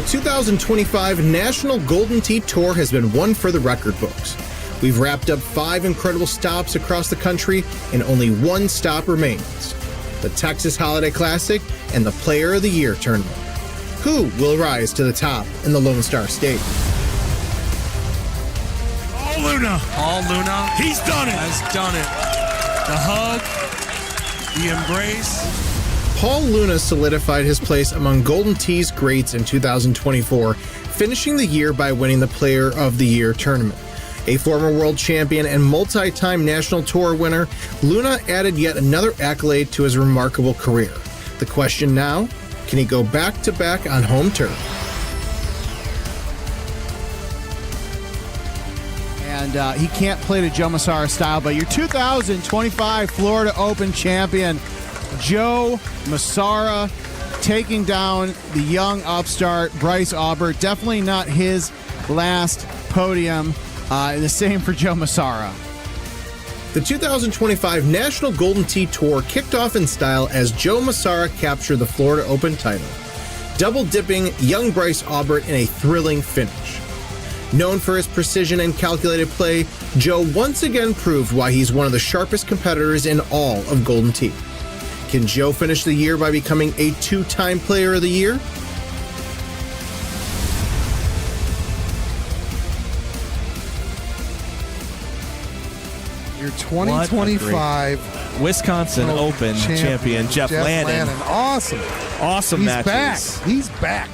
The 2025 National Golden Tee Tour has been one for the record books. We've wrapped up 5 incredible stops across the country, and only one stop remains: the Texas Holiday Classic and the Player of the Year tournament. Who will rise to the top in the Lone Star State? Paul Luna. Paul Luna. He's done it. Has done it. The hug, the embrace. Paul Luna solidified his place among Golden Tee's greats in 2024, finishing the year by winning the Player of the Year tournament. A former world champion and multi-time national tour winner, Luna added yet another accolade to his remarkable career. The question now, can he go back-to-back on home turf? And he can't play the Joe Massara style, but your 2025 Florida Open champion, Joe Massara, taking down the young upstart Bryce Aubert. Definitely not his last podium. The same for Joe Massara. The 2025 National Golden Tee Tour kicked off in style as Joe Massara captured the Florida Open title, double-dipping young Bryce Aubert in a thrilling finish. Known for his precision and calculated play, Joe once again proved why he's one of the sharpest competitors in all of Golden Tee. Can Joe finish the year by becoming a 2-time Player of the Year? Your 2025 Wisconsin Open champion, Jeff Landon. Awesome. Awesome He's matches. back. He's back.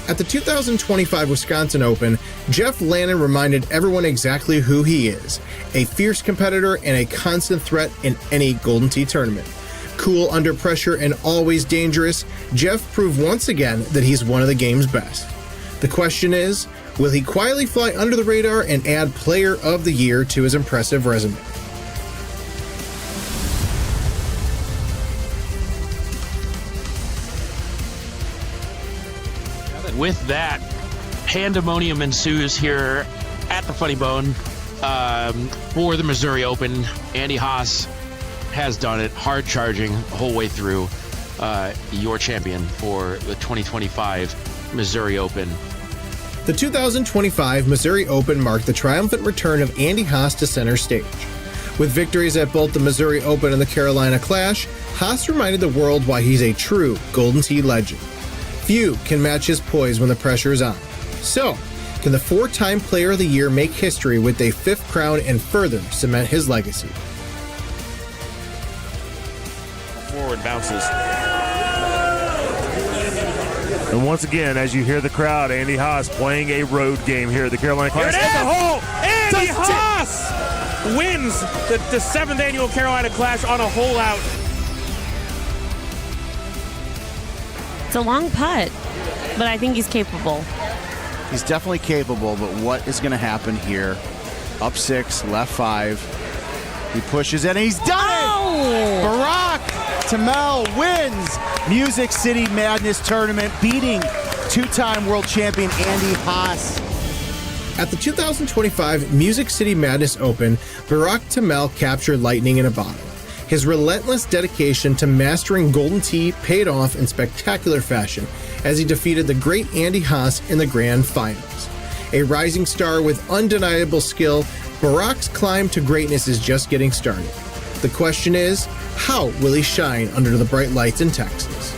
At the 2025 Wisconsin Open, Jeff Landon reminded everyone exactly who he is: a fierce competitor and a constant threat in any Golden Tee tournament. Cool under pressure and always dangerous, Jeff proved once again that he's one of the game's best. The question is, will he quietly fly under the radar and add Player of the Year to his impressive resume? With that, pandemonium ensues here at the Funny Bone for the Missouri Open. Andy Haas has done it, hard charging the whole way through. Your champion for the 2025 Missouri Open. The 2025 Missouri Open marked the triumphant return of Andy Haas to center stage. With victories at both the Missouri Open and the Carolina Clash, Haas reminded the world why he's a true Golden Tee legend. Few can match his poise when the pressure is on. So, can the 4-time Player of the Year make history with a 5th crown and further cement his legacy? Forward bounces. And once again, as you hear the crowd, Andy Haas playing a road game here at the Carolina Clash. Here it is! The hole! Andy Haas wins the 7th annual Carolina Clash on a hole out. It's a long putt, but I think he's capable. He's definitely capable, but what is going to happen here? Up 6, left 5. He pushes it, and he's done it! Barack Tamel wins Music City Madness Tournament, beating 2-time world champion Andy Haas. At the 2025 Music City Madness Open, Barack Tamel captured lightning in a bottle. His relentless dedication to mastering Golden Tee paid off in spectacular fashion as he defeated the great Andy Haas in the grand finals. A rising star with undeniable skill, Barack's climb to greatness is just getting started. The question is, how will he shine under the bright lights in Texas?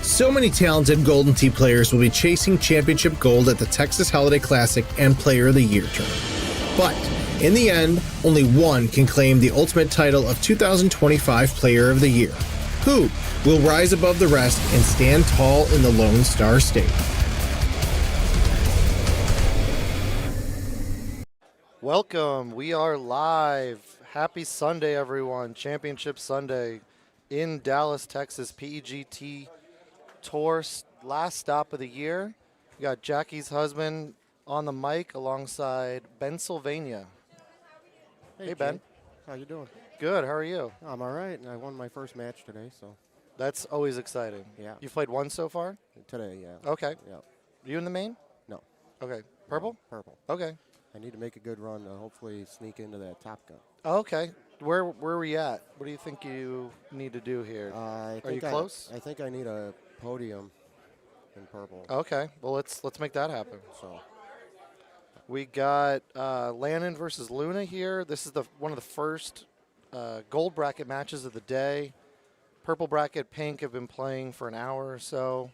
So many talented Golden Tee players will be chasing championship gold at the Texas Holiday Classic and Player of the Year tournament. But in the end, only one can claim the ultimate title of 2025 Player of the Year. Who will rise above the rest and stand tall in the Lone Star State? Welcome. We are live. Happy Sunday, everyone. Championship Sunday in Dallas, Texas. PEGT Tour last stop of the year. We got Jackie's husband on the mic alongside Pennsylvania. Hey Ben. How you doing? Good. How are you? I'm all right, and I won my first match today, so. That's always exciting. Yeah. You've played one so far? Today, yeah. Okay. Yeah. You in the main? No. Okay. Purple? Purple. Okay. I need to make a good run to hopefully sneak into that Top Gun. Okay. where are we at? What do you think you need to do here? Are you close? I think I need a podium in purple. Okay, well let's make that happen. So We got Lannon versus Luna here. This is one of the first gold bracket matches of the day. Purple bracket, pink have been playing for an hour or so.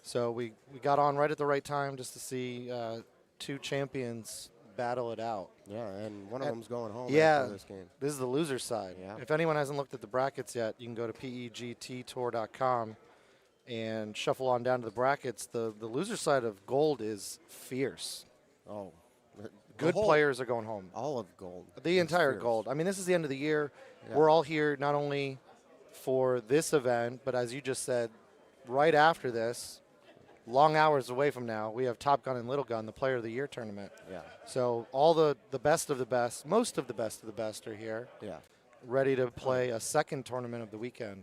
So we got on right at the right time just to see two champions battle it out. yeah, and one of them's going home Yeah, after this game. this is the loser side. Yeah. If anyone hasn't looked at the brackets yet, you can go to pegttour.com and shuffle on down to the brackets. The loser side of gold is fierce. Oh, Good players are going home. All of gold. The It's entire fierce. gold. I mean, this is the end of the year. Yeah. We're all here not only for this event, but as you just said, right after this, long hours away from now, we have Top Gun and Little Gun, the Player of the Year tournament. Yeah, So all the best of the best, most of the best are here, yeah. ready to play a second tournament of the weekend.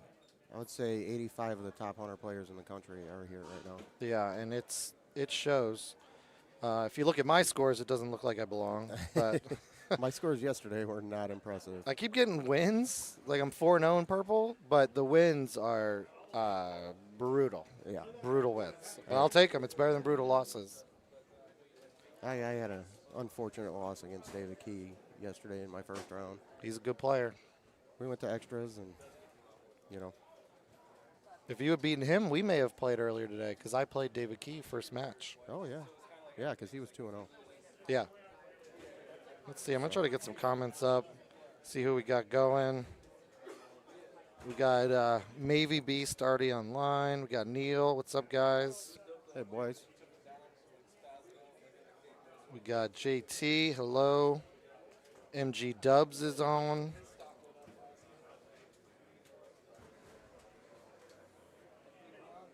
I would say 85 of the top 100 players in the country are here right now. Yeah, and it shows. If you look at my scores, it doesn't look like I belong, but My scores yesterday were not impressive. I keep getting wins. Like I'm 4-0 in purple, but the wins are brutal. Yeah, Brutal wins. But I'll take them. It's better than brutal losses. I had an unfortunate loss against David Key yesterday in my first round. He's a good player. We went to extras, and If you had beaten him, we may have played earlier today because I played David Key first match. oh yeah, because he was 2-0. Yeah. Let's see. I'm going to try to get some comments up, see who we got going. We got Mavy Beast already online. We got Neil. What's up, guys? Hey boys. We got JT. Hello. MG Dubs is on.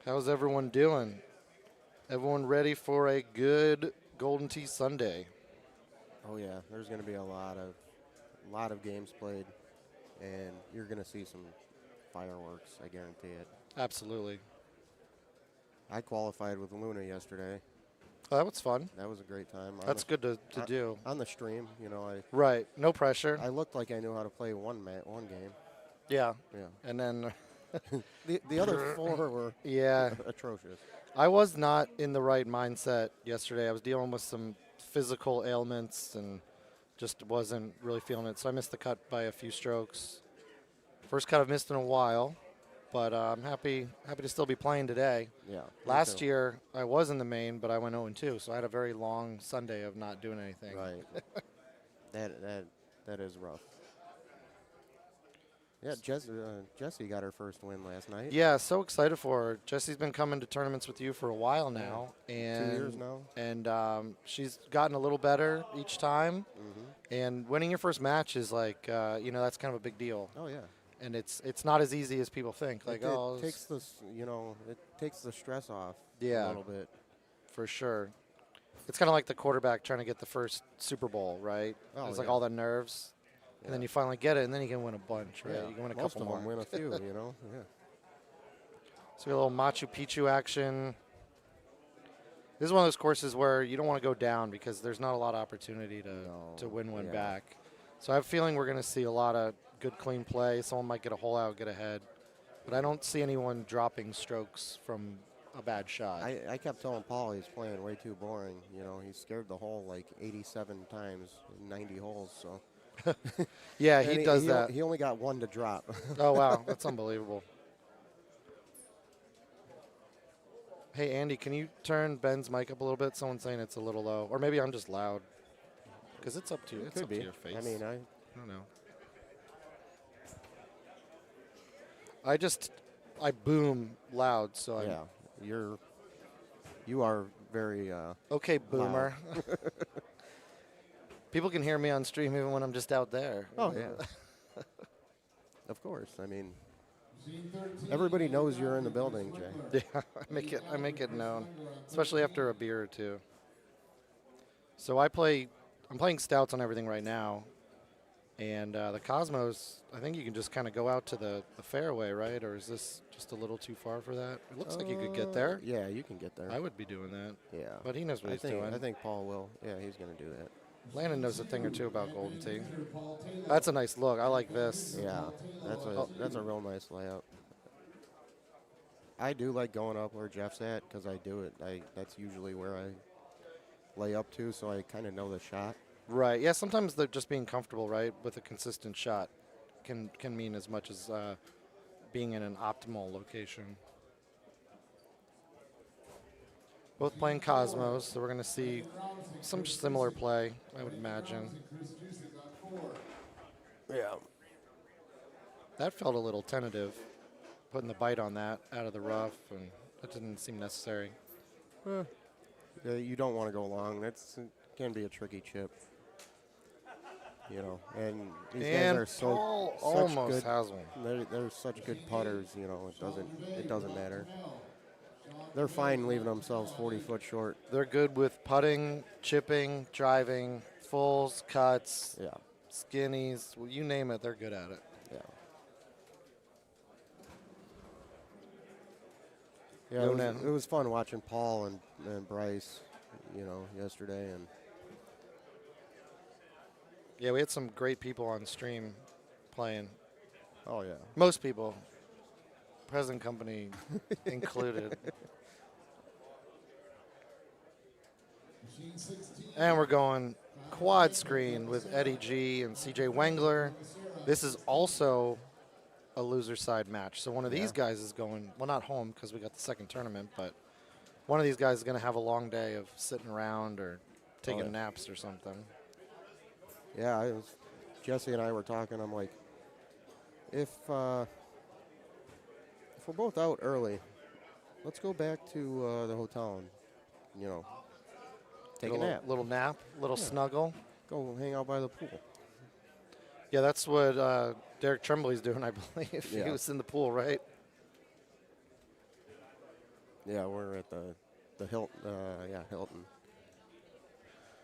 How's everyone doing? Everyone ready for a good Golden Tee Sunday? Oh yeah, there's going to be a lot of games played, and you're going to see some fireworks. I guarantee it. Absolutely. I qualified with Luna yesterday. Oh, that was fun. That was a great time. That's good to do. On the stream, Right. No pressure. I looked like I knew how to play one game. Yeah. Yeah. And then The other four were yeah, atrocious. I was not in the right mindset yesterday. I was dealing with some physical ailments and just wasn't really feeling it. So I missed the cut by a few strokes. First cut I've missed in a while, but I'm happy to still be playing today. Yeah. Last year I was in the main, but I went 0-2, so I had a very long Sunday of not doing anything. Right. that is rough. Yeah, Jessie got her first win last night. Yeah, so excited for her. Jessie's been coming to tournaments with you for a while now, and 2 years now. And she's gotten a little better each time. Mm-hmm. And winning your first match is like, that's kind of a big deal. Oh yeah. And it's not as easy as people think. Like, it takes it takes the stress off. Yeah. A little bit. For sure. It's kind of like the quarterback trying to get the first Super Bowl, right? Oh, it's like yeah. all the nerves. And then you finally get it, and then you can win a bunch, right? Yeah. You can win a Most couple of them more. win a few, Yeah. So we have a little Machu Picchu action. This is one of those courses where you don't want to go down because there's not a lot of opportunity to win one back. So I have a feeling we're going to see a lot of good, clean play. Someone might get a hole out, get ahead. But I don't see anyone dropping strokes from a bad shot. I kept telling Paul he's playing way too boring. He scared the hole like 87 times in 90 holes. So. Yeah, he does that. He only got one to drop. Oh, wow. That's unbelievable. Hey, Andy, can you turn Ben's mic up a little bit? Someone's saying it's a little low. Or maybe I'm just loud. Because it's up to you. It's up to your face. I mean, I don't know. I boom loud, so yeah, you are very okay, boomer. People can hear me on stream even when I'm just out there. Oh yeah. Of course. I mean, everybody knows you're in the building, Jay. Yeah, I make it known, especially after a beer or two. So I'm playing stouts on everything right now. And the Cosmos, I think you can just kind of go out to the fairway, right? Or is this just a little too far for that? It looks like you could get there. Yeah, you can get there. I would be doing that. Yeah. But he knows what he's doing. I think Paul will. Yeah, he's going to do that. Landon knows a thing or two about Golden Tee. That's a nice look. I like this. Yeah, that's a real nice layout. I do like going up where Jeff's at because I do it. That's usually where I lay up to, so I kind of know the shot. Right. Yeah. Sometimes they're just being comfortable, right, with a consistent shot, can mean as much as being in an optimal location. Both playing Cosmos, so we're going to see some similar play, I would imagine. Yeah. That felt a little tentative, putting the bite on that out of the rough, and that didn't seem necessary. Yeah, you don't want to go long. It can be a tricky chip. You know, and these guys are Paul such almost good. has one. They're such good putters. You know, it doesn't matter. They're fine leaving themselves 40 foot short. They're good with putting, chipping, driving, fulls, cuts, Yeah. skinnies, well, you name it, they're good at it. Yeah. Yeah, it was fun watching Paul and Bryce, you know, yesterday. And yeah, we had some great people on stream playing. oh yeah, Most people, present company included. And we're going quad screen with Eddie G and CJ Wengler. This is also a loser side match. So one of these guys is going, well, not home because we got the second tournament, but one of these guys is going to have a long day of sitting around or taking naps or something. yeah. Jesse and I were talking. I'm like, if we're both out early, let's go back to the hotel and, you know, take a nap. Little nap, little snuggle. Go hang out by the pool. Yeah, that's what Derek Tremblay's doing, I believe. Yeah. He was in the pool, right? Yeah, we're at the Hilton. Hilton.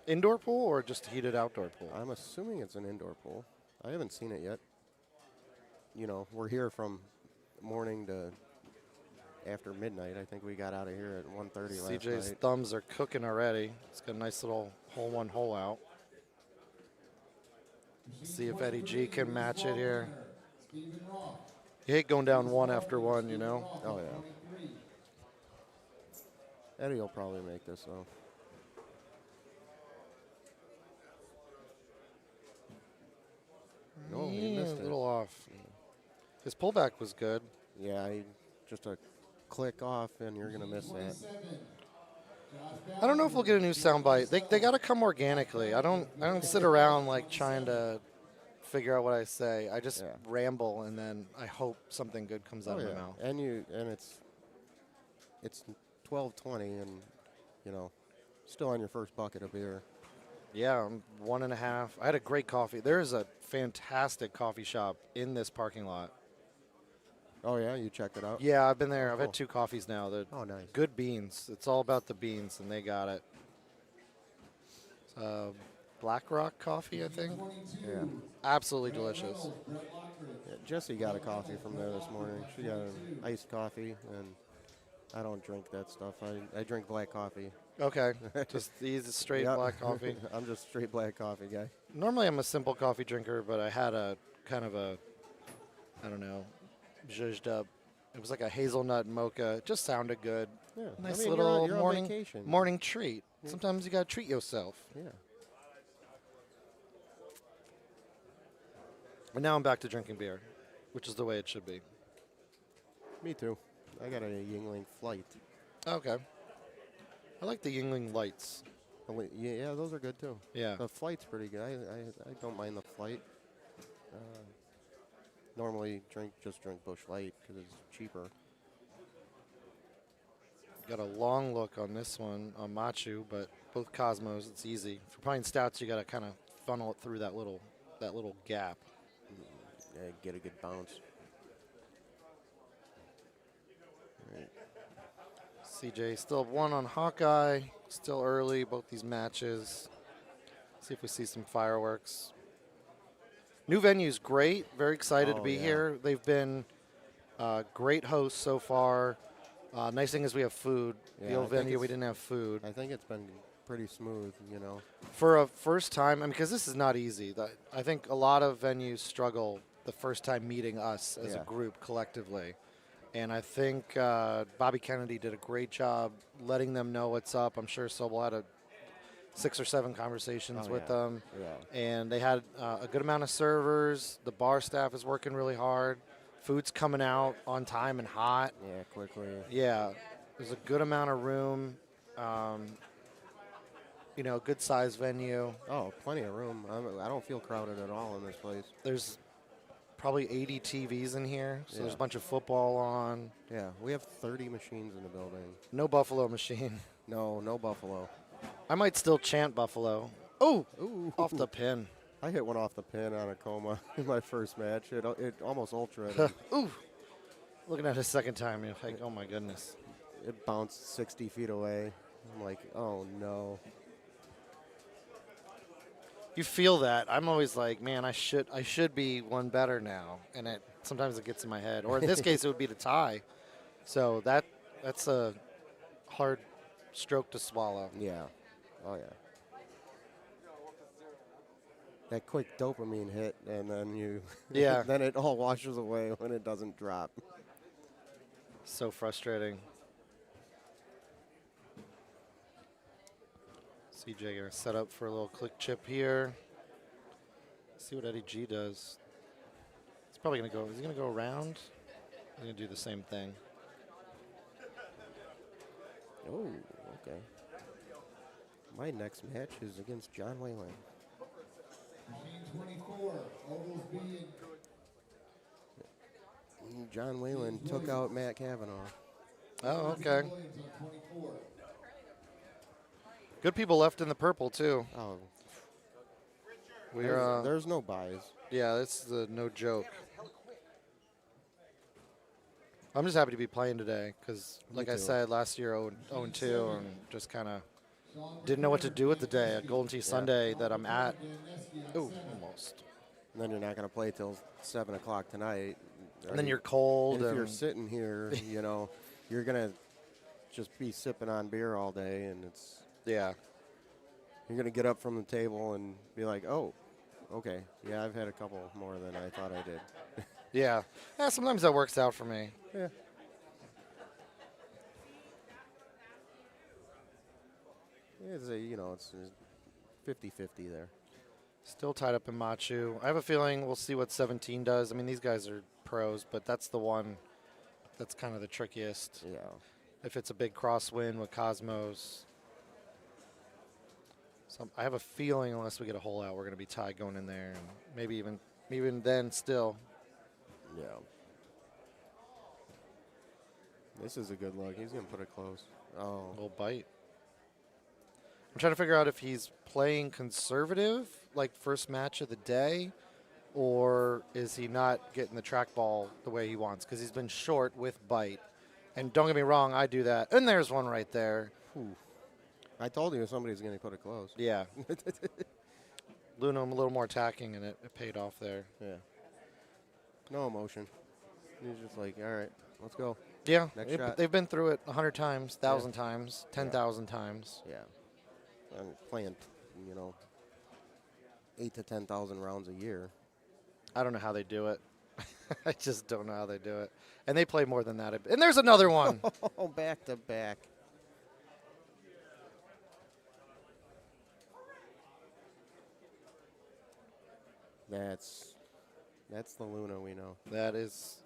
Indoor pool or just heated outdoor pool? I'm assuming it's an indoor pool. I haven't seen it yet. You know, we're here from morning to after midnight. I think we got out of here at 1:30 last CJ's night. thumbs are cooking already. It's got a nice little hole one, hole out. See if Eddie G can match it here. You hate going down one after one, you know? Oh, yeah. Eddie will probably make this, though. No, he missed a it. little off. His pullback was good. Yeah, just a click off, and you're going to miss that. I don't know if we'll get a new soundbite. They got to come organically. I don't sit around like trying to figure out what I say. I just ramble, and then I hope something good comes out of my mouth. And it's 12:20, and you know, still on your first bucket of beer. Yeah, I'm 1.5. I had a great coffee. There is a fantastic coffee shop in this parking lot. Oh yeah, you checked it out? Yeah, I've been there. I've cool. had 2 coffees now. They're nice. good beans. It's all about the beans, and they got it. Black Rock coffee, I think. Yeah. Absolutely delicious. Yeah, Jessie got a coffee from there this morning. She got an iced coffee, and I don't drink that stuff. I drink black coffee. Okay, just easy straight black coffee. I'm just straight black coffee guy. Normally I'm a simple coffee drinker, but I had a kind of a, I don't know, zhuzhed up. It was like a hazelnut mocha. It just sounded good. Yeah. Nice I mean, little you're on vacation. morning treat. Sometimes you gotta treat yourself. Yeah. And now I'm back to drinking beer, which is the way it should be. Me too. I got a Yingling Flight. Okay. I like the Yingling Lights. Yeah, those are good too. Yeah. The Flight's pretty good. I don't mind the Flight. Normally just drink Busch Light because it's cheaper. Got a long look on this one on Machu, but both Cosmos, it's easy. For playing stouts, you got to kind of funnel it through that little gap. Yeah, get a good bounce. Right. CJ still have 1 on Hawkeye. Still early, both these matches. See if we see some fireworks. New venue's great. Very excited to be here. They've been great hosts so far. Nice thing is we have food. Yeah, the old venue, we didn't have food. I think it's been pretty smooth, you know. For a first time, I mean, because this is not easy. I think a lot of venues struggle the first time meeting us as a group collectively. And I think Bobby Kennedy did a great job letting them know what's up. I'm sure Sobel had 6 or 7 conversations with them. Yeah. And they had a good amount of servers. The bar staff is working really hard. Food's coming out on time and hot. Yeah, quickly. Yeah. There's a good amount of room. You know, good size venue. Oh, plenty of room. I don't feel crowded at all in this place. There's probably 80 TVs in here, so there's a bunch of football on. Yeah, we have 30 machines in the building. No Buffalo machine. No Buffalo. I might still chant Buffalo. Oh, off the pin. I hit one off the pin on a coma in my first match. It almost ultra. Ooh. Looking at it a second time, you're like, oh my goodness. It bounced 60 feet away. I'm like, oh no. You feel that. I'm always like, man, I should be one better now, and sometimes it gets in my head. Or in this case, it would be the tie. So that's a hard stroke to swallow. Yeah. Oh yeah. That quick dopamine hit, and then then it all washes away when it doesn't drop. So frustrating. CJ gonna set up for a little click chip here. See what Eddie G does. He's probably gonna go. Is he gonna go around? He's gonna do the same thing. Oh, okay. My next match is against John Whalen. 24, Ovals B. John Whalen took out Matt Cavanaugh. Oh, okay. Good people left in the purple too. Oh. We're there's no buys. Yeah, this is no joke. I'm just happy to be playing today because, like I said, last year 0-2 and just kind of didn't know what to do with the day. At Golden Tee Sunday that I'm at. Ooh, almost. And then you're not going to play till 7 o'clock tonight. And then you're cold. And if you're sitting here, you know, you're going to just be sipping on beer all day, and it's you're going to get up from the table and be like, oh, okay, yeah, I've had a couple more than I thought I did. Yeah, sometimes that works out for me. Yeah. It's it's 50-50 there. Still tied up in Machu. I have a feeling we'll see what 17 does. I mean, these guys are pros, but that's the one that's kind of the trickiest. Yeah. If it's a big cross win with Cosmos. So I have a feeling unless we get a hole out, we're going to be tied going in there. And maybe even then still. Yeah. This is a good look. He's going to put it close. Oh. A little bite. I'm trying to figure out if he's playing conservative, like first match of the day, or is he not getting the trackball the way he wants? Because he's been short with bite. And don't get me wrong, I do that. And there's one right there. Whew. I told you somebody's going to put it close. Yeah. Luna a little more attacking, and it paid off there. Yeah. No emotion. He's just like, all right, let's go. Yeah. Next shot. They've been through it 100 times, 1,000 times, 10,000 times. Yeah. I'm playing, 8 to 10,000 rounds a year. I don't know how they do it. I just don't know how they do it. And they play more than that. And there's another one. Oh, back to back. That's the Luna we know. That is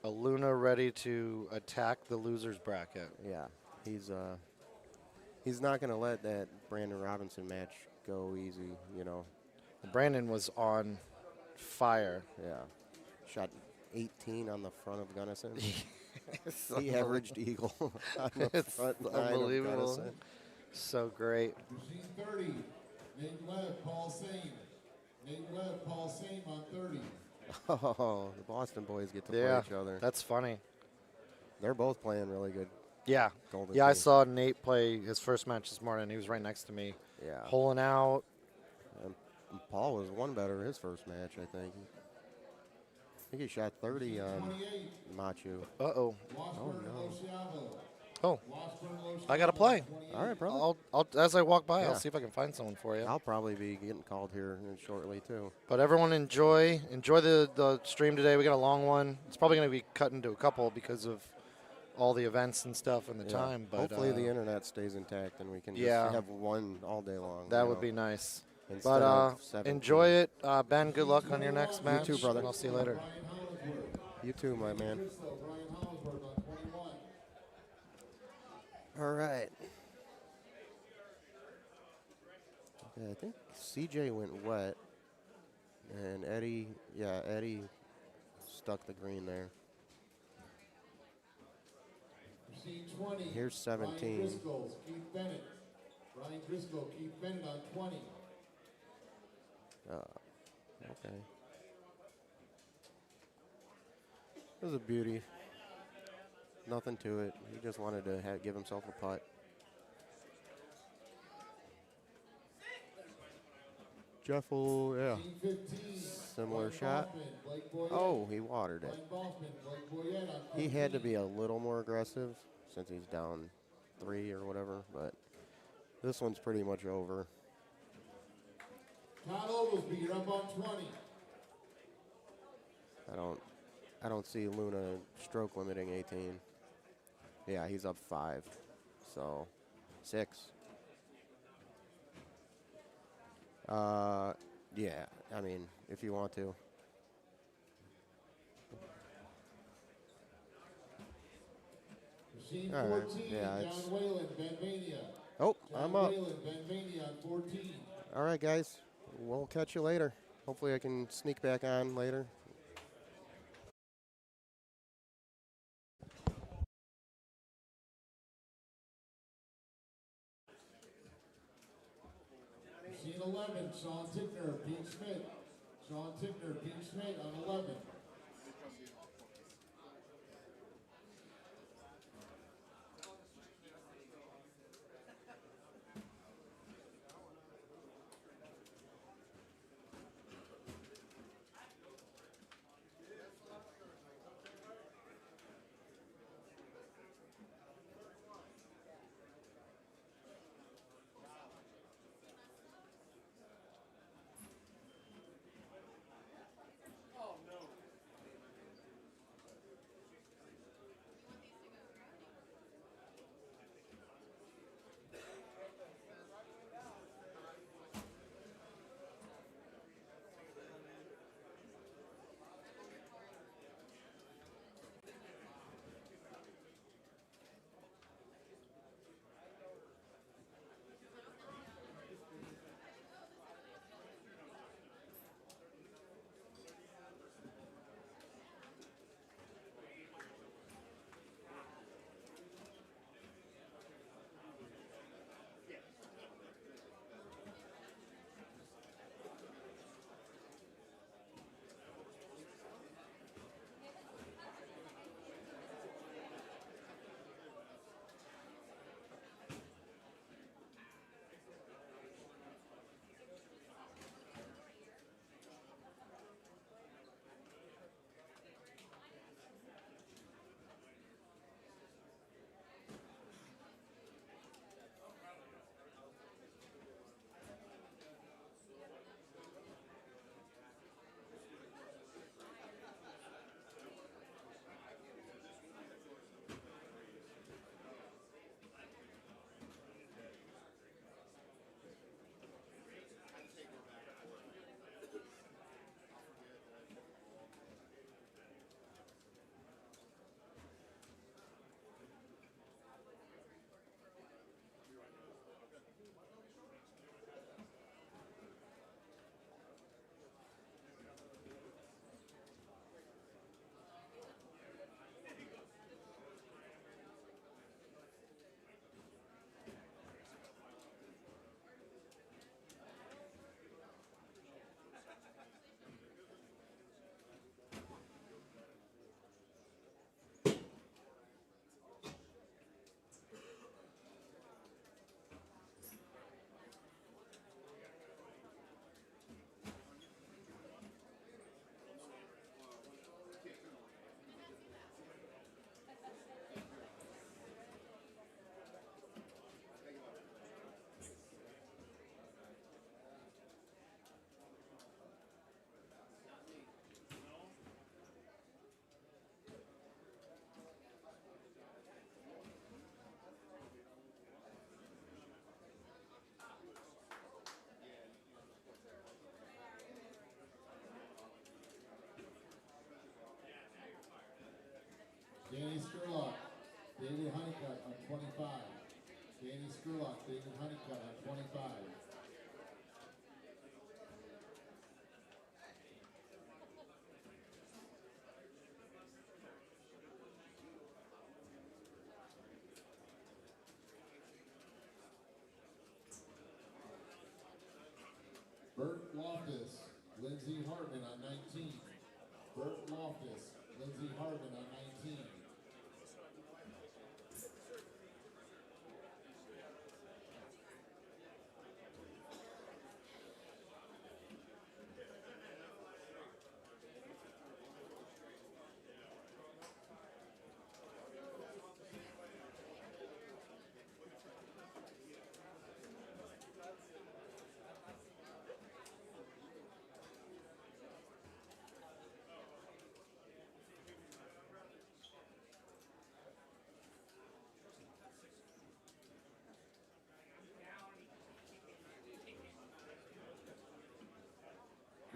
a Luna ready to attack the loser's bracket. Yeah. He's not going to let that Brandon Robinson match go easy, Brandon was on fire. Yeah. Shot 18 on the front of Gunnison. He averaged eagle on the front line unbelievable. of Gunnison. So great. Machine 30, Nate Webb, Paul Same. Nate Webb, Paul Same on 30. Oh, the Boston boys get to play each other. That's funny. They're both playing really good. Yeah. Golden I Tee. saw Nate play his first match this morning. He was right next to me. Yeah. Holing out. And Paul was one better his first match, I think. I think he shot 30 on Machu. Uh-oh. Oh, no. Oh, I gotta play. All right, brother. I'll as I walk by, Yeah. I'll see if I can find someone for you. I'll probably be getting called here shortly too. But everyone enjoy the stream today. We got a long one. It's probably going to be cut into a couple because of all the events and stuff and the time. But hopefully the internet stays intact and we can yeah. just have one all day long. That would be nice. Instead But of 17. enjoy it. Ben, good luck on your next match. You too, brother. And I'll see you later. You too, my man. All right. Okay, I think CJ went wet. And Eddie stuck the green there. Here's 17. Ryan Driscoll, Keith Bennett. Ryan Driscoll, Keith Bennett on 20. Okay. It was a beauty. Nothing to it. He just wanted to give himself a putt. Jeff will, yeah. Similar shot. Oh, he watered it. He had to be a little more aggressive since he's down 3 or whatever, but this one's pretty much over. Todd Oglesby, you're up on 20. I don't see Luna stroke limiting 18. Yeah, he's up 5. So 6. Yeah, I mean, if you want to. Machine All right. 14, Yeah, it's. John Whalen, Benvania. Oh, John I'm up. Whalen, Benvania on 14. All right, guys. We'll catch you later. Hopefully I can sneak back on later. Machine 11, Sean Tickner, Pete Schmidt. Sean Tickner, Pete Schmidt on 11. Danny Skurlock, David Honeycutt on 25. Danny Skurlock, David Honeycutt on 25. Bert Loftus, Lindsey Hartman on 19. Bert Loftus, Lindsey Hartman on 19.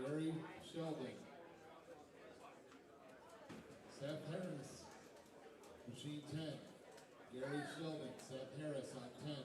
Gary Sheldon. Seth Harris, machine 10. Gary Sheldon, Seth Harris on 10.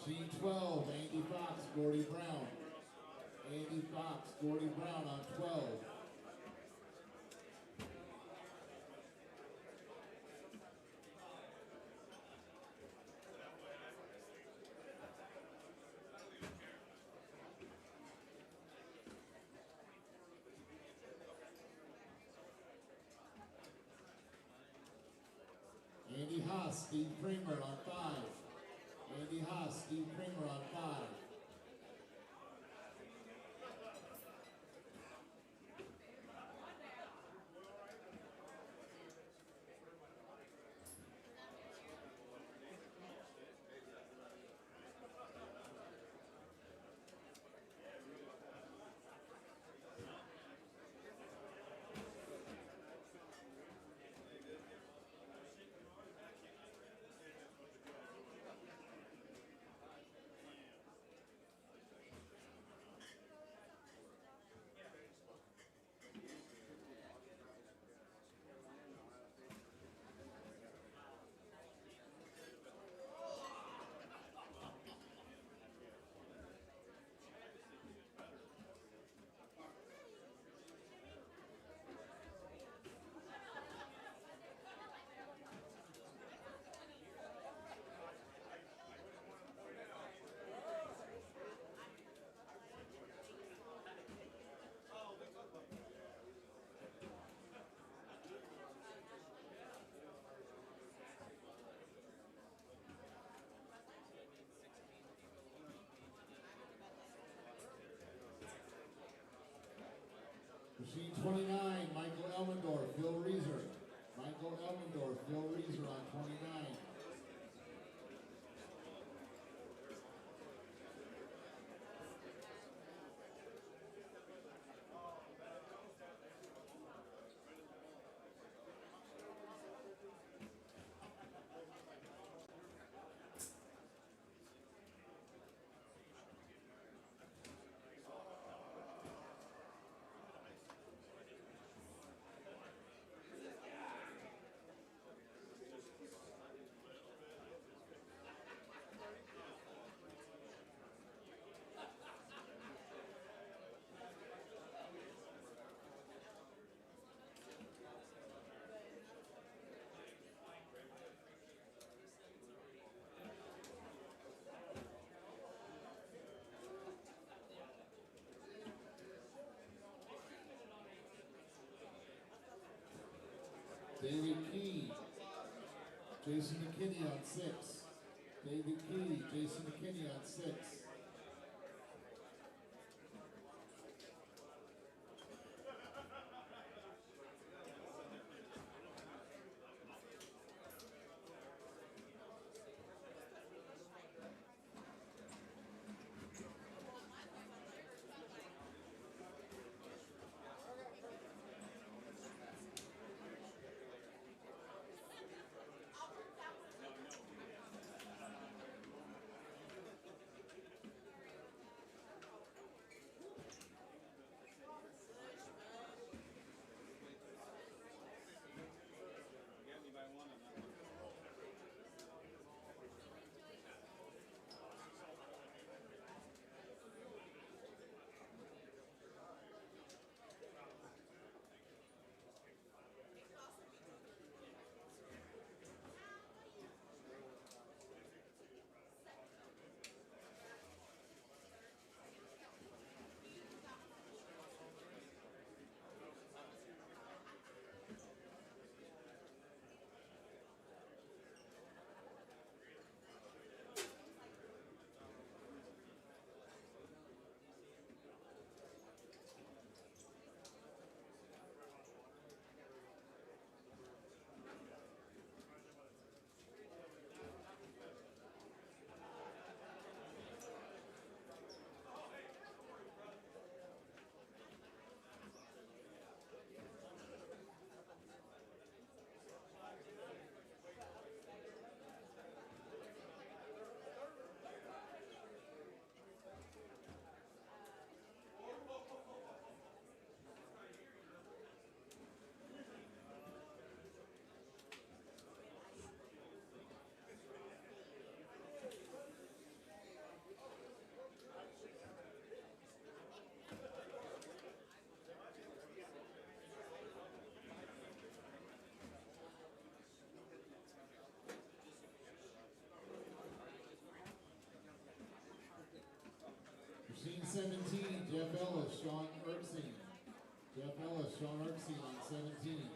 Machine 12, Andy Fox, Gordy Brown. Andy Fox, Gordy Brown on 12. Andy Haas, Steve Kramer on 5. Andy Haas, Steve Kramer on 5. Machine 29, Michael Elmendorf, Phil Reeser. Michael Elmendorf, Phil Reeser on 29. David Key. Jason McKinney on 6. David Key, Jason McKinney on 6. Machine 17, Jeff Ellis, Sean Erskine. Jeff Ellis, Sean Erskine on 17.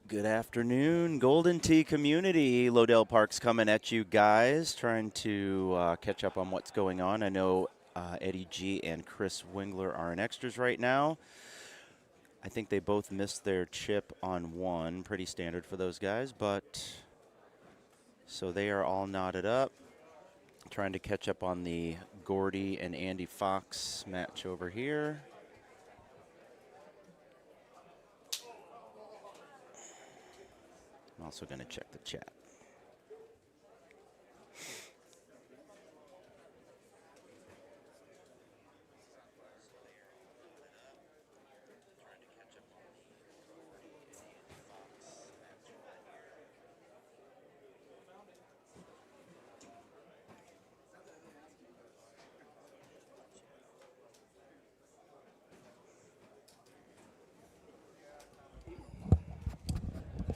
Good afternoon, Golden Tee community. Lodell Park's coming at you guys, trying to catch up on what's going on. I know Eddie G and Chris Wingler are in extras right now. I think they both missed their chip on one. Pretty standard for those guys, but so they are all knotted up. Trying to catch up on the Gordy and Andy Fox match over here. I'm also going to check the chat.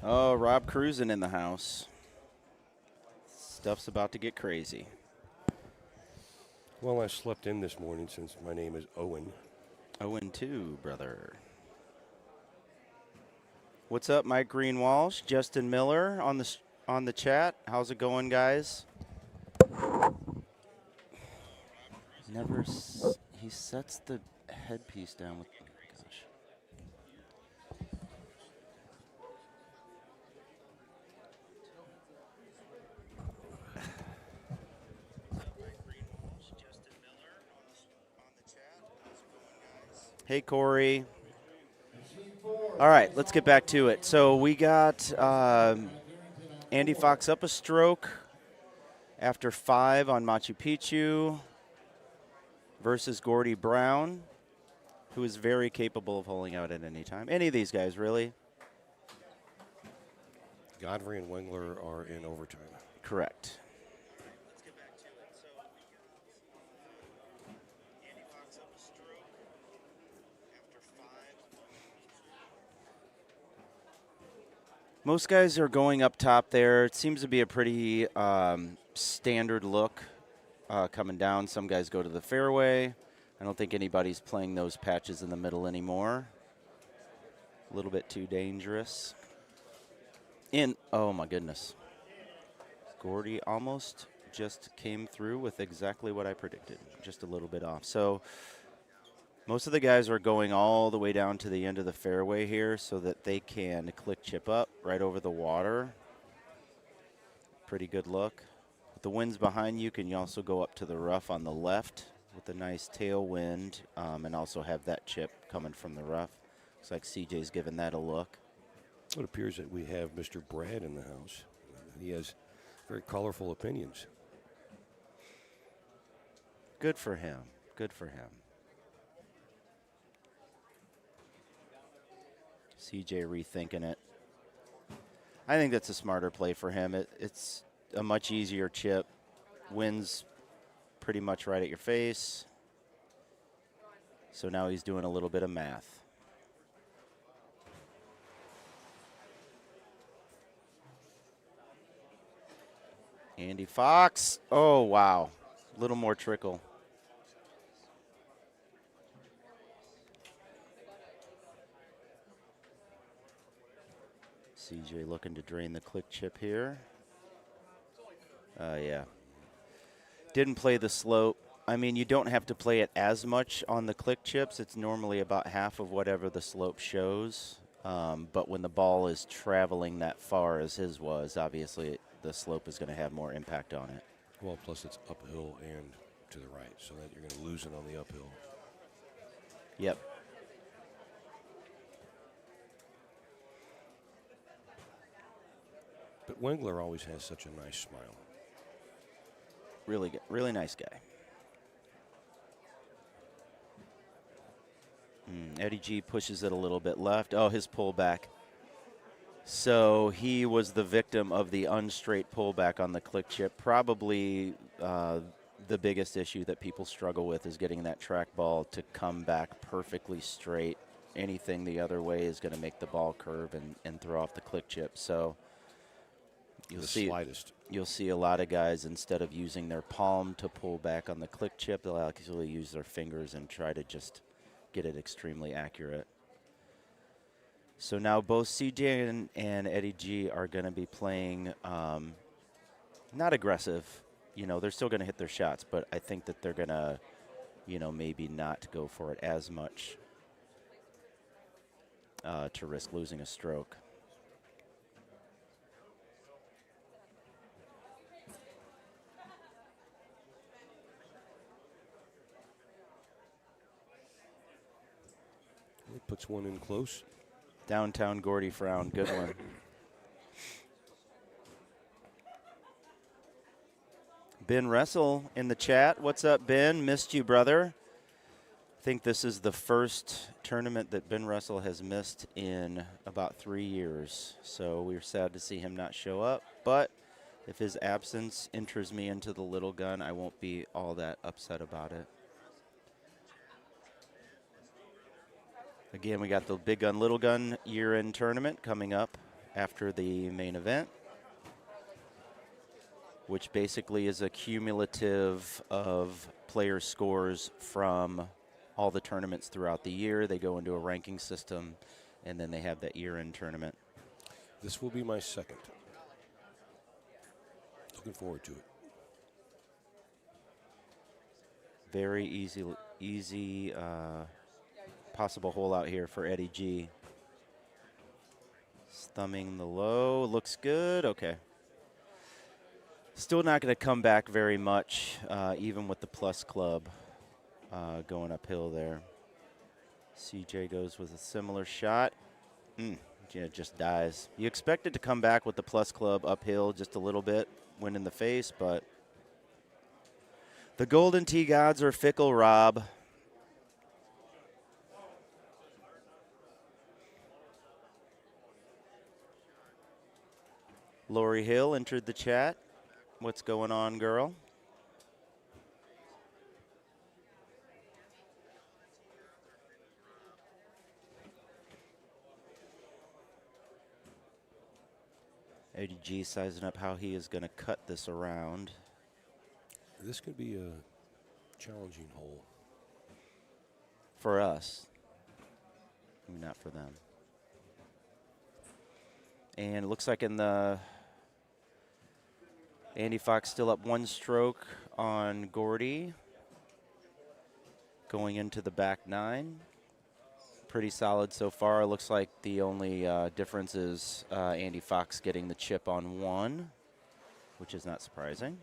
Oh, Rob Cruzen in the house. Stuff's about to get crazy. Well, I slept in this morning since my name is Owen. Owen too, brother. What's up, Mike Green-Walsh? Justin Miller on the chat. How's it going, guys? He sets the headpiece down with. Gosh. Hey, Corey. All right, let's get back to it. So we got Andy Fox up a stroke after 5 on Machu Picchu versus Gordy Brown, who is very capable of holding out at any time. Any of these guys, really. Godfrey and Wengler are in overtime. Correct. Most guys are going up top there. It seems to be a pretty standard look coming down. Some guys go to the fairway. I don't think anybody's playing those patches in the middle anymore. A little bit too dangerous. Oh my goodness. Gordy almost just came through with exactly what I predicted. Just a little bit off. So most of the guys are going all the way down to the end of the fairway here so that they can click chip up right over the water. Pretty good look. With the winds behind you, can you also go up to the rough on the left with a nice tailwind and also have that chip coming from the rough. Looks like CJ's giving that a look. It appears that we have Mr. Brad in the house. He has very colorful opinions. Good for him. Good for him. CJ rethinking it. I think that's a smarter play for him. It's a much easier chip. Wins pretty much right at your face. So now he's doing a little bit of math. Andy Fox. Oh, wow. A little more trickle. CJ looking to drain the click chip here. Yeah. Didn't play the slope. I mean, you don't have to play it as much on the click chips. It's normally about half of whatever the slope shows. But when the ball is traveling that far as his was, obviously the slope is going to have more impact on it. Well, plus it's uphill and to the right, so that you're going to lose it on the uphill. Yep. But Wengler always has such a nice smile. Really good, really nice guy. Eddie G pushes it a little bit left. Oh, his pullback. So he was the victim of the unstraight pullback on the click chip. Probably the biggest issue that people struggle with is getting that track ball to come back perfectly straight. Anything the other way is going to make the ball curve and throw off the click chip. So you'll see a lot of guys, instead of using their palm to pull back on the click chip, they'll actually use their fingers and try to just get it extremely accurate. So now both CJ and Eddie G are going to be playing not aggressive. You know, they're still going to hit their shots, but I think that they're going to, you know, maybe not go for it as much to risk losing a stroke. He puts one in close. Downtown Gordy frown. Good one. Ben Russell in the chat. What's up, Ben? Missed you, brother. I think this is the first tournament that Ben Russell has missed in about 3 years. So we're sad to see him not show up. But if his absence enters me into the little gun, I won't be all that upset about it. Again, we got the Big Gun, Little Gun year-end tournament coming up after the main event, which basically is a cumulative of player scores from all the tournaments throughout the year. They go into a ranking system, and then they have that year-end tournament. This will be my second. Looking forward to it. Very easy possible hole out here for Eddie G. Thumbing the low, looks good, okay. Still not going to come back very much, even with the plus club going uphill there. CJ goes with a similar shot. Yeah, it just dies. You expect it to come back with the plus club uphill just a little bit, wind in the face, but the Golden Tee gods are fickle, Rob. Lori Hill entered the chat. What's going on, girl? Eddie G sizing up how he is going to cut this around. This could be a challenging hole. For us. Not for them. And it looks like in the Andy Fox still up one stroke on Gordy. Going into the back nine. Pretty solid so far. Looks like the only difference is Andy Fox getting the chip on one, which is not surprising.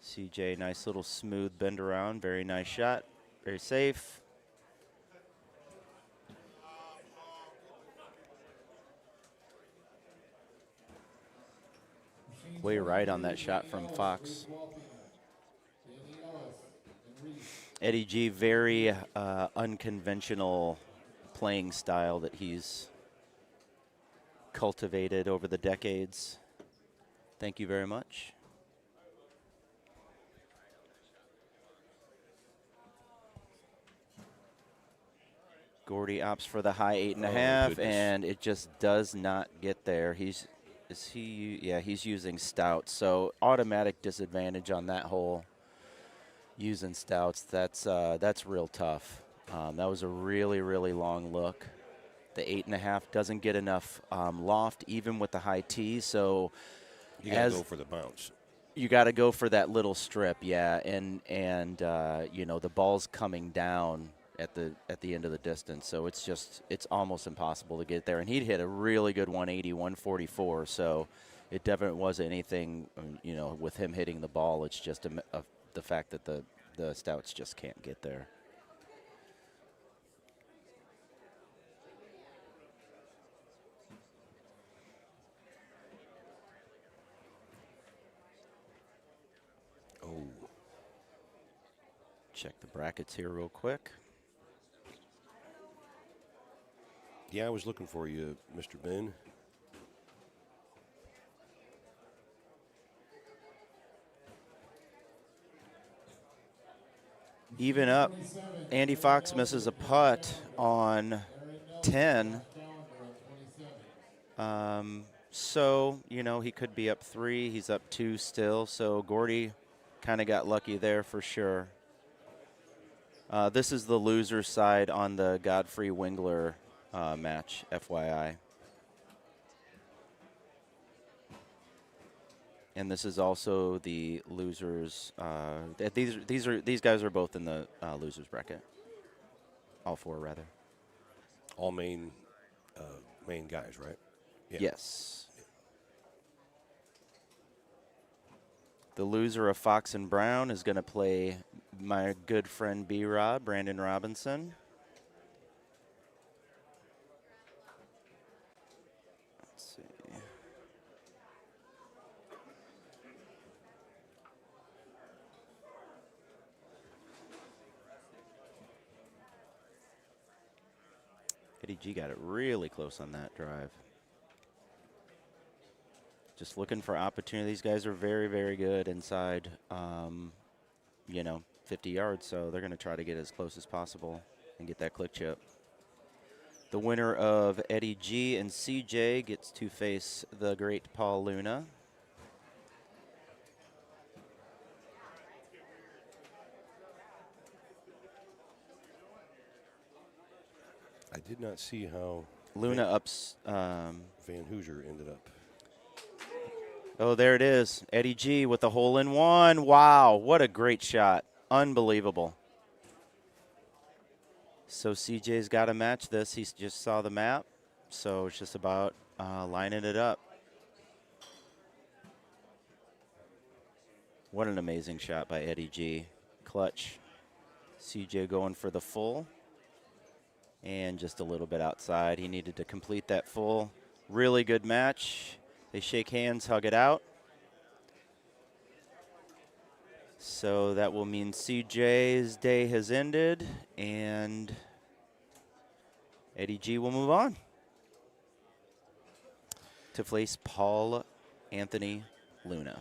CJ, nice little smooth bend around. Very nice shot. Very safe. Way right on that shot from Fox. Eddie G, very unconventional playing style that he's cultivated over the decades. Thank you very much. Gordy opts for the high 8.5, and it just does not get there. He's using stouts, so automatic disadvantage on that hole. Using stouts, that's real tough. That was a really, really long look. The 8.5 doesn't get enough loft, even with the high tee. So you gotta go for the bounce. You got to go for that little strip, yeah, and you know, the ball's coming down at the end of the distance, so it's almost impossible to get there. And he'd hit a really good 180, 144. So it definitely wasn't anything, you know, with him hitting the ball. It's just the fact that the stouts just can't get there. Oh. Check the brackets here real quick. Yeah, I was looking for you, Mr. Ben. Even up. Andy Fox misses a putt on 10. So, you know, he could be up 3. He's up 2 still. So Gordy kind of got lucky there for sure. This is the loser side on the Godfrey Wingler match, FYI. And this is also the losers. These guys are both in the losers bracket. All four, rather. All main guys, right? Yeah. Yes. The loser of Fox and Brown is going to play my good friend B-Rob, Brandon Robinson. Let's see. Eddie G got it really close on that drive. Just looking for opportunity. These guys are very, very good inside, 50 yards, so they're going to try to get as close as possible and get that click chip. The winner of Eddie G and CJ gets to face the great Paul Luna. I did not see how Luna ups. Van Hoosier ended up. Oh, there it is. Eddie G with the hole in one. Wow, what a great shot. Unbelievable. So CJ's got to match this. He just saw the map, so it's just about lining it up. What an amazing shot by Eddie G. Clutch. CJ going for the full. And just a little bit outside. He needed to complete that full. Really good match. They shake hands, hug it out. So that will mean CJ's day has ended, and Eddie G will move on to face Paul Anthony Luna.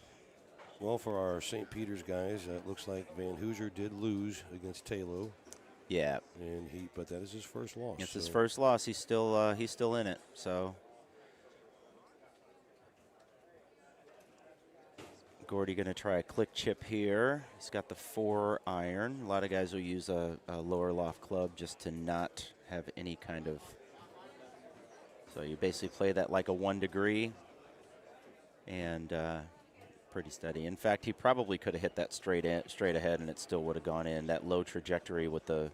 Well, for our St. Peter's guys, it looks like Van Hoosier did lose against Talo. Yeah. But that is his first loss. It's his first loss. He's still in it. So Gordy going to try a click chip here. He's got the 4 iron. A lot of guys will use a lower loft club just to not have any kind of. So you basically play that like a 1 degree, and pretty steady. In fact, he probably could have hit that straight ahead, and it still would have gone in. That low trajectory with the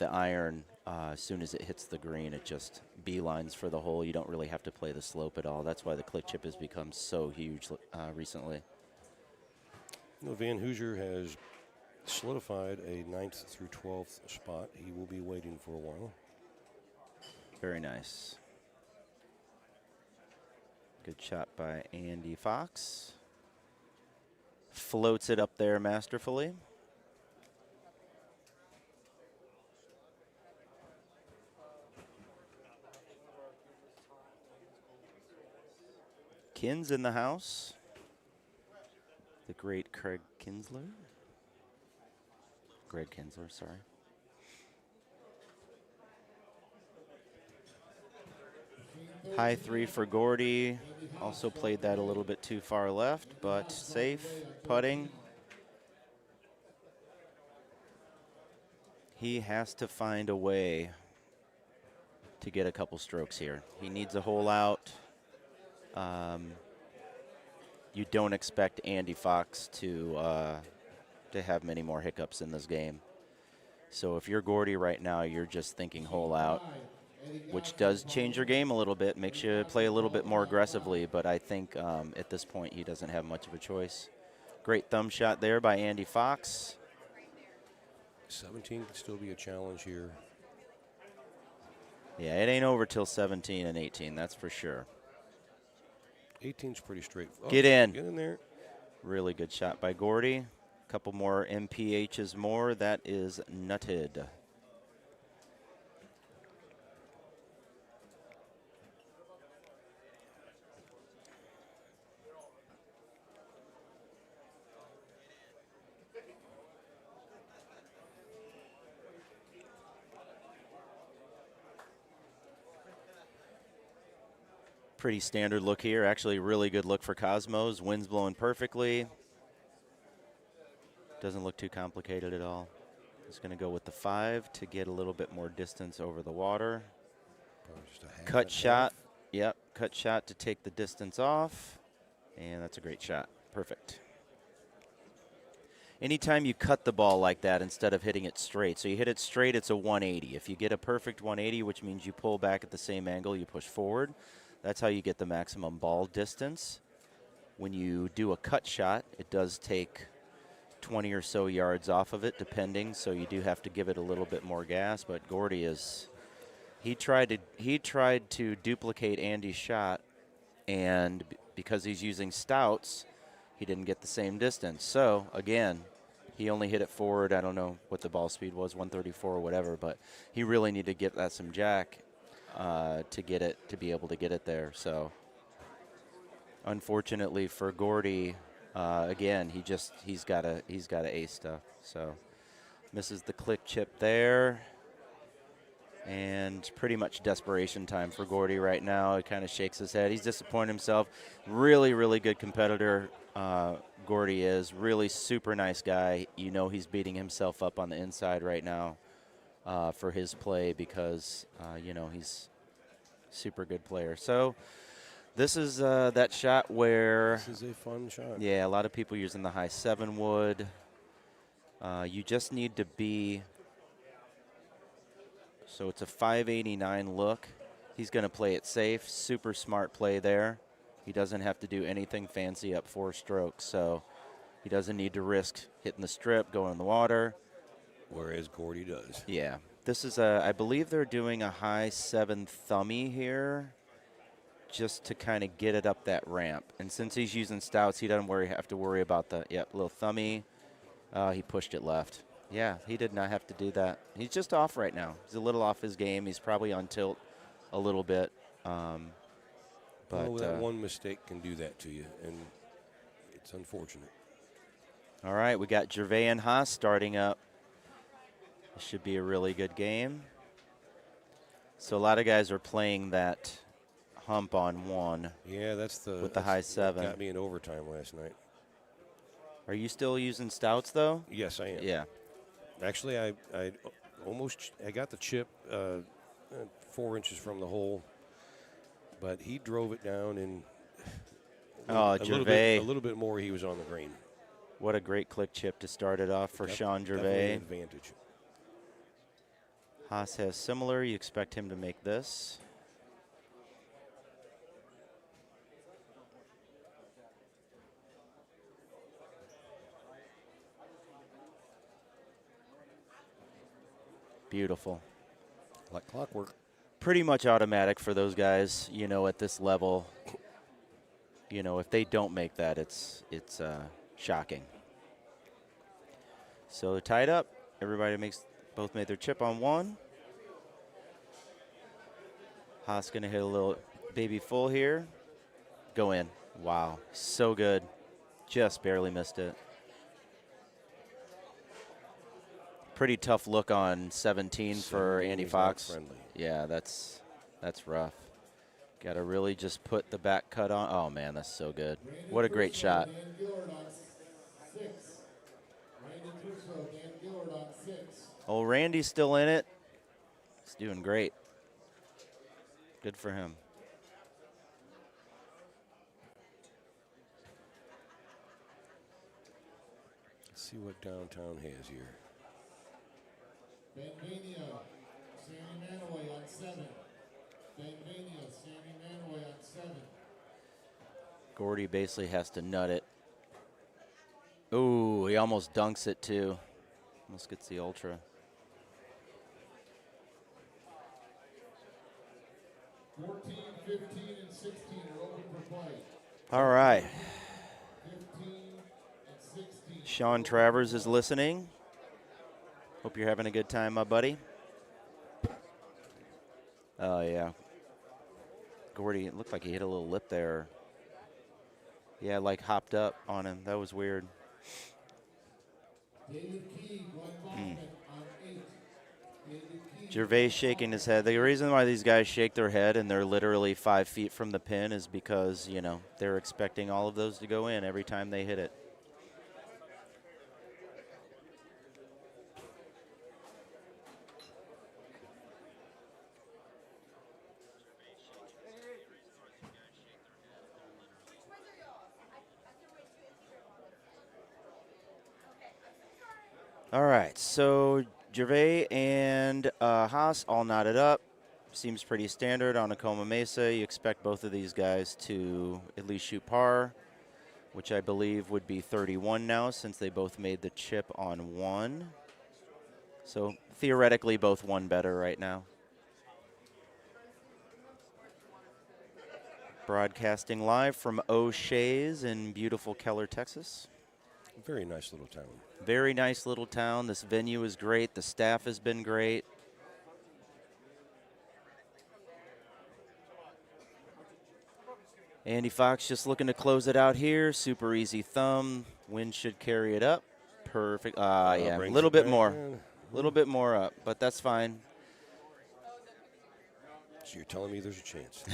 iron, as soon as it hits the green, it just beelines for the hole. You don't really have to play the slope at all. That's why the click chip has become so huge recently. Van Hoosier has solidified a 9th through 12th spot. He will be waiting for a while. Very nice. Good shot by Andy Fox. Floats it up there masterfully. Kins in the house. The great Greg Kinsler, sorry. High 3 for Gordy. Also played that a little bit too far left, but safe. Putting. He has to find a way to get a couple strokes here. He needs a hole out. You don't expect Andy Fox to have many more hiccups in this game. So if you're Gordy right now, you're just thinking hole out, which does change your game a little bit, makes you play a little bit more aggressively, but I think at this point he doesn't have much of a choice. Great thumb shot there by Andy Fox. 17 could still be a challenge here. Yeah, it ain't over till 17 and 18, that's for sure. 18's pretty straight. Oh, Get in. Get in there. Really good shot by Gordy. A couple more MPHs more. That is nutted. Pretty standard look here. Actually, really good look for Cosmos. Wind's blowing perfectly. Doesn't look too complicated at all. Just going to go with the 5 to get a little bit more distance over the water. Just a half Cut and shot. half. Yep, cut shot to take the distance off. And that's a great shot. Perfect. Anytime you cut the ball like that instead of hitting it straight. So you hit it straight, it's a 180. If you get a perfect 180, which means you pull back at the same angle, you push forward, that's how you get the maximum ball distance. When you do a cut shot, it does take 20 or so yards off of it, depending, so you do have to give it a little bit more gas. But Gordy he tried to duplicate Andy's shot, and because he's using stouts, he didn't get the same distance. So again, he only hit it forward. I don't know what the ball speed was, 134 or whatever, but he really needed to get that some jack to be able to get it there. So unfortunately for Gordy, again, he's got a ace stuff. So misses the click chip there. And pretty much desperation time for Gordy right now. He kind of shakes his head. He's disappointed himself. Really, really good competitor, Gordy is. Really super nice guy. You know he's beating himself up on the inside right now for his play because, he's super good player. So this is that shot where... This is a fun shot. Yeah, a lot of people using the high 7 wood. You just need to be... So it's a 589 look. He's going to play it safe. Super smart play there. He doesn't have to do anything fancy up 4 strokes, so he doesn't need to risk hitting the strip, going in the water. Whereas Gordy does. Yeah. This is I believe they're doing a high 7 thummy here just to kind of get it up that ramp. And since he's using stouts, he doesn't have to worry about the little thummy. He pushed it left. Yeah, he did not have to do that. He's just off right now. He's a little off his game. He's probably on tilt a little bit. But that one mistake can do that to you, and it's unfortunate. All right, we got Gervais and Haas starting up. This should be a really good game. So a lot of guys are playing that hump on 1. Yeah, that's the high 7. Got me in overtime last night. Are you still using stouts though? Yes, I am. Yeah. Actually, I got the chip 4 inches from the hole, but he drove it down and a little bit more. He was on the green. What a great click chip to start it off for Sean Gervais. Advantage. Haas has similar. You expect him to make this. Beautiful. Like clockwork. Pretty much automatic for those guys, at this level. If they don't make that, it's shocking. So they're tied up. Everybody both made their chip on 1. Haas going to hit a little baby full here. Go in. Wow, so good. Just barely missed it. Pretty tough look on 17 for Andy Fox. Yeah, that's rough. Got to really just put the back cut on. Oh, man, that's so good. What a great shot. Oh, Randy's still in it. He's doing great. Good for him. Let's see what downtown has here. Benvania, Sammy Manaway on 7. Benvania, Sammy Manaway on 7. Gordy basically has to nut it. Ooh, he almost dunks it too. Almost gets the ultra. 14, 15, and 16 are open for play. All right. 15 and 16. Sean Travers is listening. Hope you're having a good time, my buddy. Oh, yeah. Gordy, it looked like he hit a little lip there. Yeah, like hopped up on him. That was weird. David Key, Glenn Bachman on 8. Gervais shaking his head. The reason why these guys shake their head and they're literally 5 feet from the pin is because, they're expecting all of those to go in every time they hit it. All right, so Gervais and Haas all knotted up. Seems pretty standard on Acoma Mesa. You expect both of these guys to at least shoot par, which I believe would be 31 now since they both made the chip on 1. So theoretically, both one better right now. Broadcasting live from O'Shea's in beautiful Keller, Texas. Very nice little town. Very nice little town. This venue is great. The staff has been great. Andy Fox just looking to close it out here. Super easy thumb. Wind should carry it up. Perfect. Yeah, a little bit more. A little bit more up, but that's fine. So you're telling me there's a chance?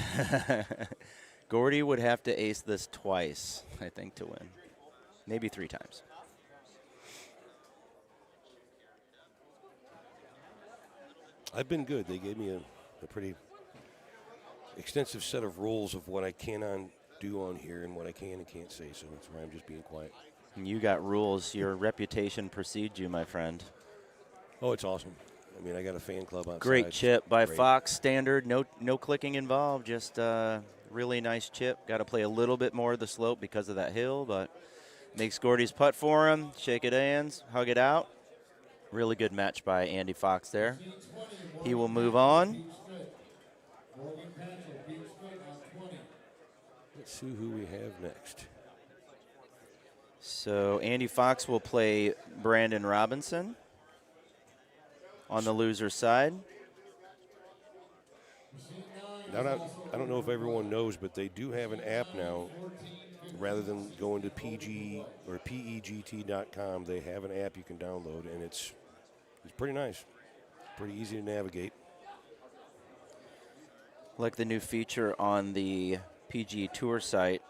Gordy would have to ace this twice, I think, to win. Maybe 3 times. I've been good. They gave me a pretty extensive set of rules of what I can do on here and what I can and can't say, so that's why I'm just being quiet. You got rules. Your reputation precedes you, my friend. Oh, it's awesome. I mean, I got a fan club outside. Great chip by Fox, standard. No clicking involved, just really nice chip. Got to play a little bit more of the slope because of that hill, but makes Gordy's putt for him. Shake it hands, hug it out. Really good match by Andy Fox there. He will move on. Let's see who we have next. So Andy Fox will play Brandon Robinson on the loser side. Now, I don't know if everyone knows, but they do have an app now. Rather than going to PG or PEGT.com, they have an app you can download, and it's pretty nice. Pretty easy to navigate. Like the new feature on the PG Tour site,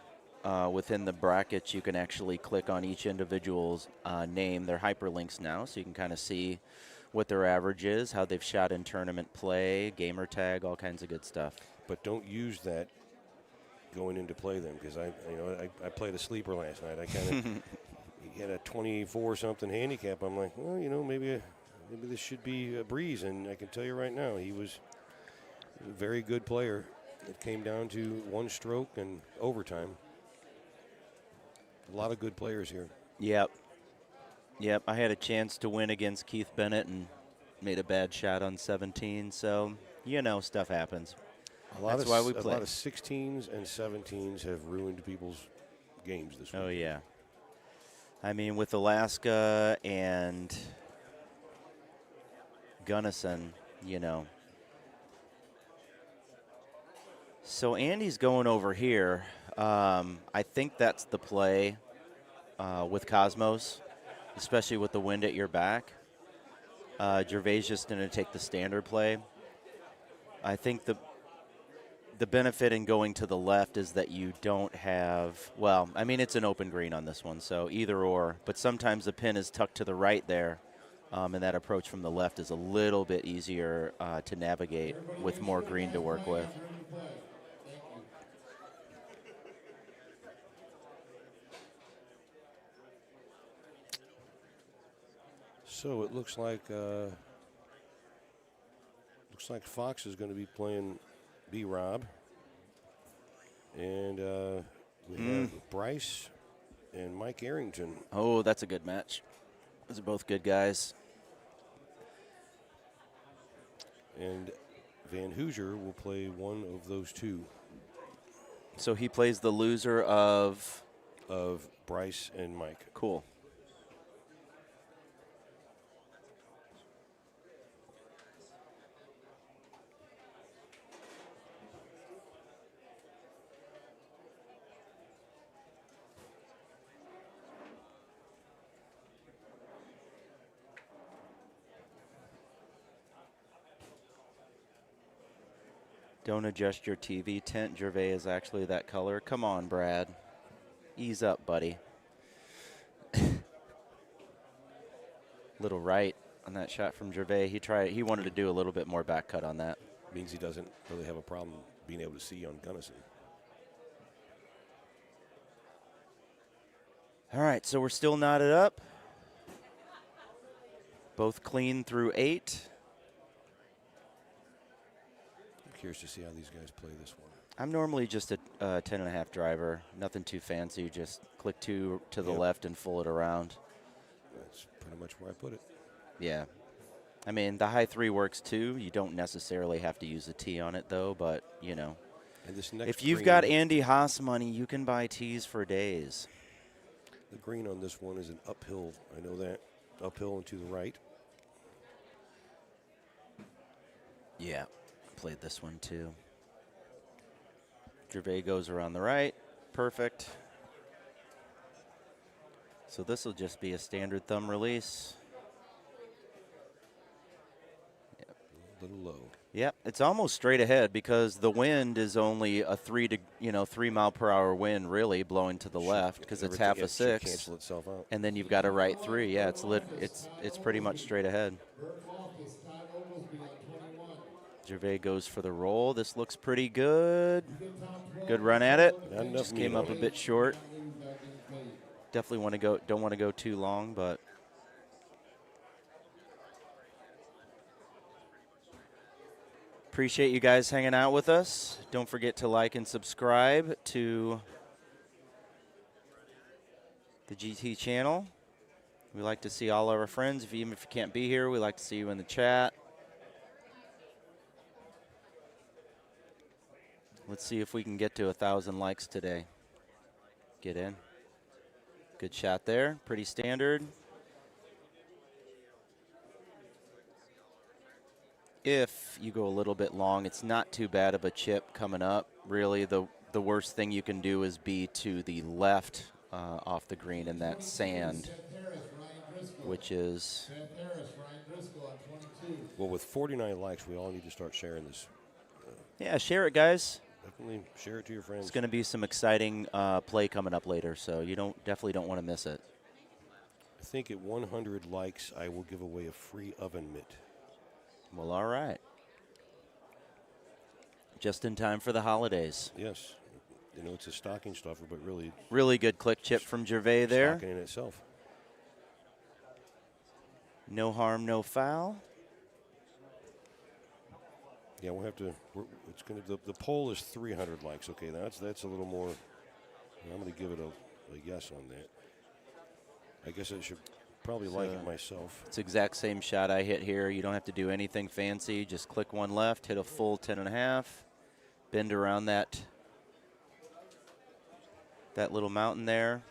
within the brackets, you can actually click on each individual's name. They're hyperlinks now, so you can kind of see what their average is, how they've shot in tournament play, gamer tag, all kinds of good stuff. But don't use that going into play them, because I played a sleeper last night. I kind of he had a 24-something handicap. I'm like, well, maybe this should be a breeze, and I can tell you right now, he was a very good player. It came down to one stroke and overtime. A lot of good players here. Yep. I had a chance to win against Keith Bennett and made a bad shot on 17, so stuff happens. That's why we play. A lot of 16s and 17s have ruined people's games this week. Oh, yeah. I mean, with Alaska and Gunnison, So Andy's going over here. I think that's the play with Cosmos, especially with the wind at your back. Gervais just going to take the standard play. I think the benefit in going to the left is that you don't have, well, I mean, it's an open green on this one, so either or. But sometimes the pin is tucked to the right there, and that approach from the left is a little bit easier to navigate with more green to work with. So it looks like Fox is going to be playing B-Rob, and we have Bryce and Mike Arrington. Oh, that's a good match. Those are both good guys. And Van Hoosier will play one of those two. So he plays the loser of Bryce and Mike. Cool. Don't adjust your TV tint. Gervais is actually that color. Come on, Brad. Ease up, buddy. Little right on that shot from Gervais. He wanted to do a little bit more back cut on that. Means he doesn't really have a problem being able to see on Gunnison. All right, so we're still knotted up. Both clean through 8. I'm curious to see how these guys play this one. I'm normally just a 10.5 driver. Nothing too fancy. Just click 2 to the left and full it around. That's pretty much where I put it. Yeah. I mean, the high 3 works too. You don't necessarily have to use a tee on it, though, but, you know. And this next if you've green, got Andy Haas money, you can buy tees for days. The green on this one is an uphill. I know that. Uphill and to the right. Yeah, played this one too. Gervais goes around the right. Perfect. So this will just be a standard thumb release. Yep. A little low. Yep, it's almost straight ahead because the wind is only a 3 mile per hour wind really blowing to the left because it's half a 6. Cancel itself out. And then you've got a right 3. Yeah, it's pretty much straight ahead. Gervais goes for the roll. This looks pretty good. Good run at it. Just came up a bit short. Definitely don't want to go too long, but appreciate you guys hanging out with us. Don't forget to like and subscribe to the GT channel. We like to see all our friends. Even if you can't be here, we like to see you in the chat. Let's see if we can get to 1,000 likes today. Get in. Good shot there. Pretty standard. If you go a little bit long, it's not too bad of a chip coming up. Really, the worst thing you can do is be to the left off the green in that sand, which is... Well, with 49 likes, we all need to start sharing this. Yeah, share it, guys. Definitely share it to your friends. It's going to be some exciting play coming up later, so you definitely don't want to miss it. I think at 100 likes, I will give away a free oven mitt. Well, all right. Just in time for the holidays. Yes. You know, it's a stocking stuffer, but really... Really good click chip from Gervais there. Stocking in itself. No harm, no foul. Yeah, we'll have to. It's going to. The poll is 300 likes. Okay, that's a little more. I'm going to give it a yes on that. I guess I should probably like it myself. It's the exact same shot I hit here. You don't have to do anything fancy. Just click one left, hit a full 10.5, bend around that little mountain there.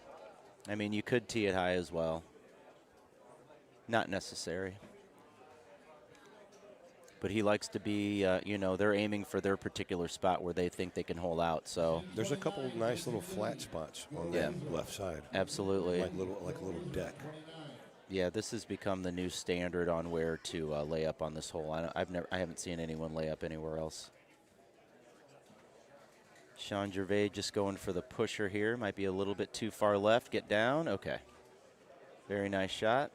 I mean, you could tee it high as well. Not necessary. But he likes to be, they're aiming for their particular spot where they think they can hole out. So there's a couple nice little flat spots on the left side. Absolutely. Like a little deck. Yeah, this has become the new standard on where to lay up on this hole. I haven't seen anyone lay up anywhere else. Sean Gervais just going for the pusher here. Might be a little bit too far left. Get down. Okay. Very nice shot.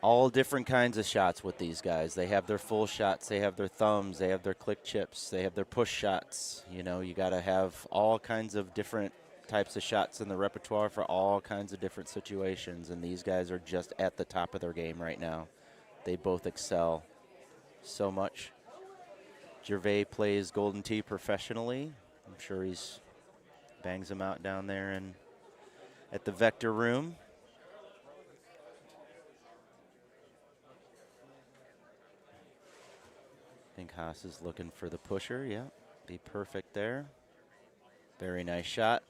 All different kinds of shots with these guys. They have their full shots. They have their thumbs. They have their click chips. They have their push shots. You know, you got to have all kinds of different types of shots in the repertoire for all kinds of different situations. And these guys are just at the top of their game right now. They both excel so much. Gervais plays Golden Tee professionally. I'm sure he's bangs them out down there and at the Vector Room. I think Haas is looking for the pusher. Yeah, be perfect there. Very nice shot.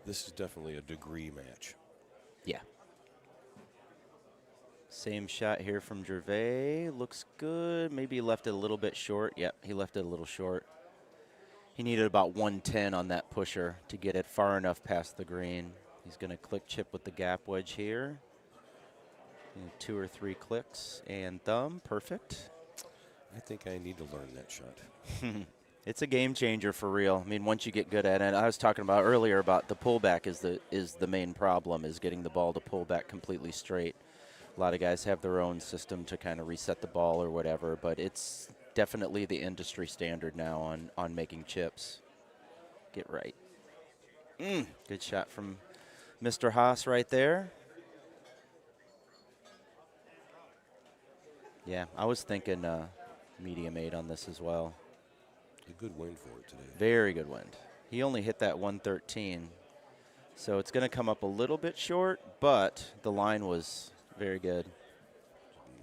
This is definitely a degree match. Yeah. Same shot here from Gervais. Looks good. Maybe he left it a little bit short. Yep, he left it a little short. He needed about 110 on that pusher to get it far enough past the green. He's going to click chip with the gap wedge here. 2 or 3 clicks and thumb. Perfect. I think I need to learn that shot. It's a game changer for real. I mean, once you get good at it, I was talking about earlier about the pullback is the main problem, is getting the ball to pull back completely straight. A lot of guys have their own system to kind of reset the ball or whatever, but it's definitely the industry standard now on making chips. Get right. Good shot from Mr. Haas right there. Yeah, I was thinking medium 8 on this as well. A good wind for it today. Very good wind. He only hit that 113. So it's going to come up a little bit short, but the line was very good.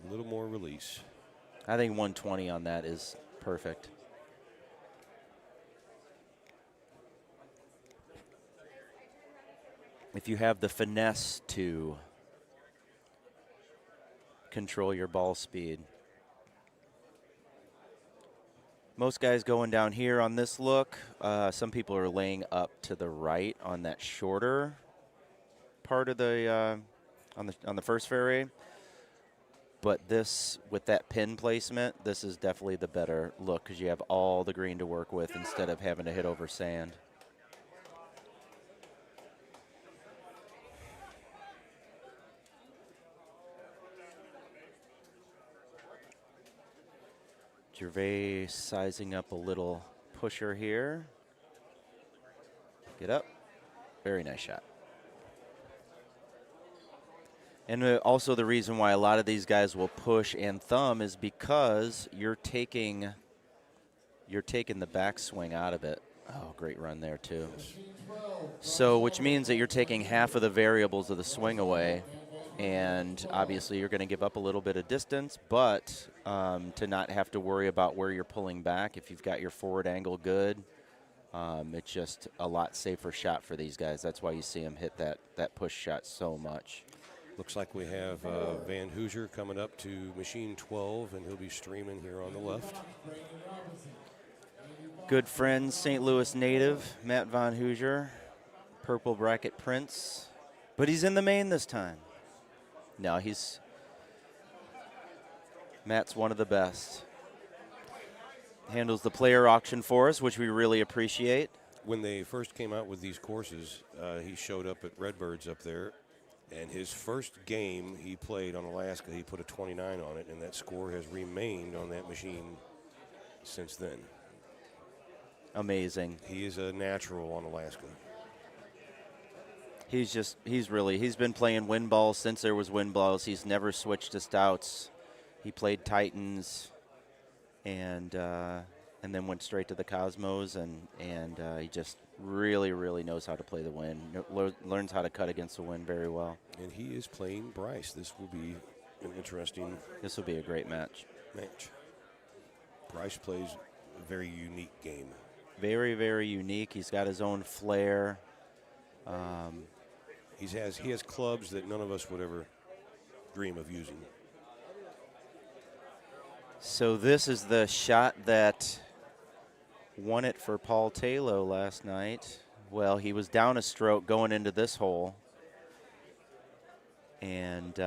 A little more release. I think 120 on that is perfect. If you have the finesse to control your ball speed. Most guys going down here on this look. Some people are laying up to the right on that shorter part of the on the first fairway. But this, with that pin placement, this is definitely the better look because you have all the green to work with instead of having to hit over sand. Gervais sizing up a little pusher here. Get up. Very nice shot. And also the reason why a lot of these guys will push and thumb is because you're taking the backswing out of it. Oh, great run there too. So which means that you're taking half of the variables of the swing away. And obviously you're going to give up a little bit of distance, but to not have to worry about where you're pulling back, if you've got your forward angle good, it's just a lot safer shot for these guys. That's why you see them hit that push shot so much. Looks like we have Van Hoosier coming up to machine 12, and he'll be streaming here on the left. Good friend, St. Louis native, Matt Van Hoosier, purple bracket prince, but he's in the main this time. No, Matt's one of the best. Handles the player auction for us, which we really appreciate. When they first came out with these courses, he showed up at Redbirds up there, and his first game he played on Alaska, he put a 29 on it, and that score has remained on that machine since then. Amazing. He is a natural on Alaska. He's been playing wind balls since there was wind balls. He's never switched to stouts. He played Titans and then went straight to the Cosmos, and he just really, really knows how to play the wind, learns how to cut against the wind very well. And he is playing Bryce. This will be an interesting. This will be a great match. Bryce plays a very unique game. Very, very unique. He's got his own flair. He has clubs that none of us would ever dream of using. So this is the shot that won it for Paul Taylor last night. Well, he was down a stroke going into this hole. And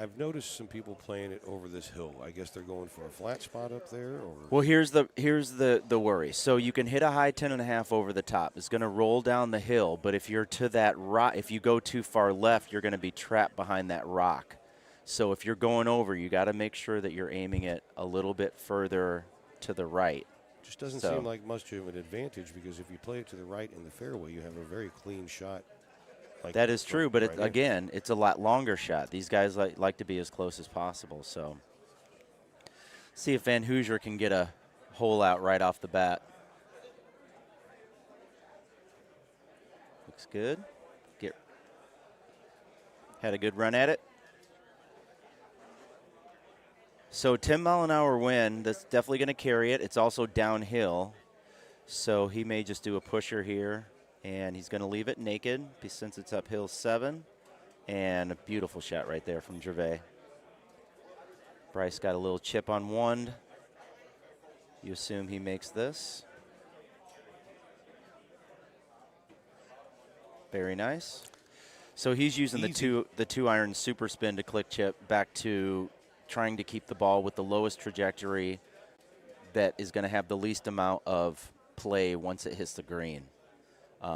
I've noticed some people playing it over this hill. I guess they're going for a flat spot up there. Or well, here's the worry. So you can hit a high 10.5 over the top. It's going to roll down the hill, but if you're to that rock, if you go too far left, you're going to be trapped behind that rock. So if you're going over, you got to make sure that you're aiming it a little bit further to the right. Just doesn't seem like much of an advantage, because if you play it to the right in the fairway, you have a very clean shot. That is true, but again, it's a lot longer shot. These guys like to be as close as possible. So see if Van Hoosier can get a hole out right off the bat. Looks good. Had a good run at it. So 10-mile-an-hour wind, that's definitely going to carry it. It's also downhill, so he may just do a pusher here, and he's going to leave it naked since it's uphill 7. And a beautiful shot right there from Gervais. Bryce got a little chip on 1. You assume he makes this. Very nice. So he's using the two iron super spin to click chip back to trying to keep the ball with the lowest trajectory that is going to have the least amount of play once it hits the green.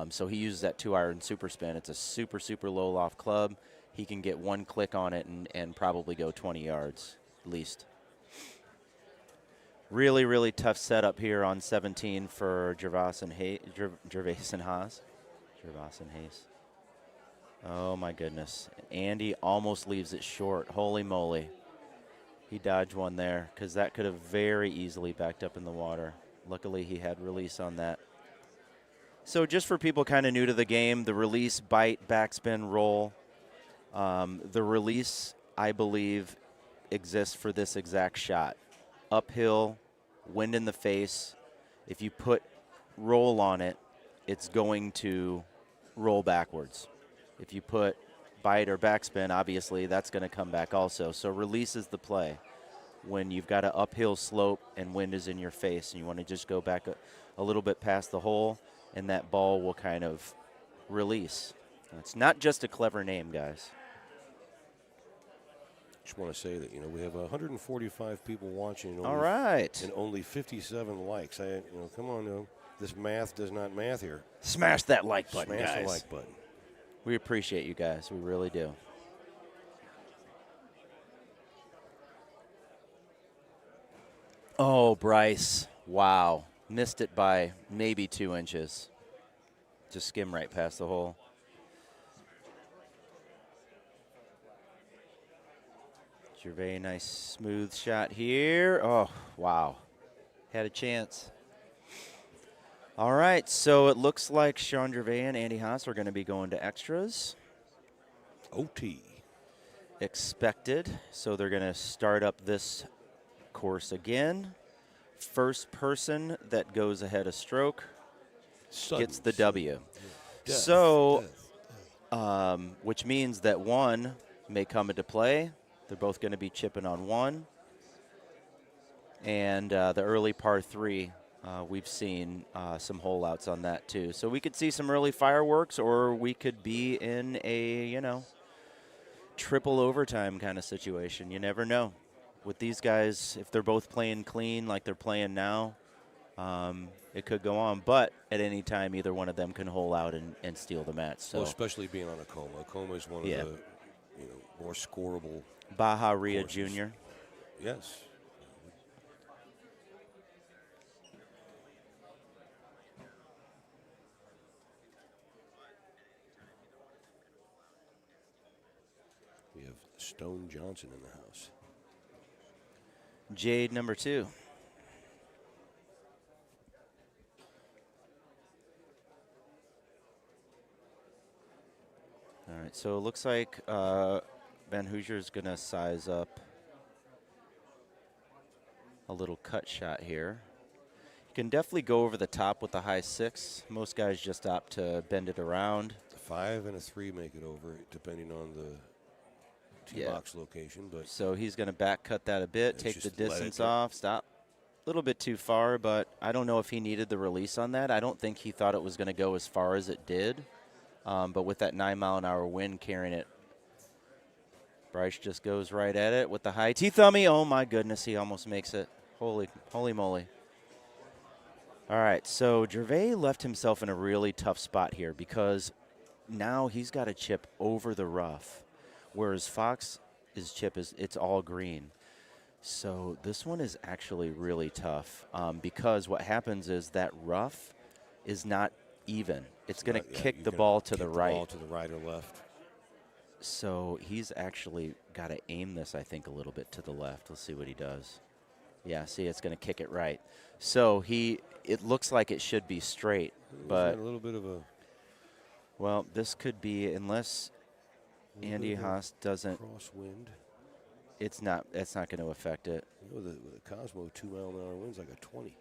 So he uses that 2-iron super spin. It's a super, super low loft club. He can get one click on it and probably go 20 yards at least. Really, really tough setup here on 17 for Gervais and Haas. Gervais and Hayes. Oh, my goodness. Andy almost leaves it short. Holy moly. He dodged one there because that could have very easily backed up in the water. Luckily, he had release on that. So just for people kind of new to the game, the release, bite, backspin, roll. The release, I believe, exists for this exact shot. Uphill, wind in the face. If you put roll on it, it's going to roll backwards. If you put bite or backspin, obviously, that's going to come back also. So release is the play when you've got an uphill slope and wind is in your face and you want to just go back a little bit past the hole, and that ball will kind of release. It's not just a clever name, guys. Just want to say that, we have 145 people watching. All right. And only 57 likes. Come on, this math does not math here. Smash that like button, Smash guys. the like button. We appreciate you guys. We really do. Oh, Bryce. Wow. Missed it by maybe 2 inches. Just skim right past the hole. Gervais, nice smooth shot here. Oh, wow. Had a chance. All right, so it looks like Sean Gervais and Andy Haas are going to be going to extras. OT. Expected. So they're going to start up this course again. First person that goes ahead a stroke gets the W. So, which means that one may come into play. They're both going to be chipping on one. And the early par 3, we've seen some hole outs on that too. So we could see some early fireworks, or we could be in a, triple overtime kind of situation. You never know. With these guys, if they're both playing clean like they're playing now, it could go on. But at any time, either one of them can hole out and steal the match. So, well, especially being on a Coma. Coma is one of the more scoreable. Baja Ria Jr. Yes. We have Stone Johnson in the house. Jade number 2. All right, so it looks like Van Hoosier is going to size up a little cut shot here. You can definitely go over the top with the high 6. Most guys just opt to bend it around. A 5 and a 3 make it over, depending on the tee box location. But so he's going to back cut that a bit, take the distance off, stop. A little bit too far, but I don't know if he needed the release on that. I don't think he thought it was going to go as far as it did. But with that 9-mile-an-hour wind carrying it, Bryce just goes right at it with the high T-thummy. Oh, my goodness, he almost makes it. Holy moly. All right, so Gervais left himself in a really tough spot here because now he's got a chip over the rough, whereas Fox's chip it's all green. So this one is actually really tough because what happens is that rough is not even. It's going to kick the ball to the right. Ball to the right or left. So he's actually got to aim this, I think, a little bit to the left. Let's see what he does. Yeah, see, it's going to kick it right. So it looks like it should be straight, but a little bit of a. Well, this could be, unless Andy Haas doesn't. Crosswind. It's not going to affect it. With a Cosmo 2-mile-an-hour wind's like a 20.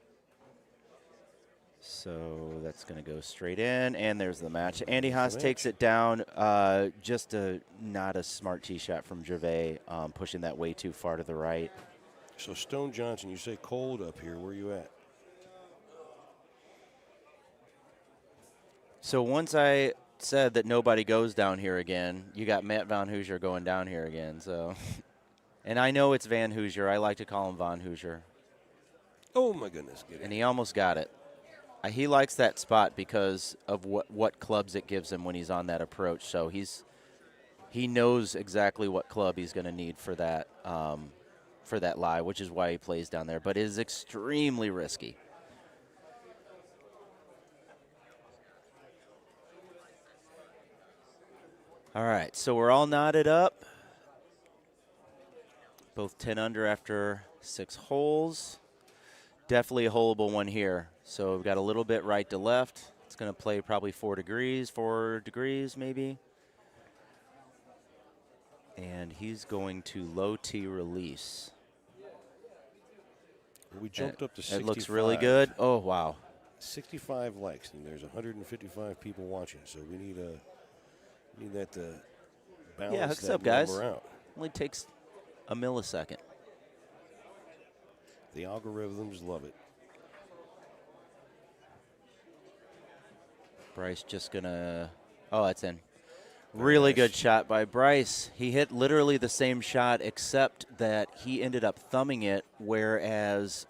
So that's going to go straight in, and there's the match. Andy Haas takes it down. Just not a smart tee shot from Gervais, pushing that way too far to the right. So Stone Johnson, you say cold up here. Where are you at? So once I said that nobody goes down here again, you got Matt Van Hoosier going down here again. So, and I know it's Van Hoosier. I like to call him Von Hoosier. Oh, my goodness. And he almost got it. He likes that spot because of what clubs it gives him when he's on that approach. So he knows exactly what club he's going to need for that lie, which is why he plays down there. But it is extremely risky. All right, so we're all knotted up. Both 10 under after 6 holes. Definitely a holeable one here. So we've got a little bit right to left. It's going to play probably 4 degrees maybe. And he's going to low tee release. We jumped up to 65. It looks really good. Oh, wow. 65 likes, and there's 155 people watching. So we need that to balance yeah, hooks that up, guys. number out. Only takes a millisecond. The algorithms love it. Bryce just going to – oh, that's in. Really good shot by Bryce. He hit literally the same shot, except that he ended up thumbing it, whereas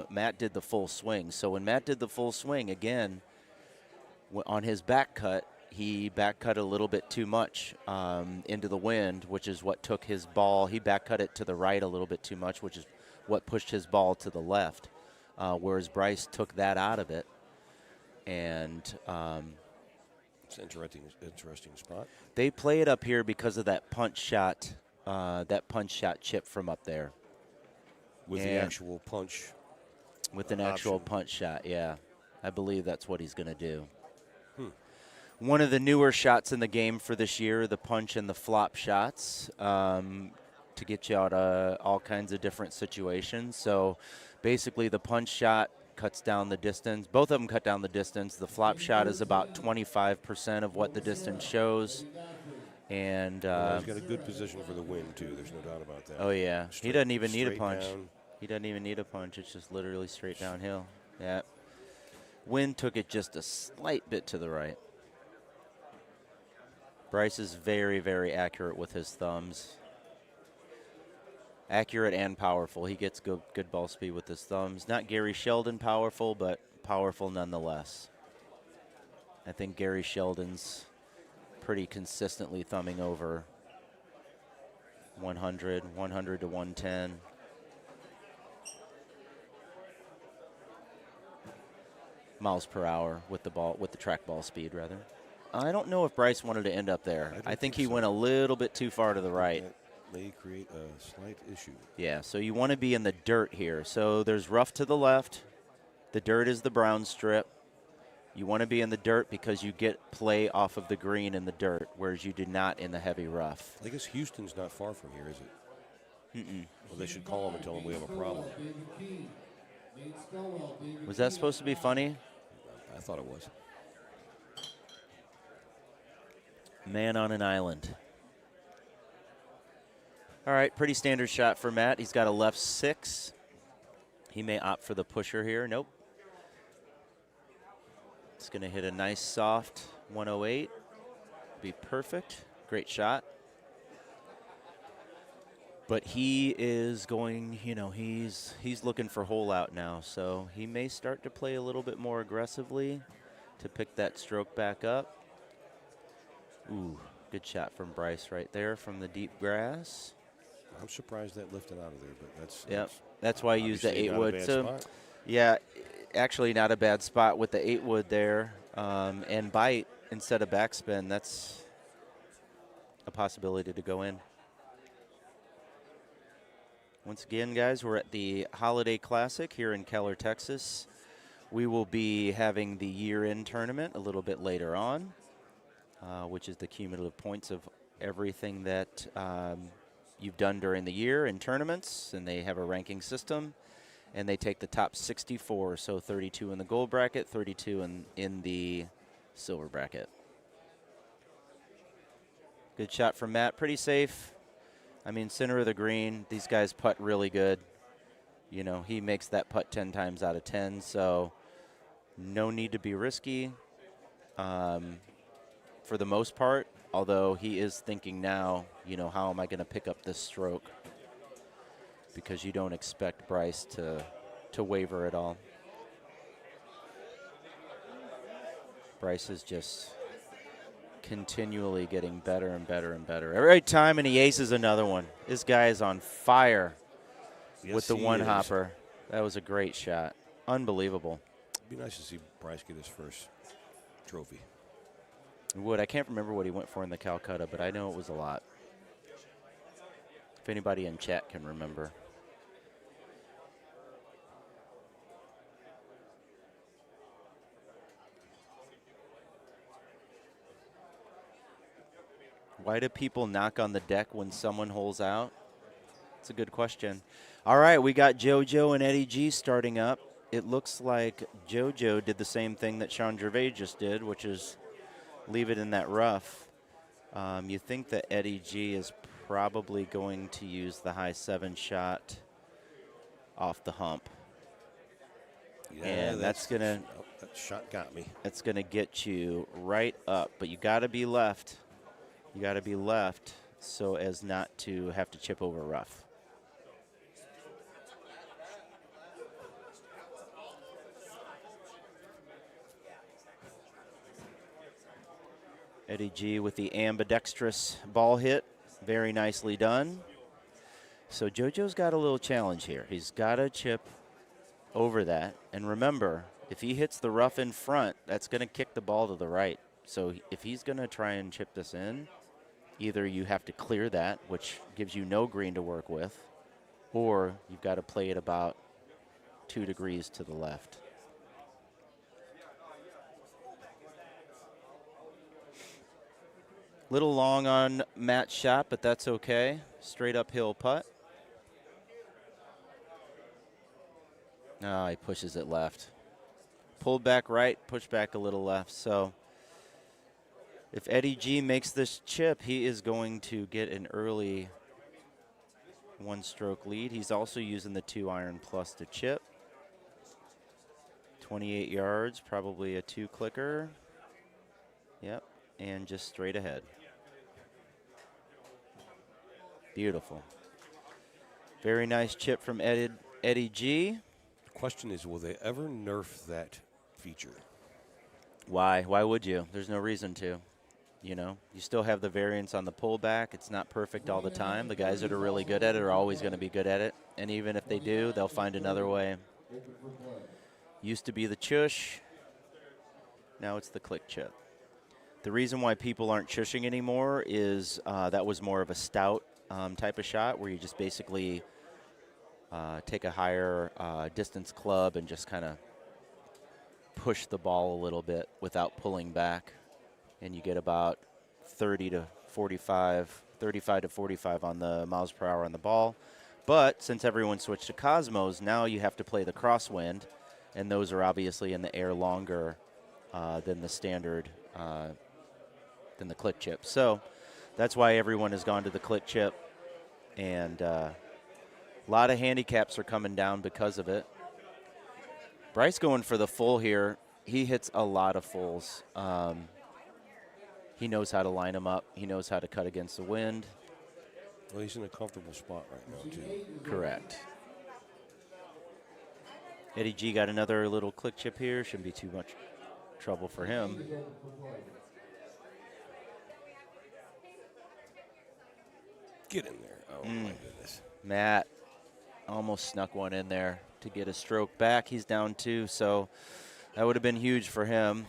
Matt did the full swing. So when Matt did the full swing, again, on his back cut, he back cut a little bit too much into the wind, which is what took his ball. He back cut it to the right a little bit too much, which is what pushed his ball to the left, whereas Bryce took that out of it. And it's an interesting spot. They play it up here because of that punch shot chip from up there. With the actual punch. With an actual punch shot, yeah. I believe that's what he's going to do. Hmm. One of the newer shots in the game for this year, the punch and the flop shots, to get you out of all kinds of different situations. So basically the punch shot cuts down the distance. Both of them cut down the distance. The flop shot is about 25% of what the distance shows. And he's got a good position for the win, too. There's no doubt about that. Oh, yeah. He doesn't even need a punch. Down. He doesn't even need a punch. It's just literally straight downhill. Yeah. Wind took it just a slight bit to the right. Bryce is very, very accurate with his thumbs. Accurate and powerful. He gets good ball speed with his thumbs. Not Gary Sheldon powerful, but powerful nonetheless. I think Gary Sheldon's pretty consistently thumbing over 100 to 110. Miles per hour with the track ball speed, rather. I don't know if Bryce wanted to end up there. I think he went a little bit too far to the right. May create a slight issue. Yeah, so you want to be in the dirt here. So there's rough to the left. The dirt is the brown strip. You want to be in the dirt because you get play off of the green in the dirt, whereas you do not in the heavy rough. I guess Houston's not far from here, is it? Mm-mm. Well, they should call him and tell him we have a problem. Was that supposed to be funny? I thought it was. Man on an island. All right, pretty standard shot for Matt. He's got a left 6. He may opt for the pusher here. Nope. It's going to hit a nice soft 108. Be perfect. Great shot. But he is going, he's looking for hole out now. So he may start to play a little bit more aggressively to pick that stroke back up. Ooh, good shot from Bryce right there from the deep grass. I'm surprised that lifted out of there, but that's why I used the 8 wood. So, spot. Yeah, actually not a bad spot with the 8 wood there, and bite instead of backspin. That's a possibility to go in. Once again, guys, we're at the Holiday Classic here in Keller, Texas. We will be having the year-end tournament a little bit later on, which is the cumulative points of everything that you've done during the year in tournaments, and they have a ranking system, and they take the top 64, so 32 in the gold bracket, 32 in the silver bracket. Good shot from Matt, pretty safe. I mean, center of the green, these guys putt really good. He makes that putt 10 times out of 10, so no need to be risky for the most part. Although he is thinking now, how am I going to pick up this stroke? Because you don't expect Bryce to waver at all. Bryce is just continually getting better and better and better. Every time, and he aces another one. This guy is on fire with the one hopper. That was a great shot. Unbelievable. It'd be nice to see Bryce get his first trophy. Would. I can't remember what he went for in the Calcutta, but I know it was a lot. If anybody in chat can remember. Why do people knock on the deck when someone holes out? It's a good question. All right, we got JoJo and Eddie G starting up. It looks like JoJo did the same thing that Sean Gervais just did, which is leave it in that rough. You think that Eddie G is probably going to use the high 7 shot off the hump. Yeah, and that's gonna that shot got me. That's gonna get you right up, but you got to be left. You got to be left so as not to have to chip over rough. Eddie G with the ambidextrous ball hit. Very nicely done. So JoJo's got a little challenge here. He's got to chip over that. And remember, if he hits the rough in front, that's going to kick the ball to the right. So if he's going to try and chip this in, either you have to clear that, which gives you no green to work with, or you've got to play it about 2 degrees to the left. Little long on Matt's shot, but that's okay. Straight uphill putt. Oh, he pushes it left. Pulled back right, pushed back a little left. So if Eddie G makes this chip, he is going to get an early 1-stroke lead. He's also using the 2-iron plus to chip. 28 yards, probably a 2-clicker. Yep, and just straight ahead. Beautiful. Very nice chip from Eddie G. The question is, will they ever nerf that feature? Why? Why would you? There's no reason to. You know, you still have the variance on the pullback. It's not perfect all the time. The guys that are really good at it are always going to be good at it. And even if they do, they'll find another way. Used to be the chush. Now it's the click chip. The reason why people aren't chushing anymore is that was more of a stout type of shot where you just basically take a higher distance club and just kind of push the ball a little bit without pulling back. And you get about 35 to 45 on the miles per hour on the ball. But since everyone switched to Cosmos, now you have to play the crosswind, and those are obviously in the air longer than the standard, than the click chip. So that's why everyone has gone to the click chip, and a lot of handicaps are coming down because of it. Bryce going for the full here. He hits a lot of fulls. He knows how to line them up. He knows how to cut against the wind. Well, he's in a comfortable spot right now, too. Correct. Eddie G got another little click chip here. Shouldn't be too much trouble for him. Get in there. Oh, my goodness. Matt almost snuck one in there to get a stroke back. He's down 2, so that would have been huge for him.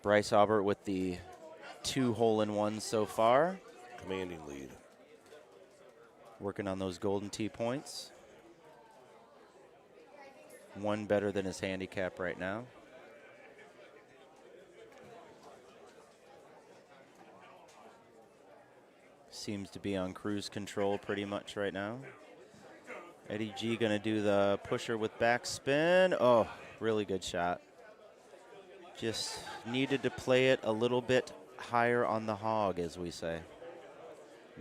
Bryce Aubert with the 2 hole-in-ones so far. Commanding lead. Working on those golden tee points. 1 better than his handicap right now. Seems to be on cruise control pretty much right now. Eddie G gonna do the pusher with backspin. Oh, really good shot. Just needed to play it a little bit higher on the hog, as we say.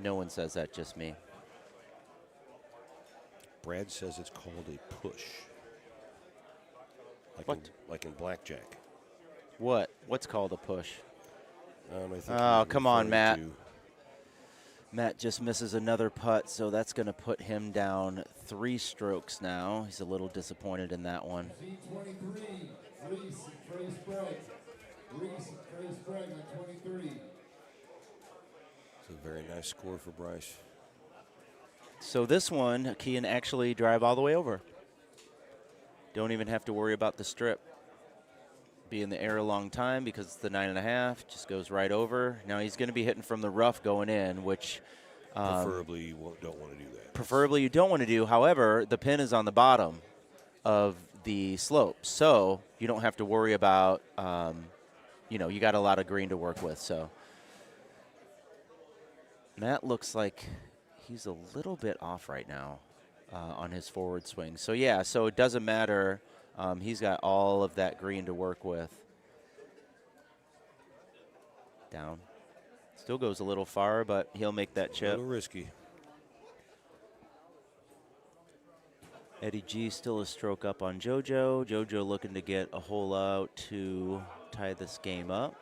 No one says that, just me. Brad says it's called a push. Like What? Like in blackjack. What? What's called a push? I think Oh, you're come on, Matt. referring Matt just misses another putt, so that's going to put him down 3 strokes now. He's a little disappointed in that one. Z23, Reese Trey Sprague. Reese Trey Sprague on 23. It's a very nice score for Bryce. So this one, he can actually drive all the way over. Don't even have to worry about the strip. be in the air a long time because it's the 9.5. Just goes right over. Now he's going to be hitting from the rough going in, which preferably you don't want to do that. Preferably you don't want to do. However, the pin is on the bottom of the slope, so you don't have to worry about, you got a lot of green to work with. So Matt looks like he's a little bit off right now on his forward swing. So, yeah, so it doesn't matter. He's got all of that green to work with. Down. Still goes a little far, but he'll make that chip. A little risky. Eddie G still a stroke up on JoJo. JoJo looking to get a hole out to tie this game up.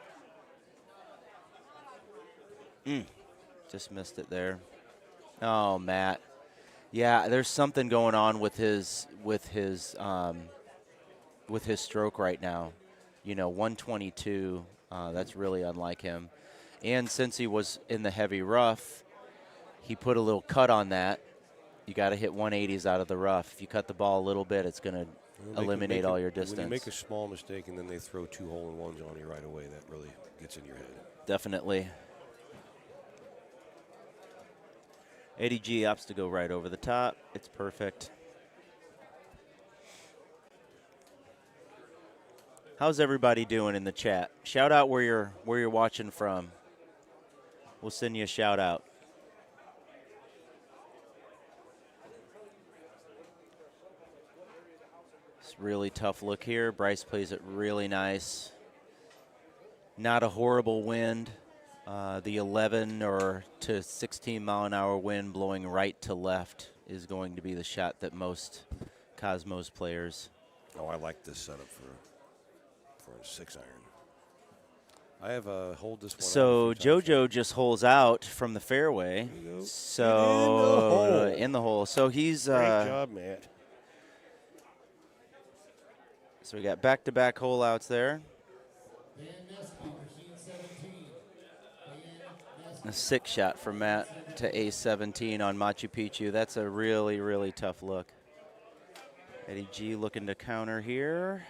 Just missed it there. Oh, Matt. Yeah, there's something going on with his stroke right now. 122. That's really unlike him. And since he was in the heavy rough, he put a little cut on that. You got to hit 180s out of the rough. If you cut the ball a little bit, it's going to eliminate all your distance. When you make a small mistake and then they throw 2 hole-in-ones on you right away, that really gets in your head. Definitely. Eddie G opts to go right over the top. It's perfect. How's everybody doing in the chat? Shout out where you're watching from. We'll send you a shout out. It's a really tough look here. Bryce plays it really nice. Not a horrible wind. The 11 or to 16 mile an hour wind blowing right to left is going to be the shot that most Cosmos players. Oh, I like this setup for a 6-iron. I have a hold this one. So JoJo just holes out from the fairway. So in the hole. So he's great job, Matt. So we got back-to-back hole outs there. A 6 shot from Matt to A17 on Machu Picchu. That's a really, really tough look. Eddie G looking to counter here.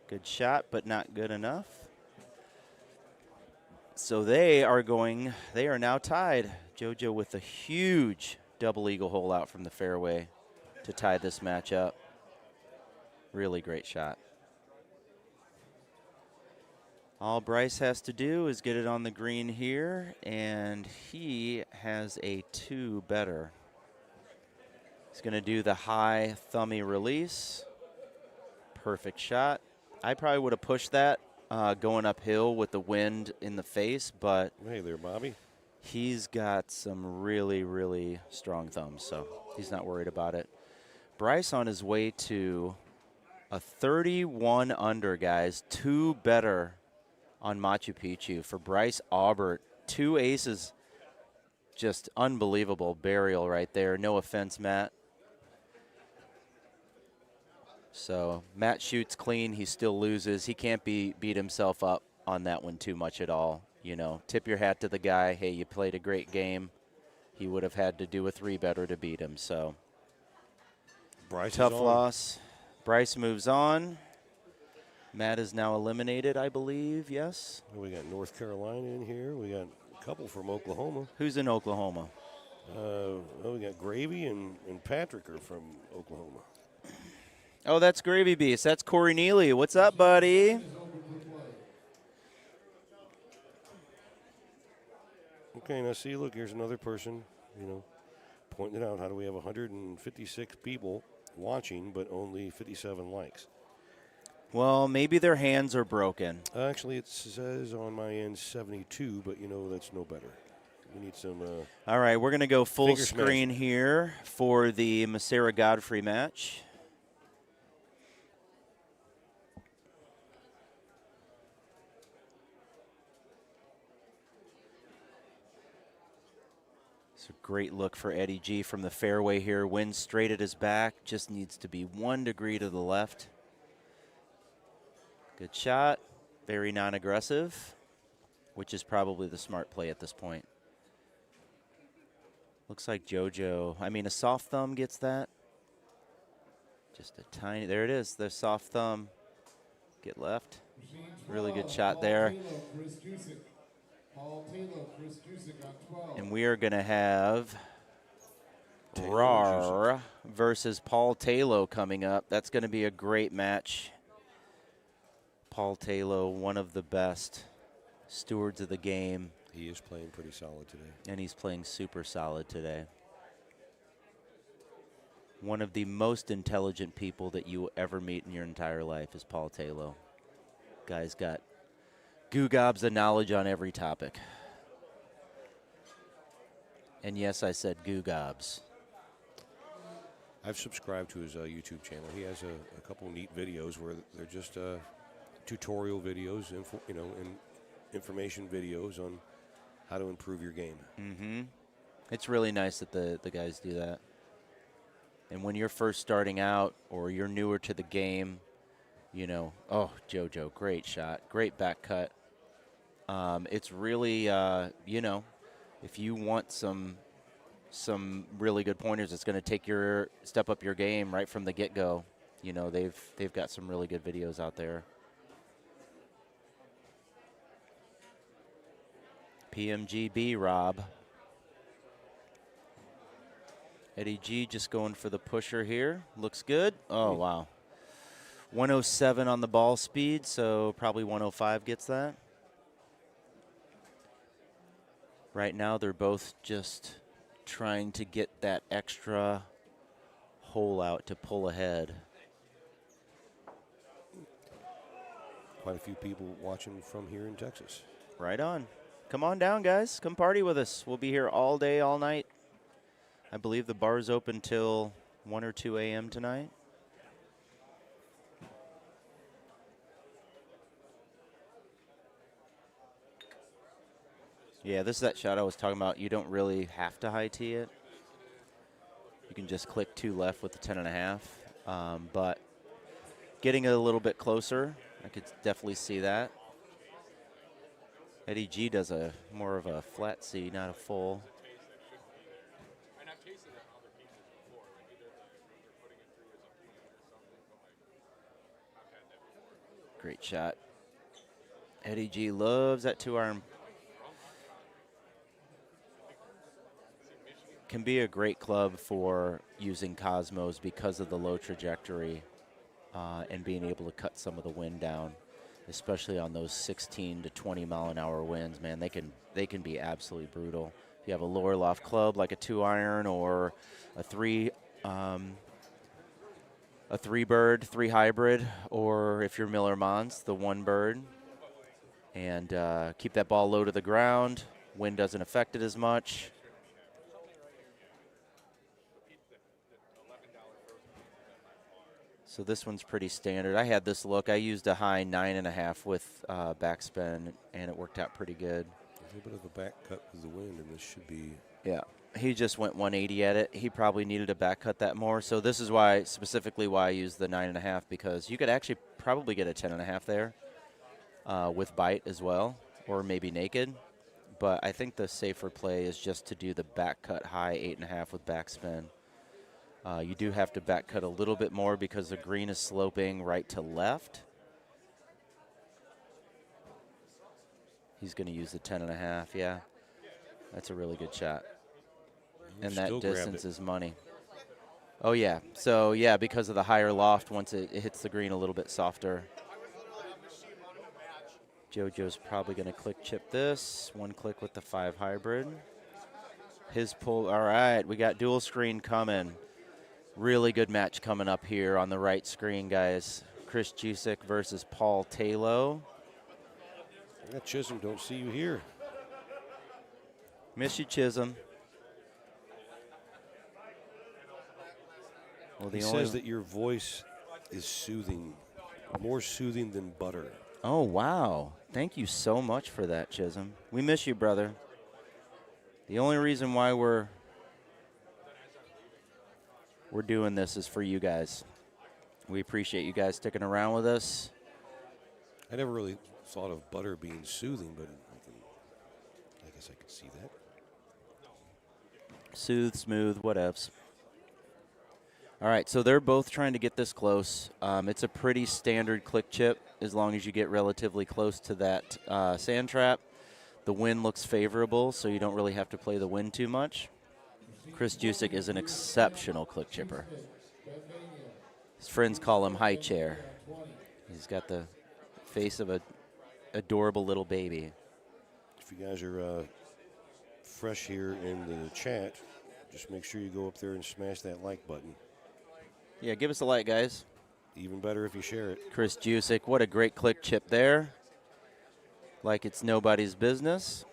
Good shot, but not good enough. So they are now tied. JoJo with a huge double eagle hole out from the fairway to tie this match up. Really great shot. All Bryce has to do is get it on the green here, and he has a 2 better. He's going to do the high thummy release. Perfect shot. I probably would have pushed that going uphill with the wind in the face, but hey there, Bobby. He's got some really, really strong thumbs, so he's not worried about it. Bryce on his way to a 31 under, guys. 2 better on Machu Picchu for Bryce Aubert. 2 aces. Just unbelievable burial right there. No offense, Matt. So Matt shoots clean. He still loses. He can't beat himself up on that one too much at all. Tip your hat to the guy. Hey, you played a great game. He would have had to do a 3 better to beat him. So Bryce tough loss. Bryce moves on. Matt is now eliminated, I believe. Yes. We got North Carolina in here. We got a couple from Oklahoma. Who's in Oklahoma? We got Gravy and Patrick are from Oklahoma. Oh, that's Gravy Beast. That's Corey Neely. What's up, buddy? Okay, now see, look, here's another person, pointing it out. How do we have 156 people watching, but only 57 likes? Well, maybe their hands are broken. Actually, it says on my end 72, but that's no better. We need some. All right, we're going to go full screen here for the Massera Godfrey match. It's a great look for Eddie G from the fairway here. Wind straight at his back. Just needs to be 1 degree to the left. Good shot. Very non-aggressive, which is probably the smart play at this point. Looks like JoJo. A soft thumb gets that. Just a tiny. There it is. The soft thumb. Get left. Really good shot there. And we are going to have Rar versus Paul Taylor coming up. That's going to be a great match. Paul Taylor, one of the best stewards of the game. He is playing pretty solid today. And he's playing super solid today. One of the most intelligent people that you will ever meet in your entire life is Paul Taylor. Guy's got goo gobs of knowledge on every topic. And yes, I said goo gobs. I've subscribed to his YouTube channel. He has a couple neat videos where they're just tutorial videos, and information videos on how to improve your game. Mm-hmm. It's really nice that the guys do that. And when you're first starting out or you're newer to the game, oh, JoJo, great shot, great back cut. It's really, if you want some really good pointers, it's going to step up your game right from the get-go. They've got some really good videos out there. PMGB, Rob. Eddie G just going for the pusher here. Looks good. Oh, wow. 107 on the ball speed, so probably 105 gets that. Right now, they're both just trying to get that extra hole out to pull ahead. Quite a few people watching from here in Texas. Right on. Come on down, guys. Come party with us. We'll be here all day, all night. I believe the bar's open till 1 or 2 a.m. tonight. Yeah, this is that shot I was talking about. You don't really have to high tee it. You can just click 2 left with the 10.5. But getting it a little bit closer, I could definitely see that. Eddie G does more of a flat C, not a full. Great shot. Eddie G loves that 2-iron. Can be a great club for using Cosmos because of the low trajectory and being able to cut some of the wind down, especially on those 16 to 20 mile an hour winds. Man, they can be absolutely brutal. If you have a lower loft club like a 2-iron or a 3 bird, 3 hybrid, or if you're Miller Mons, the 1 bird, and keep that ball low to the ground. Wind doesn't affect it as much. So this one's pretty standard. I had this look. I used a high 9.5 with backspin, and it worked out pretty good. A little bit of a back cut with the wind, and this should be... Yeah, he just went 180 at it. He probably needed to back cut that more. So this is specifically why I used the 9.5, because you could actually probably get a 10.5 there with bite as well, or maybe naked. But I think the safer play is just to do the back cut high 8.5 with backspin. You do have to back cut a little bit more because the green is sloping right to left. He's going to use the 10.5, yeah. That's a really good shot. And that distance is money. Oh, yeah. So, yeah, because of the higher loft, once it hits the green a little bit softer. JoJo's probably going to click chip this. 1 click with the 5 hybrid. His pull. All right, we got dual screen coming. Really good match coming up here on the right screen, guys. Chris Jusek versus Paul Taylor. Yeah, Chisholm, don't see you here. Miss you, Chisholm. Well, he says that your voice is soothing, more soothing than butter. Oh, wow. Thank you so much for that, Chisholm. We miss you, brother. The only reason why we're doing this is for you guys. We appreciate you guys sticking around with us. I never really thought of butter being soothing, but I guess I could see that. Soothe, smooth, whatevs. All right, so they're both trying to get this close. It's a pretty standard click chip as long as you get relatively close to that sand trap. The wind looks favorable, so you don't really have to play the wind too much. Chris Jusick is an exceptional click chipper. His friends call him High Chair. He's got the face of a adorable little baby. If you guys are fresh here in the chat, just make sure you go up there and smash that like button. Yeah, give us a like, guys. Even better if you share it. Chris Jusick, what a great click chip there. Like it's nobody's business.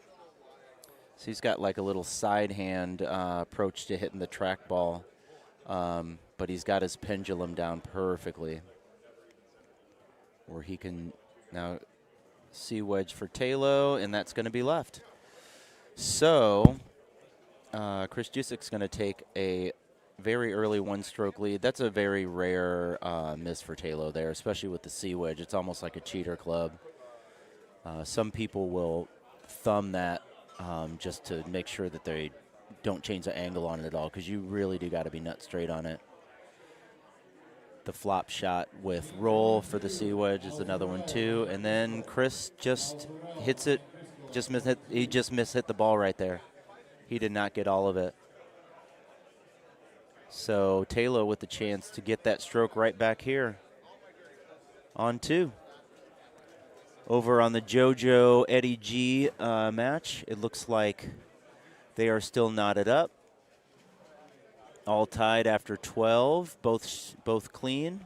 So he's got like a little side hand approach to hitting the trackball, but he's got his pendulum down perfectly, where he can now see wedge for Talo, and that's going to be left. So Chris Jusick's going to take a very early one-stroke lead. That's a very rare miss for Talo there, especially with the C wedge. It's almost like a cheater club. Some people will thumb that just to make sure that they don't change the angle on it at all, because you really do got to be nut straight on it. The flop shot with roll for the C wedge is another one too, and then Chris just hits it. He just mishit the ball right there. He did not get all of it. So Talo with the chance to get that stroke right back here on 2. Over on the JoJo Eddie G match, it looks like they are still knotted up. All tied after 12, both clean.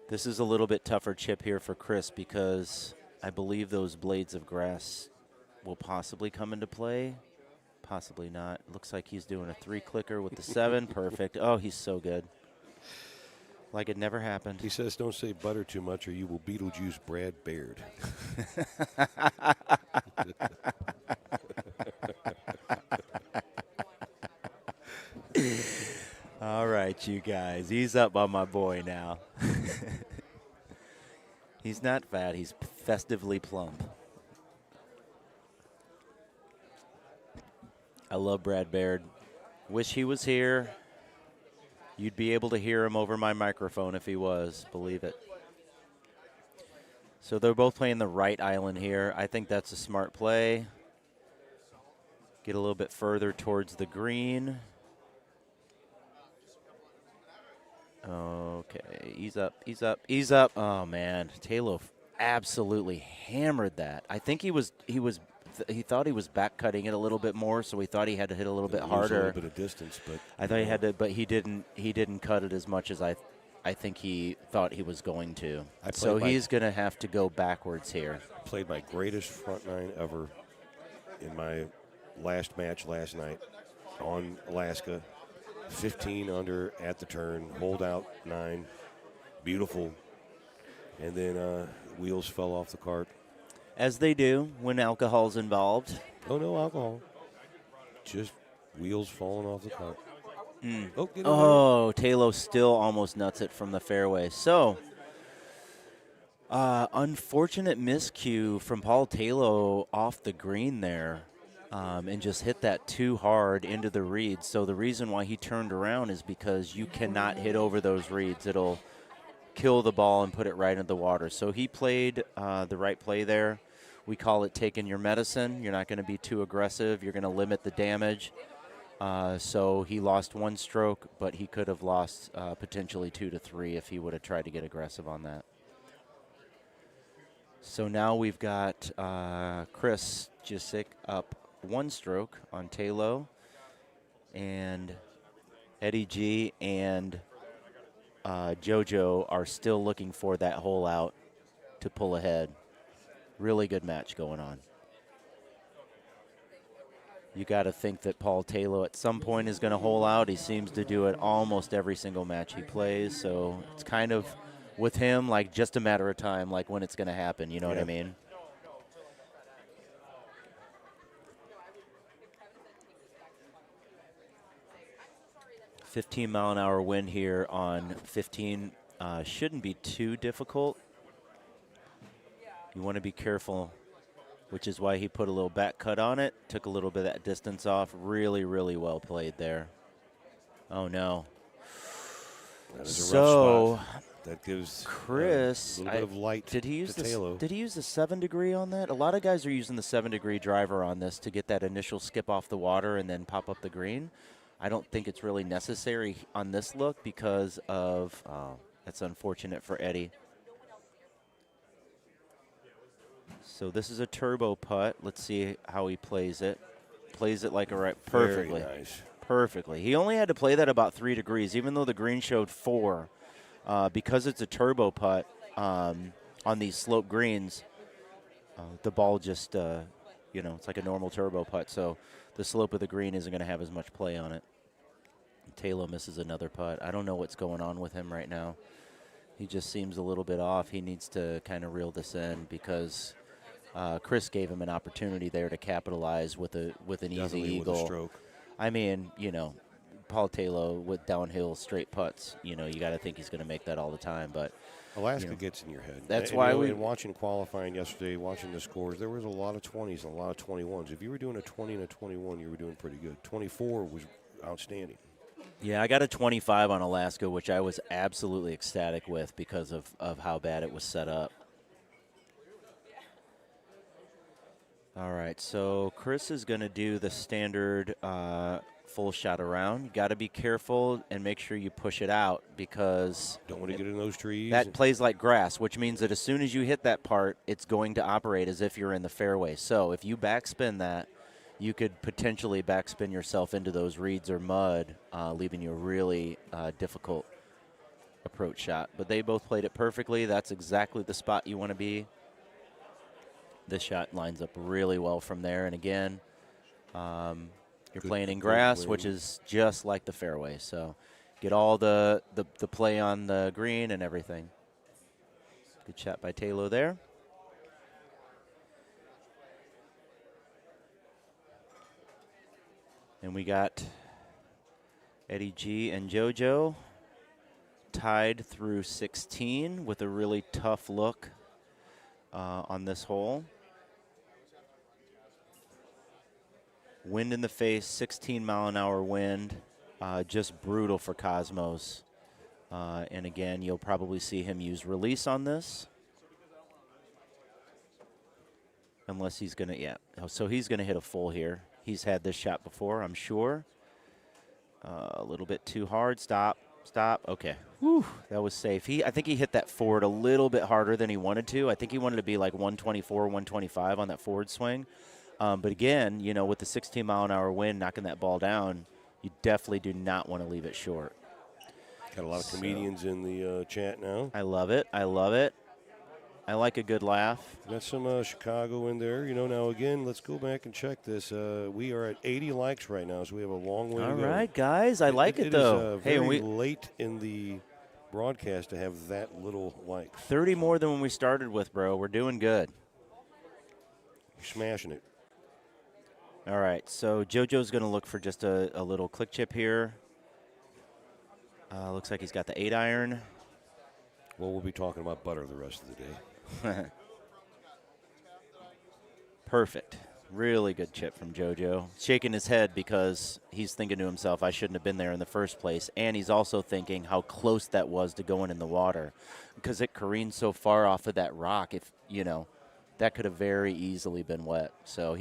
This is a little bit tougher chip here for Chris because I believe those blades of grass will possibly come into play. Possibly not. Looks like he's doing a 3-clicker with the 7. Perfect. Oh, he's so good. Like it never happened. He says, don't say butter too much or you will Beetlejuice Brad Baird. All right, you guys. Ease up on my boy now. He's not fat. He's festively plump. I love Brad Baird. Wish he was here. You'd be able to hear him over my microphone if he was, believe it. So they're both playing the right island here. I think that's a smart play. Get a little bit further towards the green. Okay, ease up, ease up, ease up. Oh man, Talo absolutely hammered that. I think he thought he was back cutting it a little bit more, so he thought he had to hit a little bit harder. A little bit of distance, but I thought he had to, but he didn't cut it as much as I think he thought he was going to. So he's going to have to go backwards here. Played my greatest front nine ever in my last match last night on Alaska. 15 under at the turn, hold out 9, beautiful, and then wheels fell off the cart. As they do when alcohol's involved. Oh, no alcohol. Just wheels falling off the cart. Oh, Talo still almost nuts it from the fairway. So, unfortunate miscue from Paul Talo off the green there. And just hit that too hard into the reeds. So the reason why he turned around is because you cannot hit over those reeds. It'll kill the ball and put it right into the water. So he played the right play there. We call it taking your medicine. You're not going to be too aggressive. You're going to limit the damage. So he lost 1 stroke, but he could have lost potentially 2 to 3 if he would have tried to get aggressive on that. So now we've got Chris Jusick up 1 stroke on Talo, and Eddie G and JoJo are still looking for that hole out to pull ahead. Really good match going on. You got to think that Paul Talo at some point is going to hole out. He seems to do it almost every single match he plays, so it's kind of with him like just a matter of time, like when it's going to happen. You know what I mean? $15-mile-an-hour wind here on 15 shouldn't be too difficult. You want to be careful which is why he put a little back cut on it, took a little bit of that distance off. Really, really well played there. Oh, no. That is a rough spot. That gives Chris a little bit of light did he use to Taylor. Did he use the 7-degree on that? A lot of guys are using the 7-degree driver on this to get that initial skip off the water and then pop up the green. I don't think it's really necessary on this look because of that's unfortunate for Eddie. So this is a turbo putt. Let's see how he plays it. Plays it like a right perfectly. Very nice. Perfectly. He only had to play that about 3 degrees, even though the green showed 4. Because it's a turbo putt on these slope greens, the ball just, it's like a normal turbo putt. So the slope of the green isn't going to have as much play on it. Taylor misses another putt. I don't know what's going on with him right now. He just seems a little bit off. He needs to kind of reel this in because Chris gave him an opportunity there to capitalize with an easy eagle. With a stroke. I mean, Paul Taylor with downhill straight putts, you got to think he's going to make that all the time. But Alaska gets in your head. That's why and watching qualifying yesterday, watching the scores, there was a lot of 20s and a lot of 21s. If you were doing a 20 and a 21, you were doing pretty good. 24 was outstanding. Yeah, I got a 25 on Alaska, which I was absolutely ecstatic with because of how bad it was set up. All right, so Chris is going to do the standard full shot around. You got to be careful and make sure you push it out because don't want to get in those trees. That plays like grass, which means that as soon as you hit that part, it's going to operate as if you're in the fairway. So if you backspin that, you could potentially backspin yourself into those reeds or mud, leaving you a really difficult approach shot. But they both played it perfectly. That's exactly the spot you want to be. This shot lines up really well from there. And again, you're playing in grass, which is just like the fairway. So get all the play on the green and everything. Good shot by Taylor there. And we got Eddie G and JoJo tied through 16 with a really tough look on this hole. Wind in the face, 16-mile-an-hour wind, just brutal for Cosmos. And again, you'll probably see him use release on this. Unless he's going to, so he's going to hit a full here. He's had this shot before, I'm sure. A little bit too hard. Stop. Okay. Whew, that was safe. I think he hit that forward a little bit harder than he wanted to. I think he wanted to be like 124, 125 on that forward swing. But again, with the 16-mile-an-hour wind knocking that ball down, you definitely do not want to leave it short. Got a lot of comedians in the chat now. I love it. I like a good laugh. Got some Chicago in there. Now, again, let's go back and check this. We are at 80 likes right now, so we have a long way to go. All right, guys. I like it, though. It is very late in the broadcast to have that little likes. 30 more than when we started with, bro. We're doing good. You're smashing it. All right, so JoJo's going to look for just a little click chip here. Looks like he's got the 8-iron. Well, we'll be talking about butter the rest of the day. Perfect. Really good chip from JoJo. Shaking his head because he's thinking to himself, I shouldn't have been there in the first place. And he's also thinking how close that was to going in the water because it careened so far off of that rock. If, that could have very easily been wet. So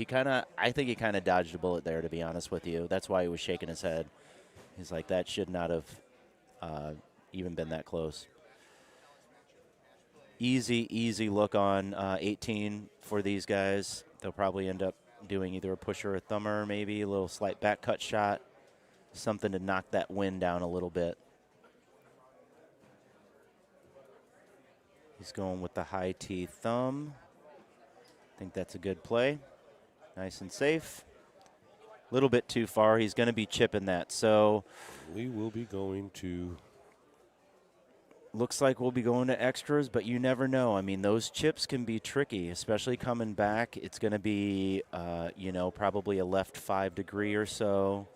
I think he kind of dodged a bullet there, to be honest with you. That's why he was shaking his head. He's like, that should not have even been that close. Easy look on 18 for these guys. They'll probably end up doing either a pusher or a thumber, maybe a little slight back cut shot, something to knock that wind down a little bit. He's going with the high tee thumb. I think that's a good play. Nice and safe. A little bit too far. He's going to be chipping that. So we will be going to. Looks like we'll be going to extras, but you never know. I mean, those chips can be tricky, especially coming back. It's going to be, probably a left 5 degree or so.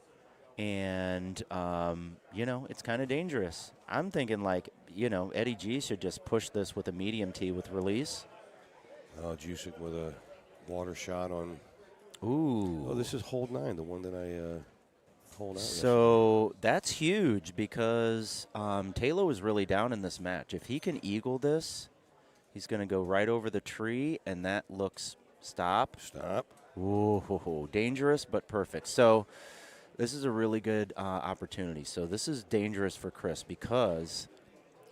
And, it's kind of dangerous. I'm thinking Eddie G should just push this with a medium tee with release. Jusek with a water shot on. Ooh. Oh, this is hole 9, the one that I holed out. So that's huge because Taylor was really down in this match. If he can eagle this, he's going to go right over the tree, and that looks stop. Ooh, dangerous but perfect. So this is a really good opportunity. So this is dangerous for Chris because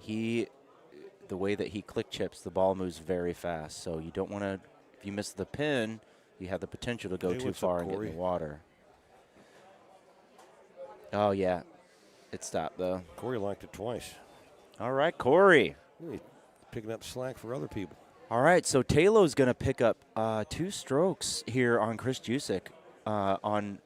the way that he click chips, the ball moves very fast. So you don't want to, if you miss the pin, you have the potential to go too far and get in the water. Oh, yeah. It stopped, though. Corey liked it twice. All right, Corey. Really picking up slack for other people. All right, so Taylor's going to pick up 2 strokes here on Chris Jusick on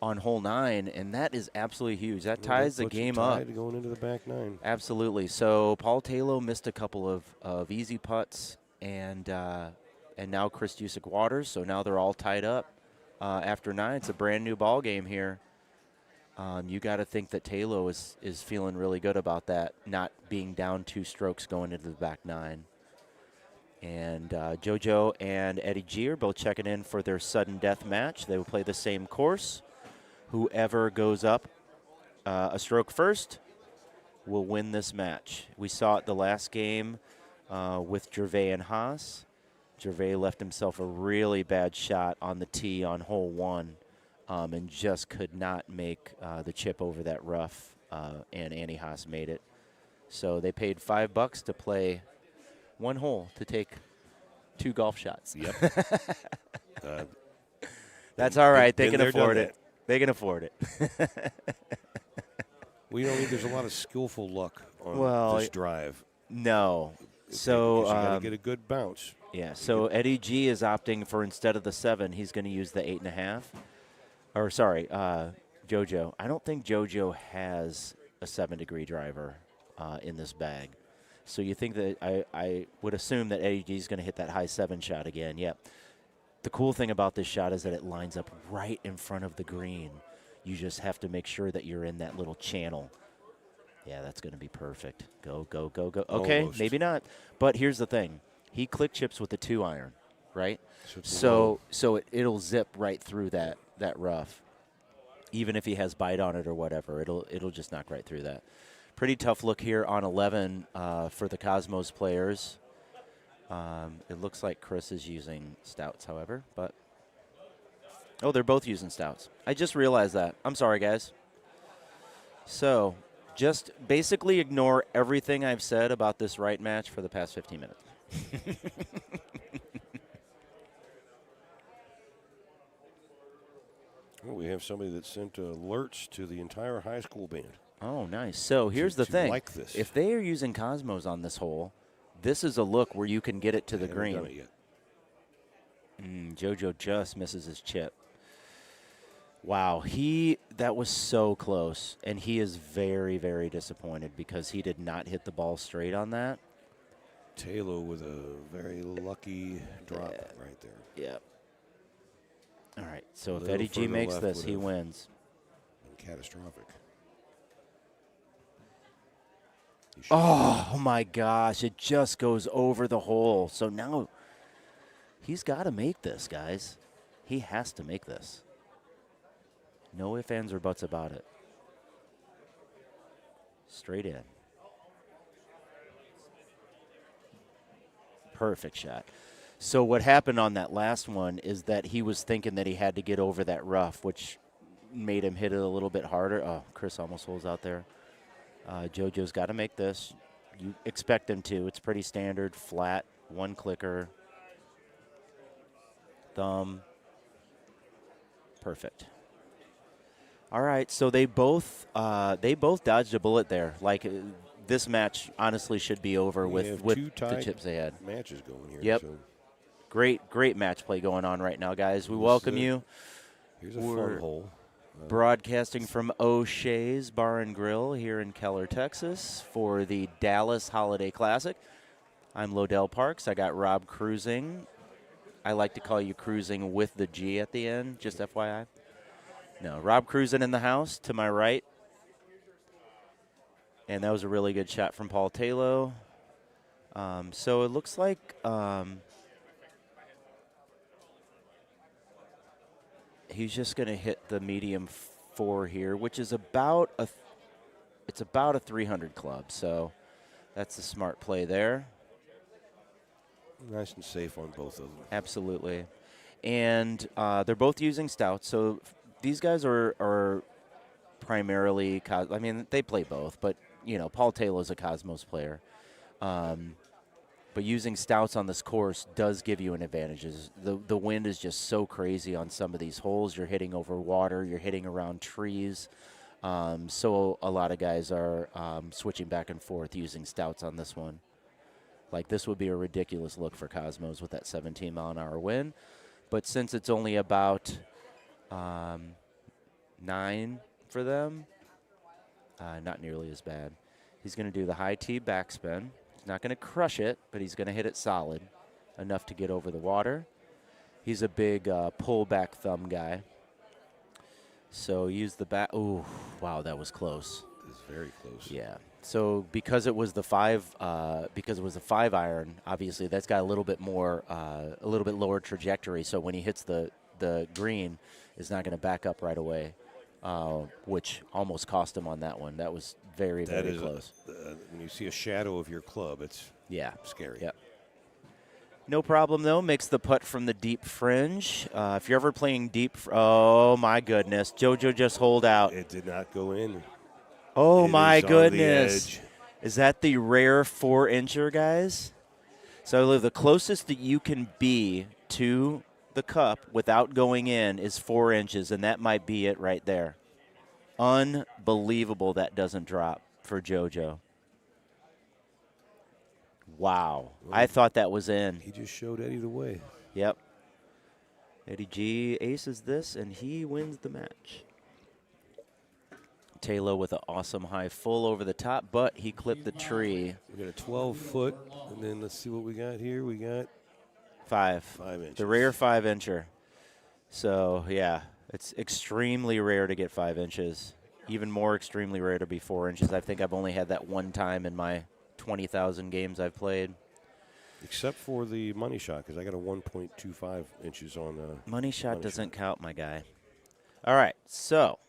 hole 9, and that is absolutely huge. That ties the game up. Going into the back 9. Absolutely. So Paul Taylor missed a couple of easy putts, and now Chris Jusick waters. So now they're all tied up after 9. It's a brand new ball game here. You got to think that Taylor is feeling really good about that, not being down 2 strokes going into the back 9. And JoJo and Eddie G are both checking in for their sudden death match. They will play the same course. Whoever goes up a stroke first will win this match. We saw it the last game with Gervais and Haas. Gervais left himself a really bad shot on the tee on hole 1 and just could not make the chip over that rough, and Andy Haas made it. So they paid $5 to play 1 hole to take 2 golf shots. Yep. That's all right. They can afford it. They can afford it. Well, you know, there's a lot of skillful luck on this drive. No. So you got to get a good bounce. Yeah. So Eddie G is opting for, instead of the 7, he's going to use the 8.5. Or sorry, JoJo. I don't think JoJo has a 7-degree driver in this bag. So you think that I would assume that Eddie G is going to hit that high 7 shot again. Yep. The cool thing about this shot is that it lines up right in front of the green. You just have to make sure that you're in that little channel. Yeah, that's going to be perfect. Go, go, go, go. Okay, almost. Maybe not. But here's the thing. He click chips with the 2-iron, right? So it'll zip right through that rough. Even if he has bite on it or whatever, it'll just knock right through that. Pretty tough look here on 11 for the Cosmos players. It looks like Chris is using stouts, however, but they're both using stouts. I just realized that. I'm sorry, guys. So just basically ignore everything I've said about this right match for the past 15 minutes. Well, we have somebody that sent alerts to the entire high school band. Oh, nice. So here's the thing. Like this. If they are using Cosmos on this hole, this is a look where you can get it to the green. Done it yet. JoJo just misses his chip. Wow, that was so close, and he is very, very disappointed because he did not hit the ball straight on that. Taylor with a very lucky drop right there. Yep. All right, so if Eddie G makes this, he wins. Catastrophic. Oh, my gosh, it just goes over the hole. So now he's got to make this, guys. He has to make this. No ifs, ands, or buts about it. Straight in. Perfect shot. So what happened on that last one is that he was thinking that he had to get over that rough, which made him hit it a little bit harder. Oh, Chris almost holds out there. JoJo's got to make this. You expect him to. It's pretty standard, flat, 1 clicker, thumb. Perfect. All right, so they both dodged a bullet there. Like this match honestly should be over with the chips they had. Matches going here. Yep. So. Great match play going on right now, guys. We welcome you. Here's a fun hole. Broadcasting from O'Shea's Bar and Grill here in Keller, Texas for the Dallas Holiday Classic. I'm Lodell Parks. I got Rob cruising. I like to call you cruising with the G at the end, just FYI. No, Rob cruising in the house to my right. And that was a really good shot from Paul Taylor. So it looks like he's just going to hit the medium 4 here, which is about a 300 club. So that's a smart play there. Nice and safe on both of them. Absolutely. And they're both using stouts. So these guys are primarily, I mean, they play both, but, you know, Paul Taylor's a Cosmos player. But using stouts on this course does give you an advantage. The wind is just so crazy on some of these holes. You're hitting over water. You're hitting around trees. So a lot of guys are switching back and forth using stouts on this one. Like, this would be a ridiculous look for Cosmos with that 17-mile-an-hour wind. But since it's only about 9 for them, not nearly as bad. He's going to do the high tee backspin. He's not going to crush it, but he's going to hit it solid, enough to get over the water. He's a big pull-back thumb guy. So use the back. Ooh, wow, that was close. It's very close. Yeah. So because it was the 5 iron, obviously that's got a little bit more, a little bit lower trajectory. So when he hits the green, it's not going to back up right away, which almost cost him on that one. That was very close. When you see a shadow of your club, it's scary. Yep. No problem, though. Makes the putt from the deep fringe. If you're ever playing deep, oh, my goodness. JoJo just holed out. It did not go in. Oh, my goodness. Is that the rare 4-incher, guys? So the closest that you can be to the cup without going in is 4 inches, and that might be it right there. Unbelievable that doesn't drop for JoJo. Wow. I thought that was in. He just showed Eddie the way. Yep. Eddie G aces this, and he wins the match. Taylor with an awesome high full over the top, but he clipped the tree. We got a 12-foot, and then let's see what we got here. We got 5 inches. The rare 5-incher. So, yeah, it's extremely rare to get 5 inches. Even more extremely rare to be 4 inches. I think I've only had that one time in my 20,000 games I've played. Except for the money shot, because I got a 1.25 inches on the money shot doesn't count, my guy. All right, so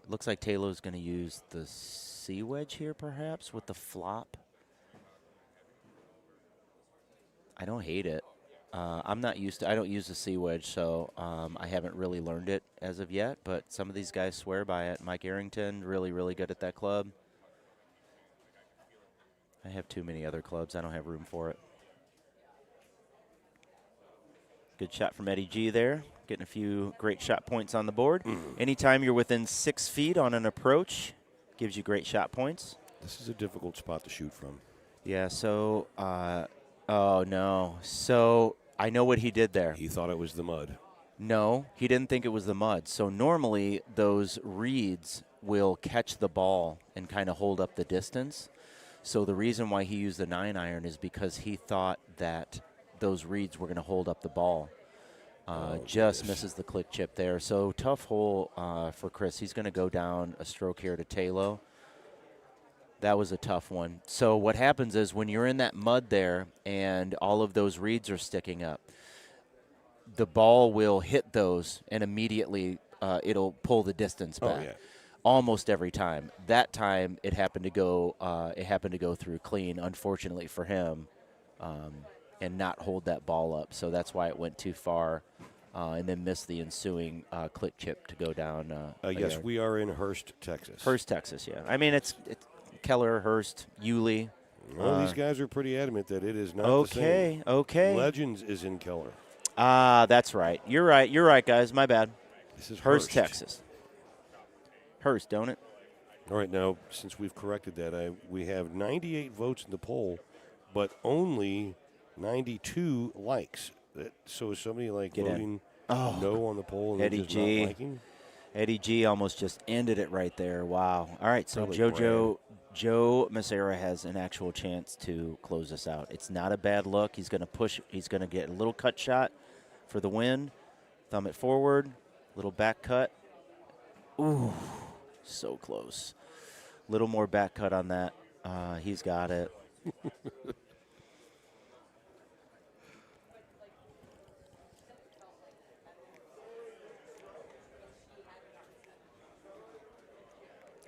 looks like Taylor's going to use the C wedge here, perhaps, with the flop. I don't hate it. I'm not used to. I don't use the C wedge, so I haven't really learned it as of yet. But some of these guys swear by it. Mike Arrington, really, really good at that club. I have too many other clubs. I don't have room for it. Good shot from Eddie G there. Getting a few great shot points on the board. Anytime you're within 6 feet on an approach, gives you great shot points. This is a difficult spot to shoot from. Yeah, so, oh, no. So I know what he did there. He thought it was the mud. No, he didn't think it was the mud. So normally those reeds will catch the ball and kind of hold up the distance. So the reason why he used the 9-iron is because he thought that those reeds were going to hold up the ball. Just misses the click chip there. So tough hole for Chris. He's going to go down a stroke here to Taylor. That was a tough one. So what happens is when you're in that mud there and all of those reeds are sticking up, the ball will hit those and immediately it'll pull the distance back. Oh, yeah. Almost every time. That time it happened to go through clean, unfortunately for him, and not hold that ball up. So that's why it went too far, and then missed the ensuing click chip to go down. Yes, we are in Hurst, Texas. Hurst, Texas, yeah. I mean, it's Keller, Hurst, Yulee. Well, these guys are pretty adamant that it is not the same. Okay. Legends is in Keller. That's right. You're right, guys. My bad. This is Hurst, Texas. Hurst, don't it? All right, now, since we've corrected that, we have 98 votes in the poll, but only 92 likes. So is somebody voting no on the poll and Eddie just G. not liking? Eddie G almost just ended it right there. Wow. All right, so Probably Joe Massera has an actual chance to close this out. It's not a bad look. He's going to push. He's going to get a little cut shot for the win. Thumb it forward. Little back cut. Ooh, so close. Little more back cut on that. He's got it.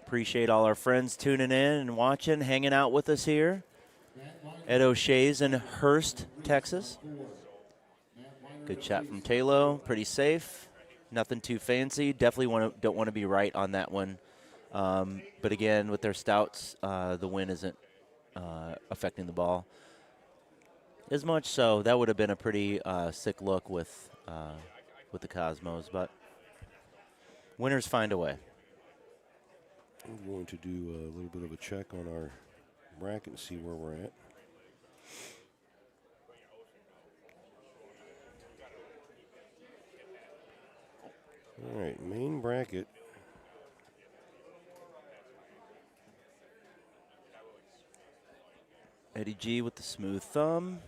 appreciate all our friends tuning in and watching, hanging out with us here at O'Shea's in Hurst, Texas. Good shot from Taylor, pretty safe. Nothing too fancy. Definitely don't want to be right on that one. But again, with their stouts, the wind isn't affecting the ball as much. So that would have been a pretty sick look with the Cosmos. But winners find a way. I'm going to do a little bit of a check on our bracket and see where we're at. All right, main bracket. Eddie G with the smooth thumb.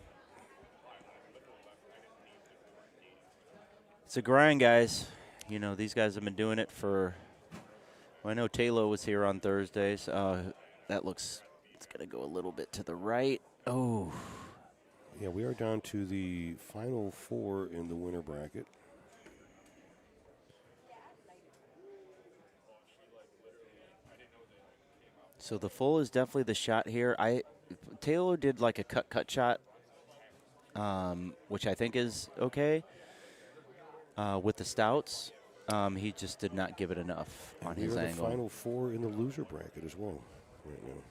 It's a grind, guys. You know, these guys have been doing it for, well, I know Taylor was here on Thursdays. That looks, it's going to go a little bit to the right. Oh. Yeah, we are down to the final 4 in the winner bracket. So the full is definitely the shot here. Taylor did like a cut shot, which I think is okay. With the stouts, he just did not give it enough on his angle. We are the final 4 in the loser bracket as well right now.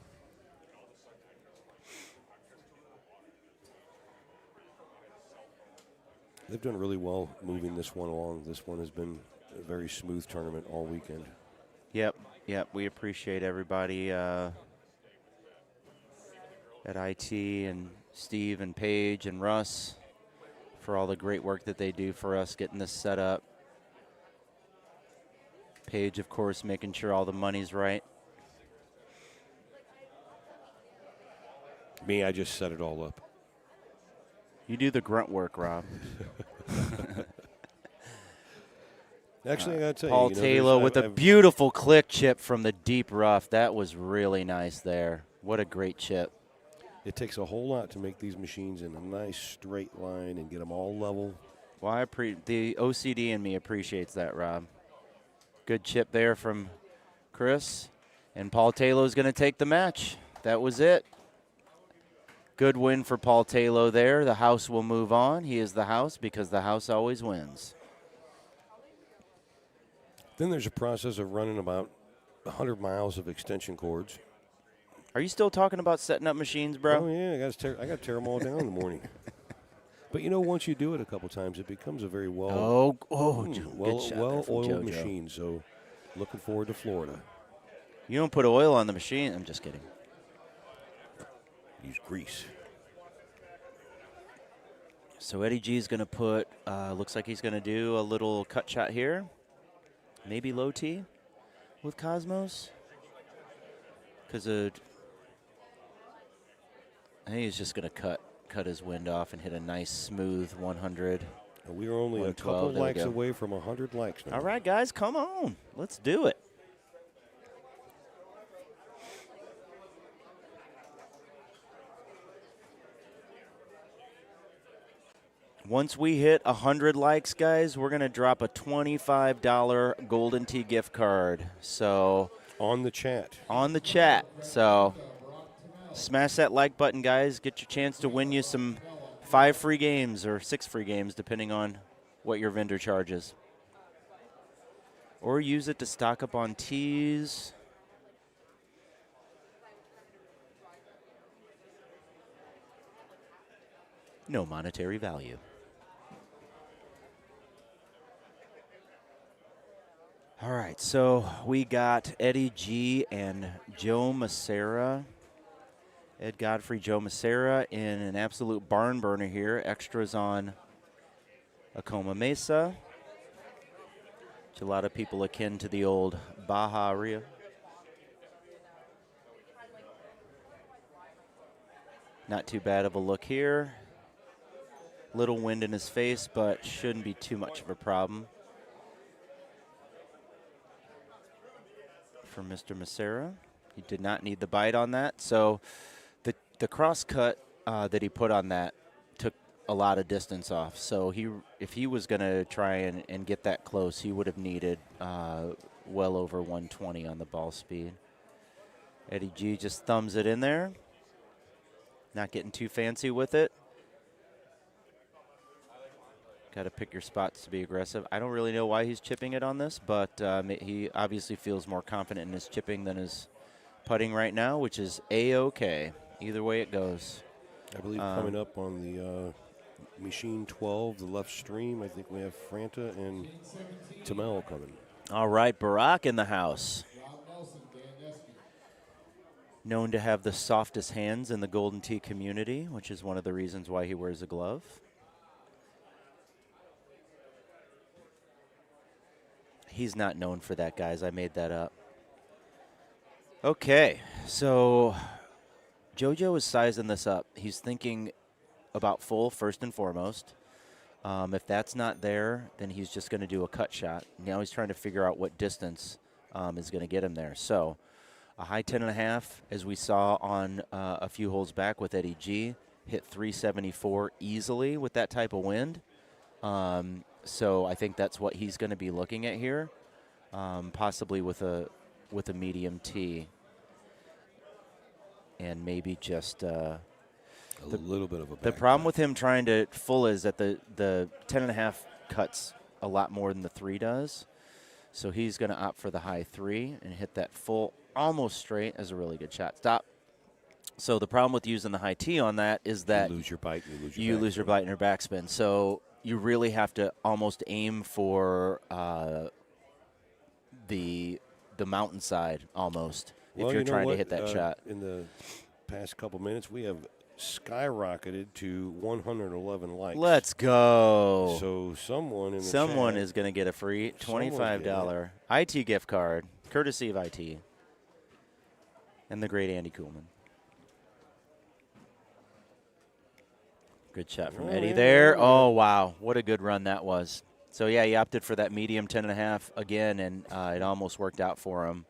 They've done really well moving this one along. This one has been a very smooth tournament all weekend. Yep. We appreciate everybody at IT and Steve and Paige and Russ for all the great work that they do for us getting this set up. Paige, of course, making sure all the money's right. Me, I just set it all up. You do the grunt work, Rob. Actually, I got to tell Paul you, Taylor with a beautiful click chip from the deep rough. That was really nice there. What a great chip. It takes a whole lot to make these machines in a nice straight line and get them all level. Well, the OCD in me appreciates that, Rob. Good chip there from Chris. And Paul Taylor is going to take the match. That was it. Good win for Paul Taylor there. The house will move on. He is the house because the house always wins. Then there's a process of running about 100 miles of extension cords. Are you still talking about setting up machines, bro? Oh, yeah. I got to tear them all down in the morning. But, you know, once you do it a couple times, it becomes a very well-oiled machine. So looking forward to Florida. You don't put oil on the machine? I'm just kidding. Use grease. So Eddie G is going to put, looks like he's going to do a little cut shot here. Maybe low T with Cosmos. Because I think he's just going to cut his wind off and hit a nice smooth 100. We are only a couple likes away from 100 likes now. All right, guys, come on. Let's do it. Once we hit 100 likes, guys, we're going to drop a $25 Golden Tee gift card. So on the chat. So smash that like button, guys. Get your chance to win you some 5 free games or 6 free games, depending on what your vendor charges. Or use it to stock up on tees. No monetary value. All right, so we got Eddie G and Joe Macera. Ed Godfrey, Joe Macera in an absolute barn burner here. Extras on Acoma Mesa, which a lot of people akin to the old Baja Rio. Not too bad of a look here. Little wind in his face, but shouldn't be too much of a problem for Mr. Macera. He did not need the bite on that. So the cross cut that he put on that took a lot of distance off. So if he was going to try and get that close, he would have needed well over 120 on the ball speed. Eddie G just thumbs it in there. Not getting too fancy with it. Got to pick your spots to be aggressive. I don't really know why he's chipping it on this, but he obviously feels more confident in his chipping than his putting right now, which is A-OK. Either way it goes. I believe coming up on the Machine 12, the left stream, I think we have Franta and Tamel coming. All right, Barack in the house. Known to have the softest hands in the Golden Tee community, which is one of the reasons why he wears a glove. He's not known for that, guys. I made that up. Okay, so JoJo is sizing this up. He's thinking about full first and foremost. If that's not there, then he's just going to do a cut shot. Now he's trying to figure out what distance is going to get him there. So a high 10.5, as we saw on a few holes back with Eddie G, hit 374 easily with that type of wind. So I think that's what he's going to be looking at here, possibly with a medium tee, and maybe just a little bit of a. The problem with him trying to full is that the 10.5 cuts a lot more than the 3 does, so he's going to opt for the high 3 and hit that full almost straight as a really good shot. Stop. So the problem with using the high tee on that is that you lose your bite, you lose your bite and your backspin. So you really have to almost aim for the mountainside almost if you're trying to hit that shot. In the past couple minutes, we have skyrocketed to 111 likes. Let's go. So someone in the someone chat, is going to get a free $25 IT gift card, courtesy of IT and the great Andy Kuhlman. Good shot from Eddie there. Oh, wow. What a good run that was. So, yeah, he opted for that medium 10.5 again, and it almost worked out for him.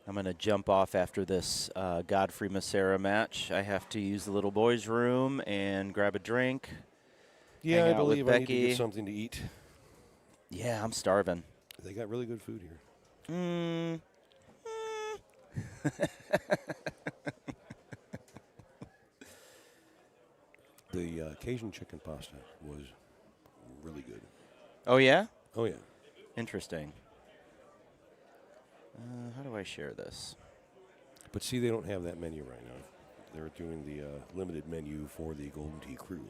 I'm going to jump off after this Godfrey Massera match. I have to use the little boys' room and grab a drink. Yeah, I believe I need to get something to eat. Yeah, I'm starving. They got really good food here. The Cajun chicken pasta was really good. Oh, yeah? Oh, yeah. Interesting. How do I share this? But see, they don't have that menu right now. They're doing the limited menu for the Golden Tee crew.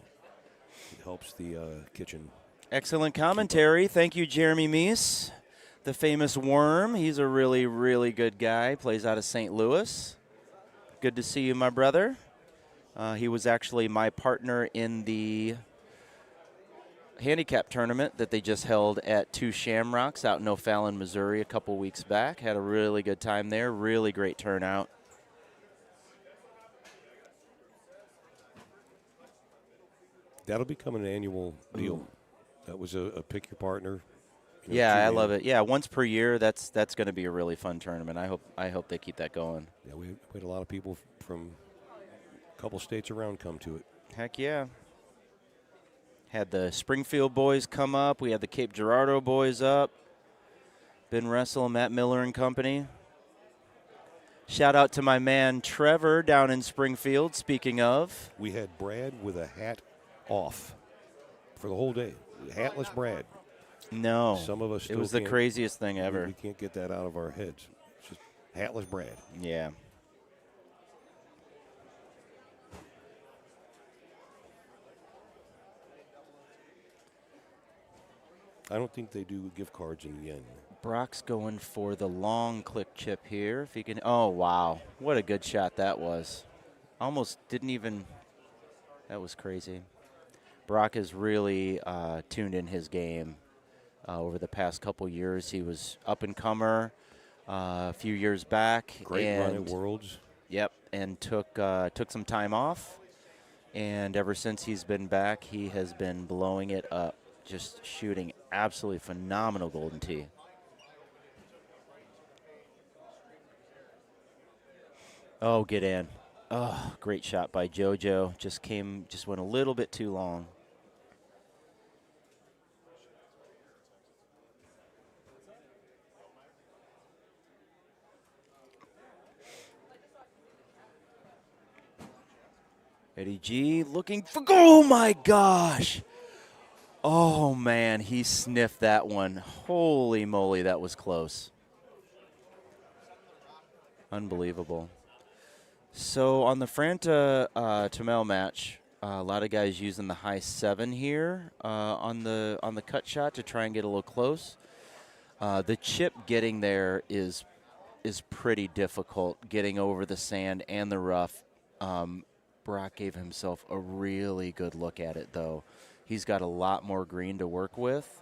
It helps the kitchen. Excellent commentary. Thank you, Jeremy Meese, the famous Worm. He's a really, really good guy. Plays out of St. Louis. Good to see you, my brother. He was actually my partner in the handicap tournament that they just held at Two Shamrocks out in O'Fallon, Missouri a couple weeks back. Had a really good time there. Really great turnout. That'll become an annual deal. Ooh. That was a pick your partner. Yeah, I love it. Yeah, once per year. That's going to be a really fun tournament. I hope they keep that going. Yeah, we had a lot of people from a couple states around come to it. Heck yeah. Had the Springfield boys come up. We had the Cape Girardeau boys up. Ben Russell, Matt Miller and company. Shout out to my man Trevor down in Springfield, speaking of. We had Brad with a hat off for the whole day. Hatless Brad. No. Some of us still it was the craziest thing ever. We can't get that out of our heads. It's just hatless Brad. Yeah. I don't think they do gift cards in yen. Brock's going for the long click chip here. If he can. Oh, wow. What a good shot that was. Almost didn't even. That was crazy. Brock has really tuned in his game over the past couple years. He was up-and-comer a few years back. Great run at Worlds. Yep, and took some time off. And ever since he's been back, he has been blowing it up, just shooting absolutely phenomenal Golden Tee. Oh, get in. Oh, great shot by JoJo. Just went a little bit too long. Eddie G looking for, oh my gosh. Oh man, he sniffed that one. Holy moly, that was close. Unbelievable. So on the Franta Tamel match, a lot of guys using the high 7 here on the cut shot to try and get a little close. The chip getting there is pretty difficult, getting over the sand and the rough. Brock gave himself a really good look at it, though. He's got a lot more green to work with,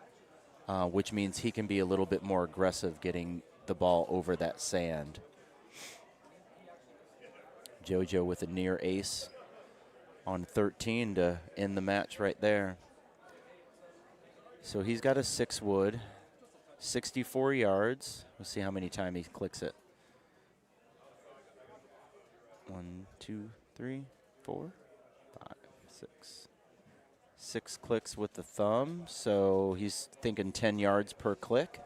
which means he can be a little bit more aggressive getting the ball over that sand. JoJo with a near ace on 13 to end the match right there. So he's got a 6 wood, 64 yards. We'll see how many times he clicks it. 1, 2, 3, 4, 5, 6. 6 clicks with the thumb, so he's thinking 10 yards per click.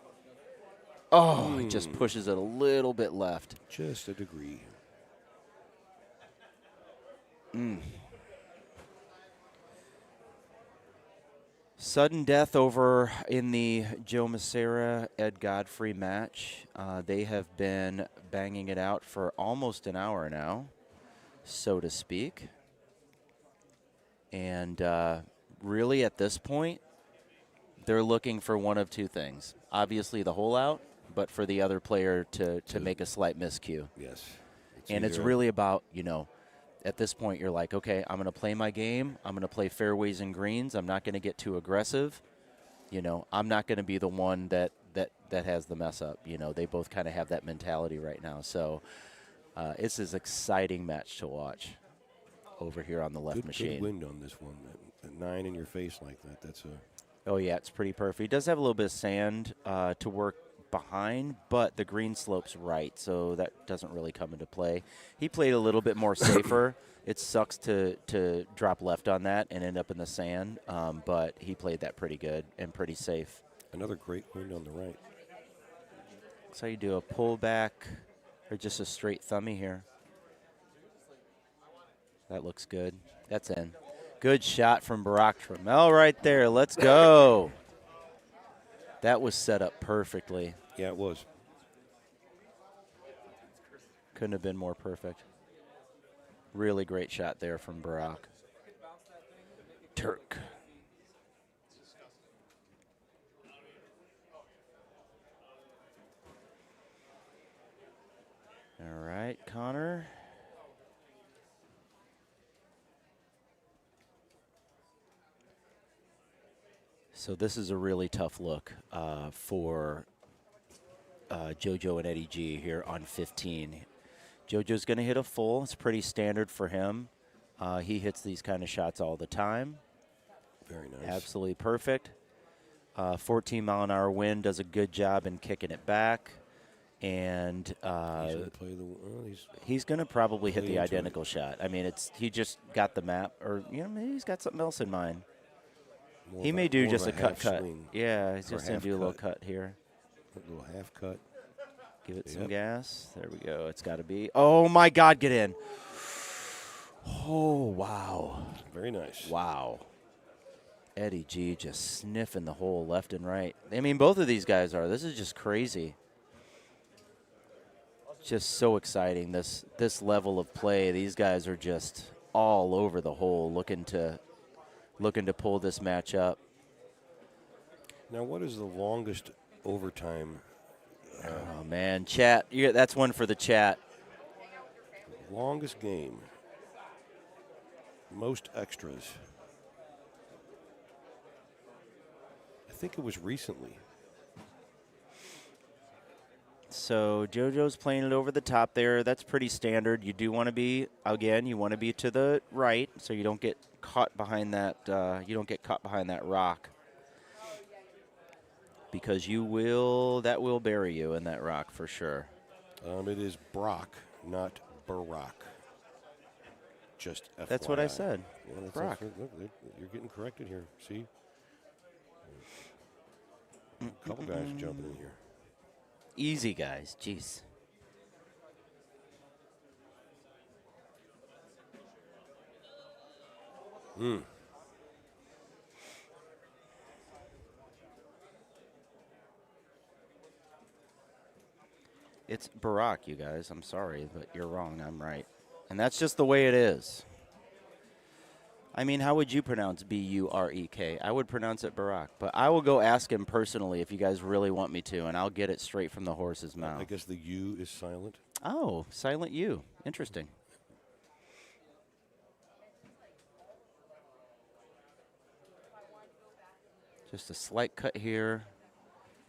Oh, he just pushes it a little bit left. Just a degree. Sudden death over in the Joe Massera, Ed Godfrey match. They have been banging it out for almost an hour now, so to speak. And really at this point, they're looking for one of two things. Obviously the hole out, but for the other player to make a slight miscue. Yes. It's really about, at this point you're like, okay, I'm going to play my game. I'm going to play fairways and greens. I'm not going to get too aggressive. I'm not going to be the one that has the mess up. They both kind of have that mentality right now. So it's an exciting match to watch over here on the left machine. Good wind on this one. That 9 in your face like that. That's a. Oh yeah, it's pretty perfect. He does have a little bit of sand to work behind, but the green slope's right, so that doesn't really come into play. He played a little bit more safer. It sucks to drop left on that and end up in the sand, but he played that pretty good and pretty safe. Another great wind on the right. So you do a pullback or just a straight thummy here. That looks good. That's in. Good shot from Barack Trammell right there. Let's go. That was set up perfectly. Yeah, it was. Couldn't have been more perfect. Really great shot there from Barack. Turk. All right, Connor. So this is a really tough look for JoJo and Eddie G here on 15. JoJo's going to hit a full. It's pretty standard for him. He hits these kind of shots all the time. Very nice. Absolutely perfect. 14-mile-an-hour wind does a good job in kicking it back. And he's going to probably hit the identical shot. I mean, he just got the map, or maybe he's got something else in mind. He may do just a cut. Yeah, he's just going to do a little cut here. A little half cut. Give it some gas. There we go. It's got to be. Oh, my God, get in. Oh, wow. Very nice. Wow. Eddie G just sniffing the hole left and right. I mean, both of these guys are. This is just crazy. Just so exciting, this level of play. These guys are just all over the hole looking to pull this match up. Now, what is the longest overtime? Oh, man. Chat. That's one for the chat. Longest game. Most extras. I think it was recently. So JoJo's playing it over the top there. That's pretty standard. You do want to be, again, you want to be to the right so you don't get caught behind that. You don't get caught behind that rock, because that will bury you in that rock for sure. It is Brock, not Barack. Just FYI. That's what I said. Yeah, Barack. Look, you're getting corrected here. See? A couple guys jumping in here. Easy, guys. Jeez. It's Barack, you guys. I'm sorry, but you're wrong. I'm right. And that's just the way it is. I mean, how would you pronounce B-U-R-E-K? I would pronounce it Barack. But I will go ask him personally if you guys really want me to, and I'll get it straight from the horse's mouth. I guess the U is silent. Oh, silent U. Interesting. Just a slight cut here.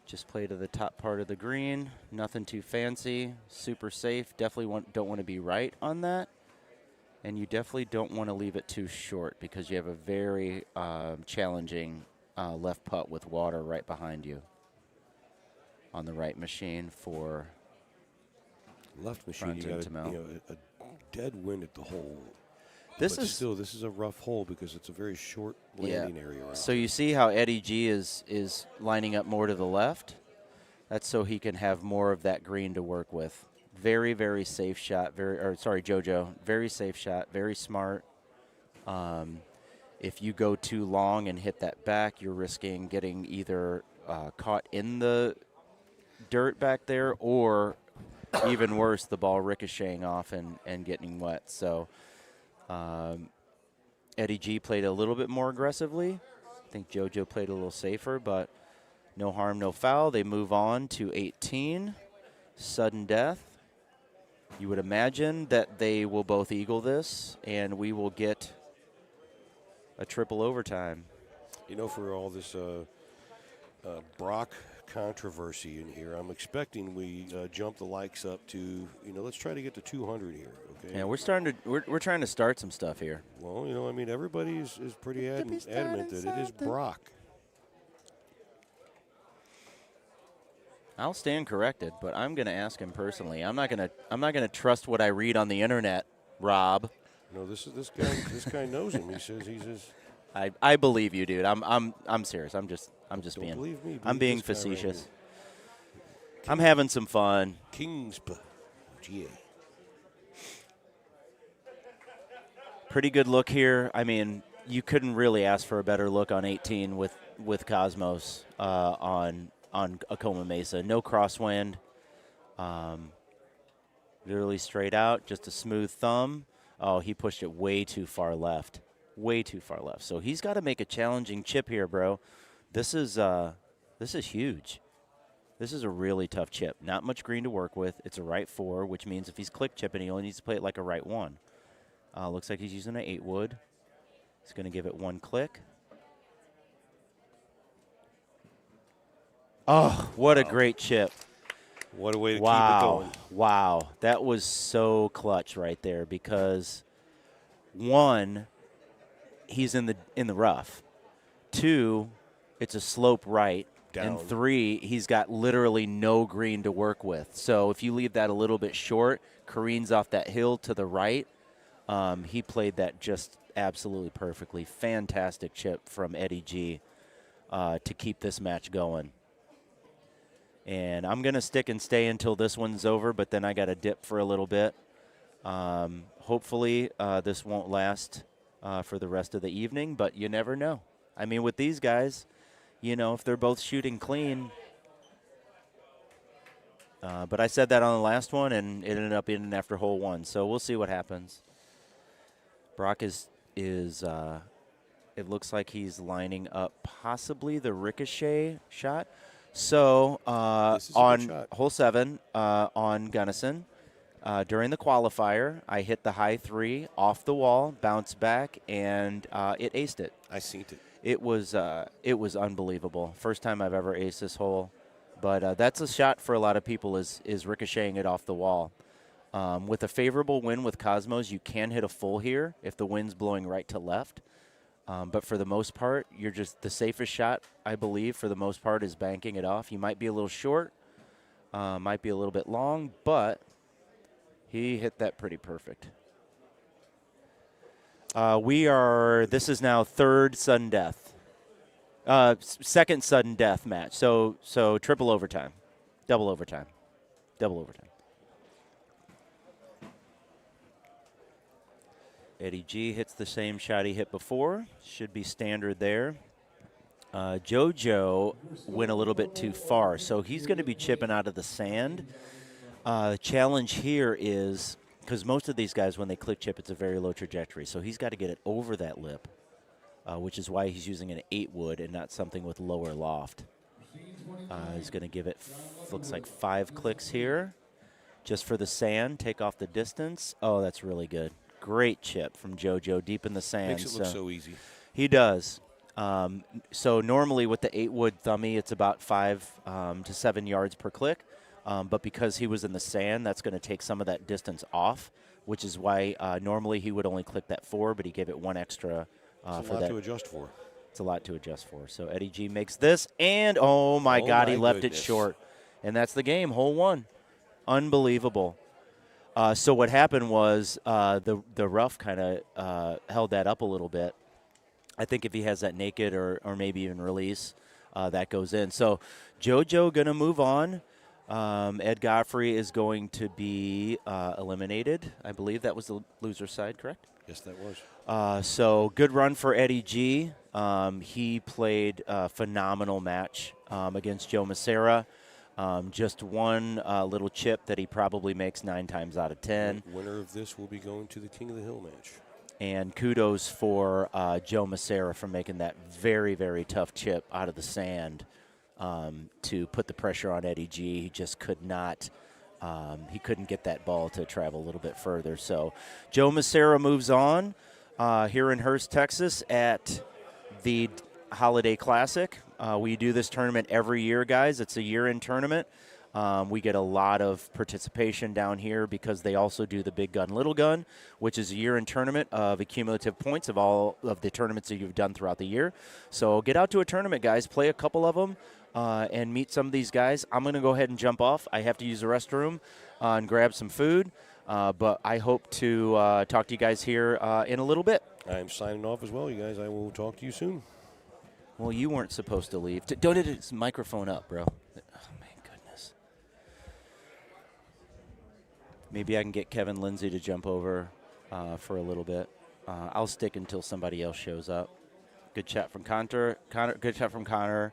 Just play to the top part of the green. Nothing too fancy. Super safe. Definitely don't want to be right on that. And you definitely don't want to leave it too short because you have a very challenging left putt with water right behind you on the right machine for left machine. You got a dead wind at the hole. This is a rough hole because it's a very short landing area. So you see how Eddie G is lining up more to the left? That's so he can have more of that green to work with. Very, very safe shot. JoJo. Very safe shot. Very smart. If you go too long and hit that back, you're risking getting either caught in the dirt back there or, even worse, the ball ricocheting off and getting wet. So Eddie G played a little bit more aggressively. I think JoJo played a little safer, but no harm, no foul. They move on to 18. Sudden death. You would imagine that they will both eagle this, and we will get a triple overtime. You know, for all this Brock controversy in here, I'm expecting we jump the likes up to, let's try to get to 200 here, okay? Yeah, we're trying to start some stuff here. Well, everybody is pretty adamant that it is Brock. I'll stand corrected, but I'm going to ask him personally. I'm not going to trust what I read on the internet, Rob. No, this guy knows him. He says he's his. I believe you, dude. I'm serious. I'm just Don't believe me. I'm being facetious. I'm having some fun. Kingspa, GA. Pretty good look here. I mean, you couldn't really ask for a better look on 18 with Cosmos on Acoma Mesa. No crosswind. Literally straight out. Just a smooth thumb. Oh, he pushed it way too far left. Way too far left. So he's got to make a challenging chip here, bro. This is huge. This is a really tough chip. Not much green to work with. It's a right 4, which means if he's click chipping, he only needs to play it like a right 1. Looks like he's using an 8 wood. He's going to give it 1 click. Oh, what a great chip. What a way to keep it going. Wow. That was so clutch right there because, 1, he's in the rough. 2, it's a slope right. Down. And 3, he's got literally no green to work with. So if you leave that a little bit short, careens off that hill to the right, he played that just absolutely perfectly. Fantastic chip from Eddie G to keep this match going. And I'm going to stick and stay until this one's over, but then I got to dip for a little bit. Hopefully this won't last for the rest of the evening, but you never know. I mean, with these guys, if they're both shooting clean. But I said that on the last one, and it ended up in after hole 1. So we'll see what happens. Brock is it looks like he's lining up possibly the ricochet shot. So on hole 7 on Gunnison, during the qualifier, I hit the high 3 off the wall, bounced back, and it aced it. I seen it. It was unbelievable. First time I've ever aced this hole. But that's a shot for a lot of people is ricocheting it off the wall. With a favorable wind with Cosmos, you can hit a full here if the wind's blowing right to left. But for the most part, you're just the safest shot, I believe, for the most part, is banking it off. You might be a little short, might be a little bit long, but He hit that pretty perfect. This is now third sudden death. Second sudden death match. So triple overtime. Double overtime. Eddie G hits the same shot he hit before. Should be standard there. JoJo went a little bit too far, so he's going to be chipping out of the sand. The challenge here is, because most of these guys, when they click chip, it's a very low trajectory, so he's got to get it over that lip, which is why he's using an 8 wood and not something with lower loft. He's going to give it, looks like 5 clicks here, just for the sand, take off the distance. Oh, that's really good. Great chip from JoJo deep in the sand. Makes it look so easy. He does. So normally with the 8-wood thummy, it's about 5 to 7 yards per click. But because he was in the sand, that's going to take some of that distance off, which is why normally he would only click that 4, but he gave it 1 extra it's a lot to adjust for. It's a lot to adjust for. So Eddie G makes this, and oh my God, he left it short. And that's the game, hole 1. Unbelievable. So what happened was the rough kind of held that up a little bit. I think if he has that naked or maybe even release, that goes in. So JoJo going to move on. Ed Godfrey is going to be eliminated. I believe that was the loser side, correct? Yes, that was. So good run for Eddie G. He played a phenomenal match against Joe Macera. Just one little chip that he probably makes 9 times out of 10. The winner of this will be going to the King of the Hill match. And kudos for Joe Macera for making that very, very tough chip out of the sand to put the pressure on Eddie G. He just could not. He couldn't get that ball to travel a little bit further. So Joe Macera moves on here in Hurst, Texas at the Holiday Classic. We do this tournament every year, guys. It's a year-end tournament. We get a lot of participation down here because they also do the Big Gun, Little Gun, which is a year-end tournament of accumulative points of all of the tournaments that you've done throughout the year. So get out to a tournament, guys. Play a couple of them and meet some of these guys. I'm going to go ahead and jump off. I have to use the restroom and grab some food. But I hope to talk to you guys here in a little bit. I'm signing off as well, you guys. I will talk to you soon. Well, you weren't supposed to leave. Don't hit his microphone up, bro. Oh, my goodness. Maybe I can get Kevin Lindsay to jump over for a little bit. I'll stick until somebody else shows up. Good shot from Connor. Good shot from Connor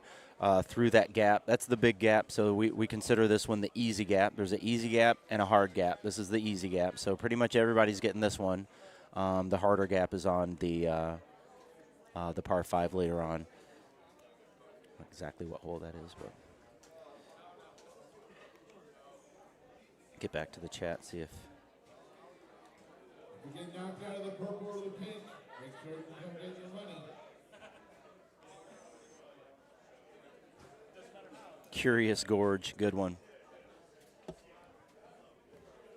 through that gap. That's the big gap, so we consider this one the easy gap. There's an easy gap and a hard gap. This is the easy gap, so pretty much everybody's getting this one. The harder gap is on the par 5 later on. Not exactly what hole that is, but get back to the chat, see if. If you get knocked out of the purple or the pink, make sure you come get your money. Curious Gorge, good one.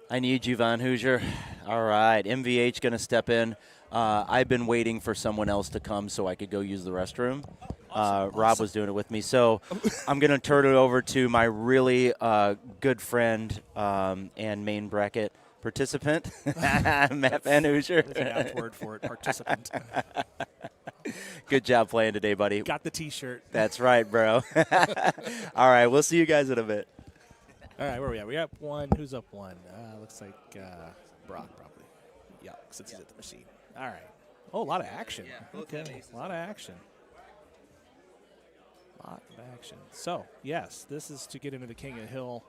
I need you, Von Hoosier. All right, MVH going to step in. I've been waiting for someone else to come so I could go use the restroom. Rob was doing it with me. So I'm going to turn it over to my really good friend and main bracket participant, Matt Van Hoosier. That's an apt word for it, participant. Good job playing today, buddy. Got the T-shirt. That's right, bro. All right, we'll see you guys in a bit. All right, where are we at? We're up 1. Who's up 1? Looks like Brock probably. Yeah, since he's at the machine. All right. Oh, a lot of action. Okay, a lot of action. Lot of action. So, yes, this is to get into the King of Hill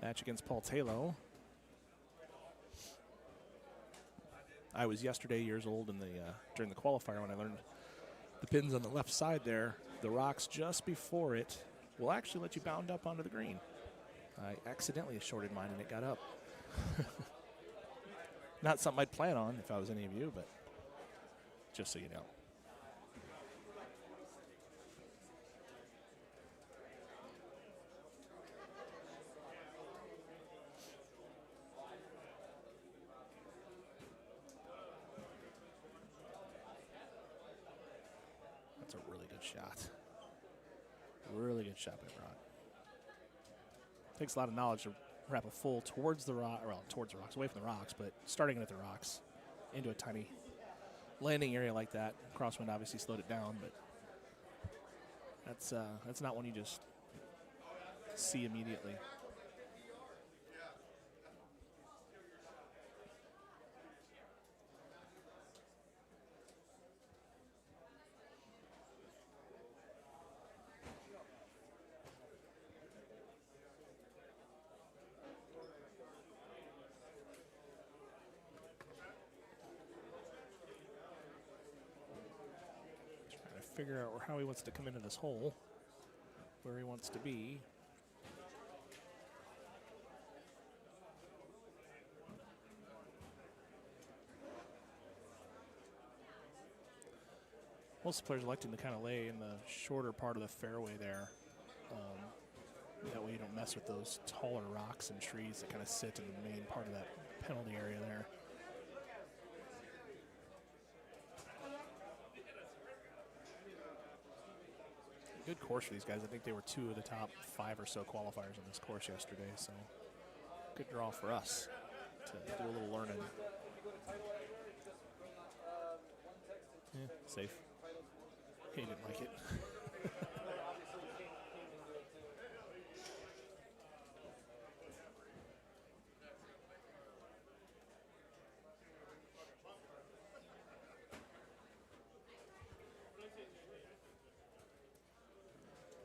match against Paul Taylor. I was yesterday years old in the during the qualifier when I learned the pins on the left side there. The rocks just before it will actually let you bound up onto the green. I accidentally shorted mine and it got up. Not something I'd plan on if I was any of you, but just so you know. That's a really good shot. Really good shot by Brock. Takes a lot of knowledge to wrap a full towards the rock, well, towards the rocks, away from the rocks, but starting at the rocks into a tiny landing area like that. Crosswind obviously slowed it down, but that's not one you just see immediately. Figure out how he wants to come into this hole, where he wants to be. Most players electing to kind of lay in the shorter part of the fairway there. That way you don't mess with those taller rocks and trees that kind of sit in the main part of that penalty area there. Good course for these guys. I think they were 2 of the top 5 or so qualifiers on this course yesterday, so good draw for us to do a little learning. Yeah, safe. He didn't like it.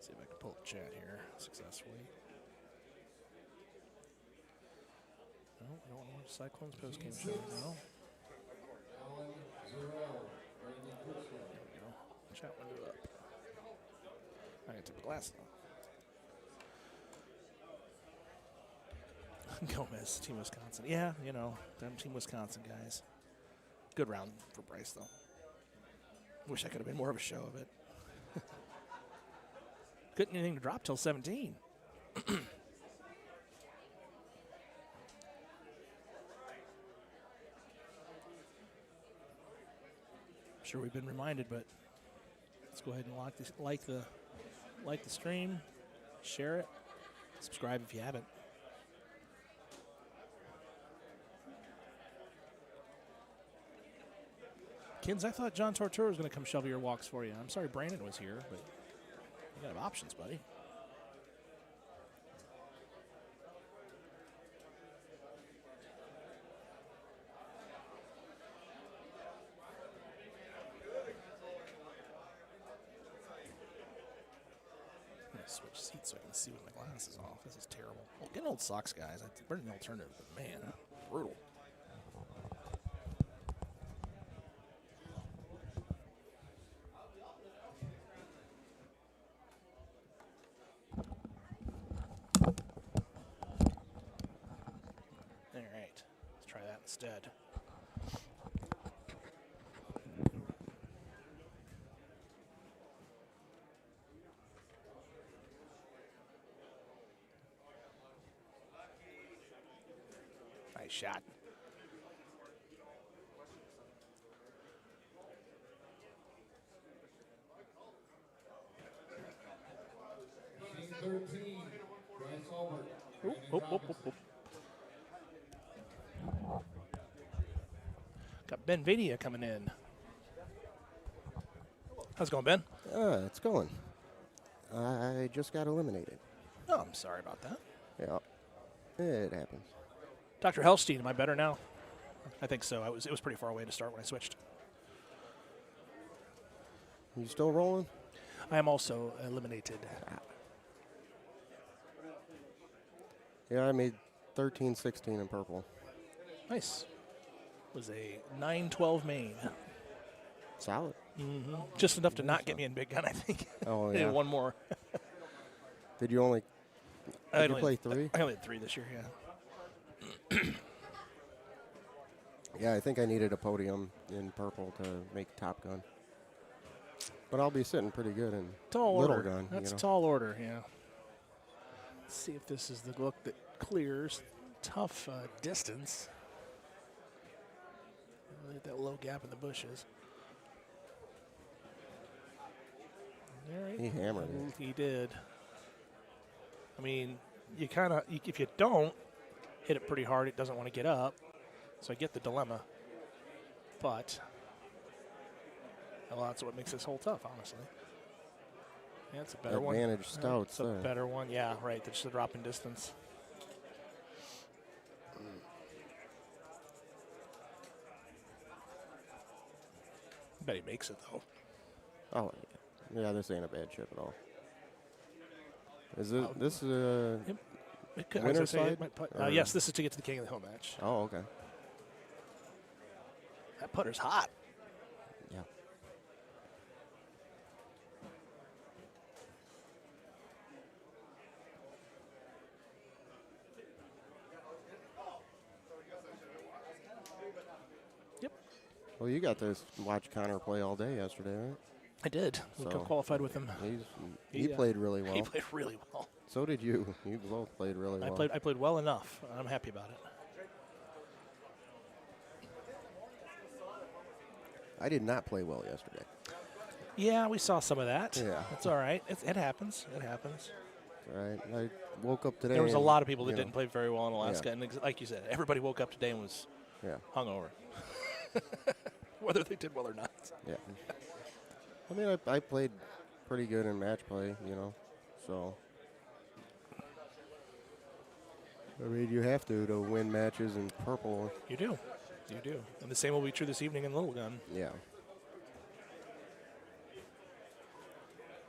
See if I can pull the chat here successfully. No, I don't want to Cyclones post-game show. No. There we go. Chat window up. I gotta take my glasses off. Gomez, Team Wisconsin. Yeah, you know, them Team Wisconsin guys. Good round for Bryce, though. Wish I could have been more of a show of it. Couldn't anything to drop till 17. Sure, we've been reminded, but let's go ahead and like the stream, share it, subscribe if you haven't. Kids, I thought John Tortura was going to come shovel your walks for you. I'm sorry Brandon was here, but you got options, buddy. I'm going to switch seats so I can see with my glasses off. This is terrible. Well, getting old sucks, guys. I think we're an alternative, but man, brutal. Instead. Nice shot. Team 13, Bryce Albert. Oop. Got Ben Vadia coming in. How's it going, Ben? It's going. I just got eliminated. Oh, I'm sorry about that. Yeah, it happens. Dr. Helstein, am I better now? I think so. It was pretty far away to start when I switched. You still rolling? I am also eliminated. Yeah, I made 13-16 in purple. Nice. Was a 9-12 main. Solid. Mm-hmm. Just enough to not get me in big gun, I think. Oh, yeah. One more. Did you only play 3? I only had 3 this year, yeah. Yeah, I think I needed a podium in purple to make Top Gun. But I'll be sitting pretty good in Little Gun. That's tall order, yeah. Let's see if this is the look that clears. Tough distance. Look at that low gap in the bushes. All right. He hammered it. He did. I mean, you kind of, if you don't, hit it pretty hard. It doesn't want to get up. So I get the dilemma. But, well, that's what makes this hole tough, honestly. Yeah, it's a better one. Advantage stouts. It's a better one. Yeah, right. That's the drop in distance. I bet he makes it, though. Oh, yeah, this ain't a bad chip at all. Is it, this is a winner side? Yes, this is to get to the King of the Hill match. Oh, okay. That putter's hot. Yeah. Yep. Well, you got to watch Connor play all day yesterday, right? I did. We qualified with him. He played really well. He played really well. So did you. You both played really well. I played well enough. I'm happy about it. I did not play well yesterday. Yeah, we saw some of that. Yeah. It's all right. It happens. It happens. All right. I woke up today. There was a lot of people that didn't play very well in Alaska. Yeah. And like you said, everybody woke up today and was hungover. Whether they did well or not. Yeah. I mean, I played pretty good in match play, so. I mean, you have to win matches in purple. You do. You do. And the same will be true this evening in Little Gun. Yeah.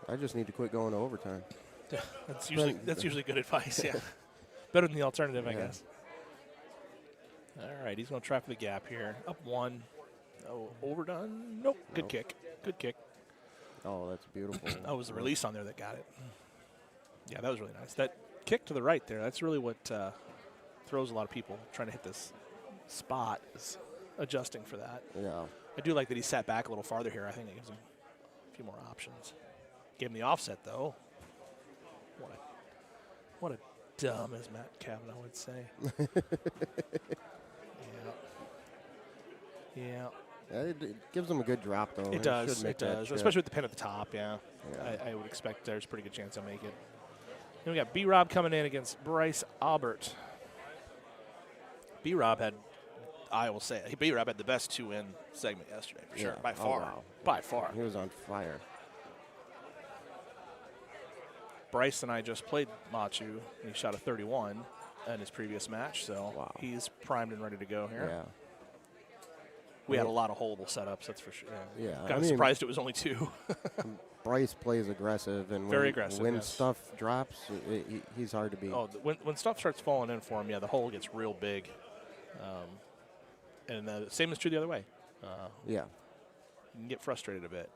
I just need to quit going to overtime. That's usually good advice, yeah. Better than the alternative, I guess. All right, he's going to try for the gap here. Up one. Oh, overdone? Nope. Good kick. Good kick. Oh, that's beautiful. That was the release on there that got it. Yeah, that was really nice. That kick to the right there, that's really what throws a lot of people trying to hit this spot, is adjusting for that. Yeah. I do like that he sat back a little farther here. I think it gives him a few more options. Gave him the offset, though. What a dumb, as Matt Kavanaugh would say. Yeah. It gives him a good drop, though. It does. It does, especially with the pin at the top, yeah. I would expect there's a pretty good chance he'll make it. Then we got B-Rob coming in against Bryce Aubert. B-Rob had, I will say it, B-Rob had the best two-in segment yesterday, for sure, by far. Wow. By far. He was on fire. Bryce and I just played Machu, and he shot a 31 in his previous match, so he's primed and ready to go here. Yeah. We had a lot of holeable setups, that's for sure. Yeah. Kind of surprised it was only two. Bryce plays aggressive, and very aggressive. When stuff drops, he's hard to beat. Oh, when stuff starts falling in for him, the hole gets real big. And the same is true the other way. Yeah. You can get frustrated a bit.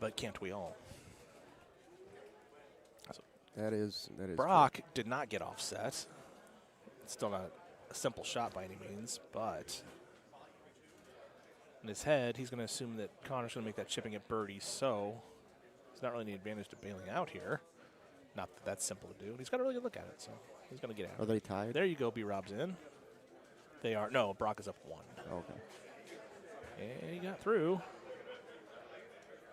But can't we all? So that is Brock did not get offset. It's still not a simple shot by any means, but in his head, he's going to assume that Connor's going to make that chipping at birdie, so he's not really any advantage to bailing out here. Not that that's simple to do. He's got a really good look at it, so he's going to get out. Are they tied? There you go, B-Rob's in. They are. No, Brock is up one. Okay. And he got through.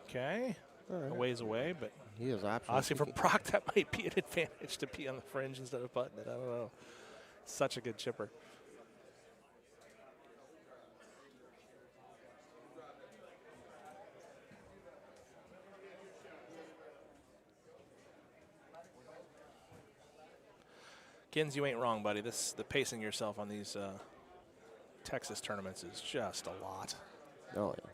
Okay. Right. A ways away, but he has options. Honestly, for Brock, that might be an advantage to be on the fringe instead of putting it. I don't know. Such a good chipper. Gins, you ain't wrong, buddy. The pacing yourself on these Texas tournaments is just a lot. Oh, yeah.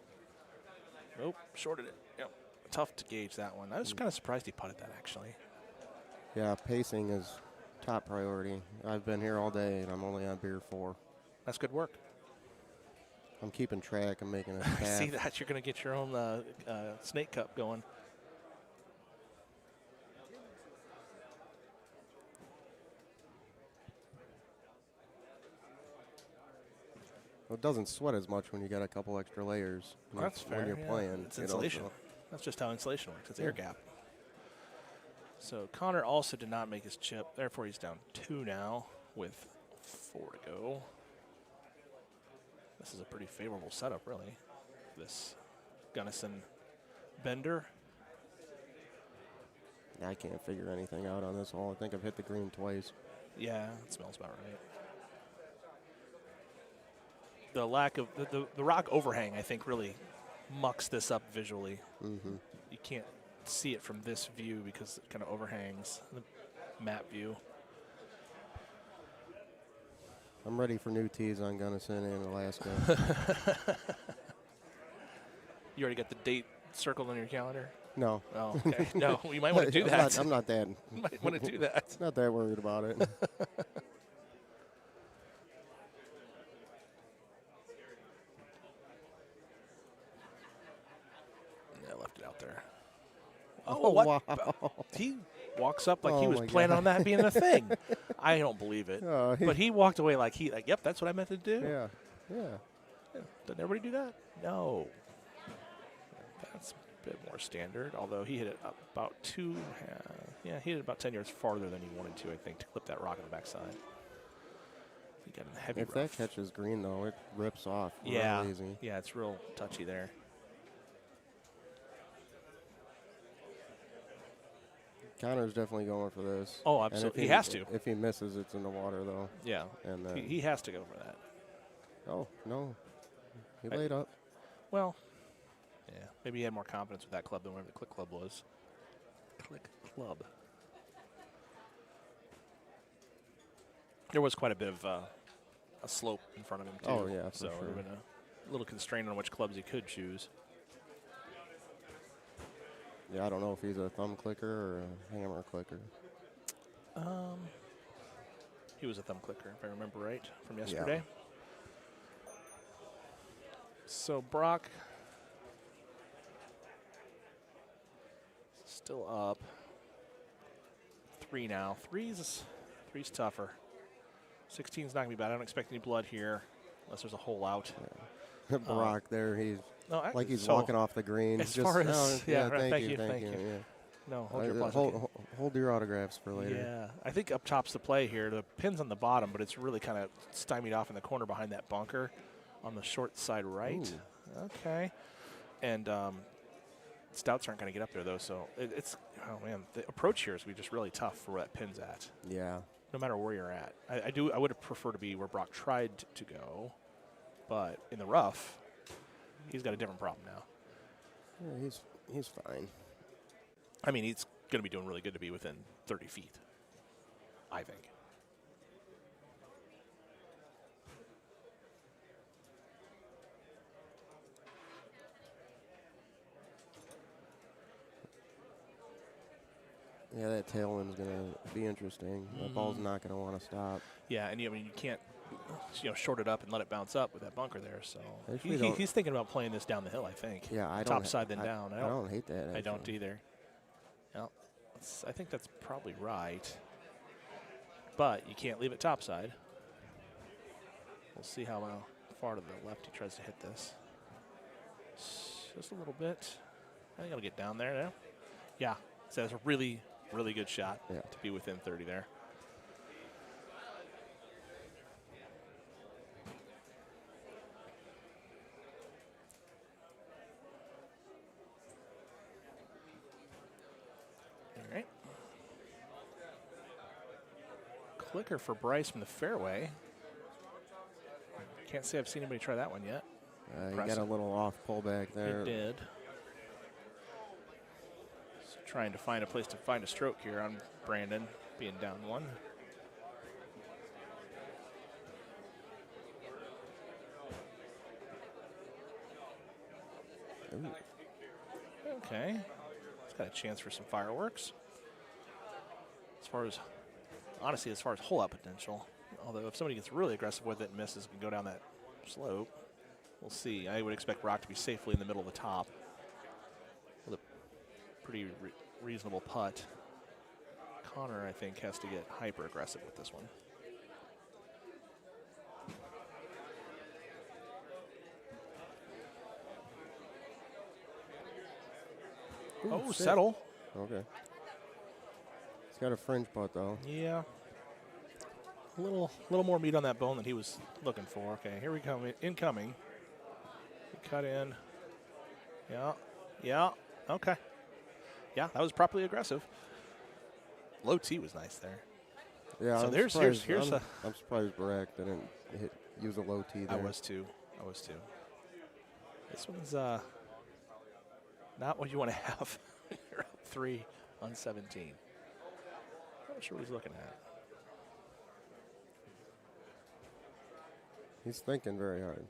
Nope, shorted it. Yep. Tough to gauge that one. I was kind of surprised he putted that, actually. Yeah, pacing is top priority. I've been here all day, and I'm only on beer 4. That's good work. I'm keeping track. I'm making a I see that. You're going to get your own snake cup going. Well, it doesn't sweat as much when you got a couple extra layers. That's fair. When you're playing. It's insulation. That's just how insulation works. It's air gap. So Connor also did not make his chip. Therefore, he's down 2 now with 4 to go. This is a pretty favorable setup, really. This Gunnison Bender. I can't figure anything out on this hole. I think I've hit the green twice. Yeah, it smells about right. The lack of the rock overhang, I think, really mucks this up visually. Mm-hmm. You can't see it from this view because it kind of overhangs the map view. I'm ready for new tees on Gunnison and Alaska. You already got the date circled on your calendar? No. Oh, okay. No, you might want to do that. I'm not that. You might want to do that. Not that worried about it. Yeah, left it out there. Oh, what? Wow. He walks up like he Oh was my planning God. on that being a thing. I don't believe it. Oh, But he walked away like, yep, that's what I meant to do. Yeah. Doesn't everybody do that? No. That's a bit more standard, although he hit it about he hit it about 10 yards farther than he wanted to, I think, to clip that rock on the backside. He got in the heavy If rough. that catches green, though, it rips off Yeah. real easy. Yeah, it's real touchy there. Connor's definitely going for this. Oh, And if absolutely. He has to. If he misses, it's in the water, though. Yeah. And then, He has to go for that. oh, no. He laid up. Well, yeah. Maybe he had more confidence with that club than whatever the Click Club was. Click Club. There was quite a bit of a slope in front of him, too. Oh, yeah, for So it sure. would have been a little constrained on which clubs he could choose. Yeah, I don't know if he's a thumb clicker or a hammer clicker. He was a thumb clicker, if I remember right, from yesterday. So Brock still up. 3 now. Three's tougher. 16's not going to be bad. I don't expect any blood here unless there's a hole out. Brock there, he's No, like he's so walking off the green. as Just, far as- oh, yeah, right, thank thank you, you, thank thank you. you. Yeah. No, hold your applause. Hold your autographs for later. Yeah, I think up top's the play here. The pin's on the bottom, but it's really kind of stymied off in the corner behind that bunker on the short side right. Ooh. Okay. And Stouts aren't going to get up there, though, so it's, oh, man, the approach here is going to be just really tough for where that pin's at. Yeah. No matter where you're at. I would have preferred to be where Brock tried to go, but in the rough, he's got a different problem now. Yeah, he's fine. I mean, he's going to be doing really good to be within 30 feet, I think. Yeah, that tailwind's going to be interesting. That ball's not going to want to stop. Yeah, and I mean, you can't short it up and let it bounce up with that bunker there. So Actually, he's thinking about playing this down the hill, I think. Yeah, I don't. Top side then down. I don't hate that. I don't actually. either. No, I think that's probably right. But you can't leave it top side. We'll see how far to the left he tries to hit this. Just a little bit. I think I'll get down there now. Yeah, so that's a really, really good shot to be within 30 there. All right. Clicker for Bryce from the fairway. Can't say I've seen anybody try that one yet. You got a little off pullback there. It did. Just trying to find a place to find a stroke here on Brandon, being down one. Ooh. Okay. It's got a chance for some fireworks. Honestly, as far as hole-out potential, although if somebody gets really aggressive with it and misses, can go down that slope. We'll see. I would expect Rock to be safely in the middle of the top with a pretty reasonable putt. Connor, I think, has to get hyper-aggressive with this one. Ooh, Oh, sit. settle. Okay. It's got a fringe putt, though. Yeah. A little more meat on that bone than he was looking for. Okay, here we come. Incoming. Cut in. Yeah. Okay. Yeah, that was properly aggressive. Low T was nice there. Yeah, So I'm here's surprised, I'm surprised Barak didn't use a low tee there. I was too. This one's not what you want to have. You're up 3 on 17. Not sure what he's looking at. He's thinking very hard.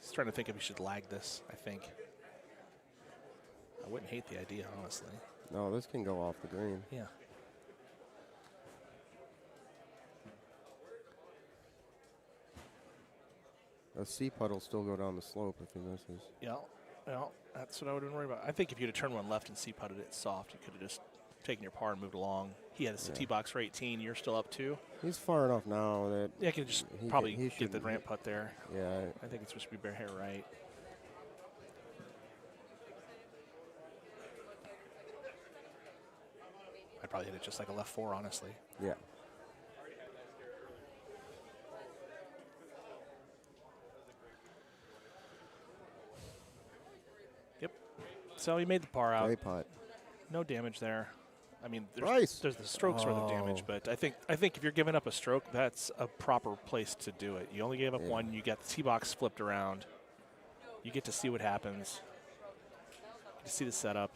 He's trying to think if he should lag this, I think. I wouldn't hate the idea, honestly. No, this can go off the green. Yeah. A C putt will still go down the slope if he misses. Yeah, that's what I wouldn't worry about. I think if you'd have turned one left and C-putted it soft, you could have just taken your par and moved along. He had a tee box for 18. You're still up 2. He's far enough now that he can just probably get the ramp putt there. Yeah. I think it's supposed to be bare hair right. I'd probably hit it just like a left 4, honestly. Yeah. Yep. So he made the par out. Great putt. No damage there. I mean, there's the strokes worth of damage, but I think if you're giving up a stroke, that's a proper place to do it. You only gave up one. You got the tee box flipped around. You get to see what happens. You see the setup.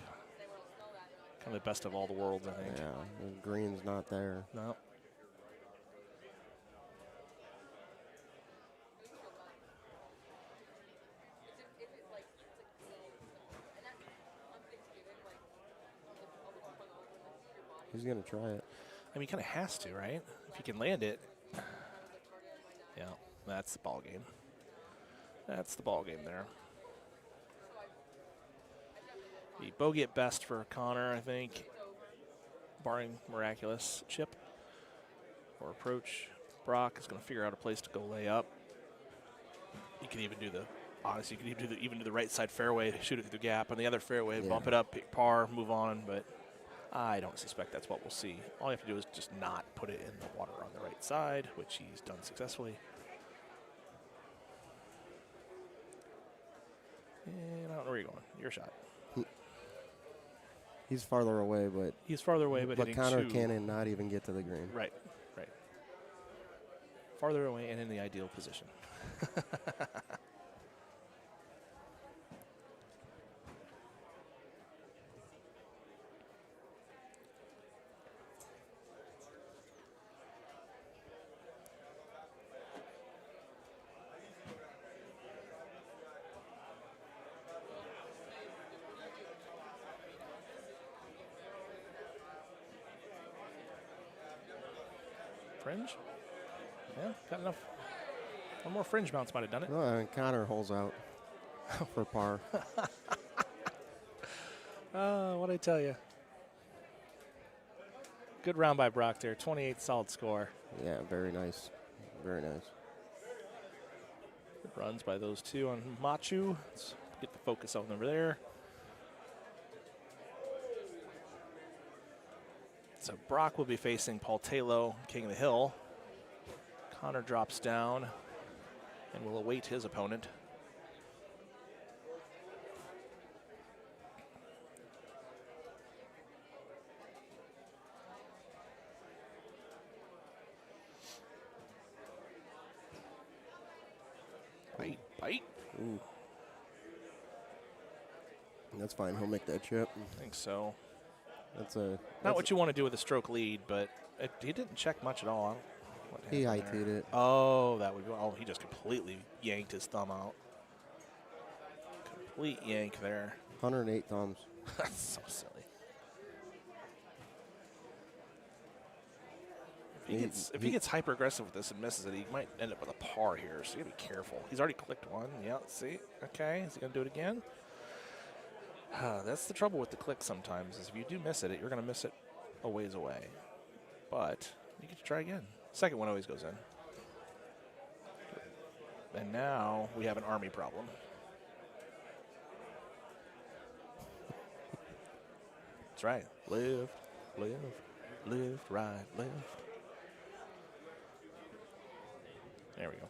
Kind of the best of all the worlds, I think. Yeah, the green's not there. No. He's going to try it. I mean, he kind of has to, right? If he can land it. Yeah, that's the ball game. That's the ball game there. The bogey at best for Connor, I think, barring miraculous chip or approach. Brock is going to figure out a place to go lay up. You can even do honestly, you can even do the right side fairway, shoot it through the gap, on the other fairway, bump it up, pick par, move on, but I don't suspect that's what we'll see. All you have to do is just not put it in the water on the right side, which he's done successfully. And I don't know where you're going. Your shot. He's farther away, but Connor can't not even get to the green. Right. Farther away and in the ideal position. Fringe? Yeah, got enough. One more fringe bounce might have done it. And Connor holes out for par. What'd I tell you? Good round by Brock there. 28 solid score. Yeah, very nice. Very nice. Good runs by those two on Machu. Let's get the focus on over there. So Brock will be facing Paul Talo, King of the Hill. Connor drops down and will await his opponent. Bite. Ooh. That's fine. He'll make that chip. I think so. That's not what you want to do with a stroke lead, but he didn't check much at all. He high-teed it. Oh, that would be. Oh, he just completely yanked his thumb out. Complete yank there. 108 thumbs. That's so silly. If he gets hyper aggressive with this and misses it, he might end up with a par here. So you gotta be careful. He's already clicked one. Yeah, see. Okay, is he gonna do it again? That's the trouble with the click sometimes, is if you do miss it, you're going to miss it a ways away. But you get to try again. Second one always goes in. And now we have an Army problem. That's right. Live, right, live. There we go.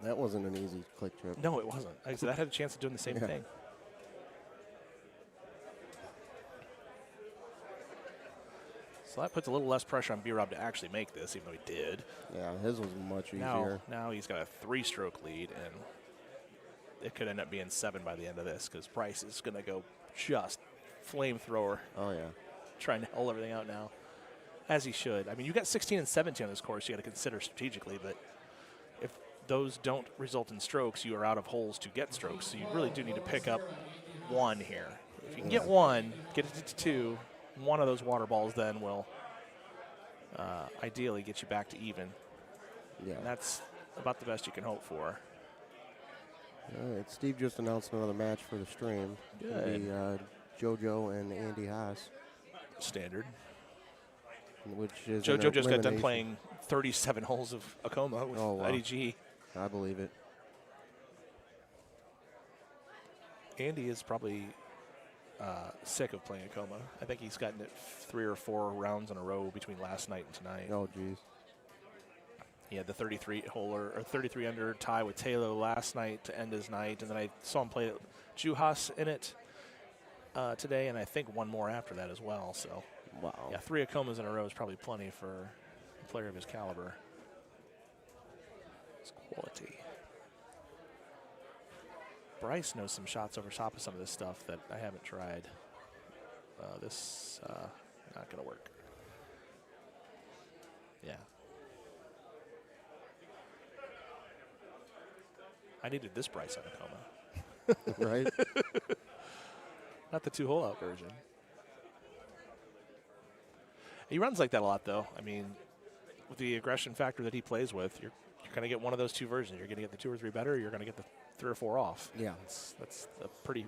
That wasn't an easy click chip. No, it wasn't. Like I said, that had a chance of doing the same thing. So that puts a little less pressure on B-Rob to actually make this, even though he did. Yeah, his was much easier. Now he's got a 3-stroke lead, and it could end up being 7 by the end of this because Bryce is going to go just flamethrower. Oh, yeah. Trying to hold everything out now, as he should. I mean, you got 16 and 17 on this course you got to consider strategically, but if those don't result in strokes, you are out of holes to get strokes. So you really do need to pick up 1 here. If you can get 1, get it to 2, one of those water balls then will ideally get you back to even. Yeah. And that's about the best you can hope for. All right, Steve just announced another match for the stream. Good. The JoJo and Andy Haas. Standard. Which is JoJo just got done playing 37 holes of Acoma with IDG. I believe it. Andy is probably sick of playing Acoma. I think he's gotten it 3 or 4 rounds in a row between last night and tonight. Oh, geez. He had the 33 under tie with Taylor last night to end his night, and then I saw him play Juhas in it today, and I think one more after that as well. So, wow. Yeah, 3 Acomas in a row is probably plenty for a player of his caliber. It's quality. Bryce knows some shots over top of some of this stuff that I haven't tried. This not going to work. Yeah. I needed this Bryce on Acoma. Right? Not the 2-hole out version. He runs like that a lot, though. I mean, with the aggression factor that he plays with, you're going to get one of those 2 versions. You're going to get the 2 or 3 better, or you're going to get the 3 or 4 off. Yeah. That's a pretty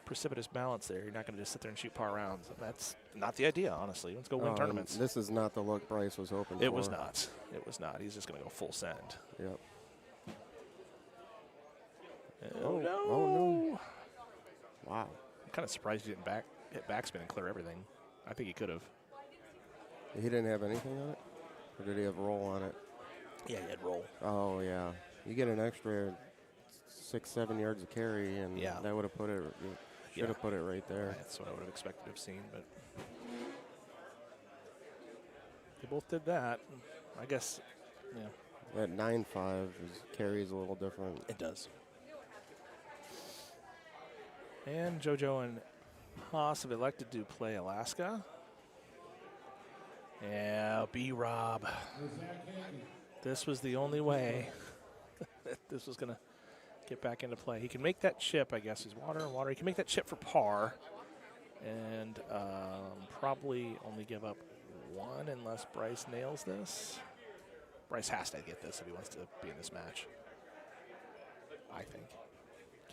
precipitous balance there. You're not going to just sit there and shoot par rounds. That's not the idea, honestly. Let's go win tournaments. This is not the look Bryce was hoping for. It was not. It was not. He's just going to go full send. Yep. Oh, no. Oh, no. Wow. I'm kind of surprised he didn't hit backspin and clear everything. I think he could have. He didn't have anything on it? Or did he have roll on it? Yeah, he had roll. Oh, yeah. You get an extra 6-7 yards of carry, and that would have put it. Should have put it right there. That's what I would have expected to have seen, but they both did that. I guess, yeah. That 9.5 carries a little different. It does. And JoJo and Haas have elected to play Alaska. Yeah, B-Rob. This was the only way that this was going to get back into play. He can make that chip, I guess, is water and water. He can make that chip for par and probably only give up 1 unless Bryce nails this. Bryce has to get this if he wants to be in this match, I think.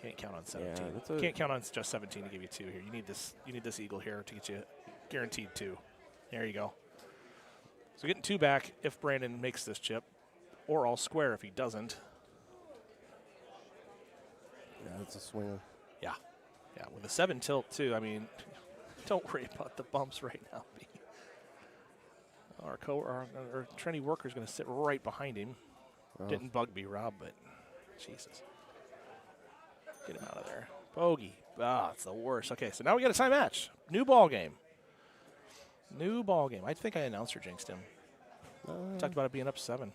Can't count on 17. Yeah, can't count on just 17 to give you 2 here. You need this eagle here to get you guaranteed 2. There you go. So getting 2 back if Brandon makes this chip, or all square if he doesn't. Yeah, it's a swinger. Yeah. Yeah, with a 7 tilt, too. I mean, don't worry about the bumps right now. Our Trendy worker is going to sit right behind him. Oh. Didn't bug me, Rob, but Jesus. Get him out of there. Bogey. Ah, it's the worst. Okay, so now we got a tie match. New ball game. I think I announced or jinxed him. Talked about it being up 7.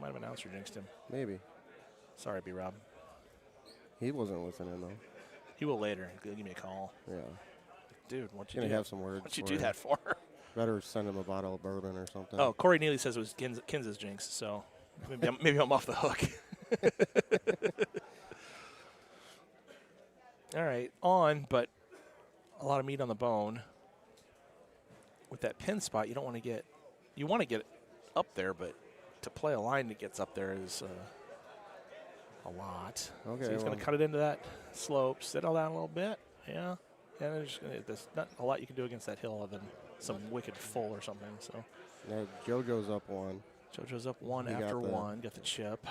Might have announced or jinxed him. Maybe. Sorry, B-Rob. He wasn't listening, though. He will later. He'll give me a call. Yeah. Dude, what'd you do? do? Have some words. What'd you do that for? Better send him a bottle of bourbon or something. Oh, Corey Neely says it was Kinz's jinx, so maybe I'm off the hook. All right, but a lot of meat on the bone. With that pin spot, you want to get up there, but to play a line that gets up there is a lot. Okay, so he's going to cut it into that slope, settle down a little bit. Yeah. There's not a lot you can do against that hill other than some wicked full or something. So now JoJo's up 1. JoJo's up 1 after 1. Got the chip.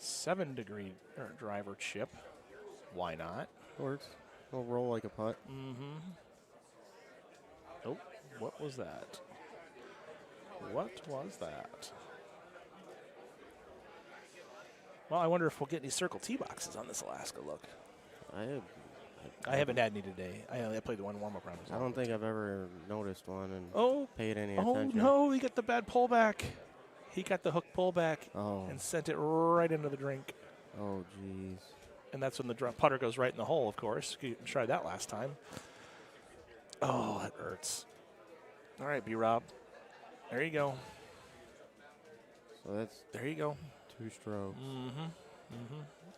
7-degree driver chip. Why not? Works. He'll roll like a putt. Mm-hmm. Oh, what was that? What was that? Well, I wonder if we'll get any circle tee boxes on this Alaska look. I I haven't had any today. I played the one warm-up round. I don't think I've ever noticed one and paid any Oh, attention. no, he got the bad pullback. He got the hook pullback and sent it right into the drink. Oh, jeez. And that's when the putter goes right in the hole, of course. You tried that last time. Oh, that hurts. All right, B-Rob. There you go. So that's there you go. 2 strokes.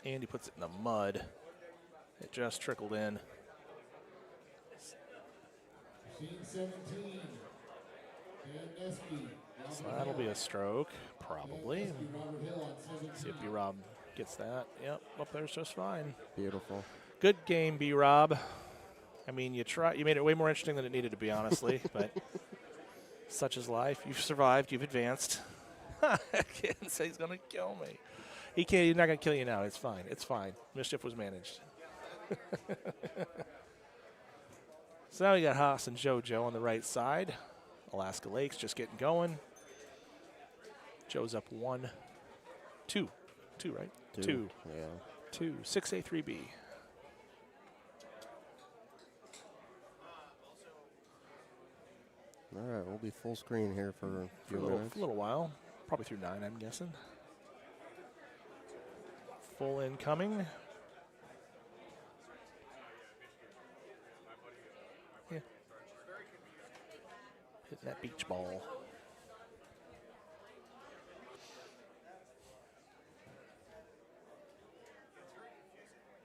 And he puts it in the mud. It just trickled in. Machine 17. Dan Nesky. So that'll be a stroke, probably. See if B-Rob gets that. Yep, up there's just fine. Beautiful. Good game, B-Rob. I mean, you made it way more interesting than it needed to be, honestly, but such is life. You've survived. You've advanced. Can't say he's going to kill me. He can't. He's not going to kill you now. It's fine. It's fine. Mischief was managed. So now we got Haas and JoJo on the right side. Alaska Lakes just getting going. Joe's up 1, 2. 2, right? 2. Yeah. 2. 6A3B. All right, we'll be full screen here for a few minutes. A little while. Probably through 9, I'm guessing. Full incoming. Yeah. Hitting that beach ball.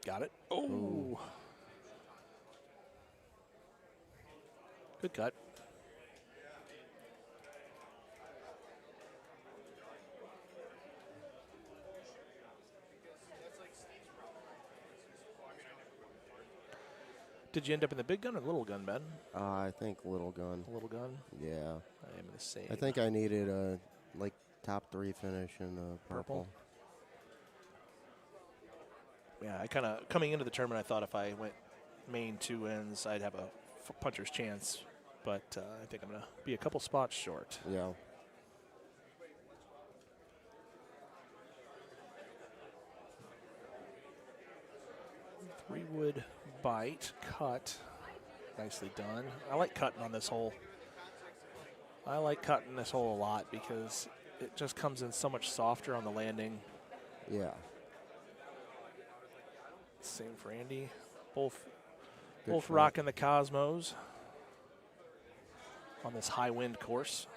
Got it. Oh. Ooh. Good cut. Did you end up in the big gun or little gun, Ben? I think little gun. Little gun? Yeah. I am the same. I think I needed a top 3 finish in purple. Yeah, I kind of, coming into the tournament, I thought if I went main 2 ends, I'd have a puncher's chance. But I think I'm going to be a couple spots short. Yeah. Three-wood bite, cut. Nicely done. I like cutting on this hole. I like cutting this hole a lot because it just comes in so much softer on the landing. Yeah. Same for Andy. Both shot. rocking the Cosmos on this high wind course.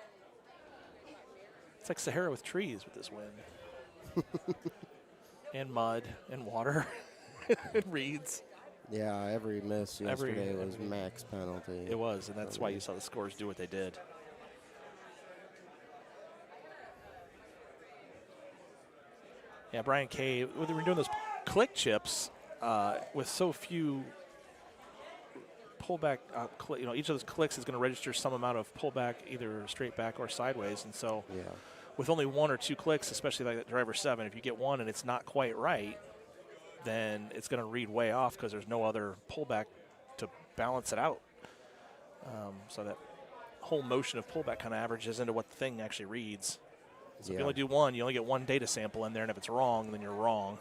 It's like Sahara with trees with this wind. And mud and water and reeds. Yeah, every miss yesterday was max penalty. It was, and that's why you saw the scores do what they did. Yeah, Brian K. When they were doing those click chips with so few pullback, each of those clicks is going to register some amount of pullback, either straight back or sideways, and so with only 1 or 2 clicks, especially like that driver 7, if you get one and it's not quite right, then it's going to read way off because there's no other pullback to balance it out. So that whole motion of pullback kind of averages into what the thing actually reads. So if you only do one, you only get one data sample in there, and if it's wrong, then you're wrong.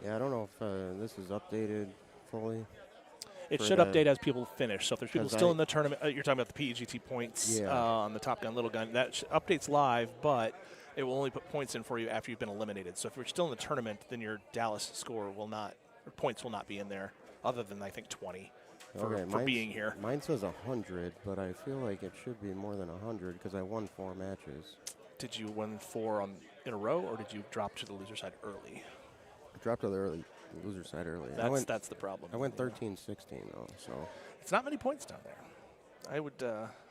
Yeah, I don't know if this is updated fully. It should update as people finish. So if there's people still in the tournament, you're talking about the PEGT points on the Top Gun, Little Gun. That updates live, but it will only put points in for you after you've been eliminated. So if you're still in the tournament, then your Dallas score will not, or points will not be in there, other than I think 20 for being here. Mine says 100, but I feel like it should be more than 100 because I won 4 matches. Did you win 4 in a row, or did you drop to the loser side early? I dropped to the loser side early. That's the problem. I went 13-16 though, so it's not many points down there. I would,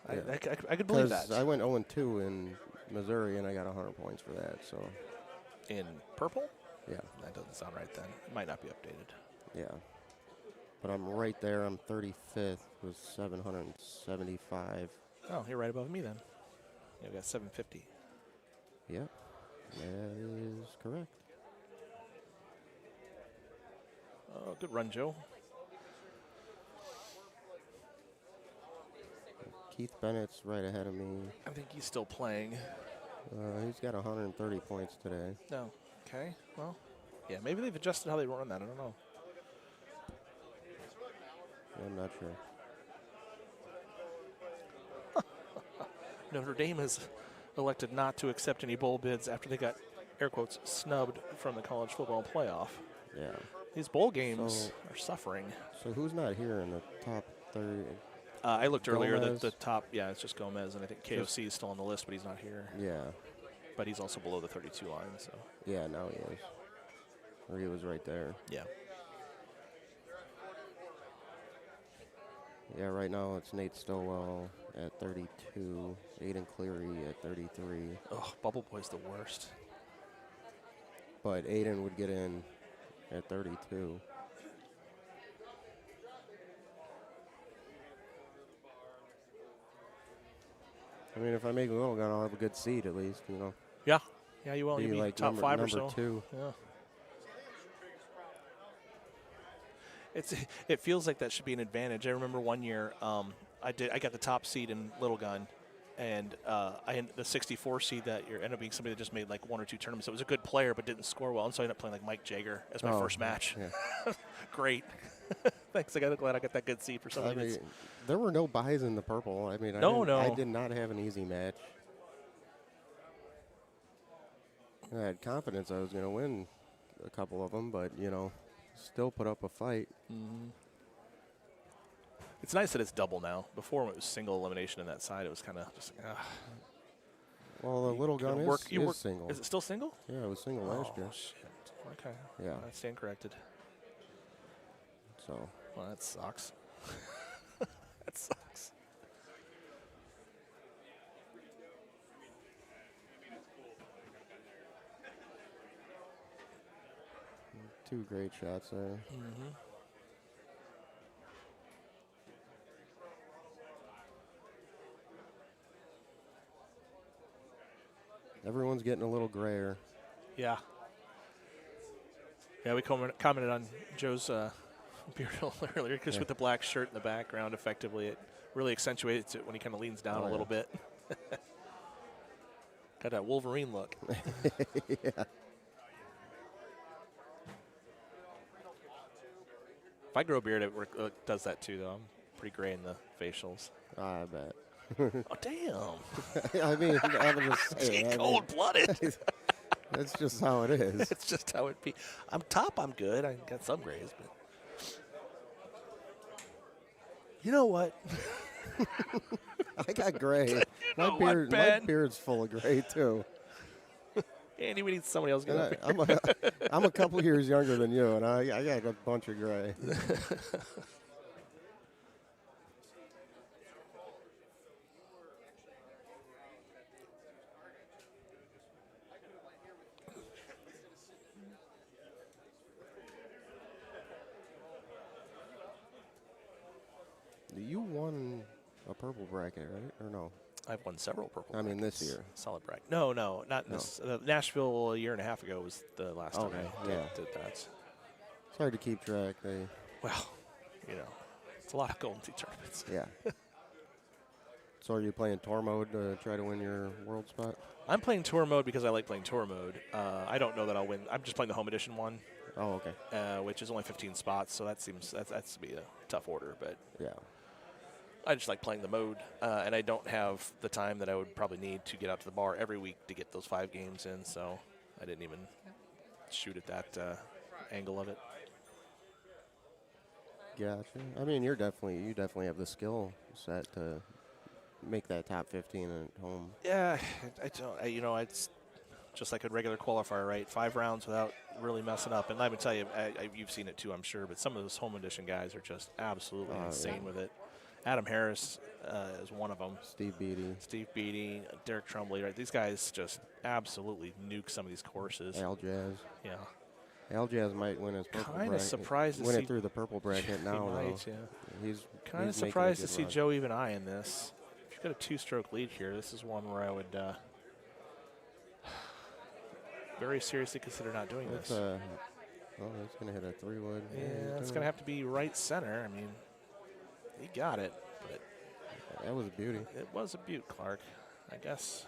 I could believe that. I went 0-2 in Missouri, and I got 100 points for that. So in purple? Yeah. That doesn't sound right then. It might not be updated. Yeah. But I'm right there. I'm 35th with 775. Oh, you're right above me then. You've got 750. Yep. That is correct. Oh, good run, Joe. Keith Bennett's right ahead of me. I think he's still playing. He's got 130 points today. No. Okay. Well, yeah, maybe they've adjusted how they run that. I don't know. I'm not sure. Notre Dame has elected not to accept any bowl bids after they got, air quotes, snubbed from the college football playoff. Yeah. These bowl games are suffering. So who's not here in the top 30? I looked earlier. Gomez? The top, yeah, it's just Gomez, and I think KOC is still on the list, but he's not here. Yeah. But he's also below the 32 line, so. Yeah, now he is. Or he was right there. Yeah. Yeah, right now it's Nate Stowell at 32, Aiden Cleary at 33. Oh, Bubble Boy's the worst. But Aiden would get in at 32. I mean, if I make a little gun, I'll have a good seat at least, you know. Yeah. Yeah, you will. Be You'll be like top number, 5 or number so. 2. Yeah. It feels like that should be an advantage. I remember one year I got the top seed in Little Gun, and the 64 seed that year ended up being somebody that just made like 1 or 2 tournaments. So it was a good player but didn't score well, and so I ended up playing like Mike Jagger as my first match. Yeah. Great. Thanks. Glad I got that good seed for somebody. I mean, there were no buys in the purple. I mean, I did not have an easy match. I had confidence I was going to win a couple of them, but, you know, still put up a fight. Mm-hmm. It's nice that it's double now. Before, when it was single elimination in that side, it was kind of just like, Well, the Little Gun is single. Is it still single? Yeah, it was single last year. Shit. Okay. Yeah. I stand corrected. So. Well, that sucks. That sucks. Two great shots there. Mm-hmm. Everyone's getting a little grayer. Yeah. Yeah, we commented on Joe's beard earlier because with the black shirt in the background, effectively, it really accentuates it when he kind of leans down a little bit. Got that Wolverine look. Yeah. If I grow a beard, it does that too, though. I'm pretty gray in the facials. I bet. Oh, damn. I mean, I'm just saying. Cold-blooded. That's just how it is. It's just how it be. I'm good. I got some grays, but you know what? I got gray. My beard's full of gray too. Andy, we need somebody else. I'm a couple years younger than you, and I got a bunch of gray. You won a purple bracket, right? Or no? I've won several purple I mean, brackets. this year. Solid bracket. No, not in this. Nashville a year and a half ago was the last time I did that. It's hard to keep track. Well, you know, it's a lot of Golden Tee tournaments. Yeah. So are you playing tour mode to try to win your world spot? I'm playing tour mode because I like playing tour mode. I don't know that I'll win. I'm just playing the home edition one. Oh, okay. Which is only 15 spots, so that's to be a tough order. But yeah, I just like playing the mode, and I don't have the time that I would probably need to get out to the bar every week to get those 5 games in. So I didn't even shoot at that angle of it. Gotcha. I mean, you definitely have the skill set to make that top 15 at home. Yeah, it's just like a regular qualifier, right? 5 rounds without really messing up. And I would tell you, you've seen it too, I'm sure, but some of those home edition guys are just absolutely insane with it. Adam Harris is one of them. Steve Beatty, Derek Trumbley, right? These guys just absolutely nuke some of these courses. Al Jazz. Yeah. Al Jazz might win his purple bracket. Kind of surprised to see. Win it through the purple bracket now, he might, though. Yeah. He's kind of surprised to see Joe even I in this. If you've got a 2-stroke lead here, this is one where I would very seriously consider not doing this. Well, he's going to hit a 3-wood. Yeah, it's going to have to be right center. I mean, he got it, but that was a beauty. It was a beaut, Clark. I guess.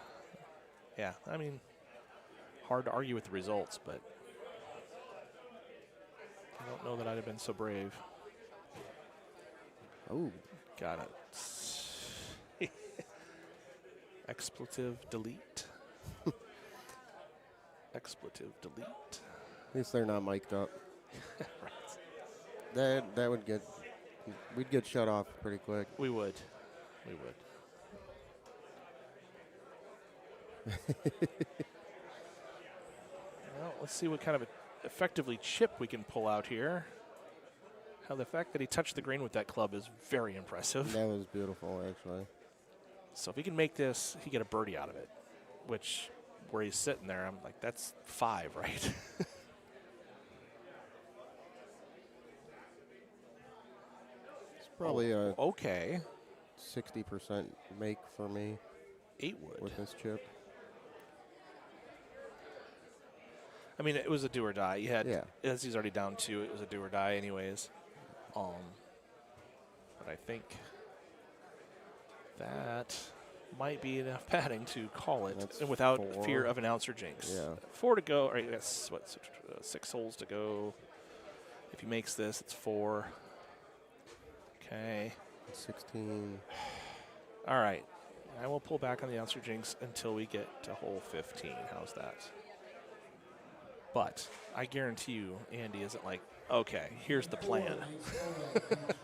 Yeah, I mean, hard to argue with the results, but I don't know that I'd have been so brave. Oh. Got it. Expletive delete. Expletive delete. At least they're not mic'd up. Right. That would get, we'd get shut off pretty quick. We would. We would. Well, let's see what kind of effectively chip we can pull out here. How the fact that he touched the green with that club is very impressive. That was beautiful, actually. So if he can make this, he get a birdie out of it, which where he's sitting there, I'm like, that's 5, right? It's probably okay. 60% make for me. 8 wood. With this chip. I mean, it was a do or die. You had, yeah. As he's already down 2, it was a do or die anyways. But I think that might be enough padding to call it, and without 4. fear of announcer jinx. Yeah. 4 to go. All right, that's what 6 holes to go. If he makes this, it's 4. Okay. 16. All right. I will pull back on the announcer jinx until we get to hole 15. How's that? But I guarantee you, Andy isn't like, okay, here's the plan.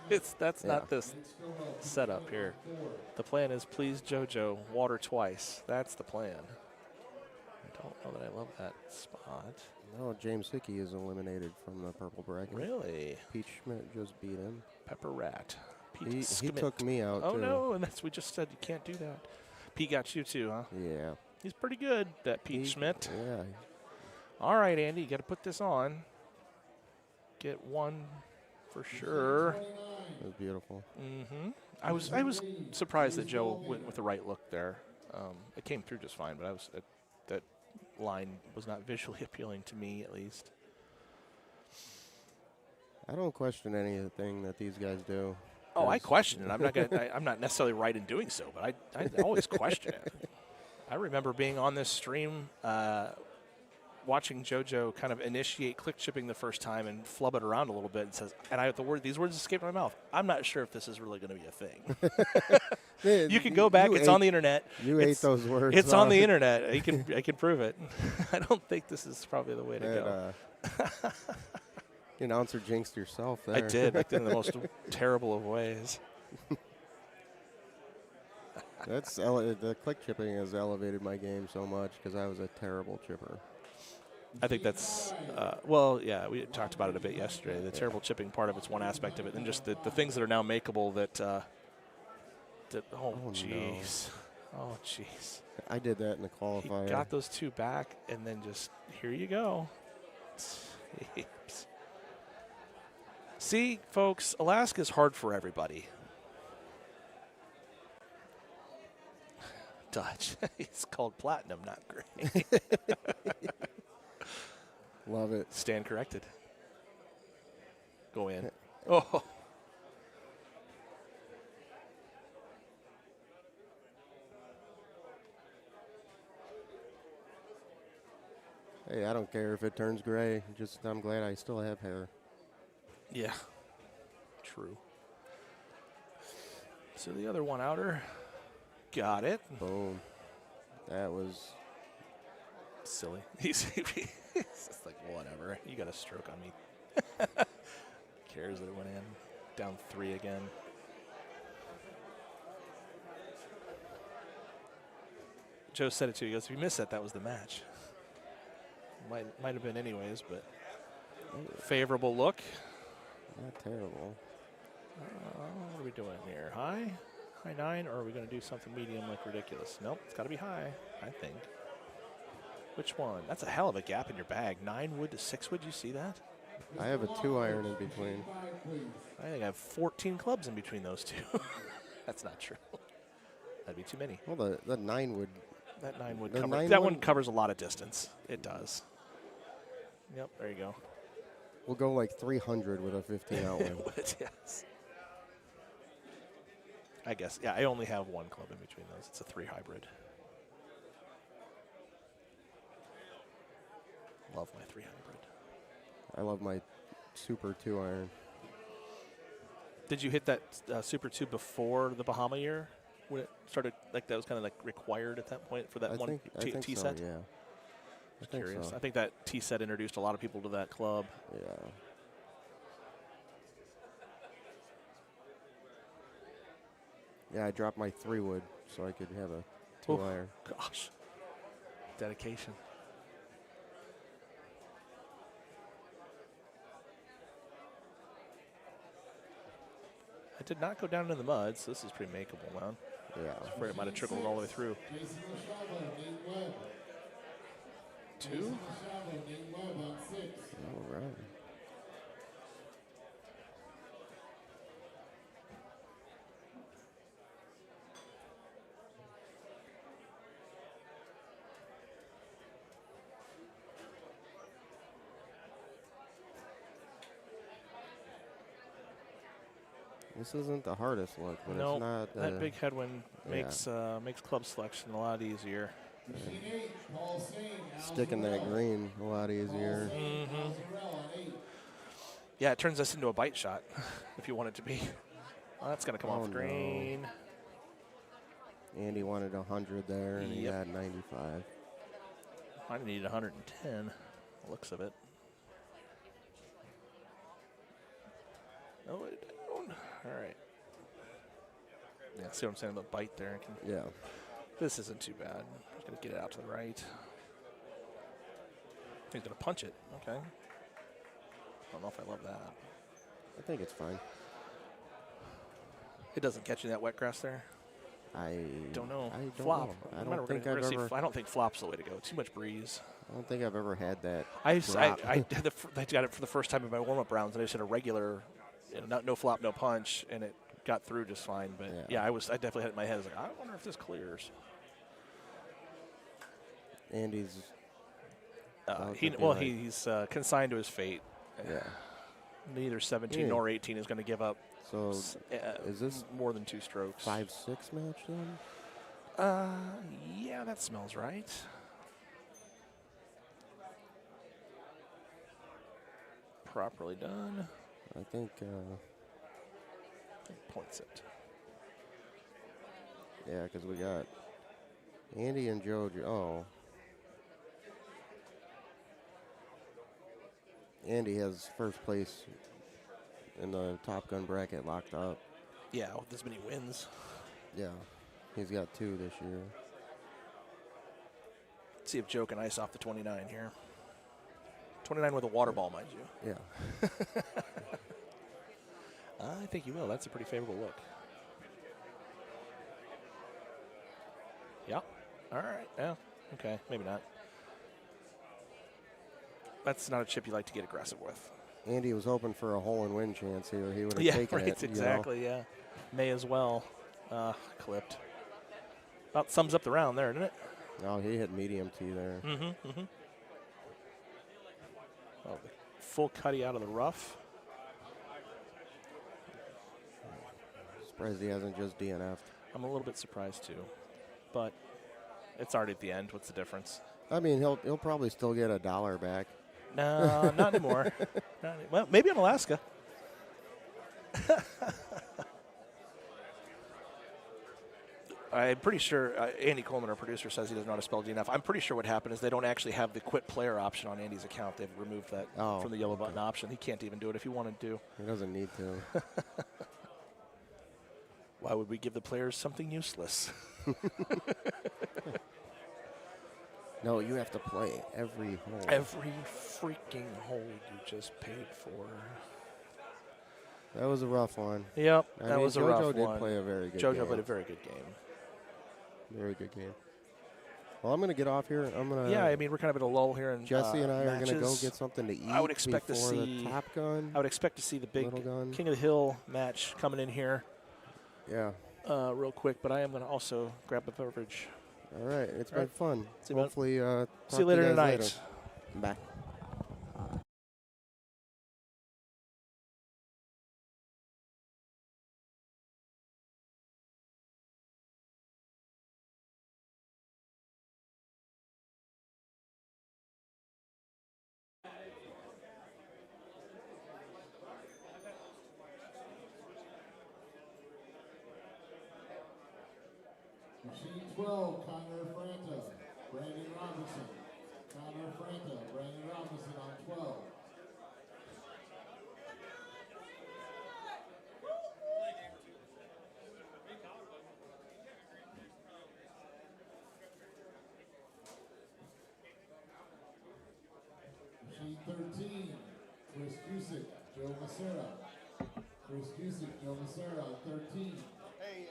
That's not this setup here. The plan is, please, JoJo, water twice. That's the plan. I don't know that I love that spot. No, James Hickey is eliminated from the purple bracket. Really? Pete Schmidt just beat him. Pepper Rat. Pete He Schmidt. took me out, Oh, too. no, and that's we just said you can't do that. Pete got you, too, huh? Yeah. He's pretty good, that Pete Schmidt. Yeah. All right, Andy, you got to put this on. Get 1 for sure. That was beautiful. Mm-hmm. I was surprised that Joe went with the right look there. It came through just fine, but that line was not visually appealing to me, at least. I don't question anything that these guys do. Oh, I question it. I'm not gonna. I'm not necessarily right in doing so, but I always question it. I remember being on this stream, watching JoJo kind of initiate click chipping the first time and flub it around a little bit, and says, and these words escaped my mouth. I'm not sure if this is really going to be a thing. You can go back. It's on the internet. You ate those words. It's on the internet. I can prove it. I don't think this is probably the way to go. You announcer jinxed yourself there. I did, like in the most terrible of ways. The click chipping has elevated my game so much because I was a terrible chipper. I think that's, well, yeah, we talked about it a bit yesterday. The terrible chipping part of it's one aspect of it, and just the things that are now makeable that oh, jeez. Oh, jeez. I did that in the qualifier. He got those 2 back, and then just, here you go. Jeez. See, folks, Alaska's hard for everybody. Dutch. It's called platinum, not gray. Love it. Stand corrected. Go in. Oh. Hey, I don't care if it turns gray. Just I'm glad I still have hair. Yeah. True. So the other one outer. Got it. Boom. That was silly. He's just like, whatever. You got a stroke on me. Cares that it went in. Down 3 again. Joe said it too. He goes, if you missed that was the match. Might have been anyways, but favorable look. Not terrible. What are we doing here? High 9, or are we going to do something medium like ridiculous? Nope, it's got to be high, I think. Which one? That's a hell of a gap in your bag. 9 wood to 6 wood. You see that? I have a 2-iron in between. I think I have 14 clubs in between those 2. That's not true. That'd be too many. Well, the 9 would. That 9 would cover. That one covers a lot of distance. It does. Yep, there you go. We'll go like 300 with a 15 out one. It would, yes. I guess, yeah, I only have 1 club in between those. It's a 3 hybrid. Love my 3 hybrid. I love my super 2-iron. Did you hit that Super 2 before the Bahama year? When it started, like that was kind of like required at that point for that I think T so, set? yeah. I think Curious. so. I think that T set introduced a lot of people to that club. Yeah. Yeah, I dropped my 3-wood so I could have a 2-iron. Gosh. Dedication. I did not go down into the mud, so this is pretty makeable, man. Yeah. I was afraid it might have trickled all the way through. 2? All right. This isn't the hardest look, but No, it's not. that big headwind makes club selection a lot easier. Sticking that green a lot easier. Yeah, it turns this into a bite shot if you want it to be. Well, that's going to come off the green. No. Andy wanted 100 there, and he got 95. I need 110. Looks of it. Oh, it down. All right. Yeah, see what I'm saying about bite there? Yeah. This isn't too bad. He's going to get it out to the right. He's going to punch it. Okay. I don't know if I love that. I think it's fine. It doesn't catch you in that wet grass there? I don't know. I don't Flop. know. I don't think flop's the way to go. Too much breeze. I don't think I've ever had that. I got it for the first time in my warm-up rounds, and I just had a regular, no flop, no punch, and it got through just fine. But yeah, I definitely had it in my head. I was like, I wonder if this clears. Andy's. He's consigned to his fate. Yeah. Neither 17 nor 18 is going to give up. So is this more than 2 strokes? 5-6 match then? Yeah, that smells right. Properly done. I think. Points it. Yeah, because we got Andy and Joe. Oh. Andy has first place in the Top Gun bracket locked up. Yeah, with this many wins. Yeah, he's got 2 this year. Let's see if Joe can ice off the 29 here. 29 with a water ball, mind you. Yeah. I think you will. That's a pretty favorable look. Yeah. All right. Yeah. Okay. Maybe not. That's not a chip you like to get aggressive with. Andy was hoping for a hole-in-win chance here. He would have taken it. Exactly, yeah. May as well. Clipped. About sums up the round there, didn't it? No, he hit medium T there. Oh, the full cutty out of the rough. Surprised he hasn't just DNF'd. I'm a little bit surprised, too. But it's already at the end. What's the difference? I mean, he'll probably still get $1 back. No, not anymore. Well, maybe in Alaska. I'm pretty sure Andy Coleman, our producer, says he doesn't know how to spell DNF. I'm pretty sure what happened is they don't actually have the quit player option on Andy's account. They've removed that from the yellow button option. He can't even do it if he wanted to. He doesn't need to. Why would we give the players something useless? No, you have to play every hole. Every freaking hole you just paid for. That was a rough one. Yep, I that mean, was a rough one. JoJo did play a very good game. JoJo played a very good game. Very good game. Well, I'm going to get off here. Yeah, I mean, we're kind of at a lull here. In, Jesse and I are going to go get something to eat. I would expect before to see the Top Gun. I would expect to see the big King of the Hill match coming in here. Yeah. Real quick, but I am going to also grab a beverage. All right, it's been fun. See Hopefully, see you later tonight. Later. Bye. 12, Connor Franta, Brandon Robinson. Connor Franta, Brandon Robinson on 12. Machine 13, Chris Cusick, Joe Macera. Chris Cusick, Joe Macera on 13. Hey,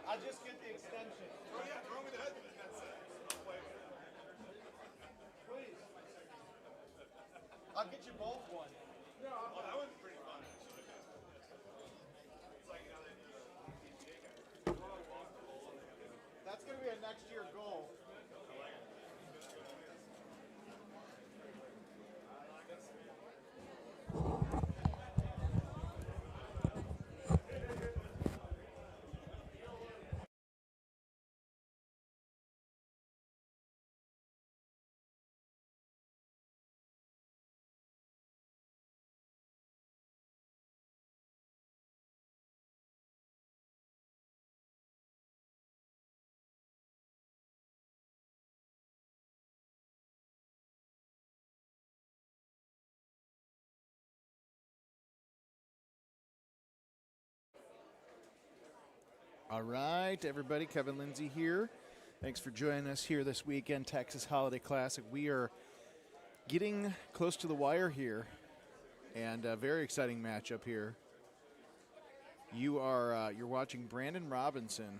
I'll just get the extension. Oh yeah, throw me the head. Please. I'll get you both one. Yeah. Oh, that was pretty fun actually. It's like, that's gonna be a next year goal. All right, everybody. Kevin Lindsay here. Thanks for joining us here this weekend, Texas Holiday Classic. We are getting close to the wire here, and a very exciting matchup here. You're watching Brandon Robinson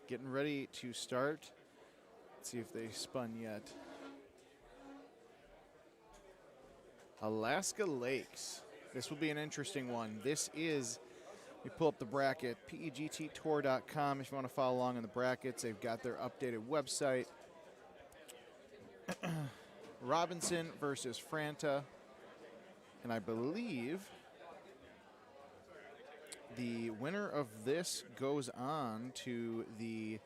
getting ready to start. Let's see if they spun yet. Alaska Lakes. This will be an interesting one. This is, we pull up the bracket, pegttour.com if you want to follow along in the brackets. They've got their updated website. Robinson versus Franta. And I believe the winner of this goes on to the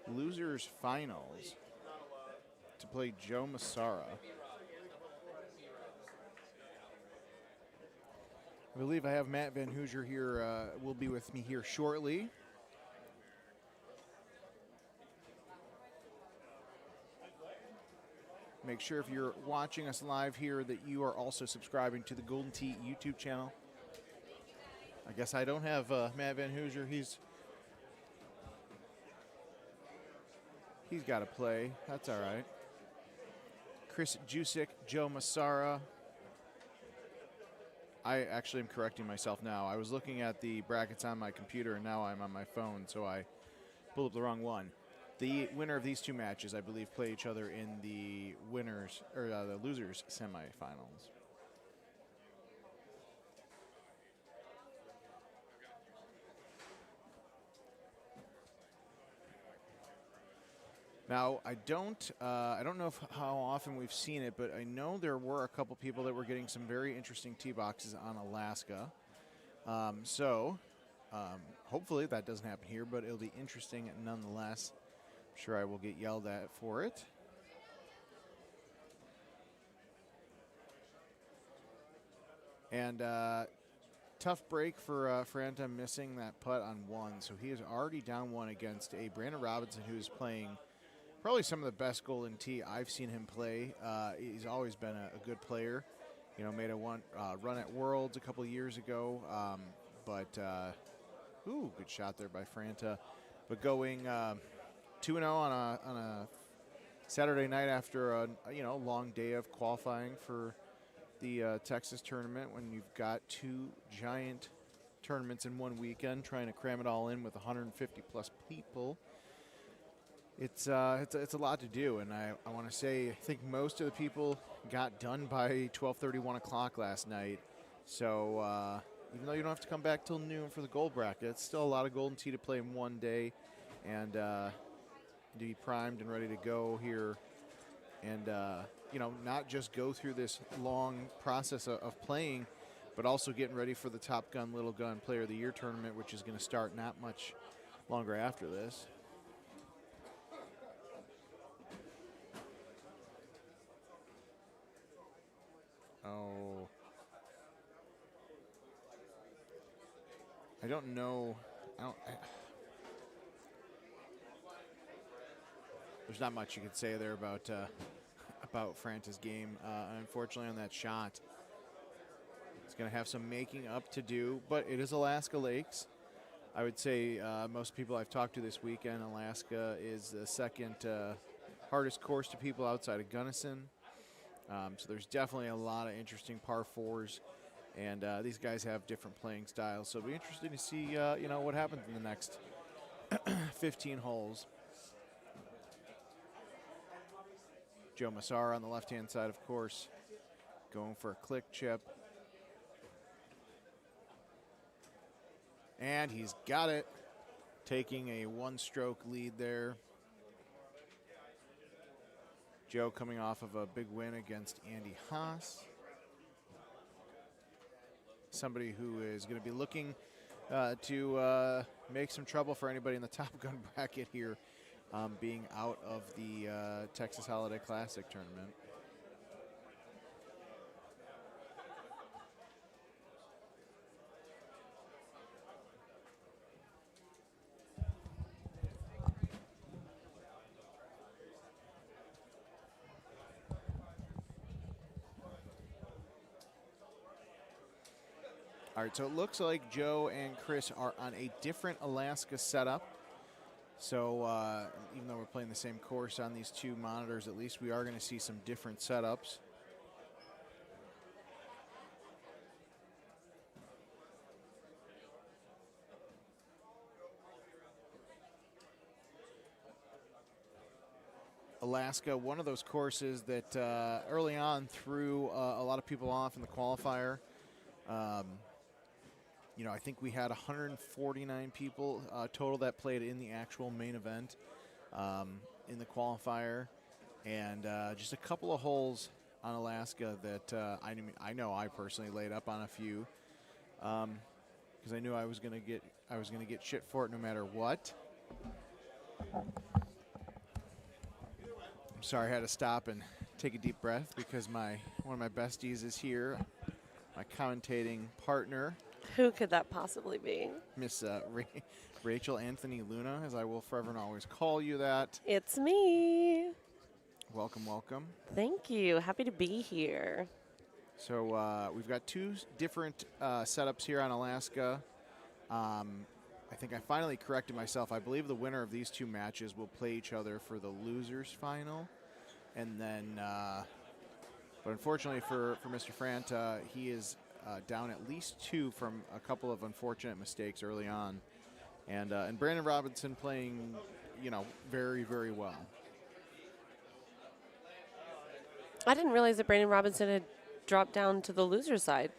losers finals to play Joe Massara. I believe I have Matt Van Hoosier here, will be with me here shortly. Make sure if you're watching us live here that you are also subscribing to the Golden Tee YouTube channel. I guess I don't have Matt Van Hoosier. He's got to play. That's all right. Chris Jusick, Joe Massara. I actually am correcting myself now. I was looking at the brackets on my computer, and now I'm on my phone, so I pulled up the wrong one. The winner of these two matches, I believe, play each other in the winners or the losers semifinals. Now, I don't know how often we've seen it, but I know there were a couple people that were getting some very interesting tee boxes on Alaska. Hopefully that doesn't happen here, but it'll be interesting nonetheless. I'm sure I will get yelled at for it. And tough break for Franta, missing that putt on one. So he is already down one against a Brandon Robinson who's playing probably some of the best Golden Tee I've seen him play. He's always been a good player. You know, made a run at Worlds a couple of years ago. Good shot there by Franta. But going 2-0 on a Saturday night after a long day of qualifying for the Texas tournament, when you've got two giant tournaments in one weekend, trying to cram it all in with 150 plus people. It's a lot to do, and I want to say I think most of the people got done by 12:30, 1 o'clock last night. So even though you don't have to come back till noon for the gold bracket, it's still a lot of Golden Tee to play in one day, and to be primed and ready to go here, and not just go through this long process of playing, but also getting ready for the Top Gun Little Gun Player of the Year tournament, which is going to start not much longer after this. Oh. I don't know. There's not much you could say there about Franta's game. Unfortunately, on that shot, it's going to have some making up to do, but it is Alaska Lakes. I would say most people I've talked to this weekend, Alaska is the second hardest course to people outside of Gunnison. So there's definitely a lot of interesting par fours, and these guys have different playing styles. So it'll be interesting to see what happens in the next 15 holes. Joe Massara on the left-hand side, of course, going for a click chip. And he's got it, taking a one-stroke lead there. Joe coming off of a big win against Andy Haas. Somebody who is going to be looking to make some trouble for anybody in the Top Gun bracket here, being out of the Texas Holiday Classic tournament. All right, so it looks like Joe and Chris are on a different Alaska setup. So even though we're playing the same course on these two monitors, at least we are going to see some different setups. Alaska, one of those courses that early on threw a lot of people off in the qualifier. I think we had 149 people total that played in the actual main event in the qualifier, and just a couple of holes on Alaska that I know I personally laid up on a few because I knew I was gonna get shit for it no matter what. I'm sorry, I had to stop and take a deep breath because one of my besties is here, my commentating partner. Who could that possibly be? Miss Rachel Anthony Luna, as I will forever and always call you that. It's me. Welcome, welcome. Thank you. Happy to be here. So we've got two different setups here on Alaska. I think I finally corrected myself. I believe the winner of these two matches will play each other for the losers final. And then, but unfortunately for Mr. Franta, he is down at least two from a couple of unfortunate mistakes early on. And Brandon Robinson playing, very, very well. I didn't realize that Brandon Robinson had dropped down to the loser side.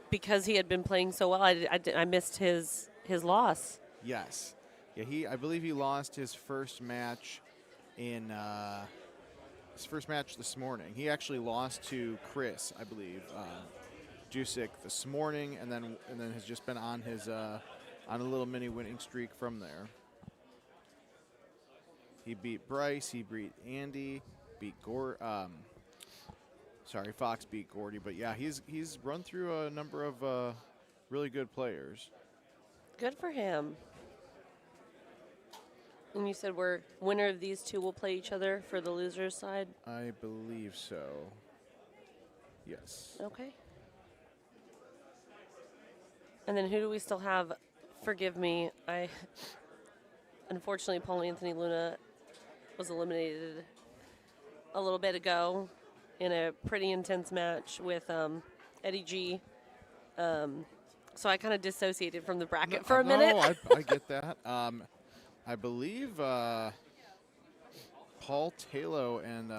Because he had been playing so well, I missed his loss. Yes. Yeah, I believe he lost his first match in this morning. He actually lost to Chris, I believe, Jusic this morning, and then has just been on his on a little mini winning streak from there. He beat Bryce, he beat Andy, beat Fox beat Gordy, but yeah, he's run through a number of really good players. Good for him. And you said winner of these two will play each other for the loser's side? I believe so. Yes. Okay. And then who do we still have? Forgive me. Unfortunately, Paul Anthony Luna was eliminated a little bit ago in a pretty intense match with Eddie G. So I kind of dissociated from the bracket for a minute. No, I get that. I believe Paul Taylor and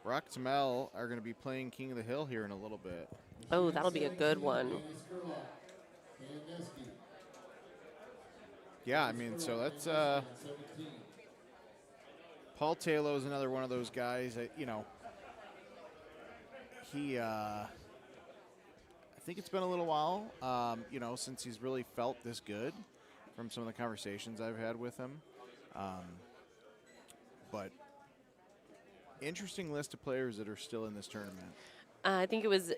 Brock Tamel are going to be playing King of the Hill here in a little bit. Oh, that'll be a good one. Yeah, I mean, so that's Paul Taylor is another one of those guys that, he I think it's been a little while, since he's really felt this good from some of the conversations I've had with him. But interesting list of players that are still in this tournament. I think it was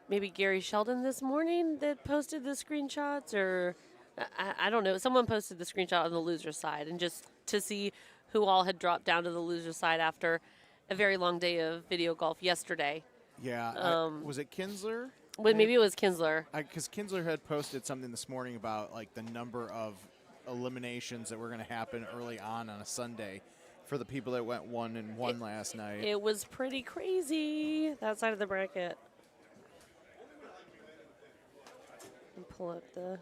maybe Gary Sheldon this morning that posted the screenshots, or I don't know. Someone posted the screenshot on the loser side, and just to see who all had dropped down to the loser side after a very long day of video golf yesterday. Yeah. Was it Kinsler? Well, maybe it was Kinsler. Because Kinsler had posted something this morning about like the number of eliminations that were going to happen early on a Sunday for the people that went 1-1 last night. It was pretty crazy, that side of the bracket. Pull up the...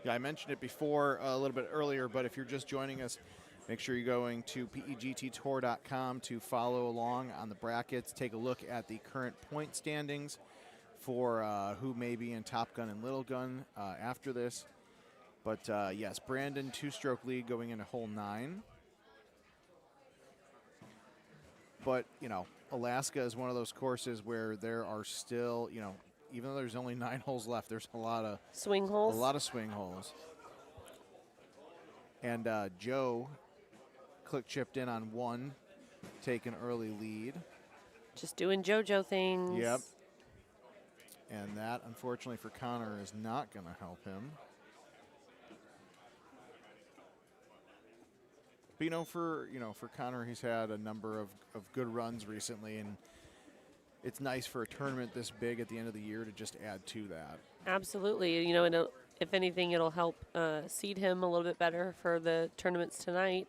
Yeah, I mentioned it before a little bit earlier, but if you're just joining us, make sure you're going to pegttour.com to follow along on the brackets. Take a look at the current point standings for who may be in Top Gun and Little Gun after this. But, yes, Brandon, two-stroke lead going into hole 9. But, Alaska is one of those courses where there are still, even though there's only 9 holes left, there's a lot of swing holes. A lot of swing holes. And Joe chipped in on 1, take an early lead. Just doing JoJo things. Yep. And that, unfortunately for Connor, is not going to help him. But, for Connor, he's had a number of good runs recently, and it's nice for a tournament this big at the end of the year to just add to that. Absolutely. And if anything, it'll help seed him a little bit better for the tournaments tonight.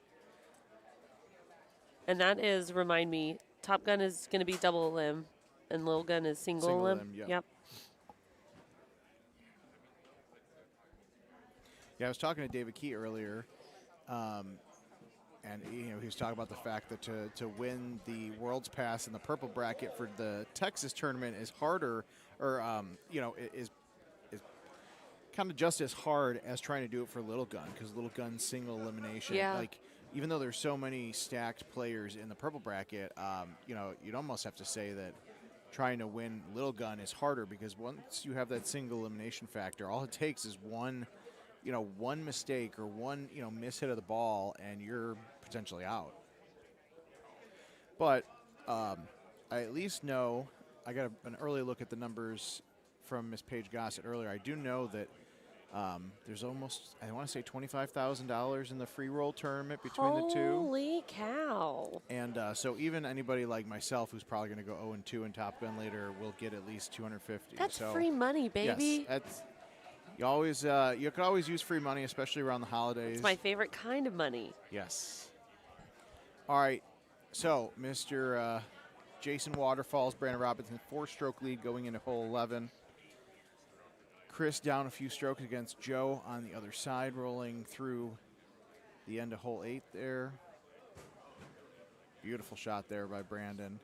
And that is, remind me, Top Gun is going to be double limb, and Little Gun is single limb. Yep. Yeah, I was talking to David Key earlier, and he was talking about the fact that to win the World's Pass in the purple bracket for the Texas tournament is harder, or is kind of just as hard as trying to do it for Little Gun, because Little Gun's single elimination. Yeah. Like, even though there's so many stacked players in the purple bracket, you'd almost have to say that trying to win Little Gun is harder, because once you have that single elimination factor, all it takes is one mistake or one, mishit of the ball, and you're potentially out. But I at least know, I got an early look at the numbers from Miss Paige Gossett earlier. I do know that there's almost, I want to say $25,000 in the free roll tournament between the two. Holy cow. And so even anybody like myself who's probably going to go 0-2 in Top Gun later will get at least $250. That's free money, baby. Yes, that's... You could always use free money, especially around the holidays. It's my favorite kind of money. Yes. All right. So, Mr. Jason Waterfalls, Brandon Robinson, 4-stroke lead going into hole 11. Chris down a few strokes against Joe on the other side, rolling through the end of hole 8 there. Beautiful shot there by Brandon.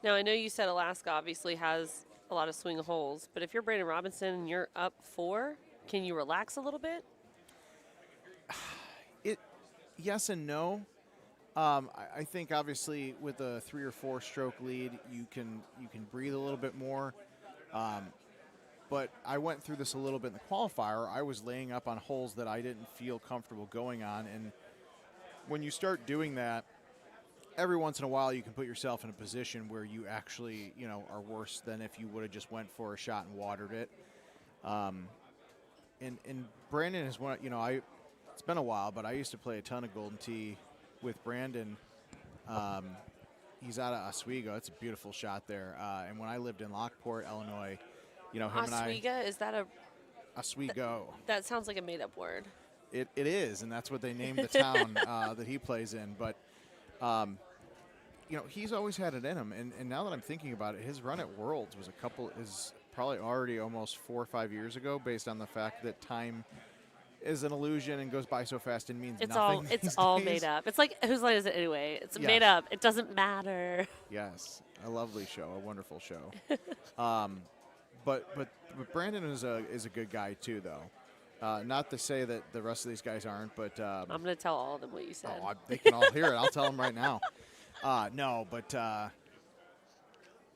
Now, I know you said Alaska obviously has a lot of swing holes, but if you're Brandon Robinson and you're up 4, can you relax a little bit? Yes and no. I think obviously with a 3 or 4 stroke lead, you can breathe a little bit more. But I went through this a little bit in the qualifier. I was laying up on holes that I didn't feel comfortable going on, and when you start doing that, every once in a while you can put yourself in a position where you actually, are worse than if you would have just went for a shot and watered it. And Brandon is one, it's been a while, but I used to play a ton of Golden Tee with Brandon. He's out of Oswego. It's a beautiful shot there. And when I lived in Lockport, Illinois, him Oswego, and I. is that a... Oswego. That sounds like a made-up word. It is, and that's what they named the town that he plays in. But, he's always had it in him. And now that I'm thinking about it, his run at Worlds is probably already almost 4 or 5 years ago, based on the fact that time is an illusion and goes by so fast and means nothing. It's all made up. It's like, whose line is it anyway? It's made up. It doesn't matter. Yes, a lovely show, a wonderful show. But Brandon is a good guy too, though. Not to say that the rest of these guys aren't, but I'm going to tell all of them what you said. They can all hear it. I'll tell them right now. No, but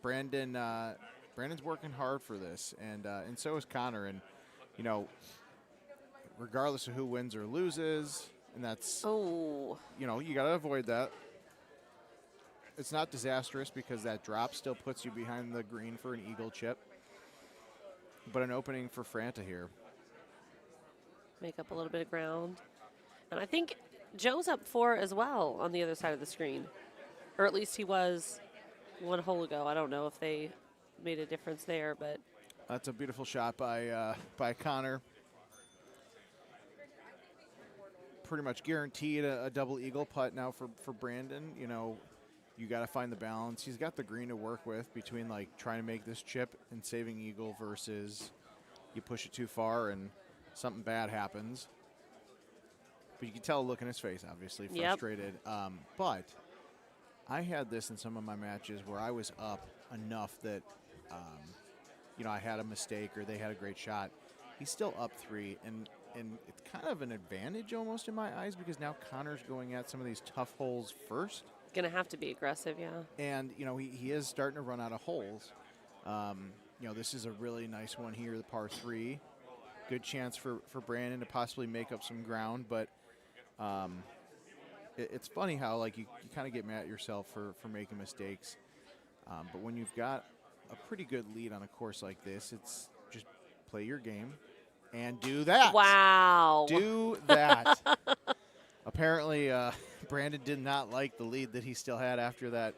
Brandon's working hard for this, and so is Connor. And regardless of who wins or loses, and that's you got to avoid that. It's not disastrous because that drop still puts you behind the green for an eagle chip, but an opening for Franta here. Make up a little bit of ground. And I think Joe's up 4 as well on the other side of the screen. Or at least he was one hole ago. I don't know if they made a difference there, but that's a beautiful shot by Connor. Pretty much guaranteed a double eagle putt now for Brandon. You got to find the balance. He's got the green to work with between like trying to make this chip and saving eagle versus you push it too far and something bad happens. But you can tell a look in his face, obviously frustrated. But I had this in some of my matches where I was up enough that I had a mistake or they had a great shot. He's still up 3, and it's kind of an advantage almost in my eyes because now Connor's going at some of these tough holes first. Going to have to be aggressive, yeah. And, he is starting to run out of holes. This is a really nice one here, the par 3. Good chance for Brandon to possibly make up some ground, but it's funny how, like, you kind of get mad at yourself for making mistakes. But when you've got a pretty good lead on a course like this, it's just play your game and do that. Wow. Do that. Apparently, Brandon did not like the lead that he still had after that.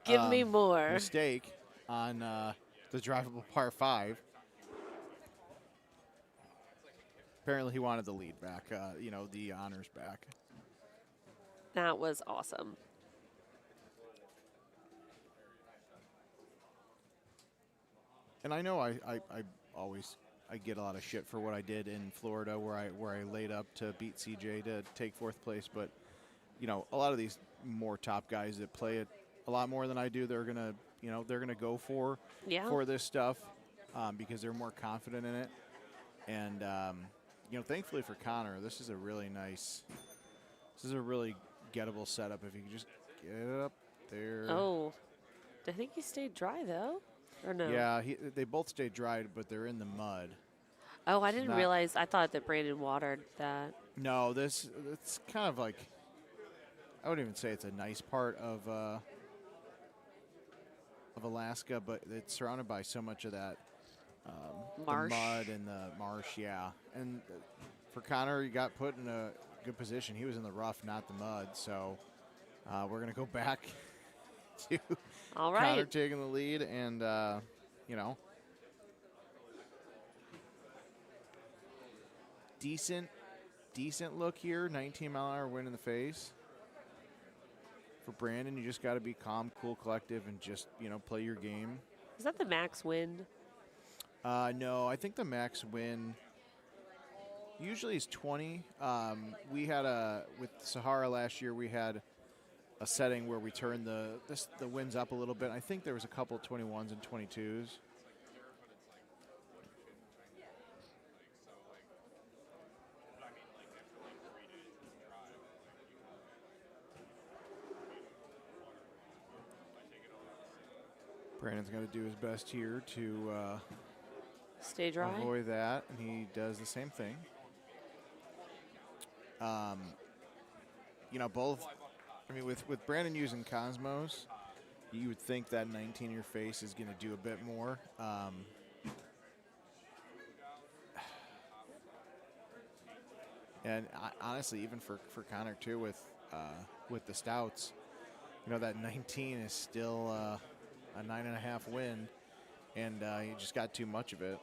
Give me more. Mistake on the drivable par 5. Apparently, he wanted the lead back, the honors back. That was awesome. And I know I get a lot of shit for what I did in Florida where I laid up to beat CJ to take 4th place, but a lot of these more top guys that play it a lot more than I do, they're gonna go for this stuff because they're more confident in it. And thankfully for Connor, this is a really gettable setup if you can just get it up there. Oh, I think he stayed dry though, or no? Yeah, they both stayed dry, but they're in the mud. Oh, I didn't realize. I thought that Brandon watered that. No, it's kind of like, I wouldn't even say it's a nice part of Alaska, but it's surrounded by so much of that marsh. The mud and the marsh, yeah. And for Connor, he got put in a good position. He was in the rough, not the mud. So we're going to go back to all right. Connor taking the lead, and decent look here. 19-mile-an-hour wind in the face. For Brandon, you just got to be calm, cool, collective, and just, play your game. Is that the max wind? No, I think the max wind usually is 20. We had with Sahara last year, we had a setting where we turned the winds up a little bit. I think there was a couple 21s and 22s. Brandon's going to do his best here to stay dry, avoid that, and he does the same thing. Both. I mean, with Brandon using Cosmos, you would think that 19 in your face is going to do a bit more. And honestly, even for Connor too, with the stouts, that 19 is still a 9.5 wind, and you just got too much of it.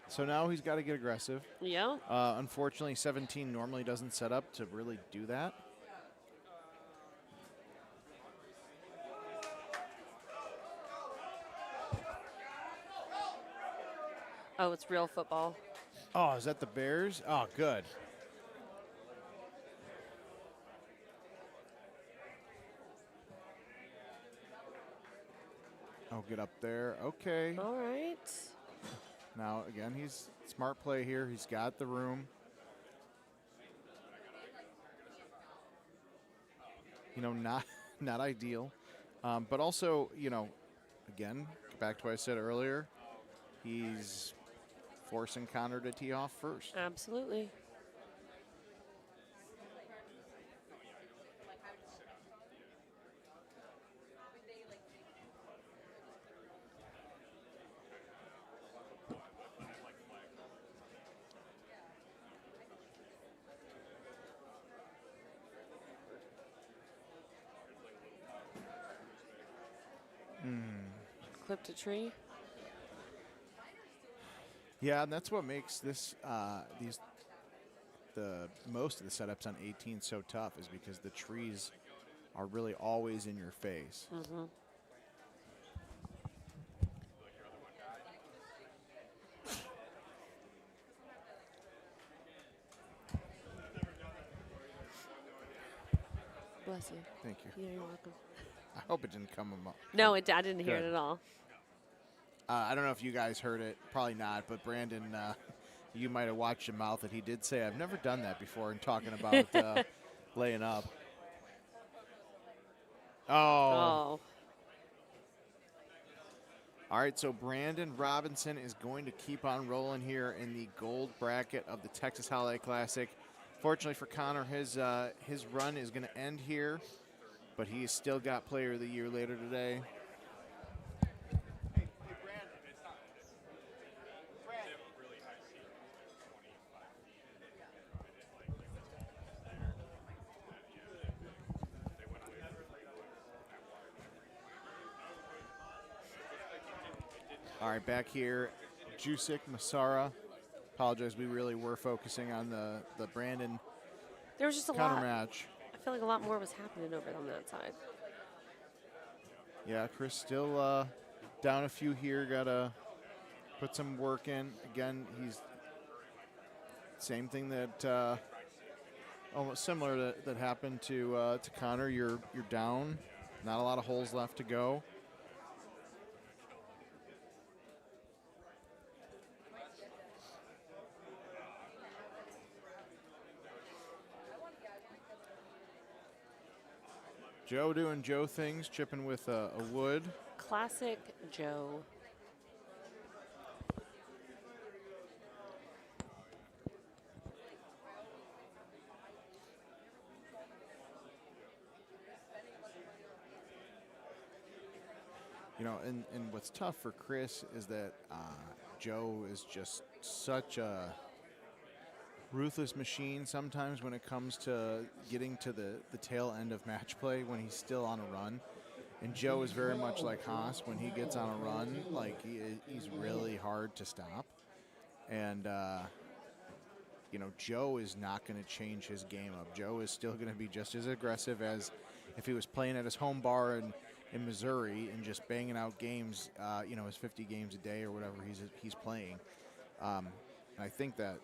So now he's got to get aggressive. Yeah. Unfortunately, 17 normally doesn't set up to really do that. Oh, it's real football. Oh, is that the Bears? Oh, good. Oh, get up there. Okay. All right. Now, again, he's smart play here. He's got the room. not ideal. But also, again, back to what I said earlier, he's forcing Connor to tee off first. Absolutely. Clipped a tree. Yeah, and that's what makes this the most of the setups on 18 so tough, is because the trees are really always in your face. Mm-hmm. Bless you. Thank you. Yeah, you're welcome. I hope it didn't come up. No, I didn't hear it Good. at all. I don't know if you guys heard it. Probably not. But Brandon, you might have watched him mouth it. He did say, "I've never done that before," in talking about laying up. Oh. All right, so Brandon Robinson is going to keep on rolling here in the gold bracket of the Texas Holiday Classic. Fortunately for Connor, his run is going to end here, but he's still got Player of the Year later today. All right, back here, Jusik Masara. Apologize, we really were focusing on the Brandon There was just a Connor lot. match. I feel like a lot more was happening over on that side. Yeah, Chris still down a few here. Got to put some work in. Again, he's same thing that almost similar that happened to Connor. You're down. Not a lot of holes left to go. Joe doing Joe things, chipping with a wood. Classic Joe. And what's tough for Chris is that Joe is just such a ruthless machine sometimes when it comes to getting to the tail end of match play when he's still on a run. And Joe is very much like Haas. When he gets on a run, like he's really hard to stop. And, Joe is not going to change his game up. Joe is still going to be just as aggressive as if he was playing at his home bar in Missouri and just banging out games, his 50 games a day or whatever he's playing. And I think that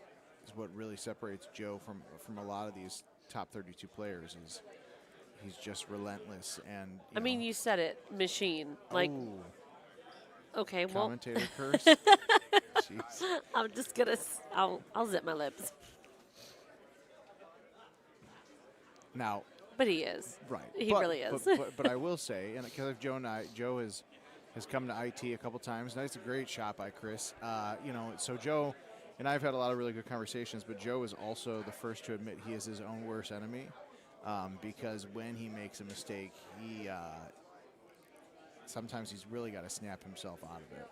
is what really separates Joe from a lot of these top 32 players is he's just relentless. And you said it, machine. Like, okay, well. Commentator curse. Jeez. I'm just gonna. I'll zip my lips. Now. But he is. Right. He really is. But I will say, and because of Joe has come to IT a couple times. That's a great shot by Chris. So Joe and I've had a lot of really good conversations, but Joe is also the first to admit he is his own worst enemy because when he makes a mistake, he sometimes he's really got to snap himself out of it.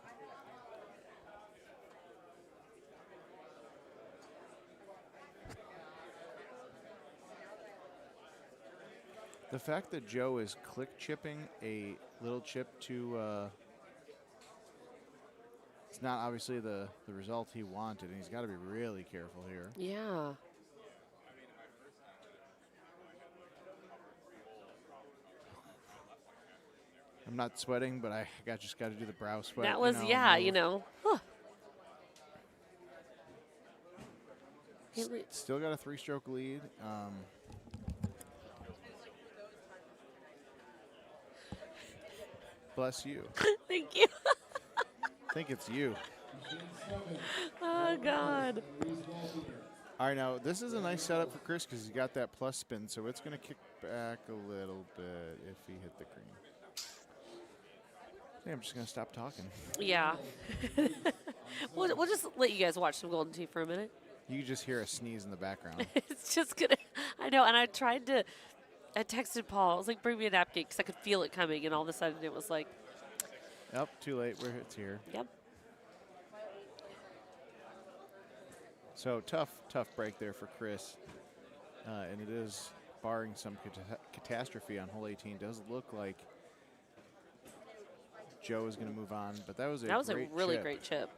The fact that Joe is click chipping a little chip to it's not obviously the result he wanted, and he's got to be really careful here. Yeah. I'm not sweating, but I just got to do the brow sweat. That was, Still got a 3-stroke lead. Bless you. Thank you. I think it's you. Oh, God. All right, now this is a nice setup for Chris because he's got that plus spin, so it's going to back a little bit if he hit the green. I think I'm just going to stop talking. Yeah. we'll just let you guys watch some Golden Tee for a minute. You just hear a sneeze in the background. It's just going to, I know, and I texted Paul. I was like, bring me a napkin because I could feel it coming, and all of a sudden it was like. Yep, too late. It's here. Yep. So tough break there for Chris. And it is, barring some catastrophe on hole 18, does look like Joe is going to move on. But that was a really great chip.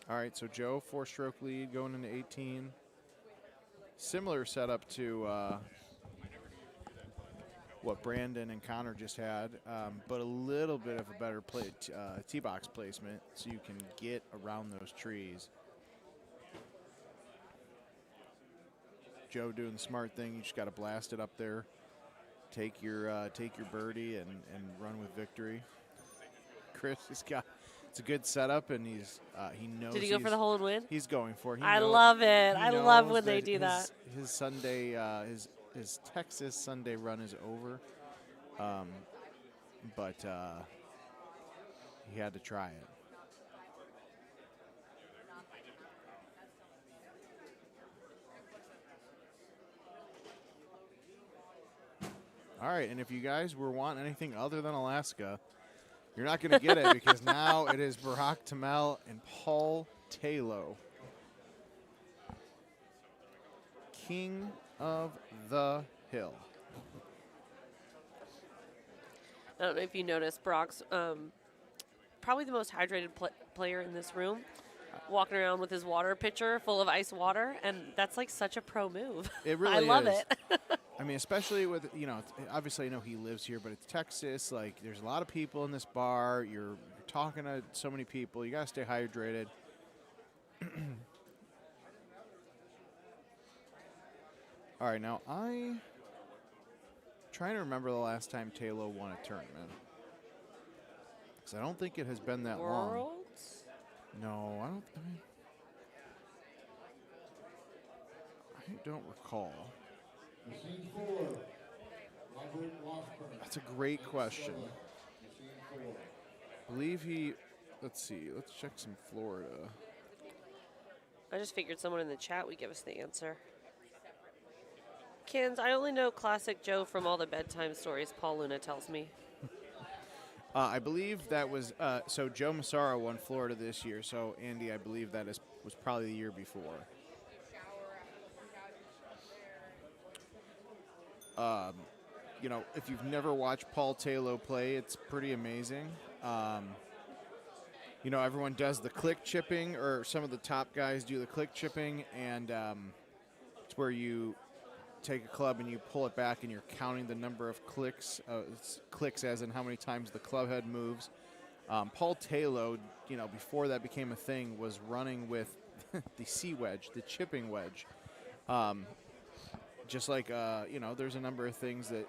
All right, so Joe, 4-stroke lead going into 18. Similar setup to what Brandon and Connor just had, but a little bit of a better tee box placement so you can get around those trees. Joe doing the smart thing. You just got to blast it up there. Take your birdie and run with victory. Chris has got. It's a good setup, and he knows. Did he go for the hole and win? He's going for it. I love it. I love when they do that. His Sunday, his Texas Sunday run is over, but he had to try it. All right, and if you guys were wanting anything other than Alaska, you're not going to get it because now it is Barack Tamel and Paul Taylor. King of the Hill. I don't know if you noticed, Brock's probably the most hydrated player in this room, walking around with his water pitcher full of ice water, and that's like such a pro move. It really I love is. it. I mean, especially with, obviously I know he lives here, but it's Texas. Like, there's a lot of people in this bar. You're talking to so many people. You got to stay hydrated. All right, now I'm trying to remember the last time Taylor won a tournament. Because I don't think it has been that long. Worlds? No, I don't recall. That's a great question. I believe let's see, let's check some Florida. I just figured someone in the chat would give us the answer. Kins, I only know Classic Joe from all the bedtime stories Paul Luna tells me. I believe that was, so Joe Massaro won Florida this year, so Andy, I believe that was probably the year before. If you've never watched Paul Taylor play, it's pretty amazing. Everyone does the click chipping, or some of the top guys do the click chipping, and it's where you take a club and you pull it back and you're counting the number of clicks. It's clicks as in how many times the club head moves. Paul Taylor, before that became a thing, was running with the C wedge, the chipping wedge. Just like, there's a number of things that,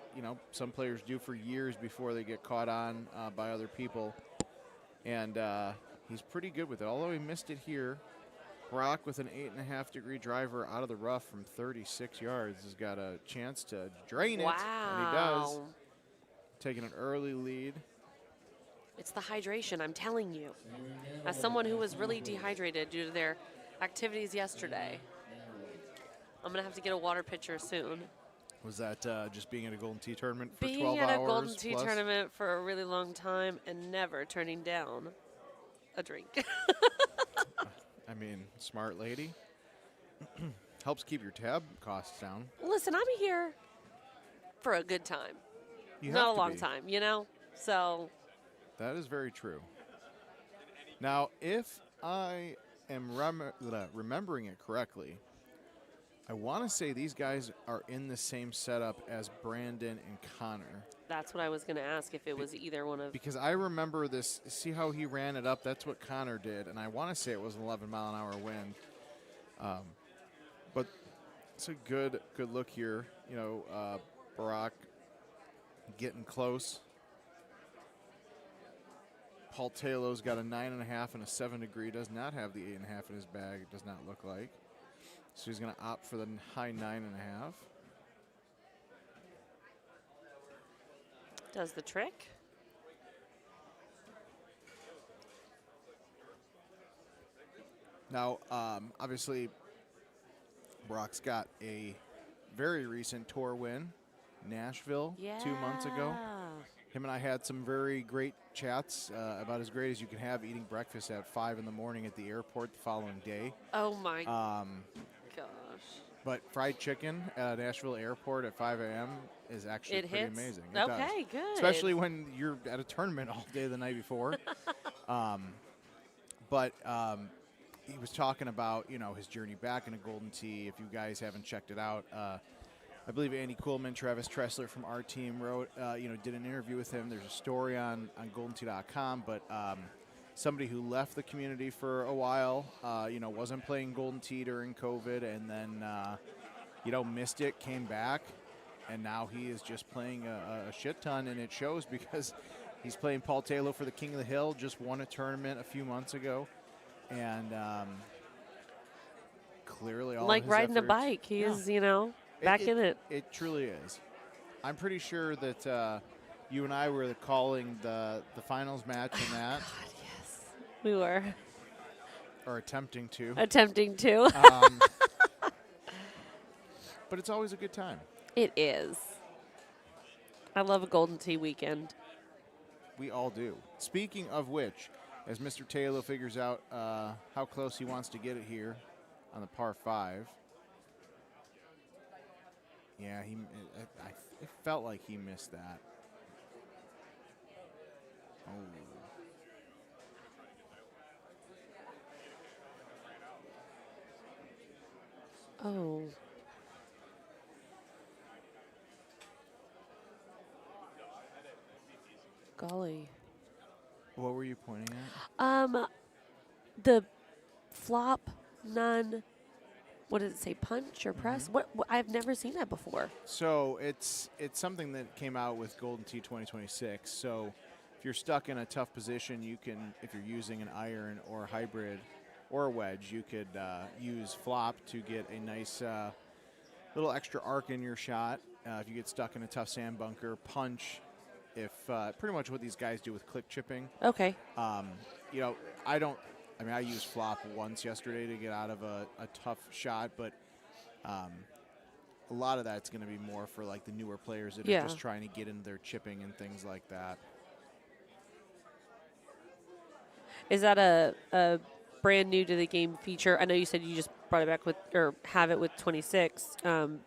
some players do for years before they get caught on by other people. And he's pretty good with it. Although he missed it here, Brock with an 8.5-degree driver out of the rough from 36 yards has got a chance to drain it. Wow. And he does. Taking an early lead. It's the hydration, I'm telling you. As someone who was really dehydrated due to their activities yesterday, I'm going to have to get a water pitcher soon. Was that just being at a Golden Tee tournament for 12 hours? Being at a Golden Tee tournament for a really long time and never turning down a drink. I mean, smart lady. Helps keep your tab costs down. Listen, I'm here for a good time. You Not have a long be. time, So. That is very true. Now, if I am remembering it correctly, I want to say these guys are in the same setup as Brandon and Connor. That's what I was going to ask, if it was either one of. Because I remember this, see how he ran it up? That's what Connor did, and I want to say it was an 11-mile-an-hour wind. But it's a good look here. Barack getting close. Paul Taylor's got a 9.5 and a 7 degree. Does not have the 8.5 in his bag. It does not look like. So he's going to opt for the high 9.5. Does the trick. Now, obviously, Brock's got a very recent tour win, Nashville, 2 months ago. Him and I had some very great chats, about as great as you can have, eating breakfast at 5 in the morning at the airport the following day. Oh my gosh. But fried chicken at Nashville Airport at 5 a.m. is actually pretty amazing. It Okay, does. good. Especially when you're at a tournament all day the night before. But he was talking about, you know, his journey back into Golden Tee. If you guys haven't checked it out, I believe Andy Kuhlman, Travis Tressler from our team wrote, did an interview with him. There's a story on GoldenTee.com, but somebody who left the community for a while, wasn't playing Golden Tee during COVID, and then, missed it, came back, and now he is just playing a shit ton, and it shows because he's playing Paul Taylor for the King of the Hill, just won a tournament a few months ago, and clearly all like of his riding efforts, a bike. He is, back in it. It truly is. I'm pretty sure that you and I were calling the finals match in that. God, yes. We were. Or attempting to. Attempting to. But it's always a good time. It is. I love a Golden Tee weekend. We all do. Speaking of which, as Mr. Taylor figures out how close he wants to get it here on the par 5. Yeah, it felt like he missed that. Oh. Golly. What were you pointing at? The flop, none. What does it say? Punch or press? What I've never seen that before. So it's something that came out with Golden Tee 2026. So if you're stuck in a tough position, you can, if you're using an iron or a hybrid or a wedge, you could use flop to get a nice little extra arc in your shot. If you get stuck in a tough sand bunker, punch. If pretty much what these guys do with click chipping. Okay. I used flop once yesterday to get out of a tough shot, but a lot of that's going to be more for like the newer players that are just trying to get into their chipping and things like that. Is that a brand new to the game feature? I know you said you just brought it back with, or have it with 26.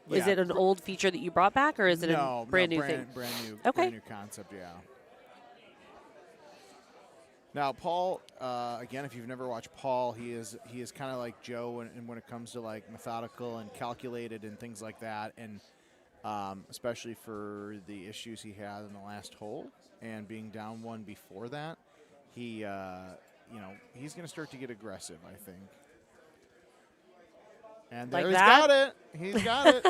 Is it an old feature that you brought back, or is it a brand new thing? Brand new. Okay. Brand new concept, yeah. Now, Paul, again, if you've never watched Paul, he is kind of like Joe when it comes to like methodical and calculated and things like that, and especially for the issues he had in the last hole and being down one before that, he's going to start to get aggressive, I think. And there like he's that? got it. He's got it.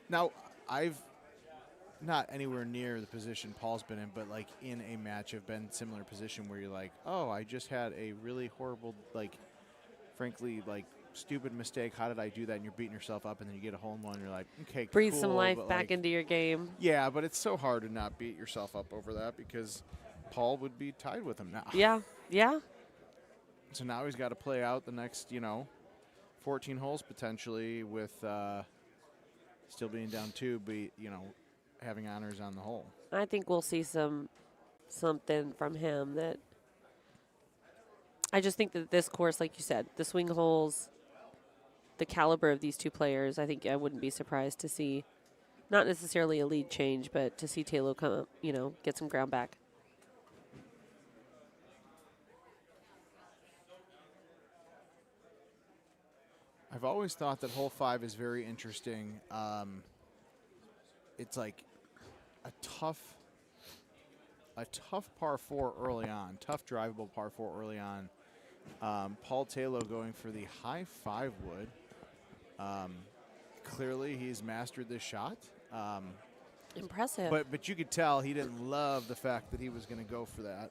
Now, I've not anywhere near the position Paul's been in, but like in a match, I've been in a similar position where you're like, oh, I just had a really horrible, like, frankly, like, stupid mistake. How did I do that? And you're beating yourself up, and then you get a hole in one, and you're like, okay, breathe cool, some life but, back like, into your game. Yeah, but it's so hard to not beat yourself up over that because Paul would be tied with him now. Yeah, yeah. So now he's got to play out the next, 14 holes potentially with still being down 2, but, having honors on the hole. I think we'll see something from him that I just think that this course, like you said, the swing holes, the caliber of these two players, I think I wouldn't be surprised to see not necessarily a lead change, but to see Taylor come, get some ground back. I've always thought that hole 5 is very interesting. It's like a tough par 4 early on, tough drivable par 4 early on. Paul Taylor going for the high 5 wood. Clearly, he's mastered this shot. Impressive. But you could tell he didn't love the fact that he was going to go for that.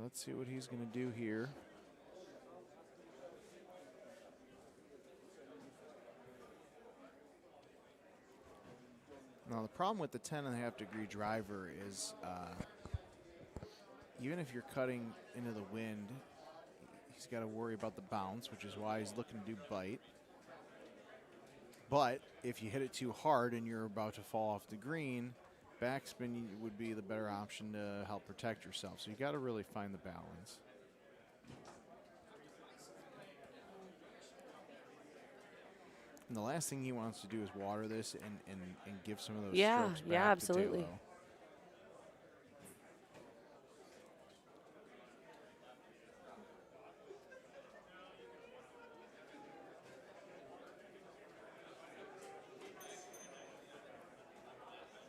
let's see what he's going to do here. Now, the problem with the 10.5 degree driver is even if you're cutting into the wind, he's got to worry about the bounce, which is why he's looking to do bite. But if you hit it too hard and you're about to fall off the green, backspin would be the better option to help protect yourself. So you got to really find the balance. And the last thing he wants to do is water this and give some of those strokes back absolutely. to Taylor.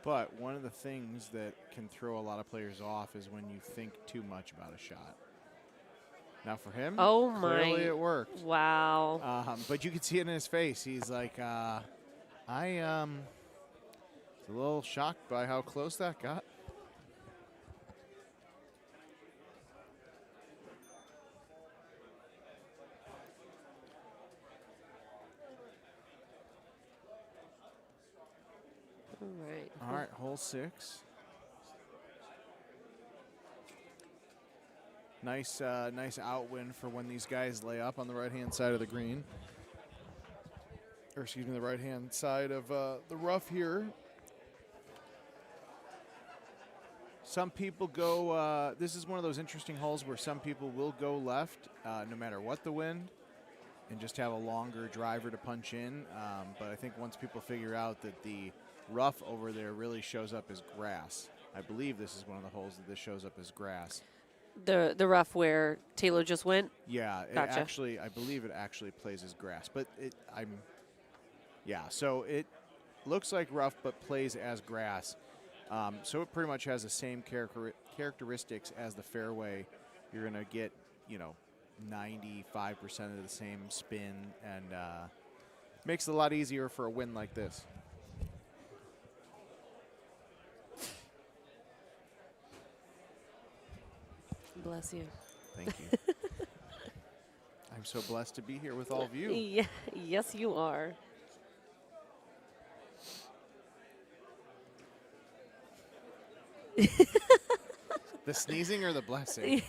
But one of the things that can throw a lot of players off is when you think too much about a shot. Now for him, clearly it worked. Wow. But you can see it in his face. He's like, I a little shocked by how close that got. All right, hole 6. Nice outwind for when these guys lay up on the right-hand side of the green. Or excuse me, the right-hand side of the rough here. Some people go, this is one of those interesting holes where some people will go left no matter what the wind and just have a longer driver to punch in. But I think once people figure out that the rough over there really shows up as grass, I believe this is one of the holes that this shows up as grass. The rough where Taylor just went? Yeah, Gotcha. I believe it actually plays as grass. But so it looks like rough but plays as grass. So it pretty much has the same characteristics as the fairway. You're going to get, 95% of the same spin, and makes it a lot easier for a win like this. Bless you. Thank you. I'm so blessed to be here with all of you. Yeah, yes, you are. The sneezing or the blessing?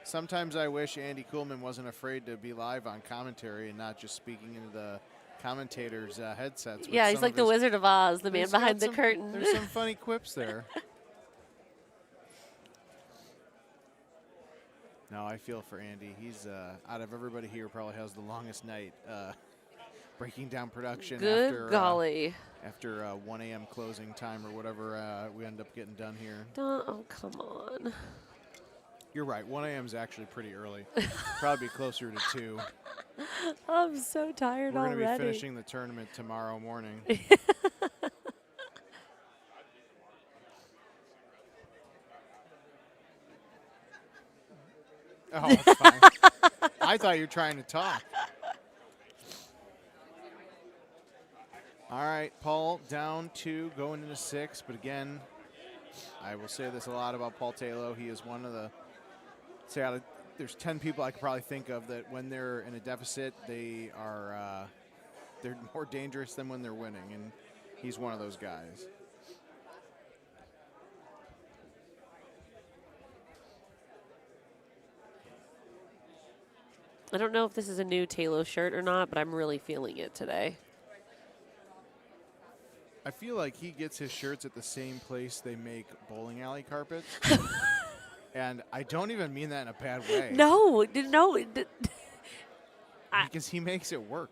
Sometimes I wish Andy Kuhlman wasn't afraid to be live on commentary and not just speaking into the commentators' headsets. Yeah, he's like the Wizard of Oz, the man behind the curtain. There's some funny quips there. No, I feel for Andy. He's, out of everybody here, probably has the longest night breaking down production. Good golly. After 1 a.m. closing time or whatever we end up getting done here. Oh, come on. You're right. 1 a.m. is actually pretty early. Probably closer to 2. I'm so tired already. We're going to be finishing the tournament tomorrow morning. Oh, that's fine. I thought you were trying to talk. All right, Paul down 2, going into 6. But again, I will say this a lot about Paul Taylor. He is one of the, there's 10 people I could probably think of that when they're in a deficit, they are, they're more dangerous than when they're winning. And he's one of those guys. I don't know if this is a new Taylor shirt or not, but I'm really feeling it today. I feel like he gets his shirts at the same place they make bowling alley carpets. And I don't even mean that in a bad way. No. Because he makes it work.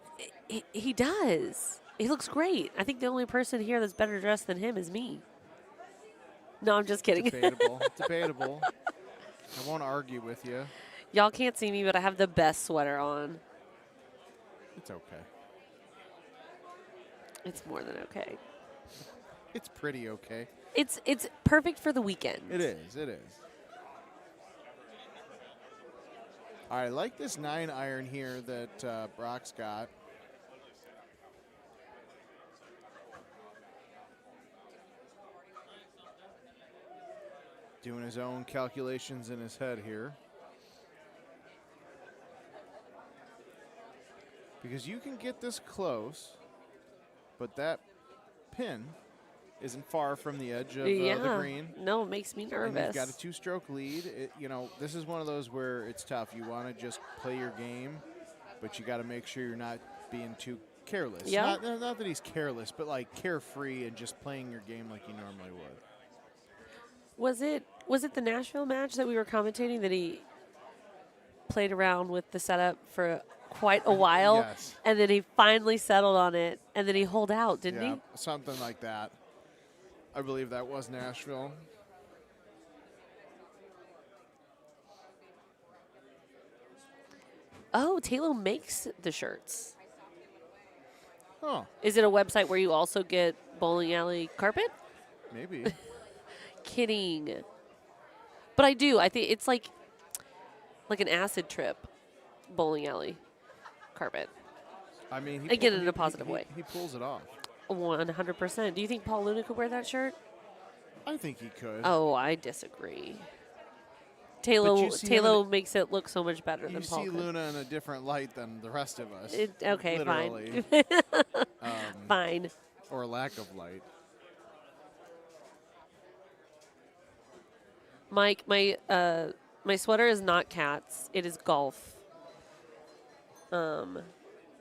He does. He looks great. I think the only person here that's better dressed than him is me. No, I'm just kidding. Debatable. Debatable. I won't argue with you. Y'all can't see me, but I have the best sweater on. It's okay. It's more than okay. It's pretty okay. It's perfect for the weekend. It is. It is. All right, I like this 9-iron here that Brock's got. Doing his own calculations in his head here. Because you can get this close, but that pin isn't far from the edge of the green. No, it makes me nervous. And you've got a two-stroke lead. This is one of those where it's tough. You want to just play your game, but you got to make sure you're not being too careless. Yeah. Not that he's careless, but like carefree and just playing your game like you normally would. Was it the Nashville match that we were commentating that he played around with the setup for quite a while, Yes. and then he finally settled on it, and then he holed out, didn't he? Something like that. I believe that was Nashville. Oh, Taylor makes the shirts. Huh. Is it a website where you also get bowling alley carpet? Maybe. Kidding. But I do. I think it's like an acid trip bowling alley carpet. I mean, Again, in a positive way. He pulls it off. 100%. Do you think Paul Luna could wear that shirt? I think he could. Oh, I disagree. Taylor makes it look so much better than Paul. You see could. Luna in a different light than the rest of us. Okay, literally. fine. Fine. Or lack of light. Mike, my sweater is not cats. It is golf.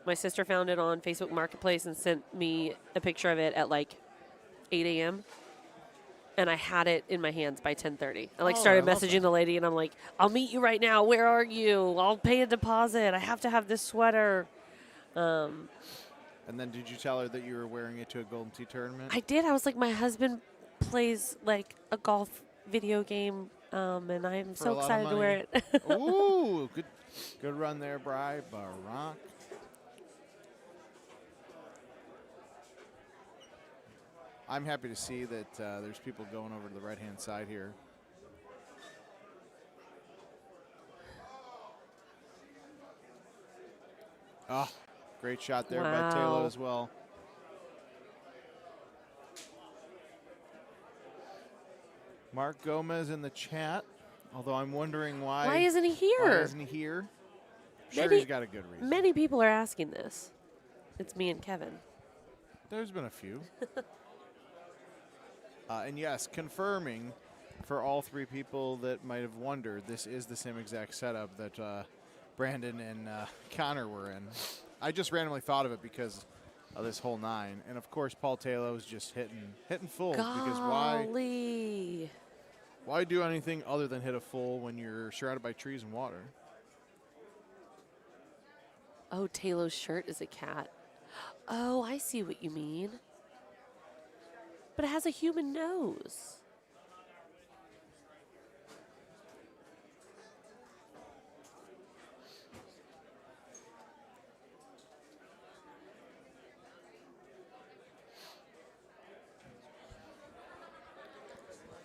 My sister found it on Facebook Marketplace and sent me a picture of it at like 8 a.m. And I had it in my hands by 10:30. I started messaging the lady, and I'm like, "I'll meet you right now. Where are you? I'll pay a deposit. I have to have this sweater." And then did you tell her that you were wearing it to a Golden Tee tournament? I did. I was like, "My husband plays like a golf video game, and I'm so excited to wear it." Ooh, good run there, Barack. I'm happy to see that there's people going over to the right-hand side here. Oh, great shot there by Taylor as well. Mark Gomez in the chat, although I'm wondering why. Why isn't he here? Why isn't he here? Sure, he's got a good reason. Many people are asking this. It's me and Kevin. There's been a few. And yes, confirming for all three people that might have wondered, this is the same exact setup that Brandon and Connor were in. I just randomly thought of it because of this whole 9. And, of course, Paul Taylor was just hitting full. Because why do anything other than hit a full when you're surrounded by trees and water? Oh, Taylor's shirt is a cat. Oh, I see what you mean. But it has a human nose.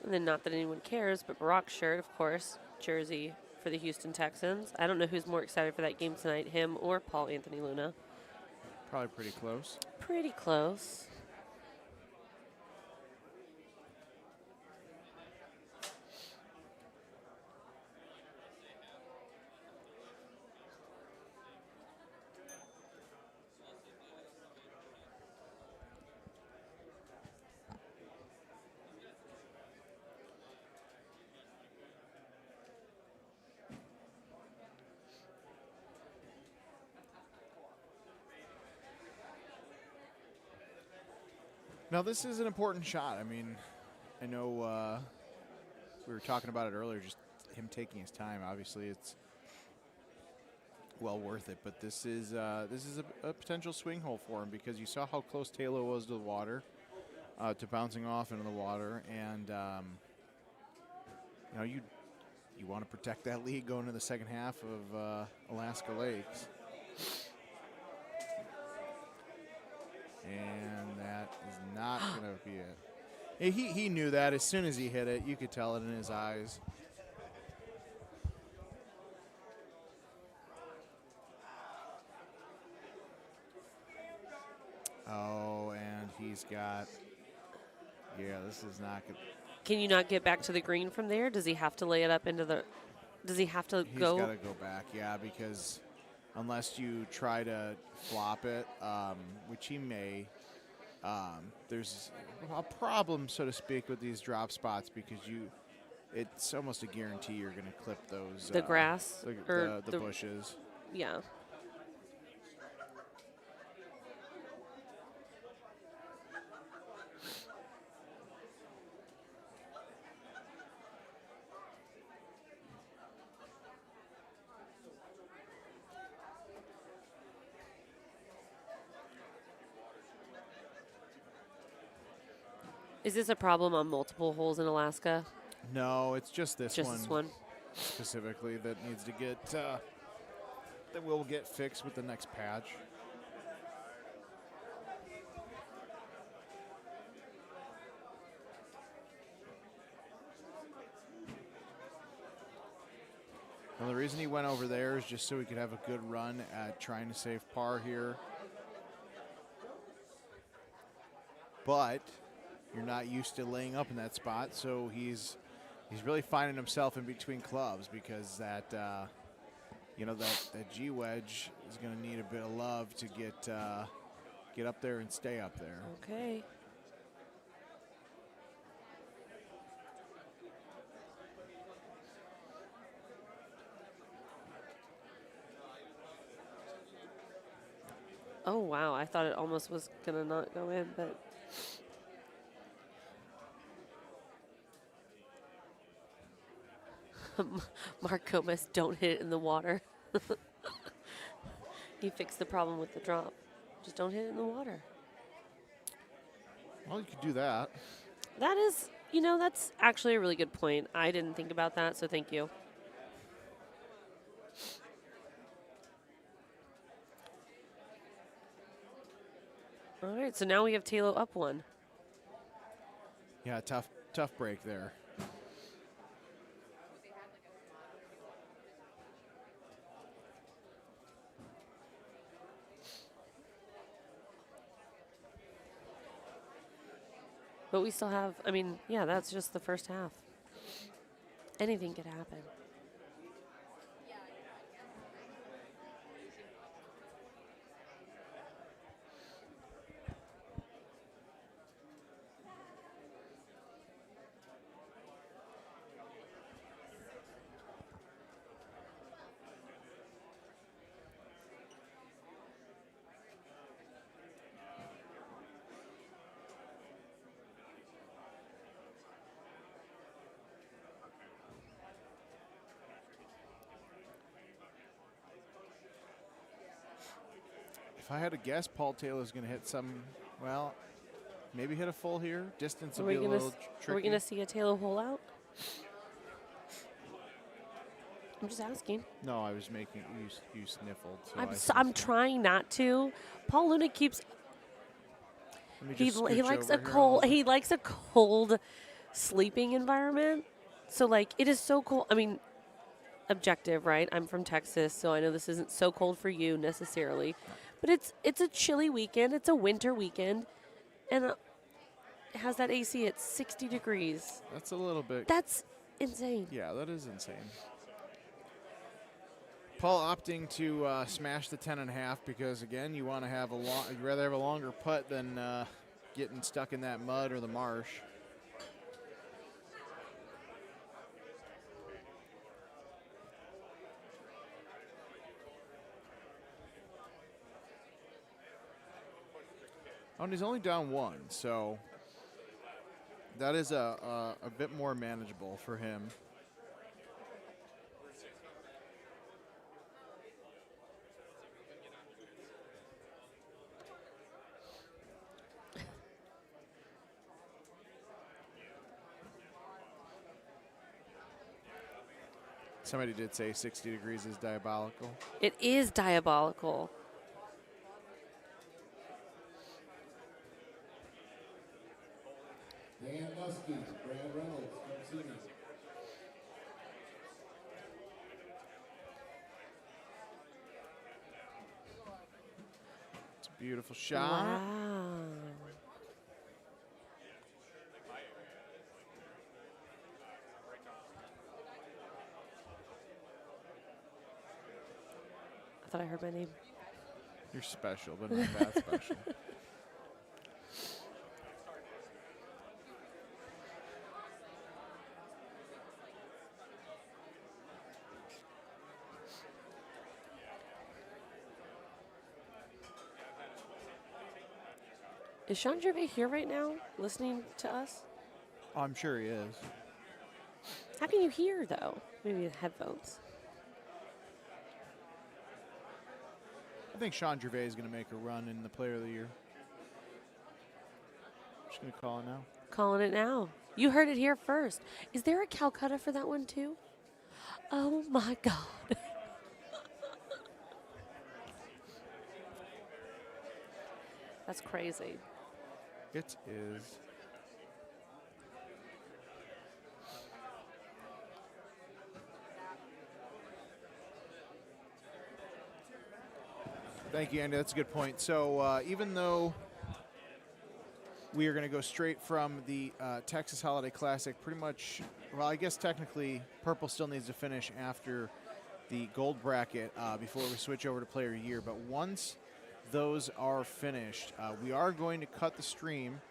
And then not that anyone cares, but Barack's shirt, of course, jersey for the Houston Texans. I don't know who's more excited for that game tonight, him or Paul Anthony Luna. Probably pretty close. Pretty close. Now, this is an important shot. I mean, I know we were talking about it earlier, just him taking his time. Obviously, it's well worth it. But this is a potential swing hole for him because you saw how close Taylor was to the water, to bouncing off into the water, and you want to protect that lead going into the second half of Alaska Lakes. And that is not going to be it. He knew that as soon as he hit it. You could tell it in his eyes. Oh, and he's got, this is not good. Can you not get back to the green from there? Does he have to lay it up into the? Does he have to He's go? got to go back, yeah, because unless you try to flop it, which he may, there's a problem, so to speak, with these drop spots because it's almost a guarantee you're going to clip those. The grass or the bushes. Yeah. Is this a problem on multiple holes in Alaska? No, it's just this Just one. this one. Specifically that needs to get, that will get fixed with the next patch. Well, the reason he went over there is just so he could have a good run at trying to save par here. But you're not used to laying up in that spot, so he's really finding himself in between clubs because that that G wedge is going to need a bit of love to get up there and stay up there. Okay. Oh wow! I thought it almost was gonna not go in, but. Mark Gomez, don't hit it in the water. He fixed the problem with the drop. Just don't hit it in the water. Well, you could do that. That is, that's actually a really good point. I didn't think about that, so thank you. All right, so now we have Talo up one. Yeah, tough break there. But we still have, that's just the first half. Anything could happen. If I had to guess, Paul Taylor's going to hit maybe hit a full here. Distance will be a little tricky. Are we going to see a Taylor hole out? I'm just asking. No, I was making you sniffled. So I'm trying not to. Paul Luna keeps. He likes a cold. He likes a cold sleeping environment. So it is so cold. Objective, right? I'm from Texas, so I know this isn't so cold for you necessarily, but it's a chilly weekend. It's a winter weekend, and it has that AC at 60 degrees. That's a little bit. That's insane. Yeah, that is insane. Paul opting to smash the 10.5 because again, you want to have you'd rather have a longer putt than getting stuck in that mud or the marsh. Oh, and he's only down one, so that is a bit more manageable for him. Somebody did say 60 degrees is diabolical. It is diabolical. Dan Muskie, Brad Reynolds, come see me. It's a beautiful shot. Wow. I thought I heard my name. You're special, but not that special. Is Sean Gervais here right now, listening to us? Oh, I'm sure he is. How can you hear, though? Maybe with headphones. I think Sean Gervais is going to make a run in the Player of the Year. I'm just going to call it now. Calling it now. You heard it here first. Is there a Calcutta for that one, too? Oh, my God. That's crazy. It is. Thank you, Andy. That's a good point. So even though we are going to go straight from the Texas Holiday Classic, pretty much, well, I guess technically Purple still needs to finish after the gold bracket before we switch over to Player of the Year. But once those are finished, we are going to cut the stream,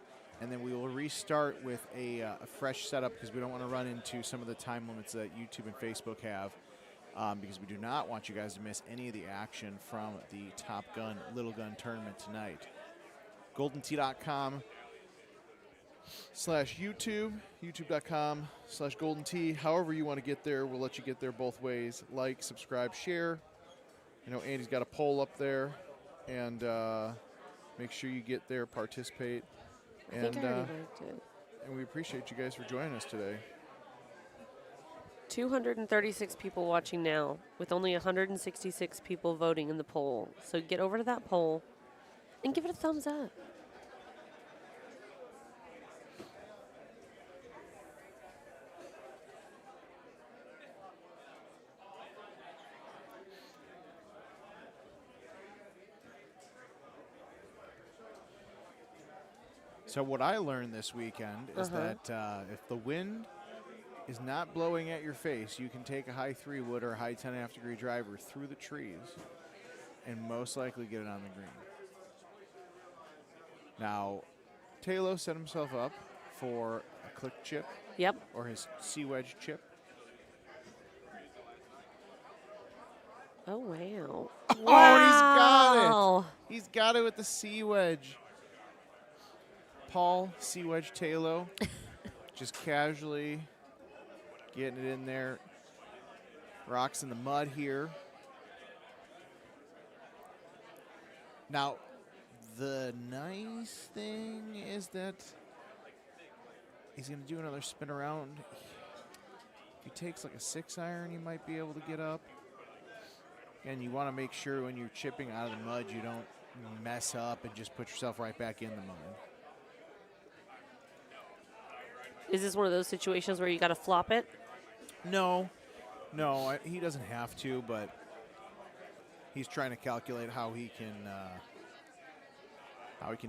and then we will restart with a fresh setup because we don't want to run into some of the time limits that YouTube and Facebook have. Because we do not want you guys to miss any of the action from the Top Gun Little Gun tournament tonight. GoldenTee.com/YouTube, YouTube.com/GoldenTee. However you want to get there, we'll let you get there both ways. Like, subscribe, share. You know, Andy's got a poll up there, and make sure you get there, participate. I think I already liked it. And we appreciate you guys for joining us today. 236 people watching now, with only 166 people voting in the poll. So get over to that poll and give it a thumbs up. So what I learned this weekend is that if the wind is not blowing at your face, you can take a high 3-wood or a high 10.5 degree driver through the trees and most likely get it on the green. Now, Taylor set himself up for a click chip. Yep. Or his C-wedge chip. Oh, wow. Oh, he's got it. He's got it with the C-wedge. Paul C-wedge Taylor just casually getting it in there. Rocks in the mud here. Now, the nice thing is that he's going to do another spin around. If he takes like a 6-iron, he might be able to get up. And you want to make sure when you're chipping out of the mud, you don't mess up and just put yourself right back in the mud. Is this one of those situations where you got to flop it? No, he doesn't have to, but he's trying to calculate how he can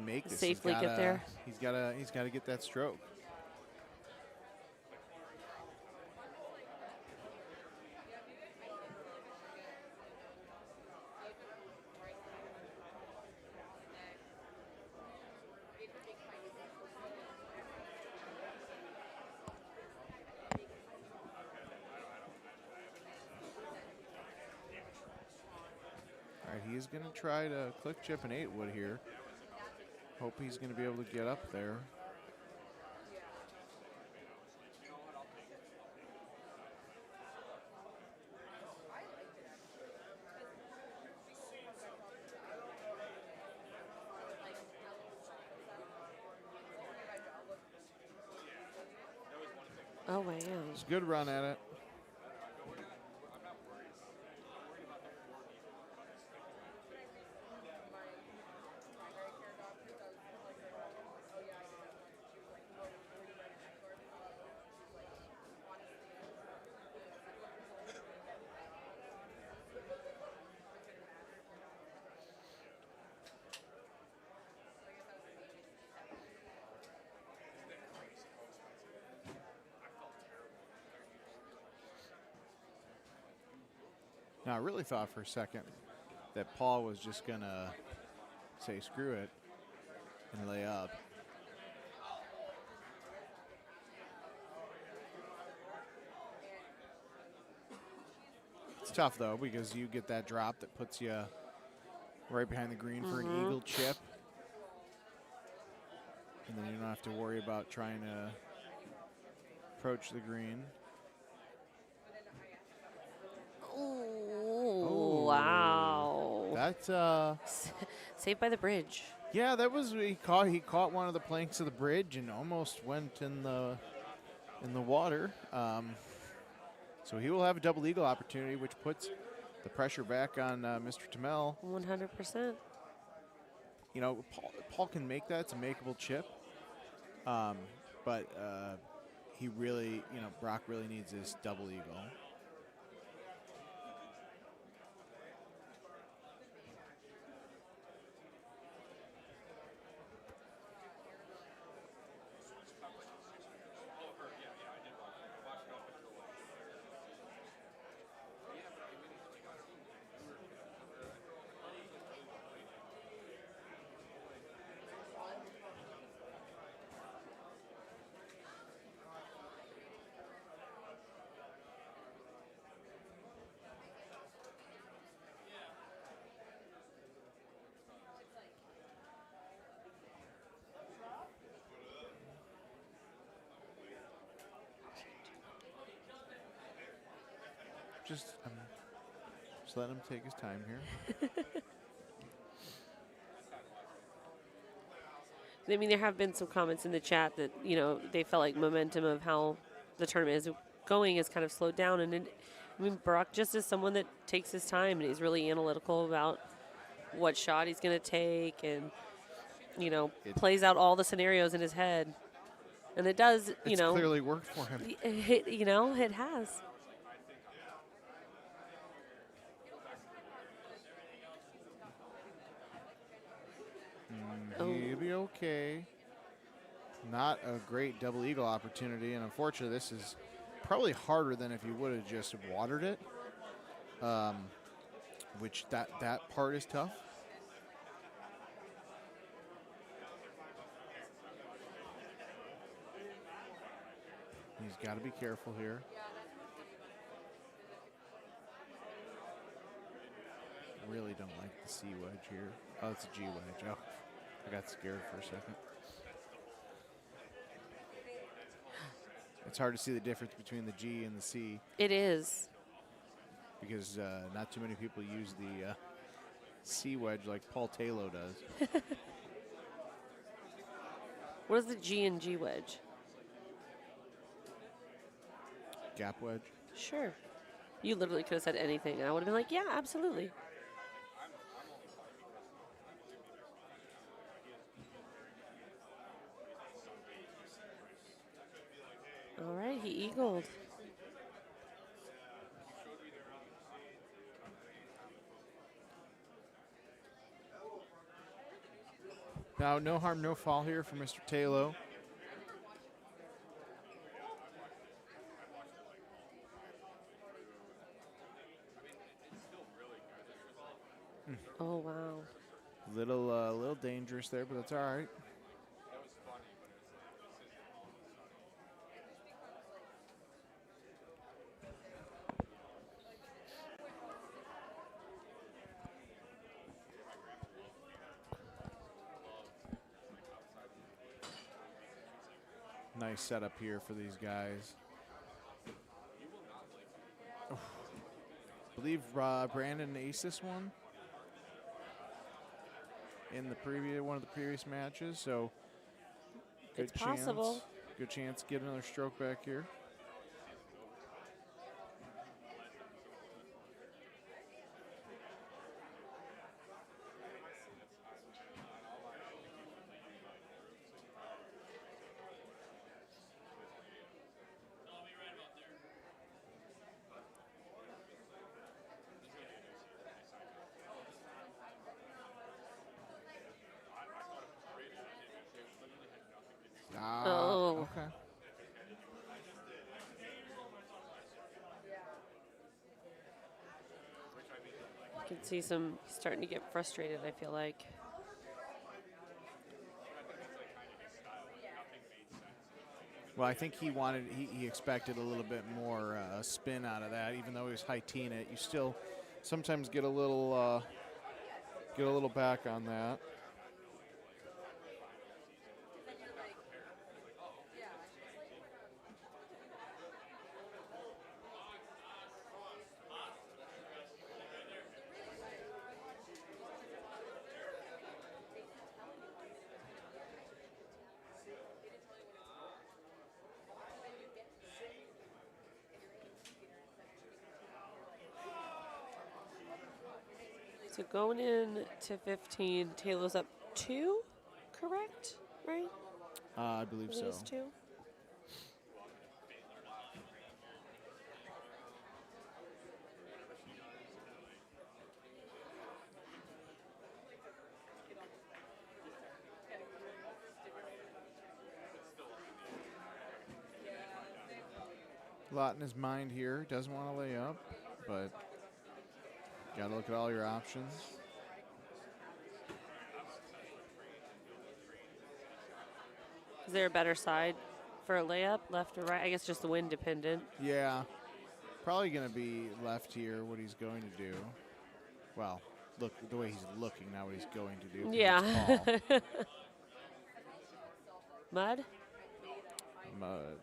make this. Safely get there. He's got to get that stroke. He's going to try to click chip an 8-wood here. Hope he's going to be able to get up there. Oh, wow. It's a good run at it. Now, I really thought for a second that Paul was just going to say screw it and lay up. It's tough, though, because you get that drop that puts you right behind the green for an eagle chip. And then you don't have to worry about trying to approach the green. Oh, wow. That's saved by the bridge. Yeah, that was he caught one of the planks of the bridge and almost went in the water. So he will have a double eagle opportunity, which puts the pressure back on Mr. Tamel. 100%. You know, Paul can make that. It's a makeable chip. But he really, Brock really needs this double eagle. Just let him take his time here. I mean, there have been some comments in the chat that, they felt like momentum of how the tournament is going is kind of slowed down. And Brock just is someone that takes his time, and he's really analytical about what shot he's going to take and, plays out all the scenarios in his head. And it does, It's clearly worked for him. It has. He'll be okay. Not a great double eagle opportunity, and unfortunately this is probably harder than if you would have just watered it, which that part is tough. He's got to be careful here. Really don't like the C wedge here. Oh, it's a G wedge. Oh, I got scared for a second. It's hard to see the difference between the G and the C. It is. Because not too many people use the C wedge like Paul Taylor does. What is the G and G wedge? Gap wedge. Sure. You literally could have said anything, and I would have been like, yeah, absolutely. All right, he eagled. Now, no harm, no foul here for Mr. Taylor. Oh, wow. Little dangerous there, but that's all right. Nice setup here for these guys. I believe Brandon aced this one in one of the previous matches, so good It's chance. possible. Good chance to get another stroke back here. Oh. Okay. You can see he's starting to get frustrated, I feel like. Well, I think he expected a little bit more spin out of that, even though he was high teeing it. You still sometimes get a little back on that. So going in to 15, Taylor's up 2, correct? Right? I believe so. It is 2. A lot in his mind here. Doesn't want to lay up, but got to look at all your options. Is there a better side for a layup, left or right? I guess just the wind dependent. Yeah, probably going to be left here. What he's going to do. Well, look the way he's looking, not what he's going to do. 'Cause Yeah. it's Paul. Mud? Mud.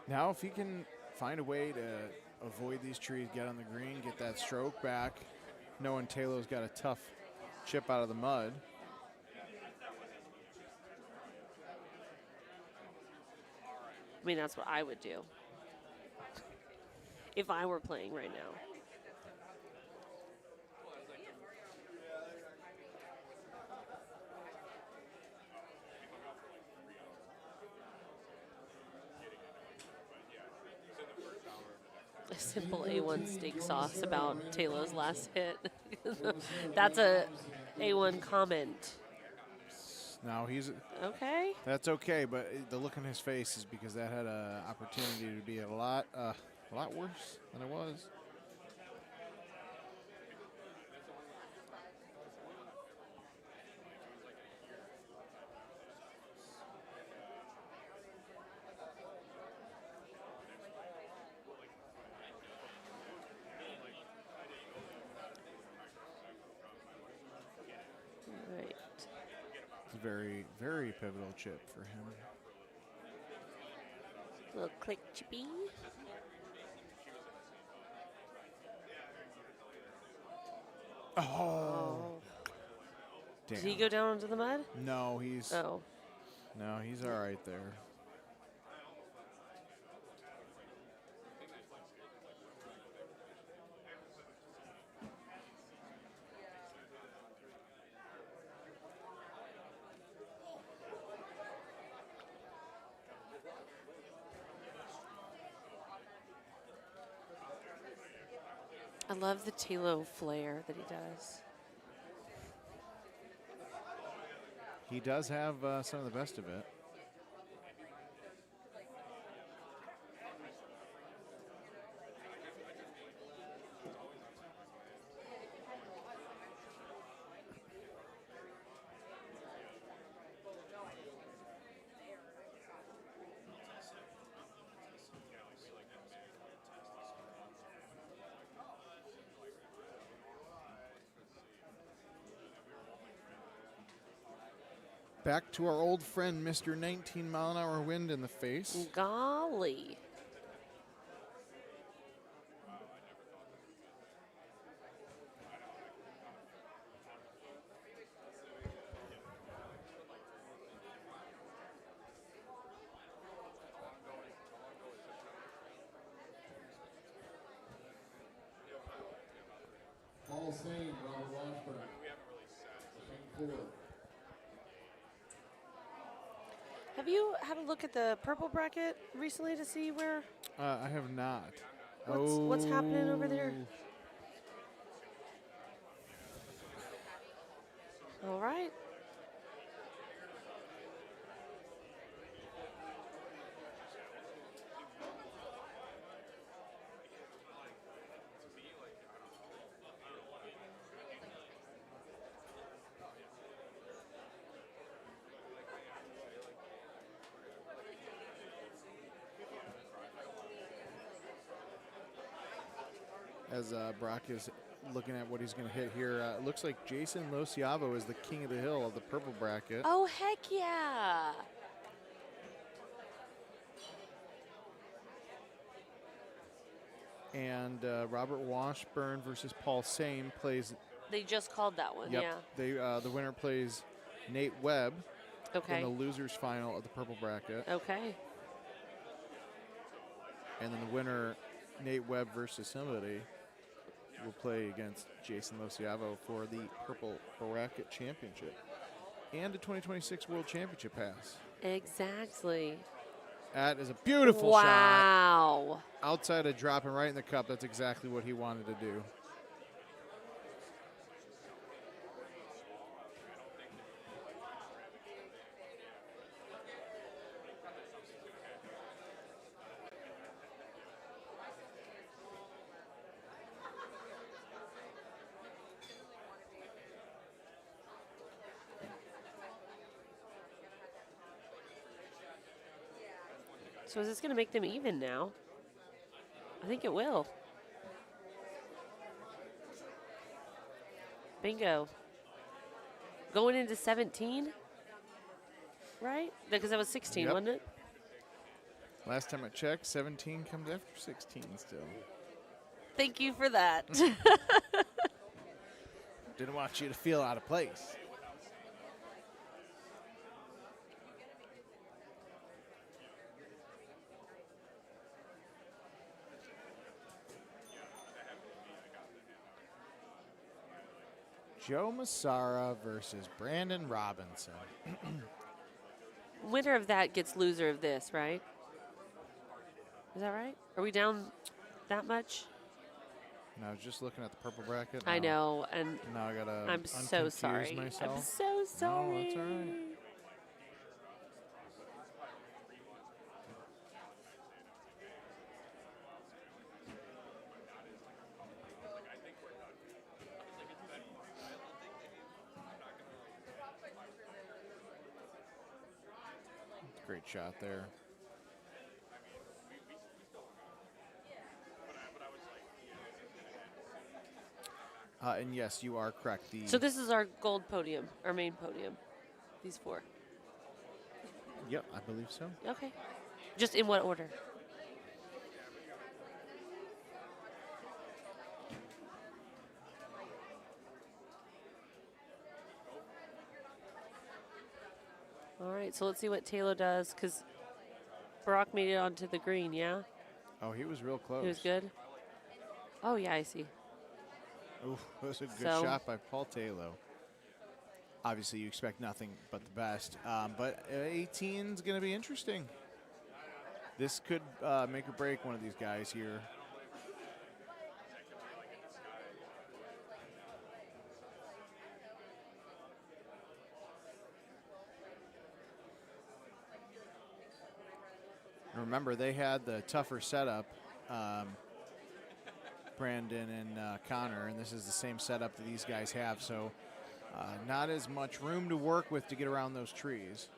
Now, if he can find a way to avoid these trees, get on the green, get that stroke back, knowing Taylor's got a tough chip out of the mud. I mean, that's what I would do if I were playing right now. A simple A1 steak sauce about Taylor's last hit. That's a A1 comment. Now he's okay. That's okay, but the look on his face is because that had an opportunity to be a lot worse than it was. Right. It's a very, very pivotal chip for him. Little click chippy. Oh. Damn. Did he go down into the mud? No, he's. Oh. No, he's all right there. I love the Tilo flair that he does. He does have some of the best of it. Back to our old friend, Mr. 19-mile-an-hour wind in the face. Golly. Paul Sane, Robert Washburn. Swing 4. Have you had a look at the purple bracket recently to see where? I have not. What's happening over there? All right. As Brock is looking at what he's going to hit here, it looks like Jason Lociavo is the king of the hill of the purple bracket. Oh, heck yeah. And Robert Washburn versus Paul Same plays. They just called that one, Yep, yeah. They the winner plays Nate Webb Okay. in the losers final of the purple bracket. Okay. And then the winner, Nate Webb versus somebody, will play against Jason Lociavo for the purple bracket championship and the 2026 World Championship pass. Exactly. That is a beautiful shot. Wow. Outside of dropping right in the cup, that's exactly what he wanted to do. So is this going to make them even now? I think it will. Bingo. Going into 17, right? Because that was 16, Yep. wasn't it? Last time I checked, 17 comes after 16 still. Thank you for that. Didn't want you to feel out of place. Joe Massara versus Brandon Robinson. Winner of that gets loser of this, right? Is that right? Are we down that much? And I was just looking at the purple bracket. I now- know, and now I gotta. I'm so unconfuse sorry. Myself. I'm so sorry. No, that's all right. Great shot there. And yes, you are correct. So this is our gold podium, our main podium. These four. Yep, I believe so. Okay. Just in what order? All right, so let's see what Taylor does, because Barack made it onto the green, yeah? Oh, he was real close. He was good? Oh, yeah, I see. Ooh, that was a good So- shot by Paul Taylor. Obviously, you expect nothing but the best. But 18 is going to be interesting. This could make or break one of these guys here. Remember, they had the tougher setup, Brandon and Connor, and this is the same setup that these guys have, so not as much room to work with to get around those trees.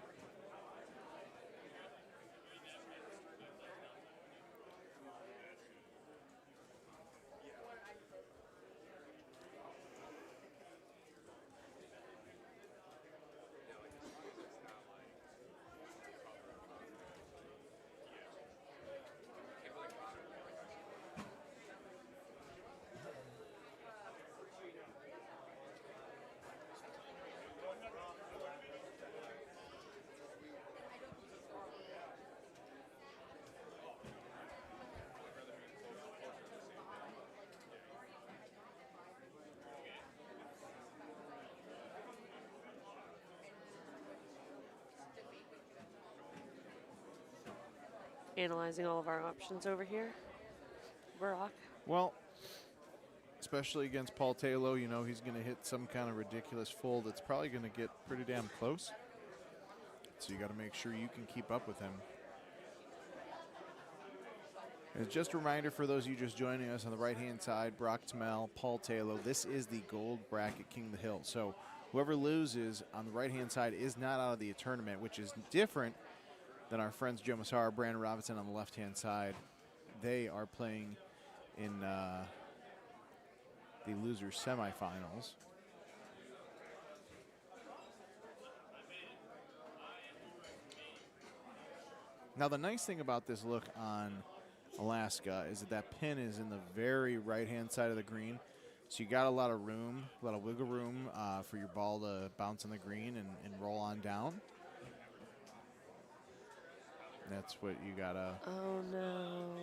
Analyzing all of our options over here. Barack. Well, especially against Paul Taylor. You know he's going to hit some kind of ridiculous full that's probably going to get pretty damn close. So you got to make sure you can keep up with him. And just a reminder for those of you just joining us on the right-hand side, Brock Tamel, Paul Taylor. This is the gold bracket King of the Hill. So whoever loses on the right-hand side is not out of the tournament, which is different than our friends Joe Massara, Brandon Robinson on the left-hand side. They are playing in the losers semifinals. Now the nice thing about this look on Alaska is that pin is in the very right-hand side of the green. So you got a lot of room, a lot of wiggle room for your ball to bounce on the green and roll on down. That's what you gotta. Oh no.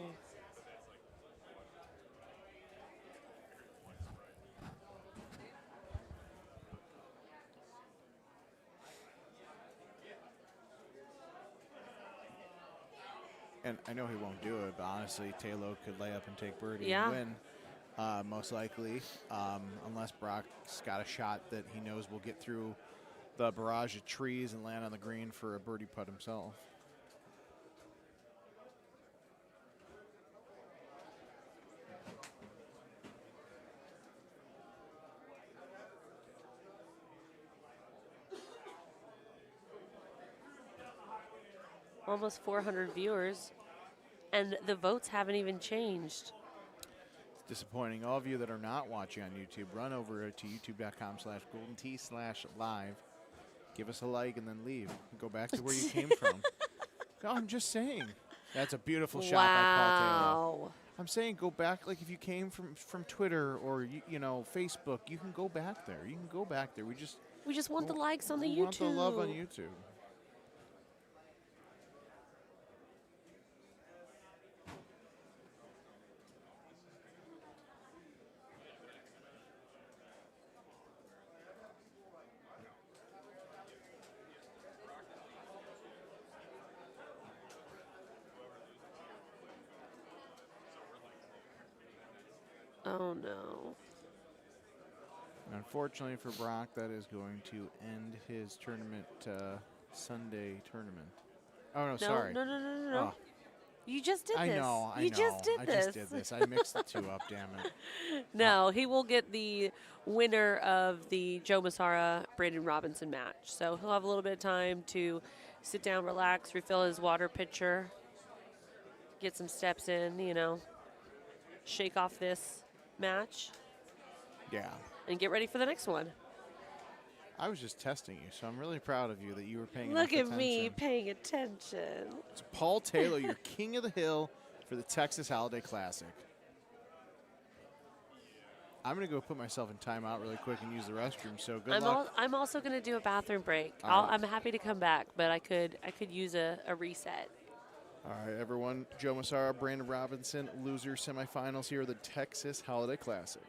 And I know he won't do it, but honestly, Taylor could lay up and take birdie Yeah. and win, most likely, unless Brock's got a shot that he knows will get through the barrage of trees and land on the green for a birdie putt himself. Almost 400 viewers, and the votes haven't even changed. It's disappointing. All of you that are not watching on YouTube, run over to youtube.com/goldenT/live. Give us a like and then leave. Go back to where you came from. No, I'm just saying. That's a beautiful shot by Paul Taylor. I'm saying go back. Like if you came from Twitter or you know Facebook, you can go back there. You can go back there. We just want the likes on the we YouTube. want the love on YouTube. Oh no. Unfortunately for Brock, that is going to end his tournament, Sunday tournament. Oh, no, sorry. No. Oh. You just did this. I know. You just did this. I just did this. I mixed the two up, damn it. No, he will get the winner of the Joe Massara, Brandon Robinson match. So he'll have a little bit of time to sit down, relax, refill his water pitcher, get some steps in, you know, shake off this match. Yeah. And get ready for the next one. I was just testing you, so I'm really proud of you that you were paying Look enough at me attention. paying attention. It's Paul Taylor, your king of the hill for the Texas Holiday Classic. I'm going to go put myself in timeout really quick and use the restroom, so good luck. I'm also going to do a bathroom break. All right. I'm happy to come back, but I could use a reset. All right, everyone. Joe Massara, Brandon Robinson, loser semifinals here, the Texas Holiday Classic.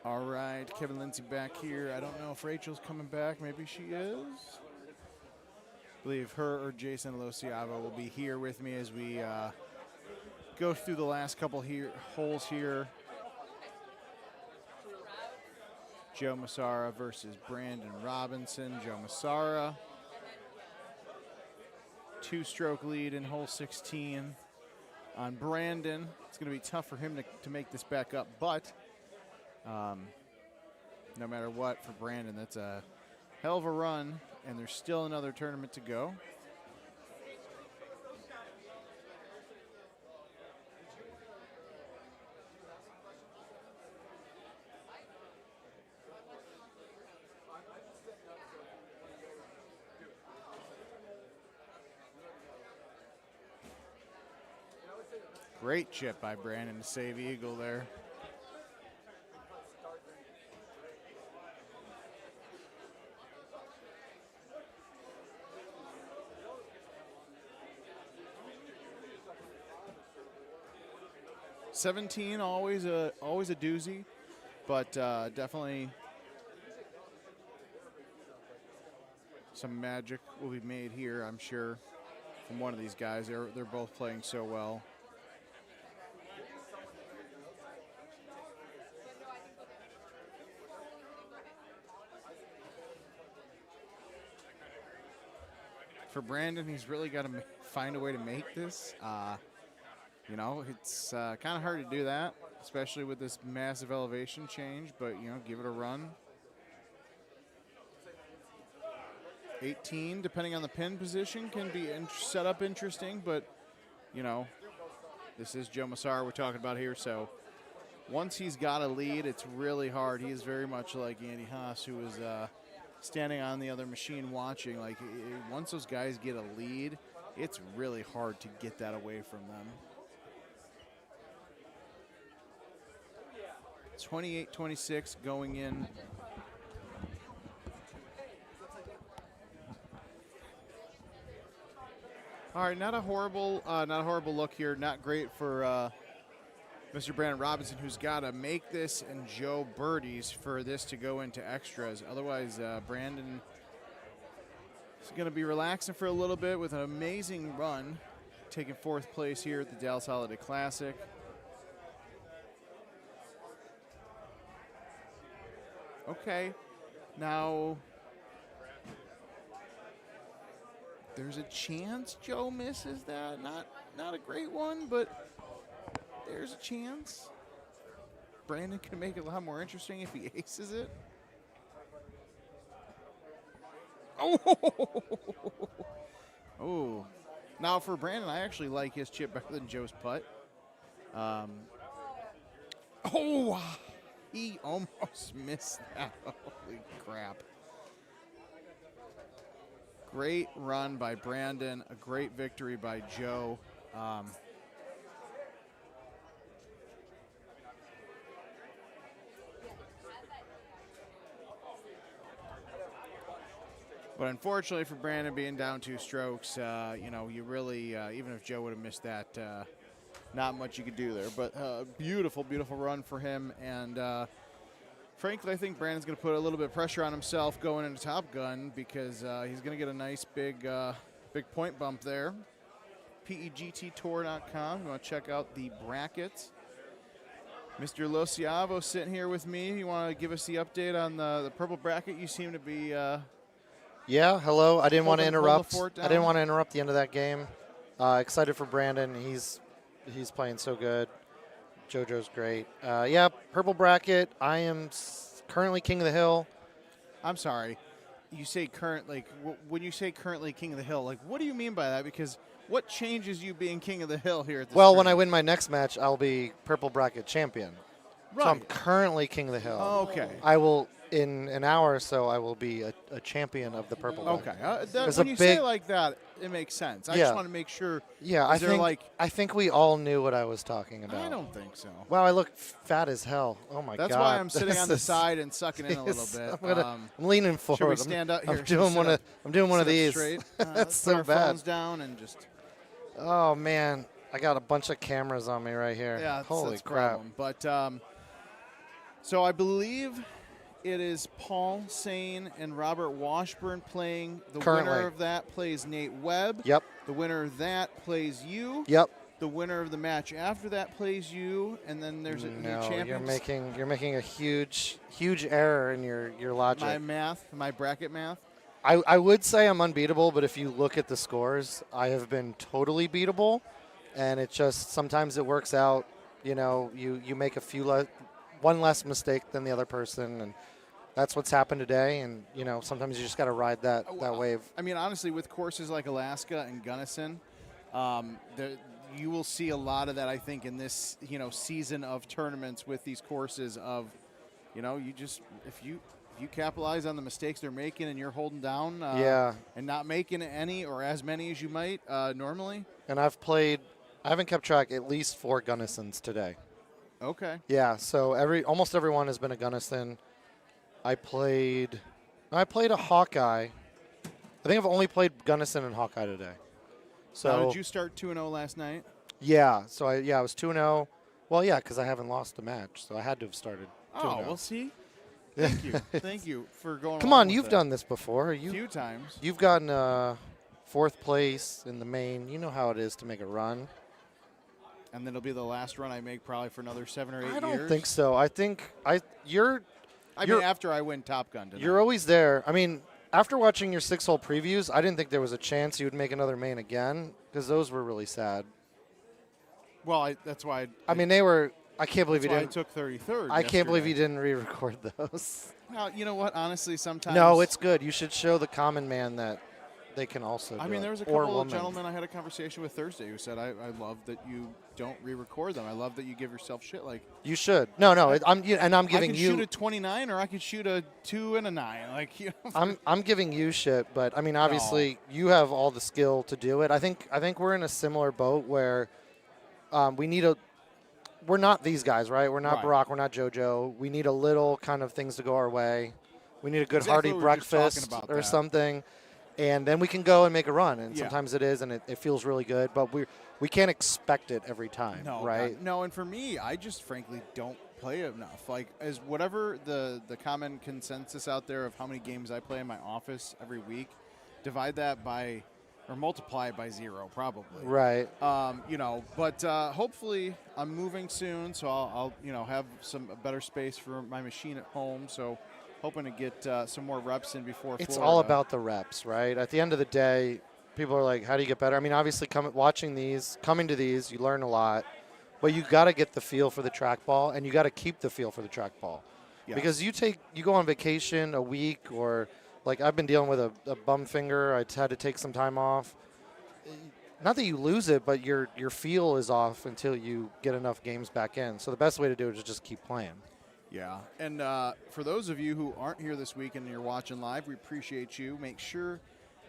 All right, Kevin Lindsay back here. I don't know if Rachel's coming back. Maybe she is. I believe her or Jason Lociavo will be here with me as we go through the last couple holes here. Joe Massara versus Brandon Robinson. Joe Massara, 2-stroke lead in hole 16 on Brandon. It's going to be tough for him to make this back up, but no matter what, for Brandon, that's a hell of a run, and there's still another tournament to go. Great chip by Brandon to save eagle there. $17, always a doozy, but definitely some magic will be made here, I'm sure, from one of these guys. They're both playing so well. For Brandon, he's really got to find a way to make this. You know, it's kind of hard to do that, especially with this massive elevation change, but, you know, give it a run. 18, depending on the pin position, can be set up interesting, but, you know, this is Joe Massara we're talking about here, so once he's got a lead, it's really hard. He is very much like Andy Haas, who was standing on the other machine watching. Like, once those guys get a lead, it's really hard to get that away from them. 28-26 going in. All right, not a horrible look here. Not great for Mr. Brandon Robinson, who's got to make this and Joe birdies for this to go into extras. Otherwise, Brandon is going to be relaxing for a little bit with an amazing run, taking 4th place here at the Dallas Holiday Classic. Okay, now there's a chance Joe misses that. Not a great one, but there's a chance. Brandon can make it a lot more interesting if he aces it. Oh. Now for Brandon, I actually like his chip better than Joe's putt. He almost missed that. Holy crap. Great run by Brandon. A great victory by Joe. But unfortunately for Brandon, being down 2 strokes, you know, you really, even if Joe would have missed that, not much you could do there. But beautiful, beautiful run for him. And frankly, I think Brandon's going to put a little bit of pressure on himself going into Top Gun, because he's going to get a nice big point bump there. PEGTtour.com. You want to check out the brackets. Mr. Lociavo sitting here with me. You want to give us the update on the purple bracket? You seem to be yeah, hello. I didn't want to interrupt. I didn't want to interrupt the end of that game. Excited for Brandon. He's playing so good. JoJo's great. Yeah, purple bracket. I am currently king of the hill. I'm sorry. You say current, like, when you say currently king of the hill, like, what do you mean by that? Because what changes you being king of the hill here at this Well, when I win my next match, I'll be purple bracket champion. Right. So I'm currently king of the hill. Oh, okay. I will, in an hour or so, I will be a champion of the purple bracket. Okay. When you say it like that, it makes sense. I just want to make sure. Yeah, I think we all knew what I was talking about. I don't think so. Wow, I look fat as hell. Oh my god. That's why I'm sitting on the side and sucking in a little bit. I'm leaning forward. Should we stand up here? I'm doing one of these. Straight. That's so our bad. Phones down and just. Oh man, I got a bunch of cameras on me right here. Yeah, holy that's crap! Problem. But So I believe it is Paul Sane and Robert Washburn playing. The Currently. winner of that plays Nate Webb. Yep. The winner of that plays you. Yep. The winner of the match after that plays you, and then there's a new champion. You're making a huge error in your logic. My bracket math. I would say I'm unbeatable, but if you look at the scores, I have been totally beatable, and it just sometimes it works out. You know, you make one less mistake than the other person, and that's what's happened today. And you know, sometimes you just got to ride that wave. I mean, honestly, with courses like Alaska and Gunnison, you will see a lot of that, I think, in this, season of tournaments with these courses of, if you capitalize on the mistakes they're making and you're holding down and not making any or as many as you might normally. And I haven't kept track, at least 4 Gunnisons today. Okay. Yeah, so almost everyone has been a Gunnison. I played a Hawkeye. I think I've only played Gunnison and Hawkeye today. So did you start 2-0 last night? Yeah. So I was 2-0. Well, yeah, because I haven't lost a match, so I had to have started 2-0. Oh, well, see. Thank you. Thank you for going. Come on, you've done this before. A few times. You've gotten 4th place in the main. You know how it is to make a run. And then it'll be the last run I make probably for another 7 or 8 years. I don't think so. I think you're. I mean, after I win Top Gun tonight. You're always there. I mean, after watching your 6-hole previews, I didn't think there was a chance you would make another main again because those were really sad. Well, that's why. I mean, they were. I can't believe you didn't. I took 33rd. I can't believe you didn't re-record those. Well, you know what? Honestly, sometimes. No, it's good. You should show the common man that they can also. I mean, there was a couple of gentlemen I had a conversation with Thursday who said, "I love that you don't re-record them. I love that you give yourself shit." Like you should. No. I'm giving you. I can shoot a 29, or I could shoot a 2 and a 9. Like I'm giving you shit, but I mean, obviously, you have all the skill to do it. I think we're in a similar boat where we need a. We're not these guys, right? We're not Barack. We're not JoJo. We need a little kind of things to go our way. We need a good hearty breakfast or something. And then we can go and make a run. And sometimes it is, and it feels really good. But we can't expect it every time, right? No, and for me, I just frankly don't play enough. Like, as whatever the common consensus out there of how many games I play in my office every week, divide that by or multiply it by 0 probably. Right. But hopefully I'm moving soon, so I'll have a better space for my machine at home. So hoping to get some more reps in before It's Florida. all about the reps, right? At the end of the day, people are like, how do you get better? I mean, obviously coming to these, you learn a lot, but you got to get the feel for the trackball, and you got to keep the feel for the trackball. Yeah. Because you go on vacation a week, or like I've been dealing with a bum finger. I had to take some time off. Not that you lose it, but your feel is off until you get enough games back in. So the best way to do it is just keep playing. Yeah, and for those of you who aren't here this week and you're watching live, we appreciate you. Make sure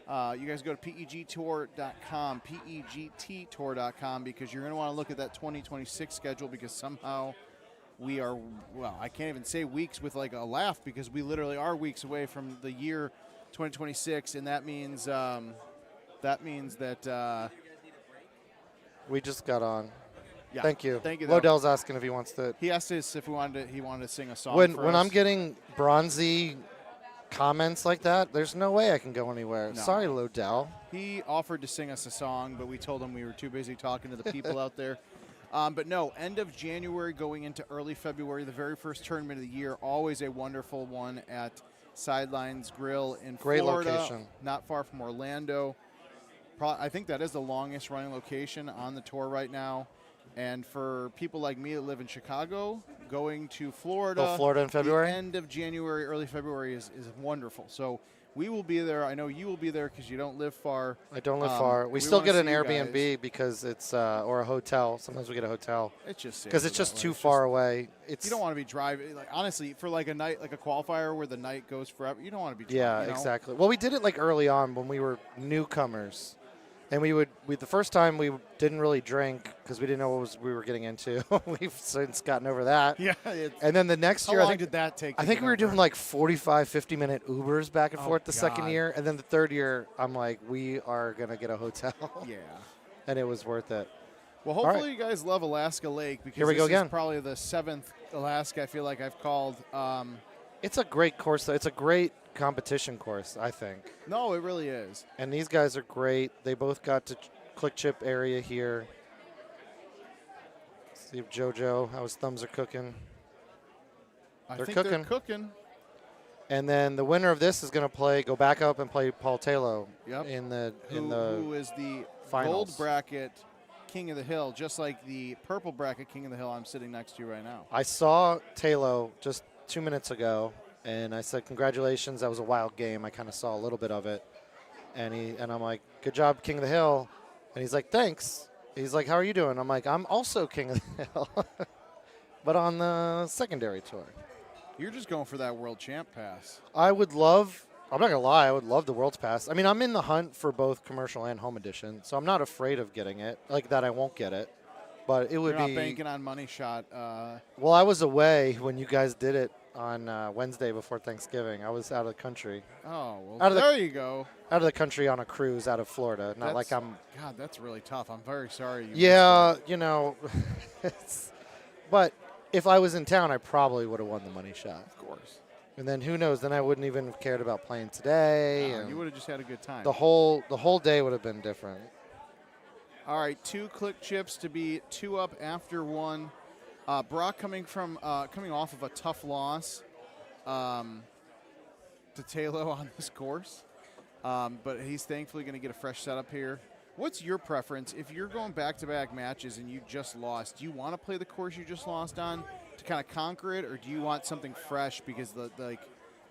you guys go to pegtour.com, pegttour.com, because you're going to want to look at that 2026 schedule, because somehow we are, well, I can't even say weeks with like a laugh, because we literally are weeks away from the year 2026, and that means that we just got on. Yeah. Thank you. Thank you. Lodell's asking if he wants to. He asked us if he wanted to sing a song. When I'm getting bronzy comments like that, there's no way I can go anywhere. No. Sorry, Lodell. He offered to sing us a song, but we told him we were too busy talking to the people out there. But no, end of January going into early February, the very first tournament of the year, always a wonderful one at Sidelines Grill in Great Florida, location. not far from Orlando. I think that is the longest running location on the tour right now. And for people like me that live in Chicago, going to Florida, Florida in February? the end of January, early February is wonderful. So we will be there. I know you will be there because you don't live far. I don't live far. We still get an Airbnb because it's or a hotel. Sometimes we get a hotel. It's just because it's just too far away. You don't want to be driving. Like, honestly, for like a night, like a qualifier where the night goes forever, you don't want to be driving. Yeah, exactly. Well, we did it like early on when we were newcomers. And the first time we didn't really drink because we didn't know what we were getting into. We've since gotten over that. Yeah. And then the next year, how long did that take? I think we were doing like 45, 50-minute Ubers back and forth the God. second year. And then the third year, I'm like, we are going to get a hotel. Yeah. And it was worth it. Well, All hopefully right. you guys love Alaska Lake because Here we this go is again. probably the 7th Alaska I feel like I've called. It's a great course, though. It's a great competition course, I think. No, it really is. And these guys are great. They both got to click chip area here. See if JoJo, how his thumbs are cooking. I think they're cooking. And then the winner of this is going to go back up and play Paul Taylor Yep. who is the finals. gold bracket king of the hill, just like the purple bracket king of the hill I'm sitting next to right now. I saw Taylor just 2 minutes ago, and I said, congratulations, that was a wild game. I kind of saw a little bit of it. And I'm like, good job, king of the hill. And he's like, thanks. He's like, how are you doing? I'm like, I'm also king of the hill, but on the secondary tour. You're just going for that world champ pass. I'm not going to lie, I would love the World's Pass. I mean, I'm in the hunt for both commercial and home edition, so I'm not afraid of getting it, like that I won't get it. But it would You're be. not banking on money shot. Well, I was away when you guys did it on Wednesday before Thanksgiving. I was out of the country. Oh, well, there you go. Out of the country on a cruise out of Florida. Not like I'm. God, that's really tough. I'm very sorry. Yeah, you know. But if I was in town, I probably would have won the money shot. Of course. And then who knows? Then I wouldn't even have cared about playing today. You would have just had a good time. The whole day would have been different. All right, 2 click chips to be 2 up after 1. Brock coming off of a tough loss to Taylor on this course, but he's thankfully going to get a fresh setup here. What's your preference if you're going back-to-back matches and you just lost? Do you want to play the course you just lost on to kind of conquer it, or do you want something fresh because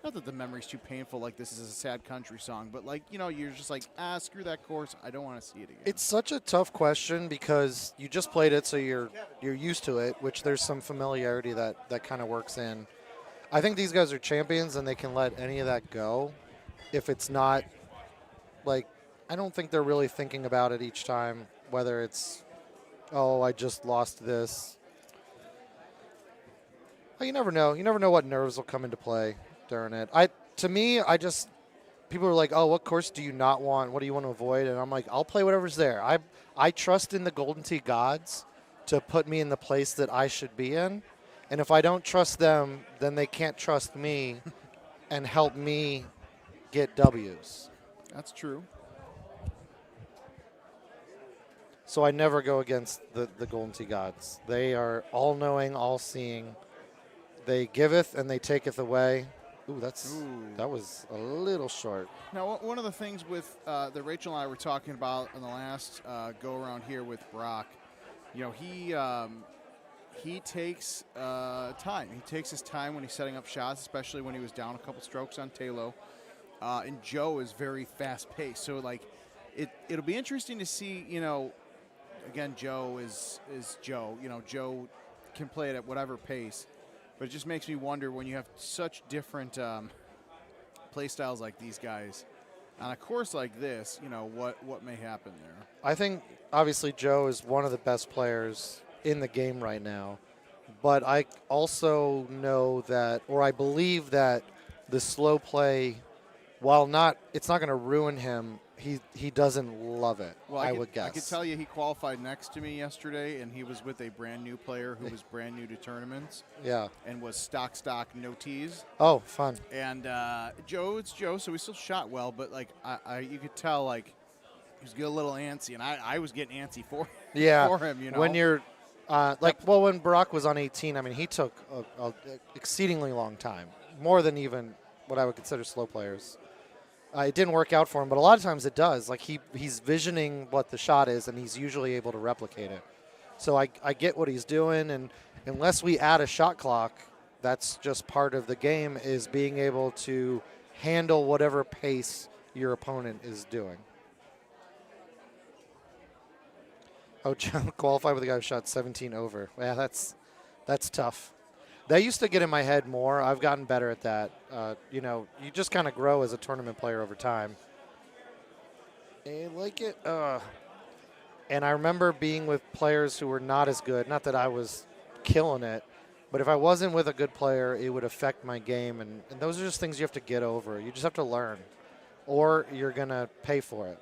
not that the memory's too painful, like this is a sad country song, but you're just like, screw that course, I don't want to see it again. It's such a tough question because you just played it, so you're used to it, which there's some familiarity that kind of works in. I think these guys are champions and they can let any of that go. If it's not I don't think they're really thinking about it each time, whether it's, oh, I just lost this. Well, you never know. You never know what nerves will come into play during it. People are like, oh, what course do you not want? What do you want to avoid? And I'm like, I'll play whatever's there. I trust in the Golden Tee gods to put me in the place that I should be in. And if I don't trust them, then they can't trust me and help me get W's. That's true. So I never go against the Golden Tee gods. They are all-knowing, all-seeing. They giveth and they taketh away. That was a little short. Now, one of the things with that Rachel and I were talking about in the last go-around here with Brock, he takes time. He takes his time when he's setting up shots, especially when he was down a couple strokes on Taylor. And Joe is very fast-paced. So, it'll be interesting to see, again, Joe is Joe. Joe can play it at whatever pace. But it just makes me wonder when you have such different play styles like these guys on a course like this, what may happen there. I think, obviously, Joe is one of the best players in the game right now. But I also know that, or I believe that the slow play, while it's not going to ruin him, he doesn't love it, well, I would guess. I could tell you he qualified next to me yesterday, and he was with a brand-new player who was brand new to tournaments. Yeah. And was stock, no tees. Oh, fun. And it's Joe, so he still shot well, but, you could tell, he was getting a little antsy, and I was getting antsy for him, When you're, when Barack was on 18, I mean, he took an exceedingly long time, more than even what I would consider slow players. It didn't work out for him, but a lot of times it does. He's visioning what the shot is, and he's usually able to replicate it. So I get what he's doing, and unless we add a shot clock, that's just part of the game, is being able to handle whatever pace your opponent is doing. Oh, John qualified with a guy who shot 17 over. Yeah, that's tough. That used to get in my head more. I've gotten better at that. You just kind of grow as a tournament player over time. I like it. And I remember being with players who were not as good. Not that I was killing it, but if I wasn't with a good player, it would affect my game. And those are just things you have to get over. You just have to learn, or you're going to pay for it.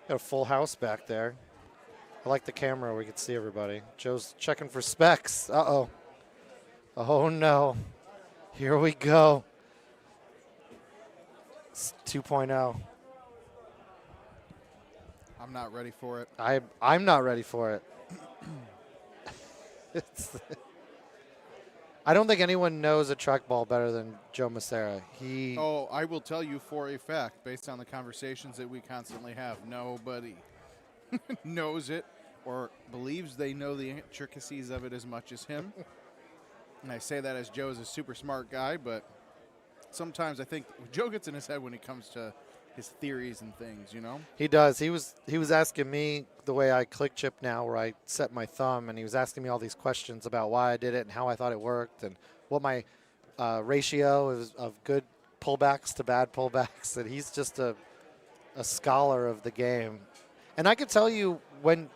Got a full house back there. I like the camera where we can see everybody. Joe's checking for specs. Uh-oh. Oh, no. Here we go. It's 2.0. I'm not ready for it. I'm not ready for it. I don't think anyone knows a trackball better than Joe Massera. Oh, I will tell you for a fact, based on the conversations that we constantly have, nobody knows it or believes they know the intricacies of it as much as him. And I say that as Joe is a super smart guy, but sometimes I think Joe gets in his head when it comes to his theories and things, you know? He does. He was asking me the way I click chip now, where I set my thumb, and he was asking me all these questions about why I did it and how I thought it worked and what my ratio is of good pullbacks to bad pullbacks. And he's just a scholar of the game. And I could tell you when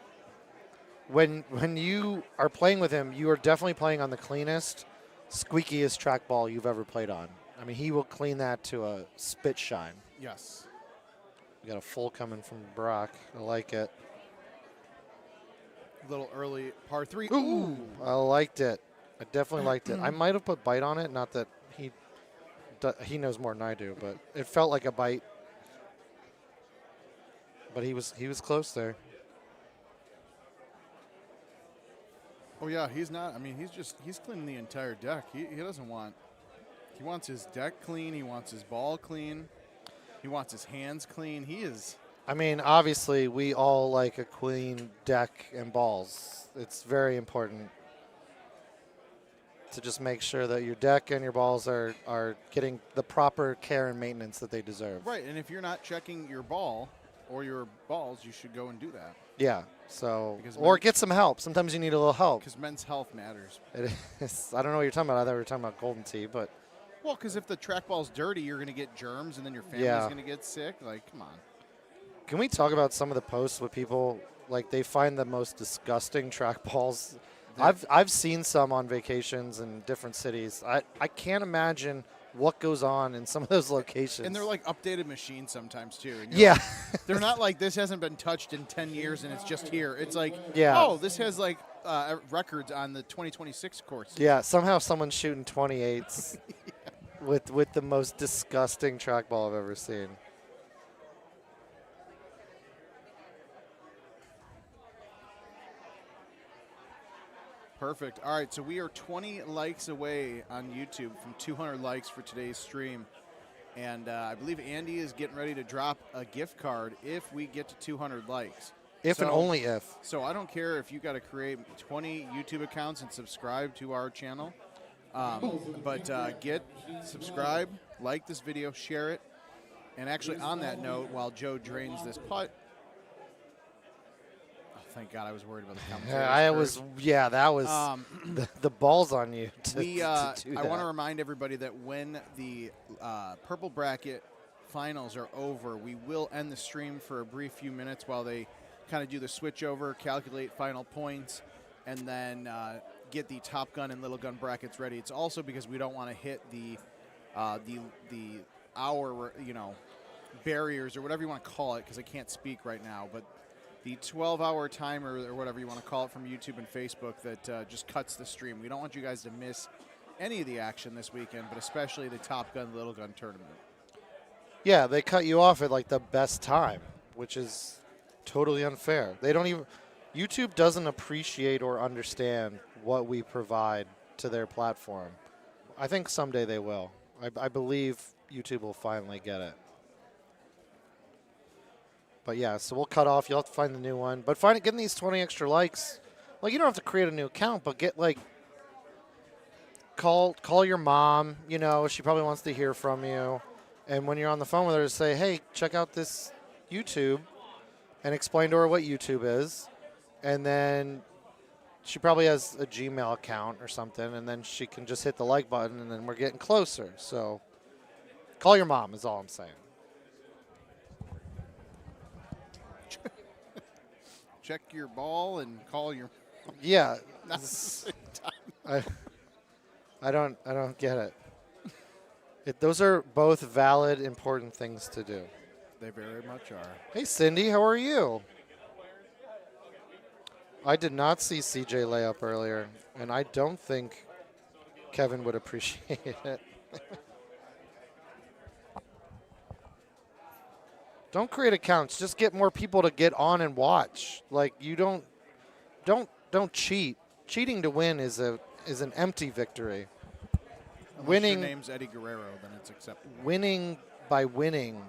you are playing with him, you are definitely playing on the cleanest, squeakiest trackball you've ever played on. I mean, he will clean that to a spit shine. Yes. We got a full coming from Brock. I like it. A little early par 3. Ooh. I liked it. I definitely liked it. I might have put bite on it. Not that he knows more than I do, but it felt like a bite. But he was close there. Oh, yeah, he's not. I mean, he's cleaning the entire deck. He doesn't want. He wants his deck clean. He wants his ball clean. He wants his hands clean. He is. I mean, obviously, we all like a clean deck and balls. It's very important to just make sure that your deck and your balls are getting the proper care and maintenance that they deserve. Right, and if you're not checking your ball or your balls, you should go and do that. Yeah, so, or get some help. Sometimes you need a little help. Because men's health matters. It is. I don't know what you're talking about. I thought we were talking about Golden Tee, but. Well, because if the trackball's dirty, you're going to get germs, and then your family's going to get sick. Like, come on. Can we talk about some of the posts with people, like, they find the most disgusting trackballs? I've seen some on vacations in different cities. I can't imagine what goes on in some of those locations. And they're like updated machines sometimes, too. Yeah. Like, they're not like this hasn't been touched in 10 years and it's just here. It's like, yeah. Oh, this has like records on the 2026 course. Yeah, somehow someone's shooting 28s yeah. with the most disgusting trackball I've ever seen. Perfect. All right, so we are 20 likes away on YouTube from 200 likes for today's stream. And I believe Andy is getting ready to drop a gift card if we get to 200 likes. If and only if. So I don't care if you got to create 20 YouTube accounts and subscribe to our channel. But subscribe, like this video, share it. And actually on that note, while Joe drains this putt, thank God I was worried about the commentator. That was the balls on you to do that. I want to remind everybody that when the purple bracket finals are over, we will end the stream for a brief few minutes while they kind of do the switch over, calculate final points, and then get the Top Gun and Little Gun brackets ready. It's also because we don't want to hit the hour, barriers or whatever you want to call it, because I can't speak right now, but the 12-hour timer or whatever you want to call it from YouTube and Facebook that just cuts the stream. We don't want you guys to miss any of the action this weekend, but especially the Top Gun, Little Gun tournament. Yeah, they cut you off at like the best time, which is totally unfair. YouTube doesn't appreciate or understand what we provide to their platform. I think someday they will. I believe YouTube will finally get it. But yeah, so we'll cut off. You'll have to find the new one. But getting these 20 extra likes, like, you don't have to create a new account, but get call your mom. She probably wants to hear from you. And when you're on the phone with her, to say, hey, check out this YouTube, and explain to her what YouTube is. And then she probably has a Gmail account or something, and then she can just hit the like button, and then we're getting closer. So call your mom is all I'm saying. Check your ball and call your. Yeah. Not at the same time. I don't get it. Those are both valid, important things to do. They very much are. Hey, Cindy, how are you? I did not see CJ layup earlier, and I don't think Kevin would appreciate it. Don't create accounts. Just get more people to get on and watch. Like you don't cheat. Cheating to win is an empty victory. Unless Winning your name's Eddie Guerrero, then it's acceptable. Winning by winning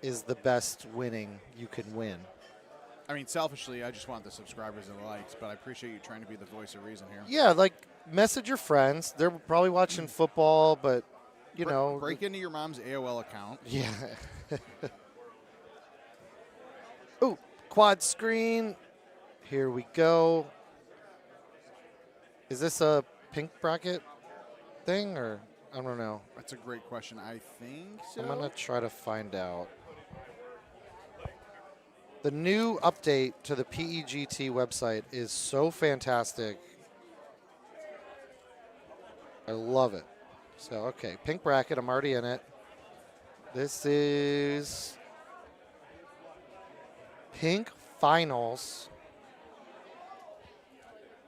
is the best winning you can win. I mean, selfishly, I just want the subscribers and the likes, but I appreciate you trying to be the voice of reason here. Yeah, like message your friends. They're probably watching football, but you know, break into your mom's AOL account. Yeah. Ooh, quad screen. Here we go. Is this a pink bracket thing, or I don't know? That's a great question. I think so. I'm gonna try to find out. The new update to the PEGT website is so fantastic. I love it. So, okay, pink bracket, I'm already in it. This is Pink Finals.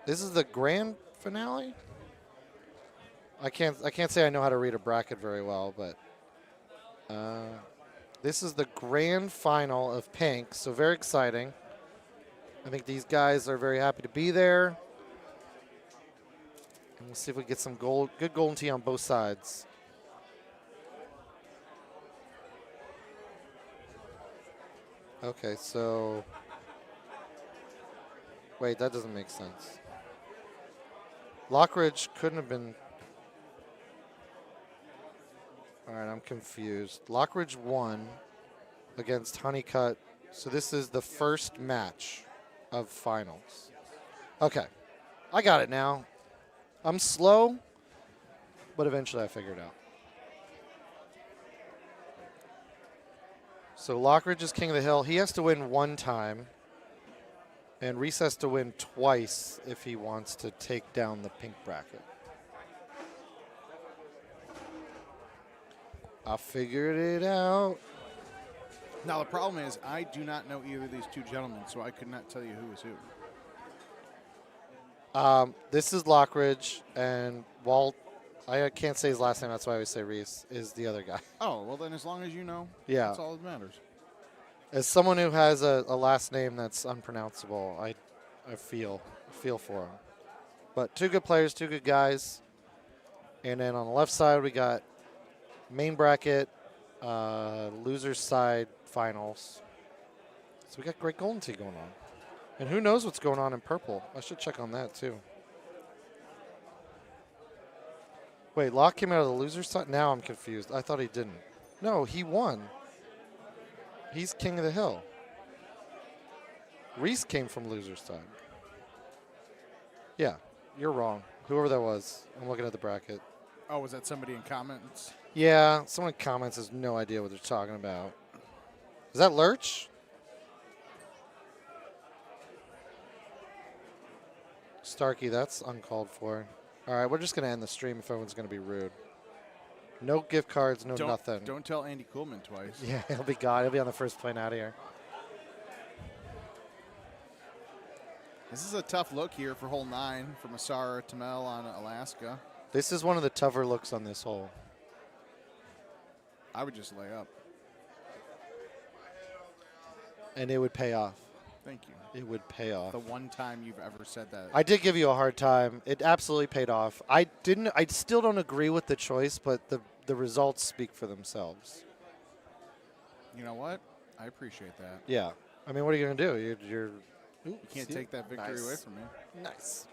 This is the grand finale? I can't say I know how to read a bracket very well, but this is the grand final of Pink, so very exciting. I think these guys are very happy to be there. And we'll see if we get some good golden tee on both sides. Okay, so wait, that doesn't make sense. Lockridge couldn't have been. All right, I'm confused. Lockridge won against Honeycutt. So this is the first match of finals. Okay, I got it now. I'm slow, but eventually I figured it out. So Lockridge is king of the hill. He has to win one time, and Reese has to win twice if he wants to take down the pink bracket. I figured it out. Now, the problem is I do not know either of these two gentlemen, so I could not tell you who is who. This is Lockridge, and Walt, I can't say his last name, that's why I always say Reese, is the other guy. Oh, well, then as long as you know, Yeah. that's all that matters. As someone who has a last name that's unpronounceable, I feel for him. But two good players, two good guys. And then on the left side, we got main bracket, loser's side finals. So we got great golden tee going on. And who knows what's going on in purple? I should check on that too. Wait, Locke came out of the loser's side? Now I'm confused. I thought he didn't. No, he won. He's king of the hill. Reese came from loser's side. Yeah, you're wrong. Whoever that was. I'm looking at the bracket. Oh, was that somebody in comments? Yeah, someone in comments has no idea what they're talking about. Is that Lurch? Starkey, that's uncalled for. All right, we're just going to end the stream if everyone's going to be rude. No gift cards, no nothing. Don't tell Andy Kuhlman twice. Yeah, he'll be gone. He'll be on the first plane out of here. This is a tough look here for hole 9 for Massara Tamel on Alaska. This is one of the tougher looks on this hole. I would just lay up. And it would pay off. Thank you. It would pay off. The one time you've ever said that. I did give you a hard time. It absolutely paid off. I still don't agree with the choice, but the results speak for themselves. You know what? I appreciate that. Yeah. I mean, what are you going to do? You can't take that victory away from me. Nice.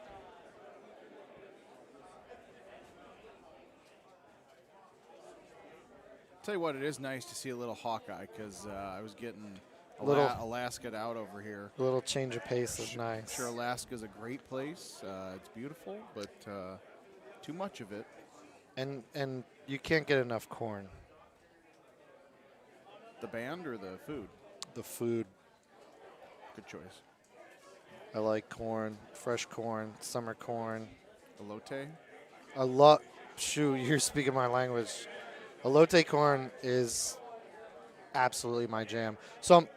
Tell you what, it is nice to see a little Hawkeye because I was getting Alaska out over here. A little change of pace is nice. Sure, Alaska's a great place. It's beautiful, but too much of it. And you can't get enough corn. The band or the food? The food. Good choice. I like corn, fresh corn, summer corn. Elote? Shoot, you're speaking my language. Elote corn is absolutely my jam. So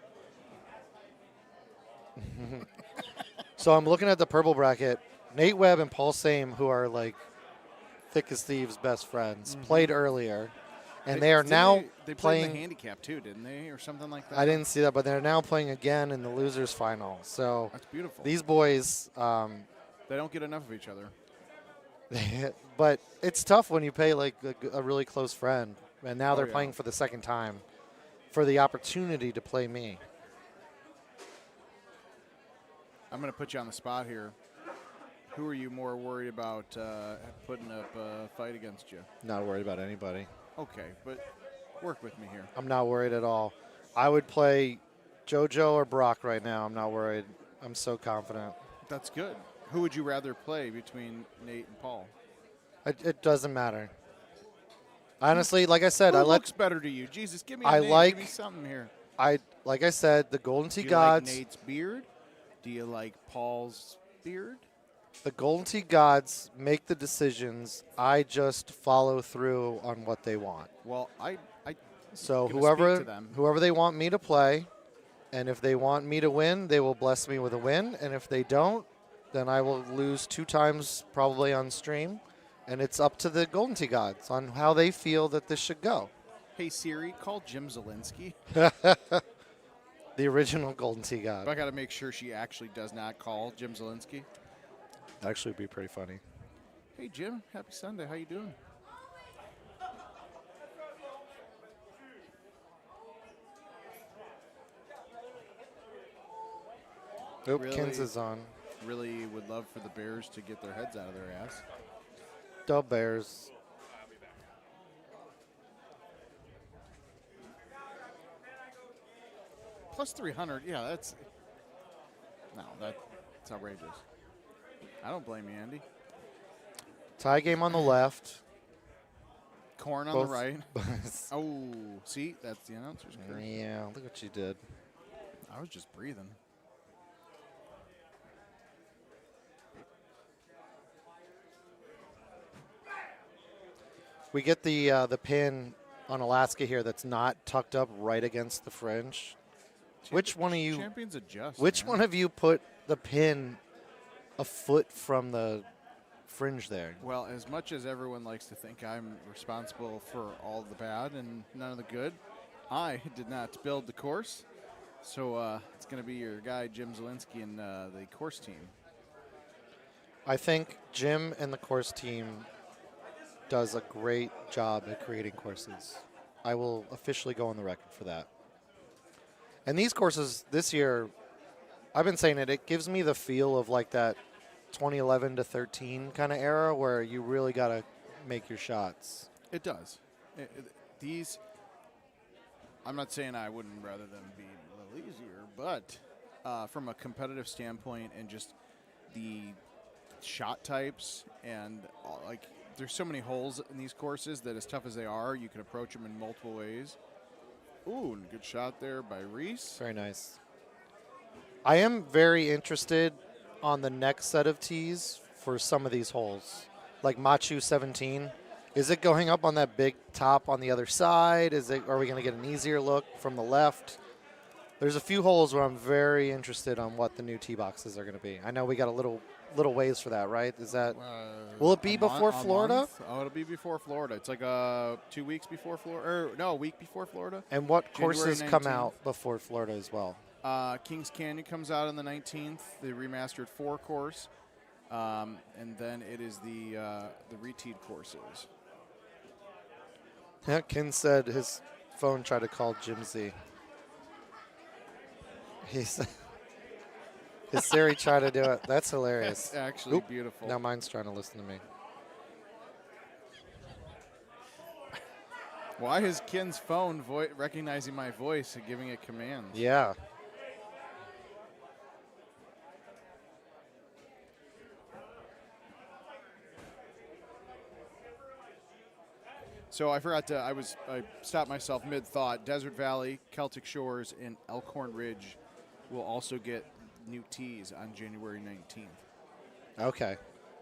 I'm looking at the purple bracket. Nate Webb and Paul Same, who are like thick as thieves best friends, played earlier. And they are now they playing played in the handicap too, didn't they, or something like that? I didn't see that, but they're now playing again in the losers final. So That's beautiful. These boys, they don't get enough of each other. but it's tough when you pay like a really close friend, and now they're yeah. playing for the second time for the opportunity to play me. I'm going to put you on the spot here. Who are you more worried about putting up a fight against you? Not worried about anybody. Okay, but work with me here. I'm not worried at all. I would play JoJo or Brock right now. I'm not worried. I'm so confident. That's good. Who would you rather play between Nate and Paul? It doesn't matter. Honestly, like I said, Who I looks better to you? Jesus, give me a I name. like Give me something here. Like I said, the Golden Tee Do you Gods. like Nate's beard? Do you like Paul's beard? The Golden Tee Gods make the decisions. I just follow through on what they want. Well, so gonna whoever speak to them. whoever they want me to play, and if they want me to win, they will bless me with a win. And if they don't, then I will lose 2 times probably on stream. And it's up to the Golden Tee Gods on how they feel that this should go. Hey Siri, call Jim Zielinski. The original Golden Tee God. I got to make sure she actually does not call Jim Zielinski. Actually, would be pretty funny. Hey Jim, happy Sunday. How you doing? Nope, Kins is on. Really would love for the Bears to get their heads out of their ass. Dub Bears. Plus 300, yeah, that's outrageous. I don't blame you, Andy. Tie game on the left. Corn on Both- the right. Oh, see, that's the announcer's curse. Yeah, look what you did. I was just breathing. We get the pin on Alaska here that's not tucked up right against the fringe. Which one of you? Champions adjust. Which man. one of you put the pin a foot from the fringe there? Well, as much as everyone likes to think I'm responsible for all the bad and none of the good, I did not build the course. So it's going to be your guy, Jim Zielinski, and the course team. I think Jim and the course team does a great job at creating courses. I will officially go on the record for that. And these courses this year, I've been saying it gives me the feel of like that 2011 to 13 kind of era where you really got to make your shots. It does. These, I'm not saying I wouldn't rather them be a little easier, but from a competitive standpoint and just the shot types and there's so many holes in these courses that as tough as they are, you can approach them in multiple ways. Ooh, and good shot there by Reese. Very nice. I am very interested on the next set of tees for some of these holes. Like Machu 17. Is it going up on that big top on the other side? Are we going to get an easier look from the left? There's a few holes where I'm very interested on what the new tee boxes are going to be. I know we got a little ways for that, right? Is that will it be before Florida? Oh, it'll be before Florida. It's like 2 weeks before Florida. Or no, a week before Florida. And what January courses 19th. come out before Florida as well? Kings Canyon comes out on the 19th, the remastered 4 course, and then it is the reteed courses. Yeah, Ken said his phone tried to call Jim Z. He said his Siri tried to do it. That's hilarious. That's actually beautiful. Now mine's trying to listen to me. Why is Ken's phone recognizing my voice and giving it commands? Yeah. So I forgot to, I stopped myself mid-thought. Desert Valley, Celtic Shores, and Elkhorn Ridge will also get new tees on January 19th. Okay.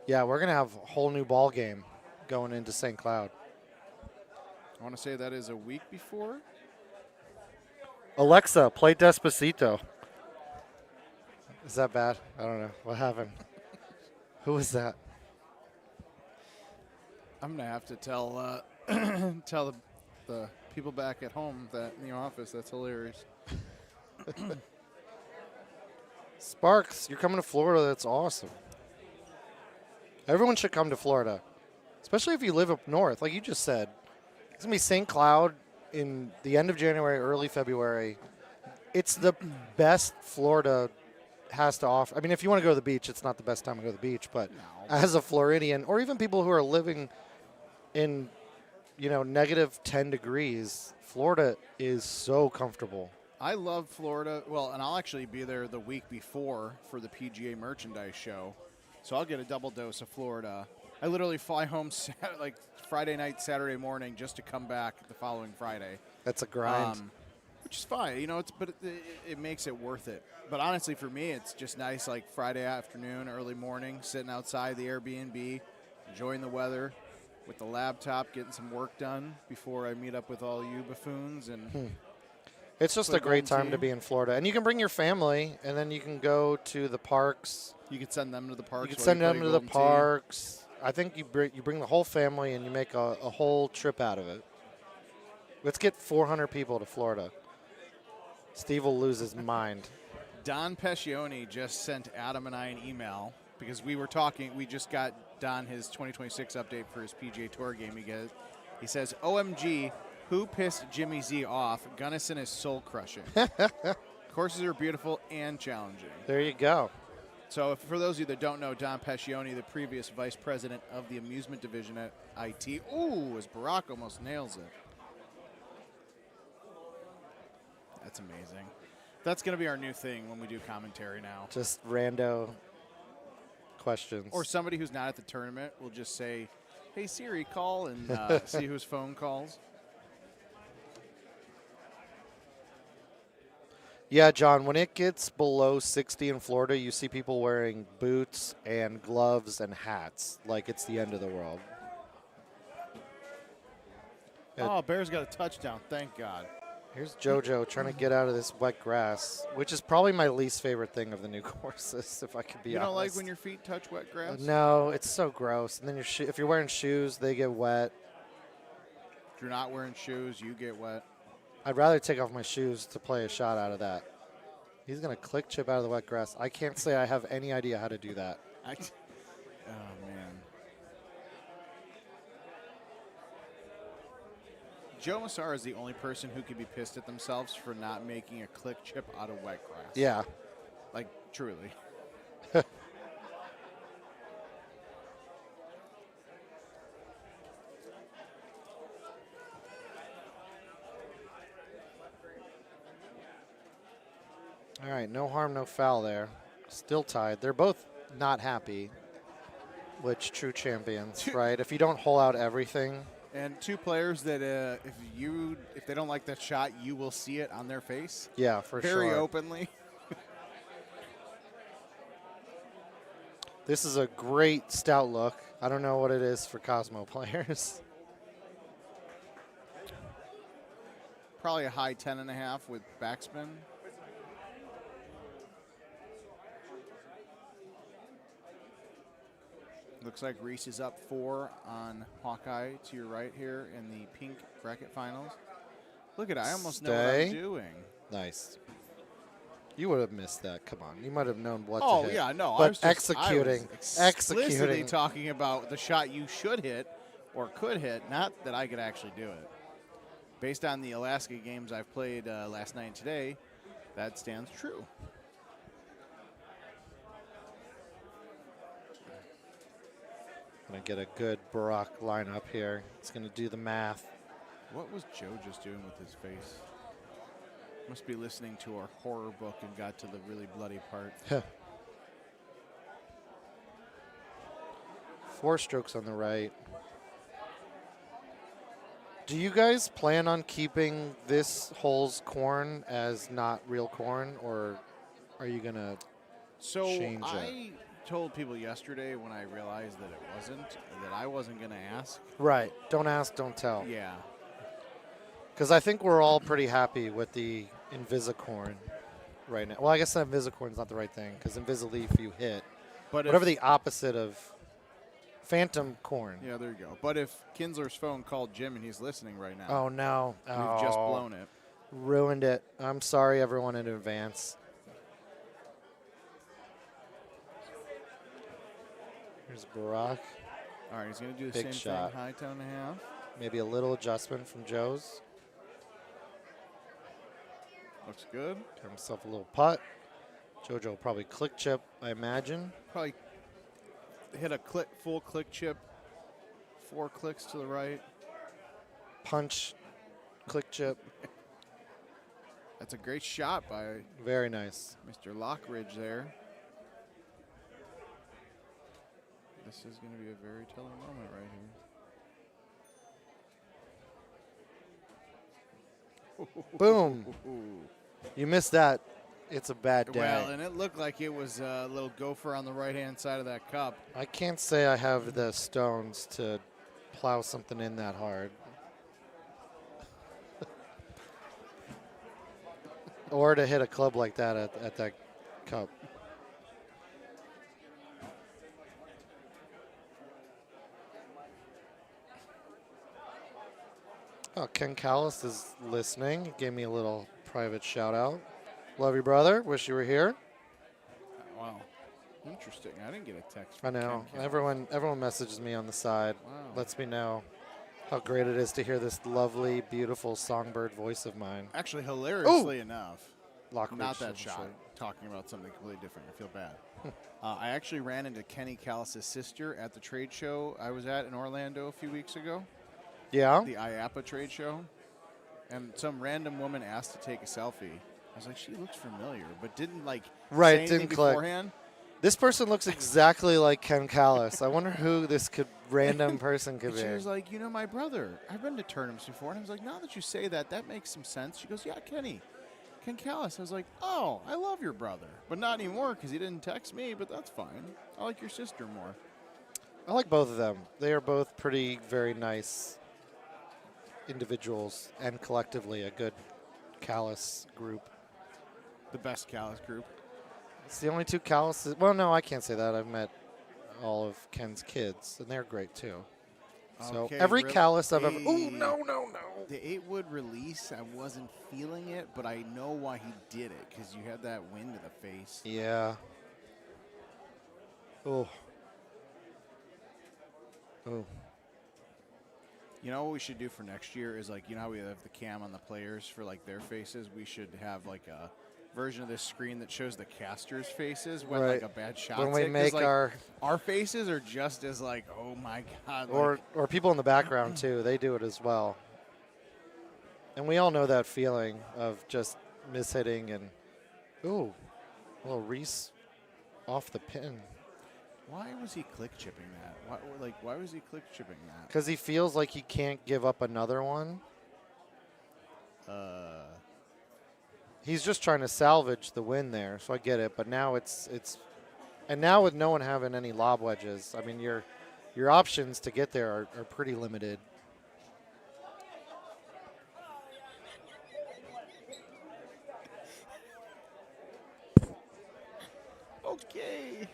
Yeah, we're going to have a whole new ball game going into St. Cloud. I want to say that is a week before. Alexa, play Despacito. Is that bad? I don't know. What happened? Who was that? I'm gonna have to tell tell the people back at home that in the office. That's hilarious. Sparks, you're coming to Florida. That's awesome. Everyone should come to Florida, especially if you live up north. Like you just said, it's going to be St. Cloud in the end of January, early February. It's the best Florida has to offer. I mean, if you want to go to the beach, it's not the best time to go to the beach. But as a Floridian, or even people who are living in, negative 10 degrees, Florida is so comfortable. I love Florida. Well, and I'll actually be there the week before for the PGA merchandise show. So I'll get a double dose of Florida. I literally fly home like Friday night, Saturday morning just to come back the following Friday. That's a grind. Which is fine. But it makes it worth it. But honestly, for me, it's just nice like Friday afternoon, early morning, sitting outside the Airbnb, enjoying the weather with the laptop, getting some work done before I meet up with all you buffoons and It's just a great time to be in Florida. And you can bring your family, and then you can go to the parks. You could send them to the parks. You can send them to the parks. I think you bring the whole family, and you make a whole trip out of it. Let's get 400 people to Florida. Steve will lose his mind. Don Pescioni just sent Adam and I an email because we were talking. We just got Don his 2026 update for his PGA Tour game. He says, OMG, who pissed Jimmy Z off? Gunnison is soul-crushing. Courses are beautiful and challenging. There you go. So for those of you that don't know, Don Pescioni, the previous vice president of the amusement division at IT. Ooh, as Barack almost nails it. That's amazing. That's going to be our new thing when we do commentary now. Just rando questions. Or somebody who's not at the tournament will just say, hey, Siri, call, and see whose phone calls. Yeah, John, when it gets below 60 in Florida, you see people wearing boots and gloves and hats like it's the end of the world. Oh, Bears got a touchdown. Thank God. Here's JoJo trying to get out of this wet grass, which is probably my least favorite thing of the new courses, if I could be honest. You don't like when your feet touch wet grass? No, it's so gross. And then if you're wearing shoes, they get wet. If you're not wearing shoes, you get wet. I'd rather take off my shoes to play a shot out of that. He's going to click chip out of the wet grass. I can't say I have any idea how to do that. Oh, man. Joe Massara is the only person who could be pissed at themselves for not making a click chip out of wet grass. Yeah. Like, truly. All right, no harm, no foul there. Still tied. They're both not happy, which true champions, right? If you don't hole out everything. And two players that if they don't like that shot, you will see it on their face. Yeah, for sure. Very openly. This is a great stout look. I don't know what it is for Cosmo players. Probably a high 10.5 with backspin. Looks like Reese is up 4 on Hawkeye to your right here in the pink bracket finals. Look at it. I almost know what I'm doing. Nice. You would have missed that. Come on. You might have known what to hit. Oh, yeah, no. But I executing. was explicitly talking about the shot you should hit or could hit, not that I could actually do it. Based on the Alaska games I've played last night and today, that stands true. Going to get a good Barack lineup here. It's going to do the math. What was Joe just doing with his face? Must be listening to our horror book and got to the really bloody part. 4 strokes on the right. Do you guys plan on keeping this hole's corn as not real corn, or are you going to change it? I told people yesterday when I realized that it wasn't, that I wasn't going to ask. Right. Don't ask, don't tell. Yeah. Because I think we're all pretty happy with the Invisicorn right now. Well, I guess Invisicorn's not the right thing because Invisaleaf you hit. But whatever if- the opposite of Phantom Corn. Yeah, there you go. But if Kinsler's phone called Jim and he's listening right now. Oh, no. We've just blown it. Ruined it. I'm sorry, everyone, in advance. Here's Barack. All right, he's going to do the Big same shot. thing, high toe and a half. Maybe a little adjustment from Joe's. Looks good. Got himself a little putt. JoJo will probably click chip, I imagine. Probably hit a full click chip, 4 clicks to the right. Punch, click chip. That's a great shot by Very nice. Mr. Lockridge there. This is going to be a very telling moment right here. Boom. You missed that. It's a bad day. Well, and it looked like it was a little gopher on the right-hand side of that cup. I can't say I have the stones to plow something in that hard. Or to hit a club like that at that cup. Oh, Ken Callis is listening. He gave me a little private shout out. Love you, brother. Wish you were here. Wow. Interesting. I didn't get a text I from know. Ken Everyone messages me on the side. Wow. Lets me know how great it is to hear this lovely, beautiful songbird voice of mine. Actually, hilariously enough, Lockridge not that Silver shot, Shirt. talking about something completely different. I feel bad. I actually ran into Kenny Callis' sister at the trade show I was at in Orlando a few weeks ago. Yeah? The IAPA trade show. And some random woman asked to take a selfie. I was like, she looks familiar, but didn't say anything Didn't click. beforehand. This person looks exactly like Ken Callis. I wonder who this random person could And be. she was like, my brother. I've been to tournaments before. And I was like, now that you say that, that makes some sense. She goes, yeah, Ken Callis. I was like, oh, I love your brother. But not anymore because he didn't text me, but that's fine. I like your sister more. I like both of them. They are both very nice individuals and collectively a good Callis group. The best Callis group. It's the only two Callises. Well, no, I can't say that. I've met all of Ken's kids, and they're great too. So Okay, every Callis I've ever. Ooh, no. The 8-wood release, I wasn't feeling it, but I know why he did it because you had that wind to the face. Yeah. Oh. You know what we should do for next year is how we have the cam on the players for their faces. We should have a version of this screen that shows the casters' faces when Right. a bad shot. When we make our faces are just as oh my god. Or people in the background too. They do it as well. And we all know that feeling of just mishitting and a little Reese off the pin. Why was he click chipping that? Why was he click chipping that? Because he feels like he can't give up another one. He's just trying to salvage the win there, so I get it. But now and now with no one having any lob wedges, I mean your options to get there are pretty limited. Okay,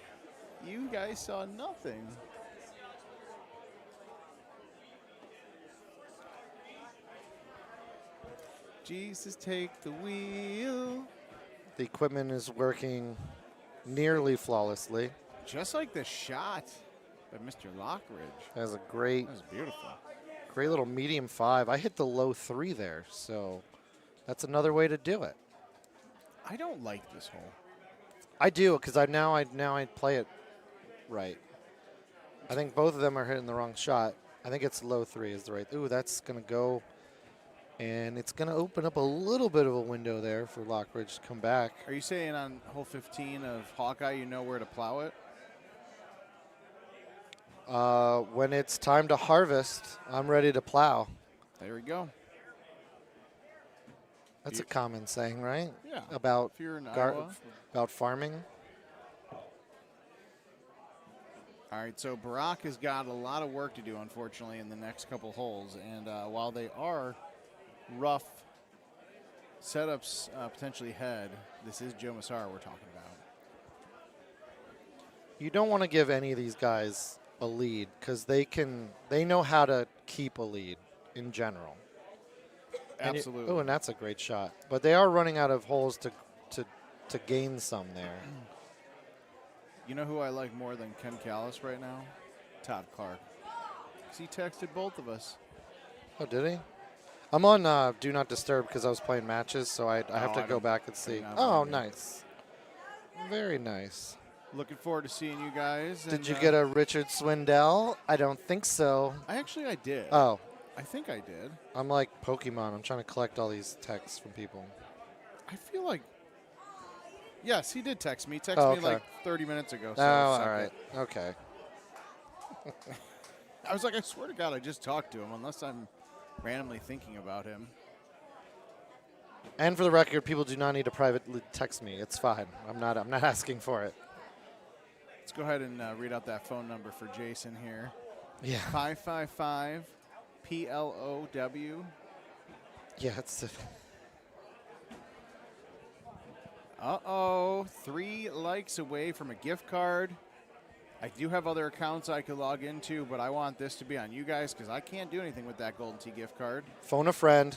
you guys saw nothing. Jesus, take the wheel. The equipment is working nearly flawlessly. Just like the shot by Mr. Lockridge. That was a great, That was beautiful. great little medium 5. I hit the low 3 there, so that's another way to do it. I don't like this hole. I do because I play it right. I think both of them are hitting the wrong shot. I think it's low 3 is the right. Ooh, that's gonna go, and it's gonna open up a little bit of a window there for Lockridge to come back. Are you saying on hole 15 of Hawkeye you know where to plow it? When it's time to harvest, I'm ready to plow. There we go. That's a common saying, right? Yeah. About If you're in Iowa. about farming. All right, so Barack has got a lot of work to do, unfortunately, in the next couple holes. And while they are rough setups potentially head, this is Joe Massara we're talking about. You don't want to give any of these guys a lead because they know how to keep a lead in general. Absolutely. And that's a great shot. But they are running out of holes to gain some there. You know who I like more than Ken Callis right now? Todd Clark. 'Cause he texted both of us. Oh, did he? I'm on Do Not Disturb because I was playing matches, so I have to go back and see. Oh, nice. Very nice. Looking forward to seeing you guys. Did you get a Richard Swindell? I don't think so. I did. Oh. I think I did. I'm like Pokemon. I'm trying to collect all these texts from people. I feel like. Yes, he did text me. He Oh, texted okay. me like 30 minutes ago. So all suck right. it. Okay. I was like, I swear to God, I just talked to him, unless I'm randomly thinking about him. And for the record, people do not need to privately text me. It's fine. I'm not asking for it. Let's go ahead and read out that phone number for Jason here. Yeah. 555 PLOW. Yeah, it's. Uh-oh. 3 likes away from a gift card. I do have other accounts I could log into, but I want this to be on you guys because I can't do anything with that Golden Tee gift card. Phone a friend.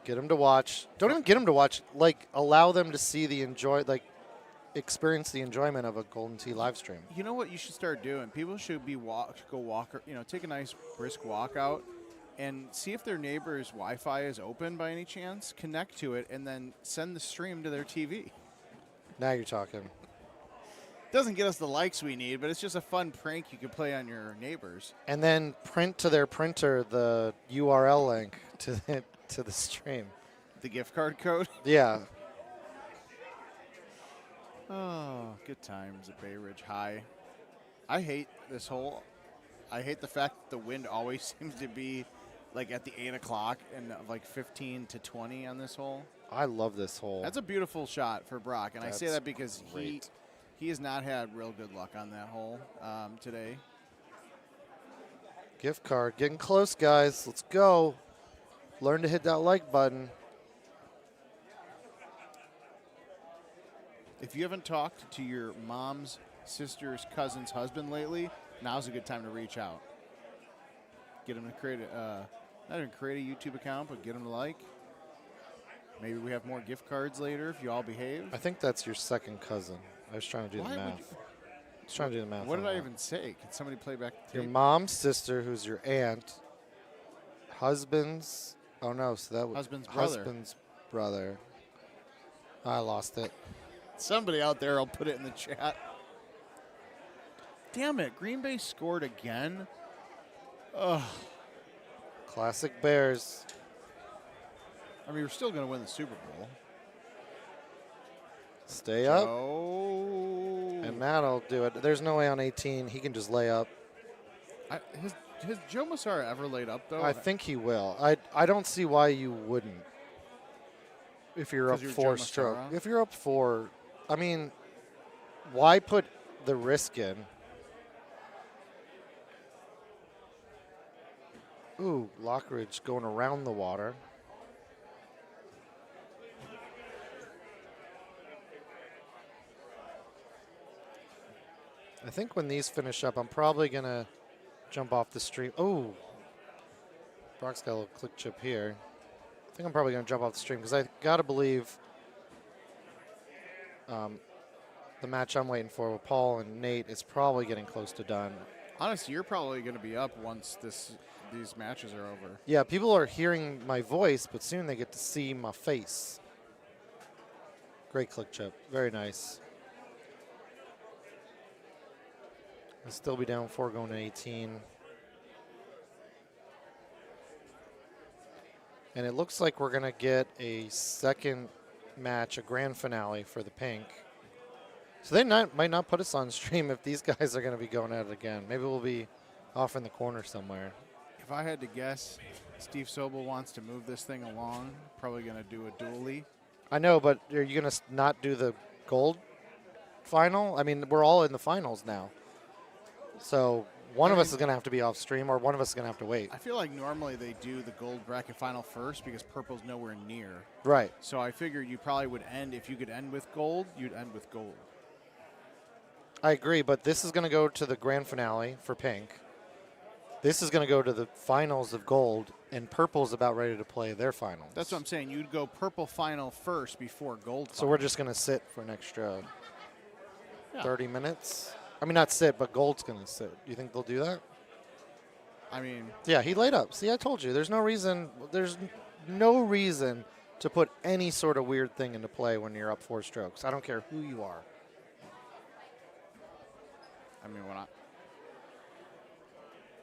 Get them to watch. Don't even get them to watch. Like, allow them to see experience the enjoyment of a Golden Tee live stream. You know what you should start doing? People should be take a nice brisk walk out and see if their neighbor's Wi-Fi is open by any chance, connect to it, and then send the stream to their TV. Now you're talking. Doesn't get us the likes we need, but it's just a fun prank you could play on your neighbors. And then print to their printer the URL link to the stream. The gift card code? Yeah. Oh, good times at Bay Ridge High. I hate the fact that the wind always seems to be like at the 8 o'clock and like 15 to 20 on this hole. I love this hole. That's a beautiful shot for Brock, and That's I say that because great. he has not had real good luck on that hole today. Gift card. Getting close, guys. Let's go. Learn to hit that like button. If you haven't talked to your mom's sister's cousin's husband lately, now's a good time to reach out. Get him to create not even create a YouTube account, but get him to like. Maybe we have more gift cards later if you all behave. I think that's your second cousin. I was trying to do the math. I was trying to do the math. What did I that. even say? Can somebody play back the Your tape? mom's sister, who's your aunt, husband's. Oh no, so that was husband's brother. I lost it. Somebody out there will put it in the chat. Damn it, Green Bay scored again. Ugh. Classic Bears. I mean, we're still going to win the Super Bowl. Stay up. Oh. And that'll do it. There's no way on 18 he can just lay up. Has Joe Massara ever laid up, though? I think he will. I don't see why you wouldn't. If you're up 4 stroke. If you're up 4, I mean, why put the risk in? Ooh, Lockridge going around the water. I think when these finish up, I'm probably going to jump off the stream. Oh, Brock's got a little click chip here. I think I'm probably going to jump off the stream because I got to believe the match I'm waiting for with Paul and Nate is probably getting close to done. Honestly, you're probably going to be up once these matches are over. Yeah, people are hearing my voice, but soon they get to see my face. Great click chip. Very nice. I'll still be down 4 going to 18. And it looks like we're going to get a second match, a grand finale for the pink. So they might not put us on stream if these guys are going to be going at it again. Maybe we'll be off in the corner somewhere. If I had to guess, Steve Sobel wants to move this thing along. Probably going to do a dually. I know, but are you going to not do the gold final? I mean, we're all in the finals now. So One of us is going to have to be off stream, or one of us is going to have to wait. I feel like normally they do the gold bracket final first because purple's nowhere near. Right. So I figured you probably would end, if you could end with gold, you'd end with gold. I agree, but this is going to go to the grand finale for pink. This is going to go to the finals of gold, and purple's about ready to play their finals. That's what I'm saying. You'd go purple final first before gold final. So we're just going to sit for an extra 30 minutes? I mean, not sit, but gold's going to sit. Do you think they'll do that? I mean... Yeah, he laid up. See, I told you. There's no reason to put any sort of weird thing into play when you're up 4 strokes. I don't care who you are. I mean,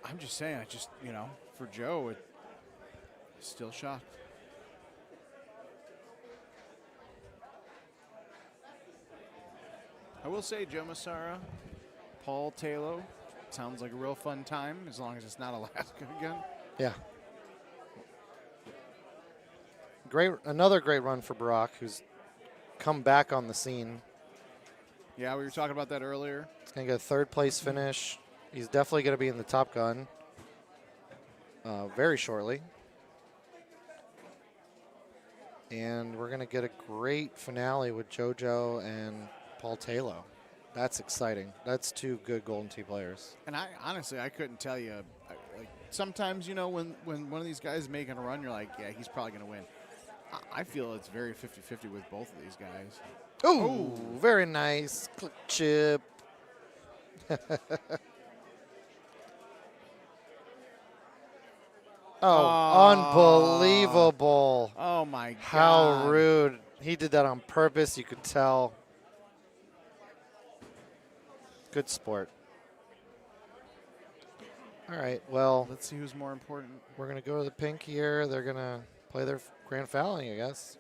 I'm just saying, for Joe, still shocked. I will say, Joe Massara, Paul Taylor, sounds like a real fun time, as long as it's not Alaska again. Yeah. Another great run for Barack, who's come back on the scene. Yeah, we were talking about that earlier. He's going to get a 3rd place finish. He's definitely going to be in the Top Gun very shortly. And we're going to get a great finale with JoJo and Paul Taylor. That's exciting. That's 2 good Golden Tee players. And I honestly, I couldn't tell you. Sometimes, when one of these guys is making a run, you're like, yeah, he's probably going to win. I feel it's very 50-50 with both of these guys. Ooh, very nice. Click chip. Unbelievable. Oh, my God. How rude. He did that on purpose. You could tell. Good sport. All right, well. Let's see who's more important. We're going to go to the pink here. They're going to play their grand finale, I guess.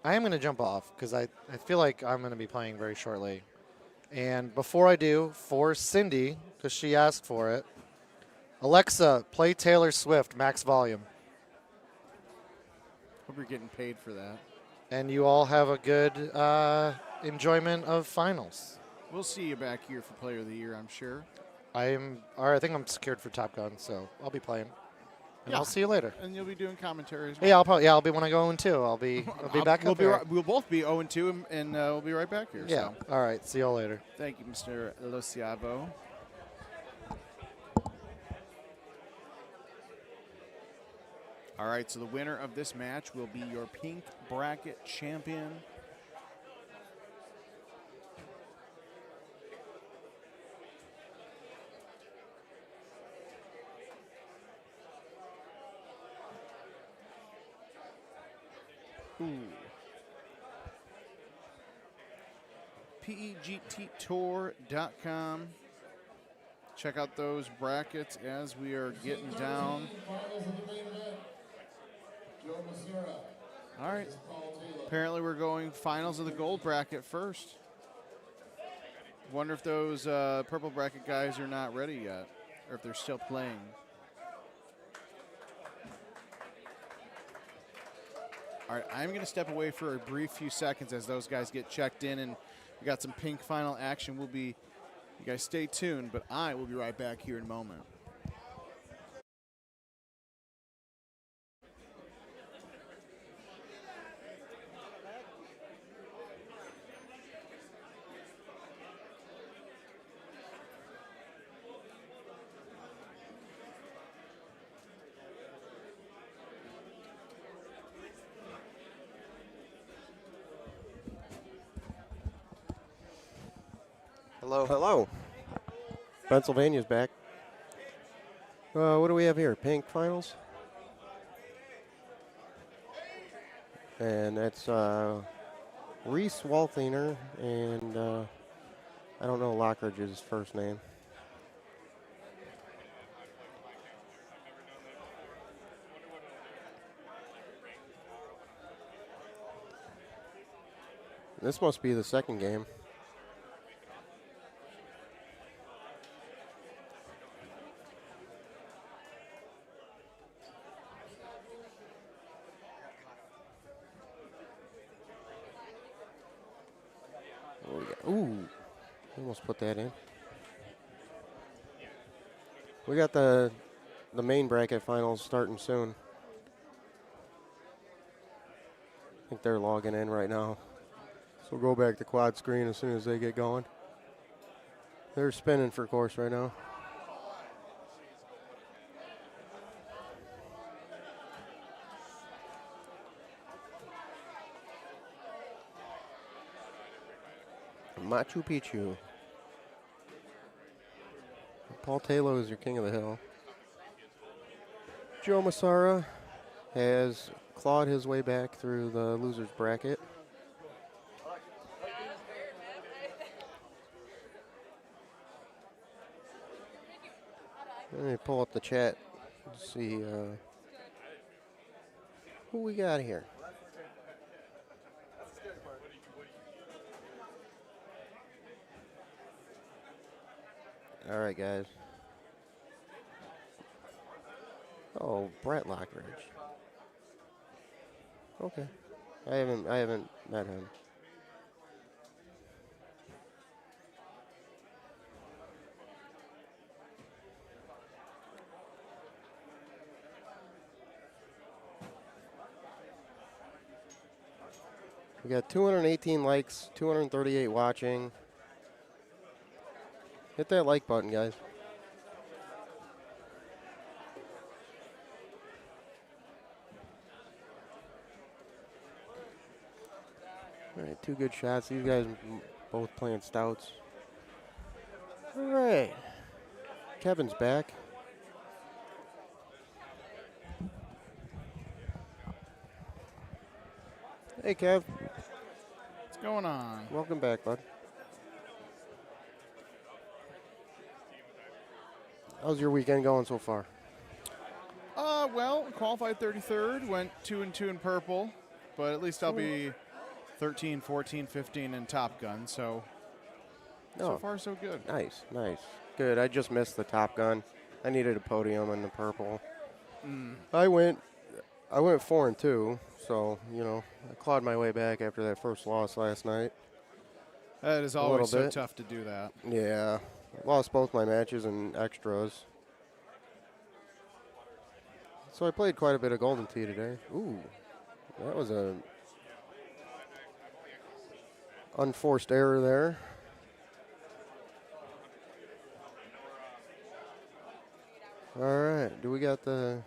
I am going to jump off because I feel like I'm going to be playing very shortly. And before I do, for Cindy, because she asked for it, Alexa, play Taylor Swift, max volume. Hope you're getting paid for that. And you all have a good enjoyment of finals. We'll see you back here for Player of the Year, I'm sure. I think I'm secured for Top Gun, so I'll be playing. And I'll see you later. And you'll be doing commentaries. Yeah, I'll be when I go 0-2. I'll be back up here. We'll both be 0-2, and we'll be right back here. Yeah. So. All right. See you all later. Thank you, Mr. Luciavo. All right. So the winner of this match will be your pink bracket champion. PEGTtour.com. Check out those brackets as we are getting down. All right. Apparently we're going finals of the gold bracket first. Wonder if those purple bracket guys are not ready yet, or if they're still playing. All right, I'm going to step away for a brief few seconds as those guys get checked in, and we got some pink final action. You guys stay tuned, but I will be right back here in a moment. Hello. Hello. Pennsylvania's back. What do we have here? Pink finals? And that's Reese Walthinger and I don't know Lockridge's first name. This must be the second game. Ooh, almost put that in. We got the main bracket finals starting soon. I think they're logging in right now. So we'll go back to quad screen as soon as they get going. They're spinning for course right now. Machu Picchu. Paul Taylor is your king of the hill. Joe Massara has clawed his way back through the loser's bracket. Let me pull up the chat to see who we got here. All right, guys. Oh, Brett Lockridge. Okay. I haven't met him. We got 218 likes, 238 watching. Hit that like button, guys. All right, 2 good shots. These guys both playing stouts. All right. Kevin's back. Hey, Kev. What's going on? Welcome back, bud. How's your weekend going so far? Well, qualified 33rd, went 2-2 in purple, but at least I'll be 13, 14, 15 in Top Gun, so far so good. Nice, nice. Good. I just missed the Top Gun. I needed a podium in the purple. I went 4-2, so, you know, I clawed my way back after that first loss last night. That is always so tough to do that. Yeah. Lost both my matches in extras. So I played quite a bit of Golden Tee today. Ooh, that was a unforced error there. All right, do we got the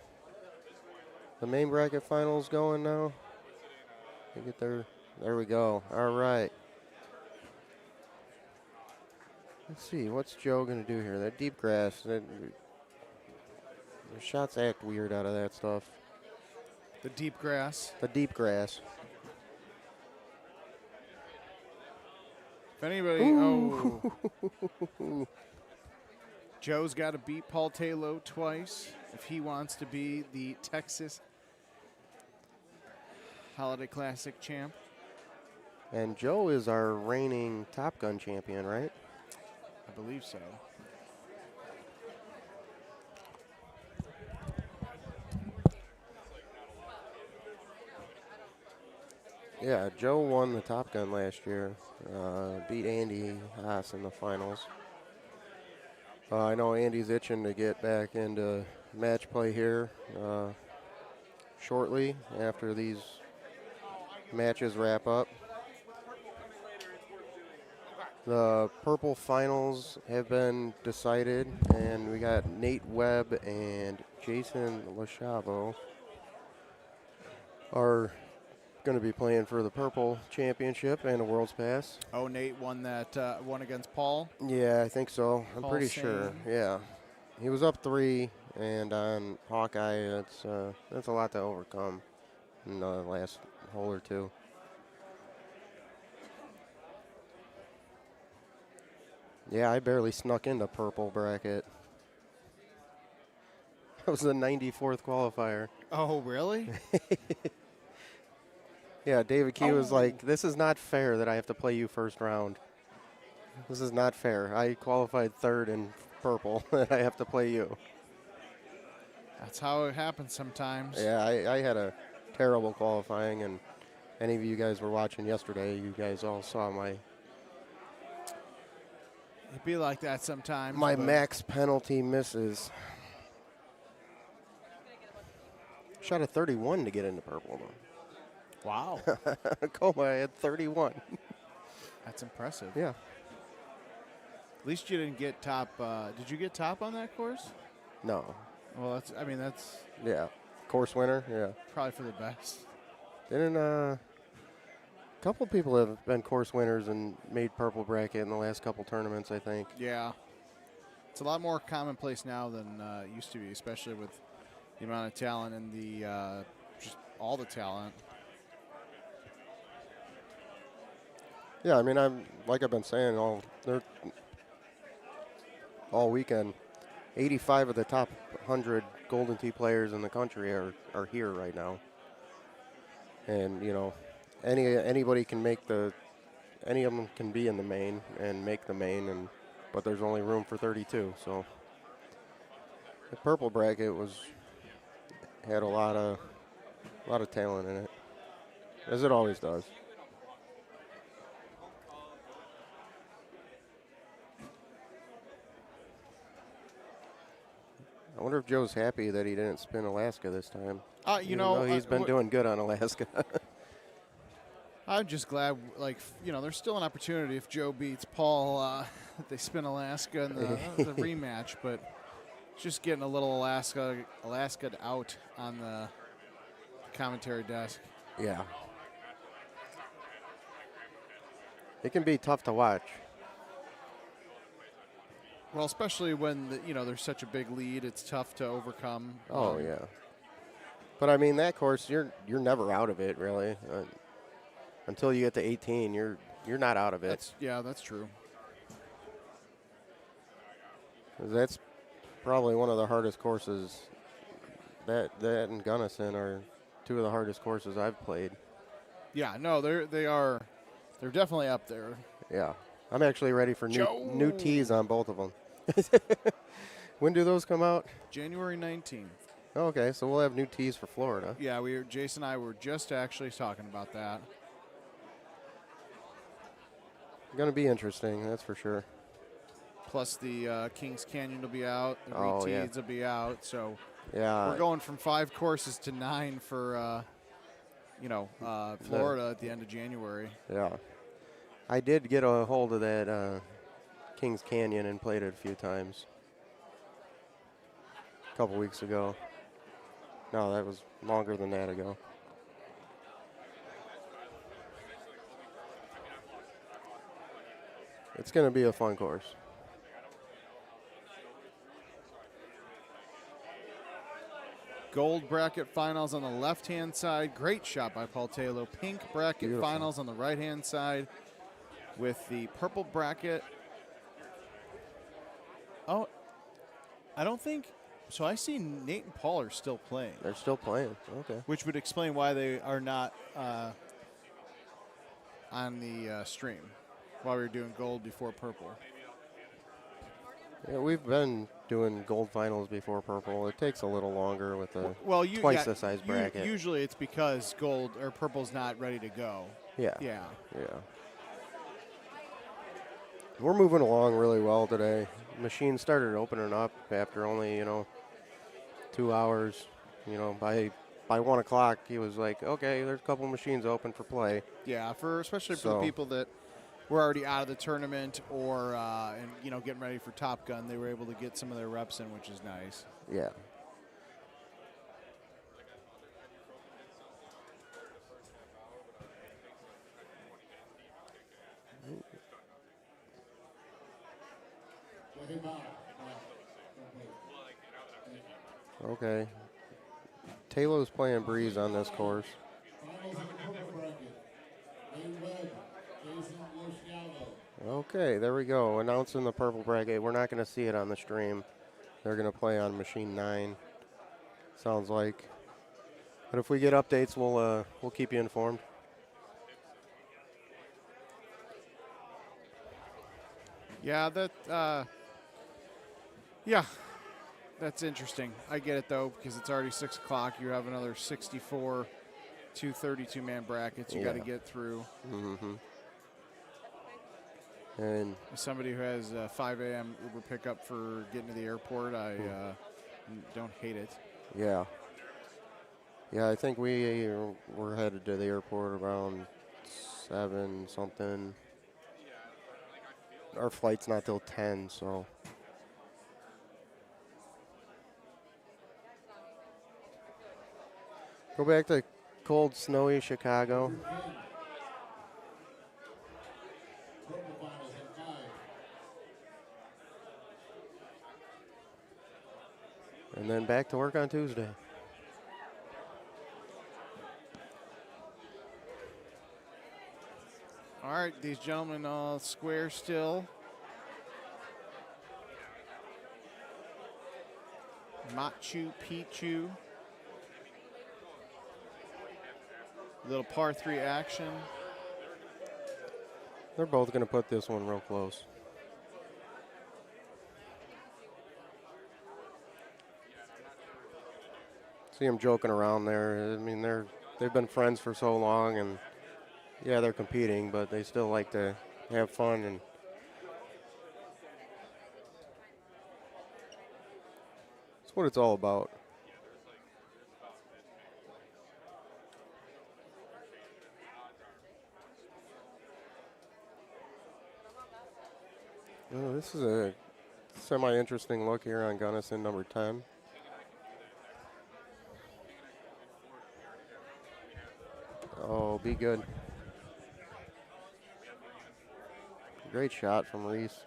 main bracket finals going now? We get there we go. All right. Let's see, what's Joe going to do here? That deep grass, the shots act weird out of that stuff. The deep grass. The deep grass. If anybody, Joe's got to beat Paul Taylor twice if he wants to be the Texas Holiday Classic champ. And Joe is our reigning Top Gun champion, right? I believe so. Yeah, Joe won the Top Gun last year. Beat Andy Haas in the finals. I know Andy's itching to get back into match play here shortly after these matches wrap up. The purple finals have been decided, and we got Nate Webb and Jason LaChavo are going to be playing for the purple championship and a World's Pass. Oh, Nate won that one against Paul? Yeah, I think so. I'm Paul pretty Sane. sure. Yeah. He was up 3, and on Hawkeye, that's a lot to overcome in the last hole or two. Yeah, I barely snuck into purple bracket. That was the 94th qualifier. Oh, really? Yeah, David Key was like, this is not fair that I have to play you first round. This is not fair. I qualified 3rd in purple, and I have to play you. That's how it happens sometimes. Yeah, I had a terrible qualifying, and any of you guys were watching yesterday, you guys all saw my be like that sometimes. My but- max penalty misses. Shot a 31 to get into purple. Wow. Coma had 31. That's impressive. Yeah. At least you didn't get top. Did you get top on that course? No. Well, that's Yeah. Course winner. Yeah. probably for the best. Didn't a couple people have been course winners and made purple bracket in the last couple tournaments, I think. Yeah. It's a lot more commonplace now than it used to be, especially with the amount of talent and the just all the talent. Yeah, I mean, I've been saying all weekend, 85 of the top 100 Golden Tee players in the country are here right now. And, you know, anybody can make any of them can be in the main and make the main, but there's only room for 32. So the purple bracket had a lot of talent in it, as it always does. I wonder if Joe's happy that he didn't spin Alaska this time. You know, he's been doing good on Alaska. I'm just glad, there's still an opportunity if Joe beats Paul that they spin Alaska in the rematch, but just getting a little Alaska'd out on the commentary desk. Yeah. It can be tough to watch. Well, especially when there's such a big lead, it's tough to overcome. Oh yeah, but I mean that course, you're never out of it really. Until you get to 18, you're not out of it. That's true. That's probably one of the hardest courses. That and Gunnison are two of the hardest courses I've played. Yeah, no, they're definitely up there. Yeah, I'm actually ready for new tees on both of them. When do those come out? January 19th. Okay, so we'll have new tees for Florida. Yeah, Jason and I were just actually talking about that. Going to be interesting, that's for sure. Plus the Kings Canyon will be out, the reteeds will be out, so we're going from 5 courses to 9 for Florida at the end of January. Yeah, I did get a hold of that Kings Canyon and played it a few times a couple weeks ago. No, that was longer than that ago. It's going to be a fun course. Gold bracket finals on the left-hand side. Great shot by Paul Taylor. Pink bracket finals on the right-hand side with the purple bracket. Oh, I don't think – so I see Nate and Paul are still playing. They're still playing, okay. Which would explain why they are not on the stream, while we were doing gold before purple. Yeah, we've been doing gold finals before purple. It takes a little longer with the twice the size bracket. Usually it's because gold or purple's not ready to go. Yeah. Yeah. Yeah. We're moving along really well today. Machine started opening up after only, 2 hours. By 1 o'clock, he was like, okay, there's a couple machines open for play. Yeah, especially for the people that were already out of the tournament or getting ready for Top Gun, they were able to get some of their reps in, which is nice. Yeah. Okay. Taylor's playing breeze on this course. Okay, there we go. Announcing the purple bracket. We're not going to see it on the stream. They're going to play on machine 9. Sounds like. But if we get updates, we'll keep you informed. Yeah, that's interesting. I get it, though, because it's already 6 o'clock. You have another 64, 2 32-man brackets you got to get through. Mm-hmm. And as somebody who has a 5 a.m. Uber pickup for getting to the airport, I don't hate it. yeah. Yeah, I think we were headed to the airport around 7 something. Our flight's not till 10, so. Go back to cold, snowy Chicago. And then back to work on Tuesday. All right, these gentlemen all square still. Machu Picchu. Little par 3 action. They're both going to put this one real close. See them joking around there. I mean, they've been friends for so long, and yeah, they're competing, but they still like to have fun, and that's what it's all about. Oh, this is a semi-interesting look here on Gunnison, number 10. Oh, be good. Great shot from Reese.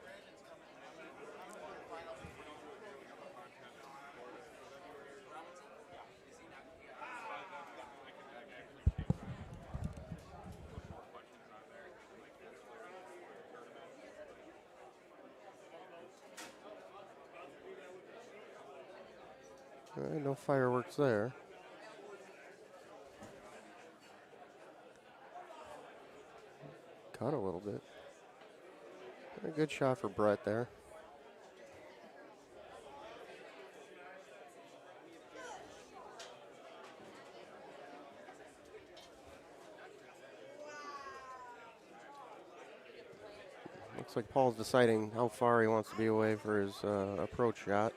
All right, no fireworks there. Cut a little bit. A good shot for Brett there. Looks like Paul's deciding how far he wants to be away for his approach shot.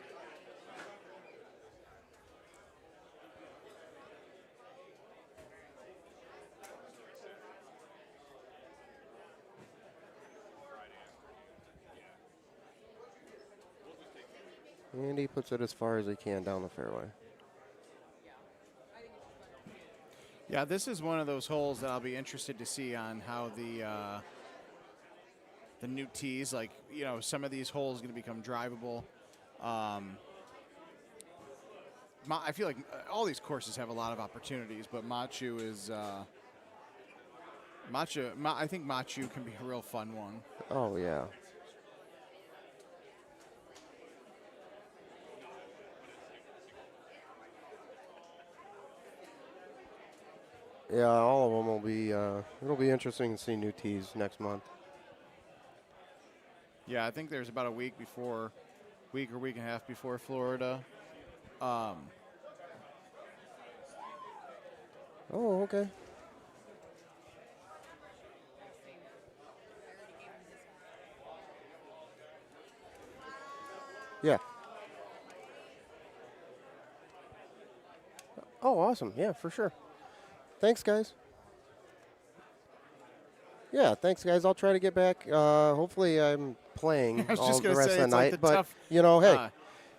And he puts it as far as he can down the fairway. Yeah, this is one of those holes that I'll be interested to see on how the new tees, like, you know, some of these holes are going to become drivable. I feel like all these courses have a lot of opportunities, but Machu is I think Machu can be a real fun one. Oh, yeah. Yeah, all of them will be, it'll be interesting to see new tees next month. Yeah, I think there's about a week or week and a half before Florida. Oh, okay. Yeah. Oh, awesome. Yeah, for sure. Thanks, guys. Yeah, thanks, guys. I'll try to get back. Hopefully I'm playing all the rest of the night. But, tough, you know, hey,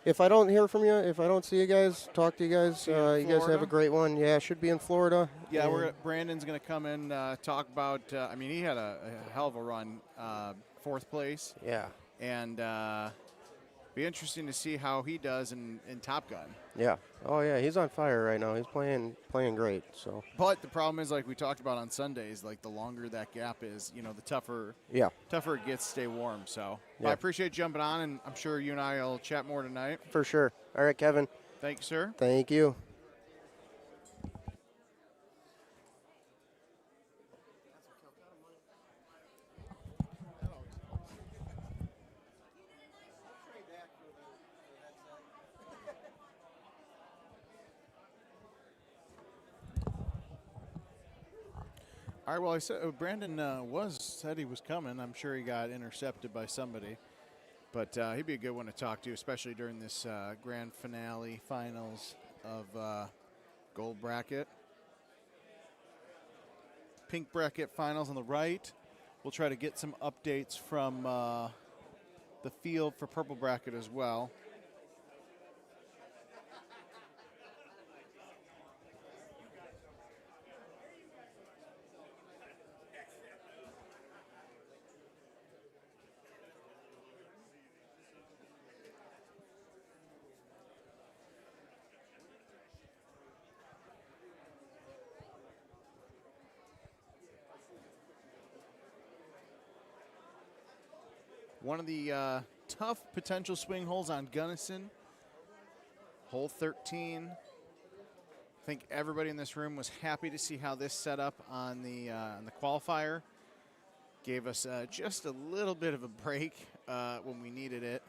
if I don't hear from you, if I don't see you guys, talk to you guys, you guys have a great one. Yeah, should be in Florida. Yeah, Brandon's going to come and talk about, I mean, he had a hell of a run, 4th place. Yeah. And be interesting to see how he does in Top Gun. Yeah. Oh, yeah, he's on fire right now. He's playing great. So. But the problem is, like we talked about on Sundays, like the longer that gap is, you know, the tougher it gets to stay warm. So I appreciate you jumping on, and I'm sure you and I will chat more tonight. For sure. All right, Kevin. Thank you, sir. Thank you. All right, well, I said Brandon said he was coming. I'm sure he got intercepted by somebody. But he'd be a good one to talk to, especially during this grand finale finals of gold bracket. Pink bracket finals on the right. We'll try to get some updates from the field for purple bracket as well. One of the tough potential swing holes on Gunnison, hole 13. I think everybody in this room was happy to see how this set up on the qualifier. Gave us just a little bit of a break when we needed it.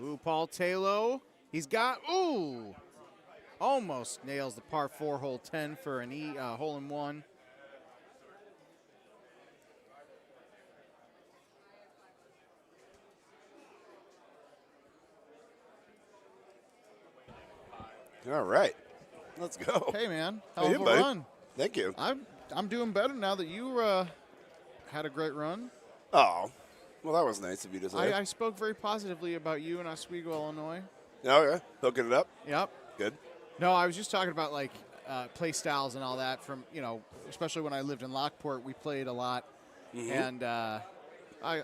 Ooh, Paul Taylor. He's got, almost nails the par 4 hole 10 for an hole in one. All right, let's go. Hey, man. Hey, Hell of a buddy. run. Thank you. I'm doing better now that you had a great run. Oh, well, that was nice of you to say. I spoke very positively about you in Oswego, Illinois. Oh, yeah? Hooking it up? Yep. Good. No, I was just talking about, like, play styles and all that from, especially when I lived in Lockport, we played a lot. Mhm. And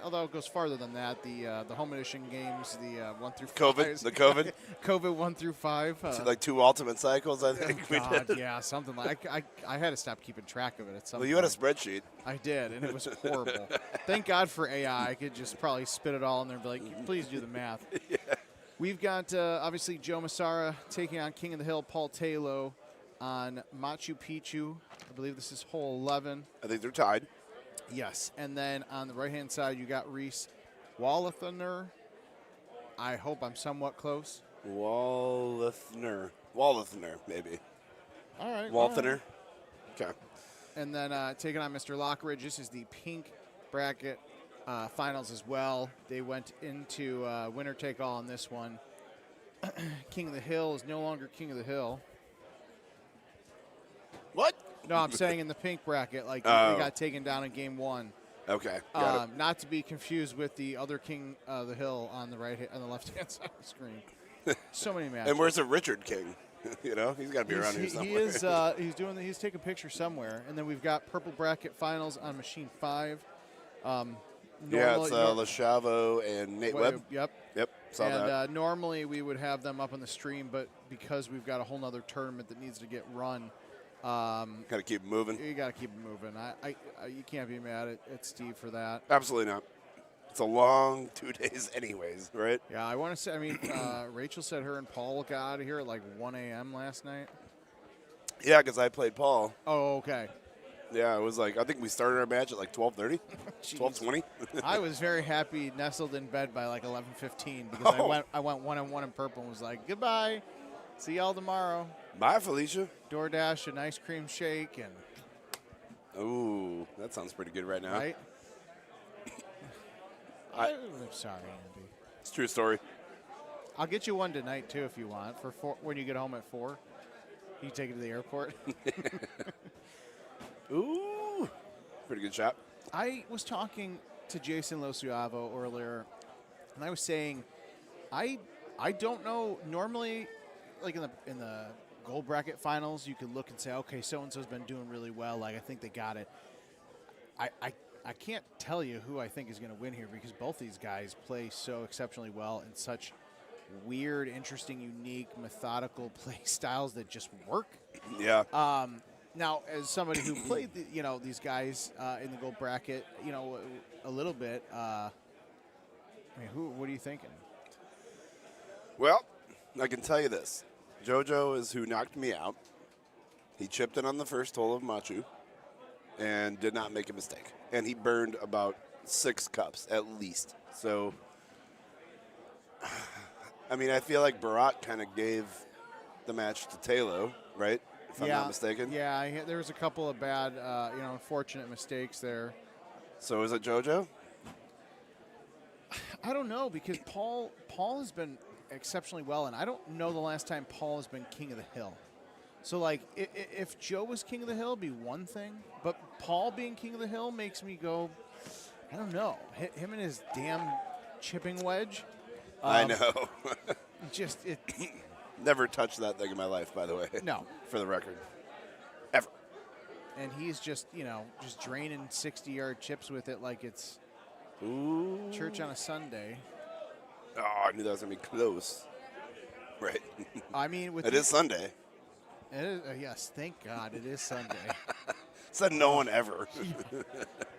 although it goes farther than that, the home edition games, the 1 through 5. COVID? COVID 1 through 5. Like 2 ultimate cycles, I think we God, did. yeah, something like I had to stop keeping track of it at some Well, point. you had a spreadsheet. I did, and it was horrible. Thank God for AI. I could just probably spit it all in there and be like, please do the math. Yeah. We've got, obviously, Joe Massara taking on King of the Hill, Paul Taylor on Machu Picchu. I believe this is hole 11. I think they're tied. Yes, and then on the right-hand side, you got Reese Wallethner. I hope I'm somewhat close. Wallethner, maybe. All right. Walthener. Okay. And then taking on Mr. Lockridge. This is the pink bracket finals as well. They went into winner take all on this one. King of the Hill is no longer King of the Hill. What? No, I'm saying in the pink bracket, like they got taken down in game 1. Okay. Got it. Not to be confused with the other King of the Hill on the on the left-hand side of the screen. So many matches. And where's the Richard King? He's got to be around here somewhere. He's taking pictures somewhere. And then we've got purple bracket finals on machine 5. Yeah, it's LaChavo and Nate Webb. Yep. Saw that. And normally we would have them up on the stream, but because we've got a whole nother tournament that needs to get run, got to keep it moving. You got to keep it moving. You can't be mad at Steve for that. Absolutely not. It's a long 2 days anyways, right? Yeah, I want to say, Rachel said her and Paul got out of here at like 1 a.m. last night. Yeah, because I played Paul. Oh, okay. Yeah, it was like, I think we started our match at like 12:30, 12:20. I was very happy, nestled in bed by like 11:15 because I went 1-1 in purple and was like, goodbye. See y'all tomorrow. Bye, Felicia. DoorDash an ice cream shake and. Ooh, that sounds pretty good right now. Right? I'm sorry, Andy. It's a true story. I'll get you one tonight too if you want for when you get home at 4. You take it to the airport. Ooh, pretty good shot. I was talking to Jason Losiavo earlier, and I was saying, I don't know. Normally, like in the gold bracket finals, you could look and say, okay, so and so's been doing really well. Like I think they got it. I can't tell you who I think is going to win here because both these guys play so exceptionally well in such weird, interesting, unique, methodical play styles that just work. Yeah. Now, as somebody who played, these guys in the gold bracket, a little bit, what are you thinking? Well, I can tell you this. JoJo is who knocked me out. He chipped in on the first hole of Machu and did not make a mistake. And he burned about 6 cups at least. So, I feel like Barat kind of gave the match to Taylor, right? if I'm not mistaken. Yeah, there was a couple of bad, unfortunate mistakes there. So is it JoJo? I don't know, because Paul has been exceptionally well, and I don't know the last time Paul has been king of the hill. So, like, if Joe was king of the hill, it'd be one thing, but Paul being king of the hill makes me go, I don't know. Him and his damn chipping wedge. I know. Never touched that thing in my life, by the way. No. For the record. Ever. And he's just draining 60-yard chips with it like it's church on a Sunday. Oh, I knew that was going to be close. Right. I mean, it is Sunday. It is, yes, thank God it is Sunday. Said no one ever.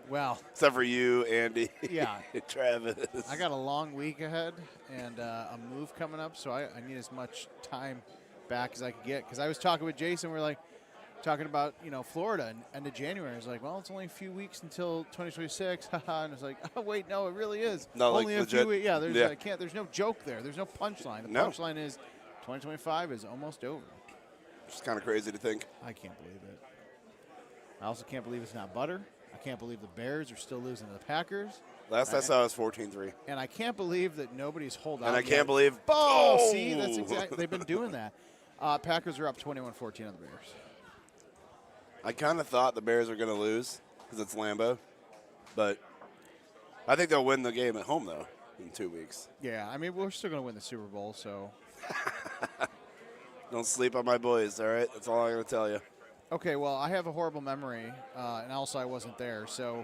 Well. Except for you, Andy. Yeah. Travis. I got a long week ahead and a move coming up, so I need as much time back as I could get. Because I was talking with Jason, we're talking about, Florida and end of January. I was like, well, it's only a few weeks until 2026. And it's like, oh, wait, no, it really is. No, only like a few weeks. Yeah, yeah. There's no joke there. There's no punchline. The No. punchline is 2025 is almost over. It's kind of crazy to think. I can't believe it. I also can't believe it's not butter. I can't believe the Bears are still losing to the Packers. Last I saw it was 14-3. And I can't believe that nobody's holding out. And I yet. can't believe. See, that's exactly. They've been doing that. Packers are up 21-14 on the Bears. I kind of thought the Bears were going to lose because it's Lambeau. But I think they'll win the game at home, though, in 2 weeks. Yeah, I mean, we're still going to win the Super Bowl, so. Don't sleep on my boys, all right? That's all I'm going to tell you. Okay, well, I have a horrible memory, and also I wasn't there. So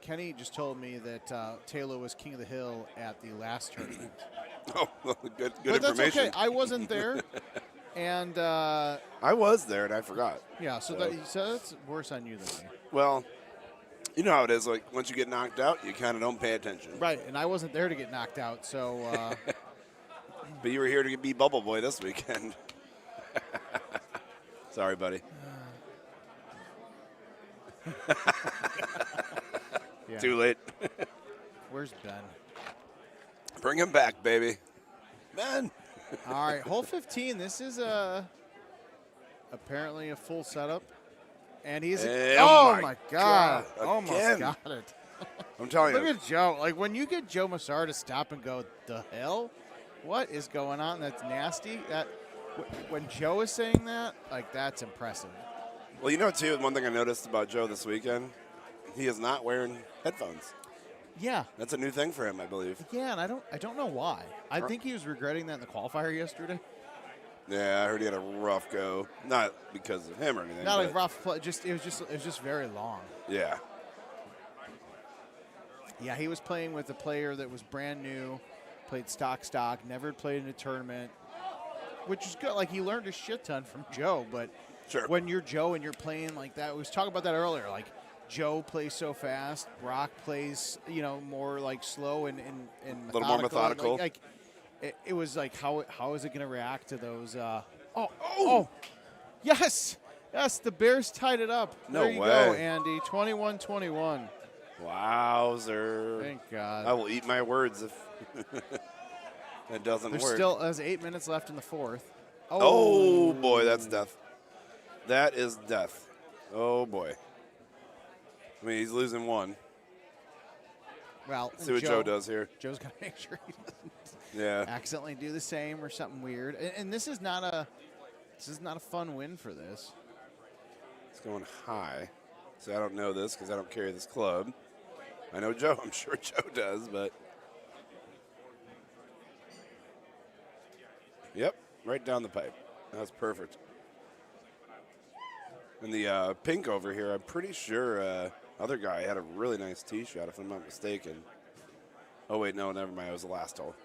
Kenny just told me that Taylor was king of the hill at the last tournament. Oh, well, good but information. That's okay. I wasn't there, and I was there, and I forgot. Yeah, so that's worse on you than me. Well, you know how it is. Like, once you get knocked out, you kind of don't pay attention. Right, and I wasn't there to get knocked out, so. But you were here to be Bubble Boy this weekend. Sorry, buddy. Yeah. Too late. Where's Ben? Bring him back, baby. Ben. All right, hole 15. This is apparently a full setup. And he's oh my God. Almost got it. I'm telling you. Look at Joe. Like, when you get Joe Massar to stop and go, the hell? What is going on? That's nasty. That when Joe is saying that, like, that's impressive. Well, you know, too, one thing I noticed about Joe this weekend, he is not wearing headphones. Yeah. That's a new thing for him, I believe. Yeah, and I don't know why. I think he was regretting that in the qualifier yesterday. Yeah, I heard he had a rough go. Not because of him or anything. Not a rough play. It was just very long. Yeah. Yeah, he was playing with a player that was brand new, played stock, never played in a tournament, which is good. Like, he learned a shit ton from Joe, but sure. When you're Joe and you're playing like that, we was talking about that earlier. Like, Joe plays so fast, Brock plays, more like slow and methodical. A little more methodical. Like it was like, how is it going to react to those? Yes, the Bears tied it up. No there you way. go, Andy. 21-21. Wowzer. Thank God. I will eat my words if that doesn't work. There's 8 minutes left in the fourth. Oh, boy, that's death. That is death. Oh, boy. I mean, he's losing one. Well, see what Joe does here. Joe's got to make sure he doesn't accidentally do the same or something weird. And this is not a fun win for this. It's going high. So I don't know this because I don't carry this club. I know Joe. I'm sure Joe does, but. Yep, right down the pipe. That's perfect. And the pink over here, I'm pretty sure other guy had a really nice tee shot, if I'm not mistaken. Oh, wait, no, never mind. It was the last hole.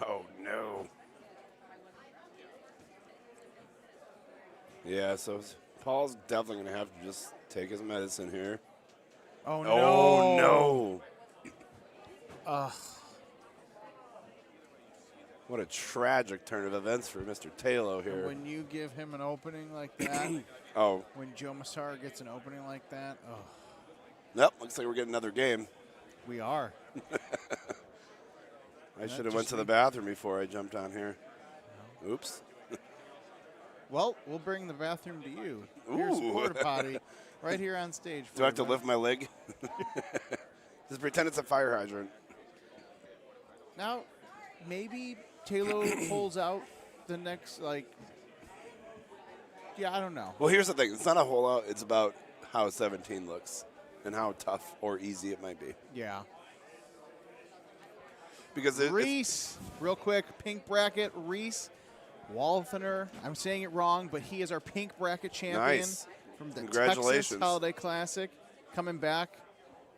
Oh, no. Yeah, so Paul's definitely going to have to just take his medicine here. Oh, no. Oh, no. What a tragic turn of events for Mr. Taylor here. When you give him an opening like that, when Joe Massara gets an opening like that, Nope, looks like we're getting another game. We are. I should have went to the bathroom before I jumped on here. No. Oops. Well, we'll bring the bathroom to you. Here's a porta potty right here on stage. Do I have to lift my leg? Just pretend it's a fire hydrant. Now, maybe Taylor pulls out the next, I don't know. Well, here's the thing. It's not a whole out. It's about how 17 looks and how tough or easy it might be. Yeah. Because Reese, real quick, pink bracket, Reese Walfener. I'm saying it wrong, but he is our pink bracket champion from the Texas Holiday Classic, coming back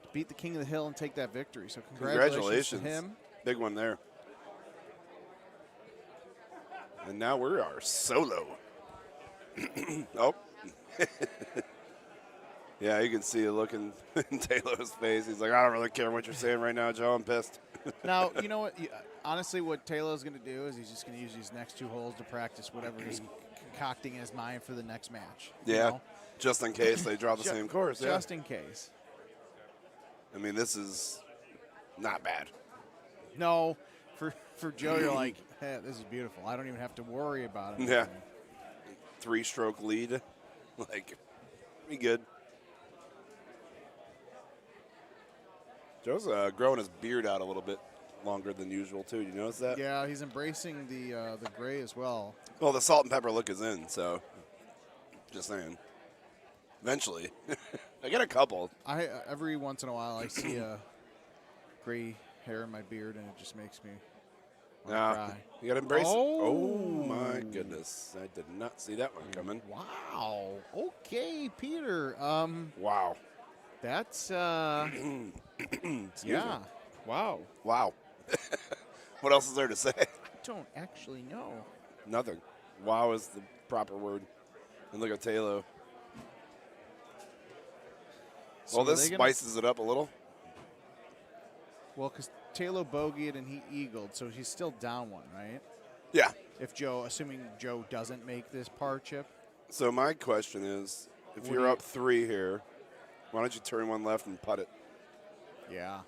to beat the King of the Hill and take that victory. So congratulations to him. Big one there. And now we are solo. Oh. Yeah, you can see a look in Taylor's face. He's like, I don't really care what you're saying right now, Joe. I'm pissed. Now, you know what? Honestly, what Taylor's going to do is he's just going to use these next 2 holes to practice whatever he's concocting in his mind for the next match. Yeah, you know? Just in case they draw the same course. Just in case. I mean, this is not bad. No, for Joe, you're like, hey, this is beautiful. I don't even have to worry about it. Yeah. 3-stroke lead. Be good. Joe's growing his beard out a little bit longer than usual, too. You notice that? Yeah, he's embracing the gray as well. Well, the salt and pepper look is in, so just saying. Eventually. I get a couple. Every once in a while, I see a gray hair in my beard, and it just makes me cry. You got to embrace it. Oh, my goodness. I did not see that one coming. Wow. Okay, Peter. Wow. That's, yeah. Wow. Wow. What else is there to say? I don't actually know. Nothing. Wow is the proper word. And look at Taylor. So well, this spices it up a little. Well, because Taylor bogeyed and he eagled, so he's still down 1, right? Yeah. Assuming Joe doesn't make this par chip. So my question is, if you're up 3 here, why don't you turn 1 left and putt it? Yeah.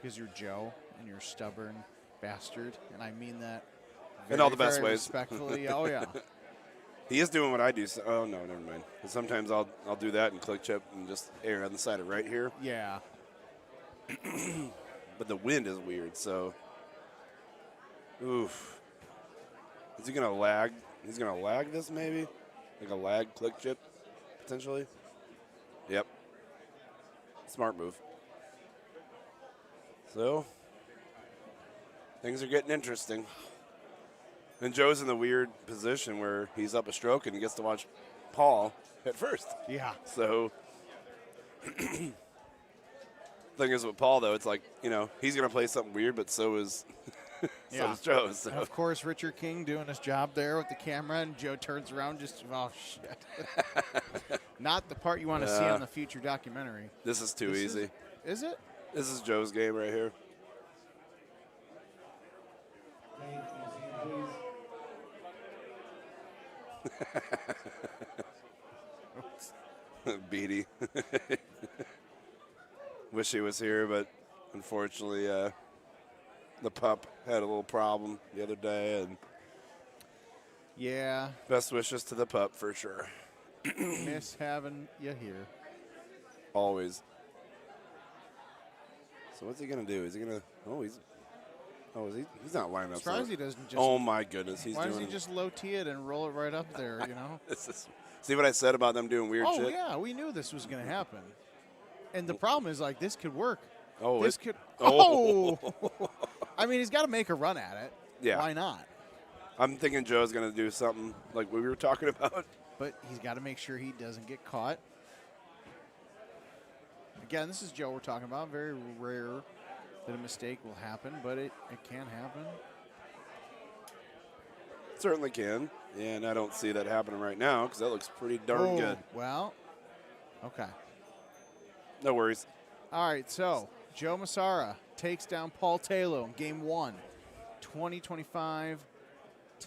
Because you're Joe and you're a stubborn bastard, and I mean that in all the best very ways. Respectfully. Oh, yeah. He is doing what I do. So, oh, no, never mind. Sometimes I'll do that and click chip and just err on the side of right here. Yeah. But the wind is weird, so. Oof. Is he going to lag? He's going to lag this maybe? Like a lag click chip, potentially? Yep. Smart move. So, things are getting interesting. And Joe's in the weird position where he's up a stroke and he gets to watch Paul hit first. Yeah. So, thing is with Paul, though, it's like, he's going to play something weird, but so is Joe. So. And of course, Richard King doing his job there with the camera, and Joe turns around oh, shit. Not the part you want to see on the future documentary. This is too easy. Is it? This is Joe's game right here. Beatty. Wish he was here, but unfortunately the pup had a little problem the other day. And yeah. Best wishes to the pup for sure. Miss having you here. Always. So what's he going to do? Is he going to he's not lining up. Surprised he doesn't just. Oh my goodness, why doesn't he just low tee it and roll it right up there? See what I said about them doing weird shit? Oh yeah, we knew this was going to happen. And the problem is this could work. Oh, this could. Oh. I mean, he's got to make a run at it. Yeah. Why not? I'm thinking Joe's going to do something like what we were talking about. But he's got to make sure he doesn't get caught. Again, this is Joe we're talking about. Very rare that a mistake will happen, but it can happen. Certainly can. And I don't see that happening right now because that looks pretty darn good. Well, okay. No worries. All right, so Joe Massara takes down Paul Taylor in game 1. 2025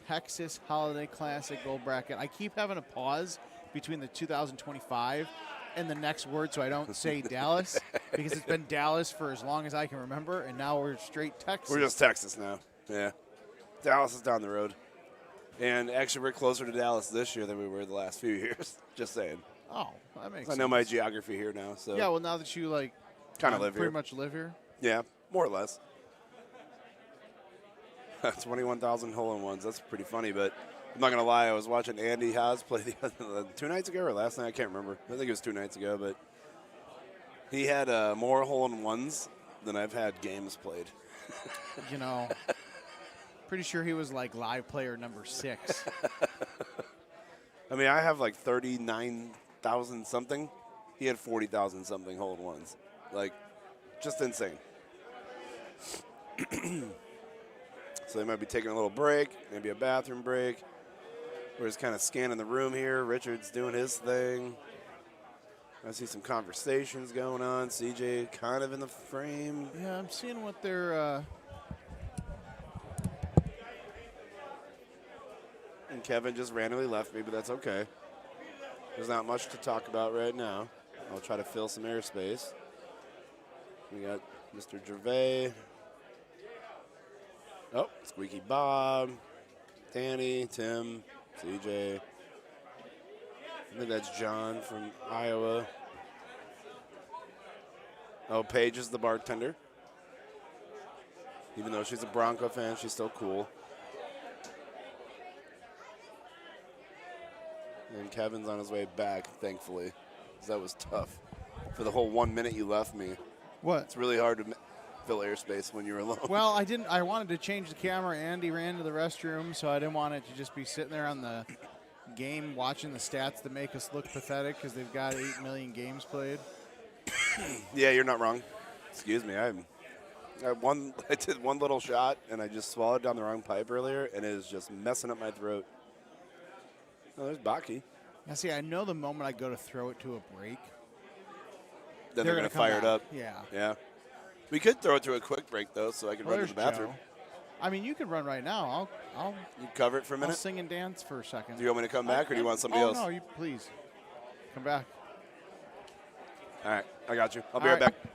Texas Holiday Classic Gold Bracket. I keep having a pause between the 2025 and the next word so I don't say Dallas because it's been Dallas for as long as I can remember, and now we're straight Texas. We're just Texas now. Yeah. Dallas is down the road. And actually, we're closer to Dallas this year than we were the last few years. Just saying. Oh, that makes I sense. know my geography here now. So yeah, well, now that you, like, kind of live pretty here. much live here. Yeah, more or less. 21,000 hole-in-ones. That's pretty funny, but I'm not going to lie. I was watching Andy Haas play the 2 nights ago or last night. I can't remember. I think it was 2 nights ago, but he had more hole-in-ones than I've had games played. You know, pretty sure he was, like, live player number 6. I mean, I have like 39,000 something. He had 40,000 something hole-in-ones. Like, just insane. So they might be taking a little break, maybe a bathroom break. We're just kind of scanning the room here. Richard's doing his thing. I see some conversations going on. CJ kind of in the frame. Yeah, I'm seeing what they're And Kevin just randomly left me, but that's okay. There's not much to talk about right now. I'll try to fill some airspace. We got Mr. Gervais. Oh, Squeaky Bob, Danny, Tim, CJ. I think that's John from Iowa. Oh, Paige is the bartender. Even though she's a Bronco fan, she's still cool. And Kevin's on his way back, thankfully, 'cause that was tough. For the whole 1 minute you left me. What? It's really hard to fill airspace when you're alone. Well, I wanted to change the camera. Andy ran to the restroom, so I didn't want it to just be sitting there on the game watching the stats that make us look pathetic because they've got 8 million games played. Yeah, you're not wrong. Excuse me. I did one little shot, and I just swallowed down the wrong pipe earlier, and it is just messing up my throat. Oh, there's Baki. Now, see, I know the moment I go to throw it to a break, Then they're going to fire it up. Yeah. Yeah. We could throw it to a quick break, though, so I could Well, run to the there's bathroom. Joe. I mean, you could run right now. I'll You cover it for a I'll minute? sing and dance for a second. Do you want me to come back, or do you want somebody else? No, you please come back. All right, I got you. I'll be All right right. back.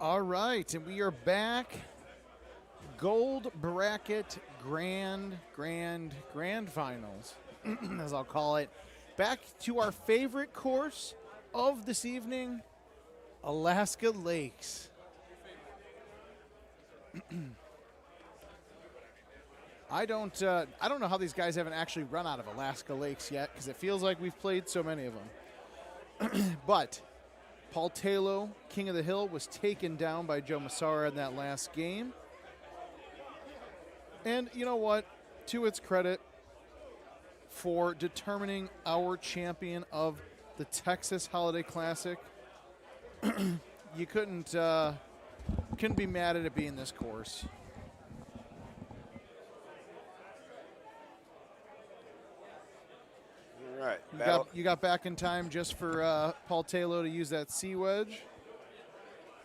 All right, and we are back. Gold bracket grand finals, as I'll call it. Back to our favorite course of this evening, Alaska Lakes. I don't know how these guys haven't actually run out of Alaska Lakes yet, because it feels like we've played so many of them. But Paul Taylor, King of the Hill, was taken down by Joe Massara in that last game. And you know what? To its credit, for determining our champion of the Texas Holiday Classic, you couldn't be mad at it being this course. All right. You got back in time just for Paul Taylor to use that C wedge.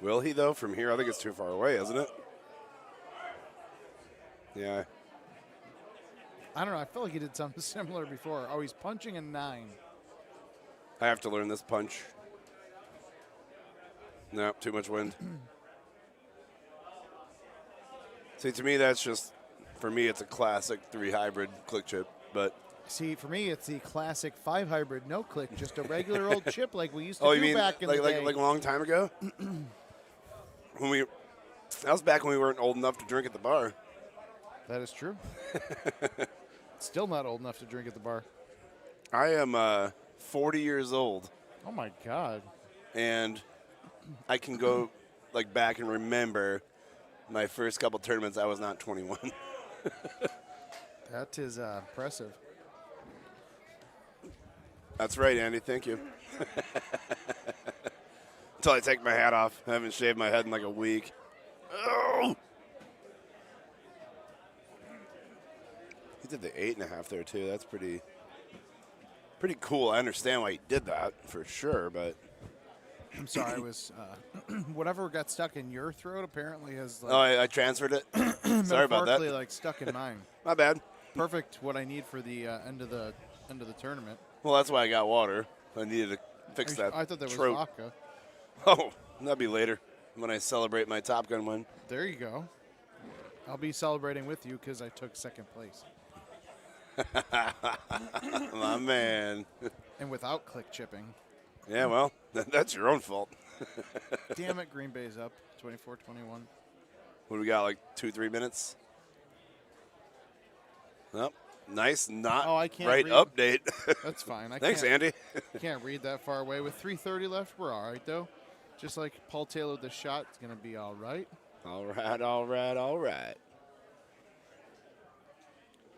Will he, though, from here? I think it's too far away, isn't it? Yeah. I don't know. I feel like he did something similar before. Oh, he's punching a 9. I have to learn this punch. No, too much wind. See, to me, that's just, for me, it's a classic 3 hybrid click chip, but. See, for me, it's the classic 5 hybrid no click, just a regular old chip like we used to Oh, do you mean back in the day. like a long time ago? That was back when we weren't old enough to drink at the bar. That is true. Still not old enough to drink at the bar. I am 40 years old. Oh, my God. And I can go back and remember my first couple tournaments. I was not 21. That is impressive. That's right, Andy. Thank you. Until I take my hat off. I haven't shaved my head in like a week. Oh! He did the 8.5 there, too. That's pretty cool. I understand why he did that, for sure, but. I'm sorry, I was whatever got stuck in your throat apparently has. I transferred it. Sorry about that. Metaphorically, stuck in mine. My bad. Perfect. What I need for the end of the tournament. Well, that's why I got water. I needed to fix that. I thought that was throat. vodka. Oh, that'll be later when I celebrate my Top Gun win. There you go. I'll be celebrating with you because I took second place. My man. And without click chipping. Yeah, well, that's your own fault. Damn it, Green Bay's up 24-21. What do we got, 2-3 minutes? Nope. Nice, not I can't right read. update. That's fine. Thanks, Andy. Can't read that far away. With 3:30 left, we're all right, though. Just like Paul Taylor, the shot, it's going to be all right. All right, all right, all right.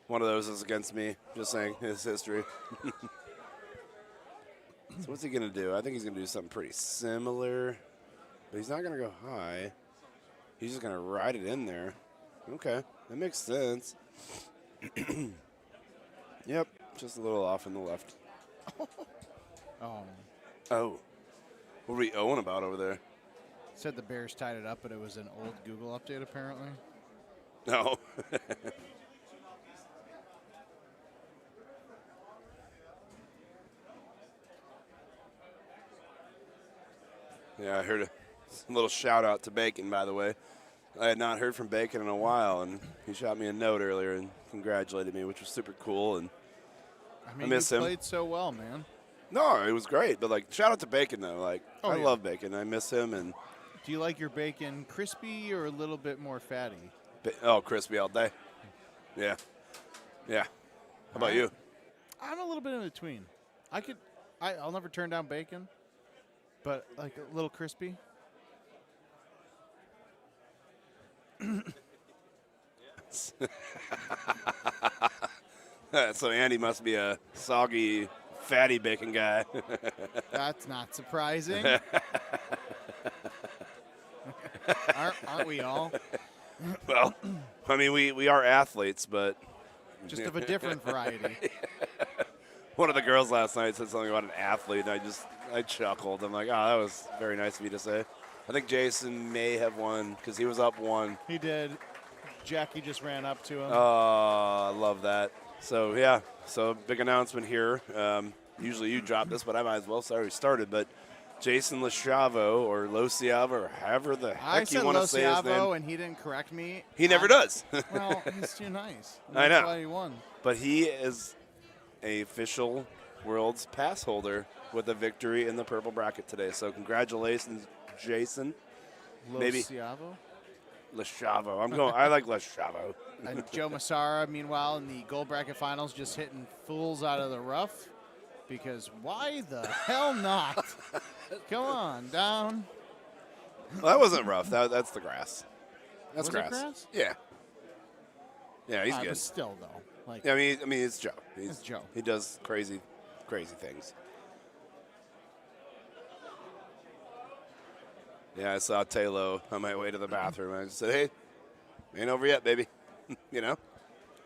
One of those is against me. Just saying, his history. So what's he going to do? I think he's going to do something pretty similar. But he's not going to go high. He's just going to ride it in there. Okay, that makes sense. Yep, just a little off in the left. Oh. What are we owing about over there? Said the Bears tied it up, but it was an old Google update, apparently. No. Yeah, I heard a little shout out to Bacon, by the way. I had not heard from Bacon in a while, and he shot me a note earlier and congratulated me, which was super cool. And I miss him. You played so well, man. No, it was great. But shout out to Bacon though. I yeah. love Bacon. I miss him. And do you like your bacon crispy or a little bit more fatty? Crispy all day. Yeah. How about you? I'm a little bit in between. I'll never turn down bacon, but a little crispy. So Andy must be a soggy, fatty bacon guy. That's not surprising. Aren't we all? Well, I mean, we are athletes, but just of a different variety. One of the girls last night said something about an athlete, and I chuckled. I'm like, oh, that was very nice of you to say. I think Jason may have won because he was up 1. He did. Jackie just ran up to him. Oh, I love that. So, big announcement here. Usually you drop this, but I might as well. Sorry we started, but Jason Lociavo or Lociavo or however the heck you want to say his name. And he didn't correct me. He never does. Well, he's too nice. I know. That's why he won. But he is a official World's Pass holder with a victory in the purple bracket today. So congratulations, Jason. Lociavo? Lociavo. I like Lociavo. And Joe Massara, meanwhile, in the gold bracket finals, just hitting fools out of the rough. Because why the hell not? Come on, down. Well, that wasn't rough. That's the grass. That's Was it grass? Yeah. Yeah, he's But good. still, though. Like, Yeah, I mean, it's Joe. It's Joe. He does crazy things. Yeah, I saw Taylor on my way to the bathroom. I just said, "Hey, ain't over yet, baby." You know.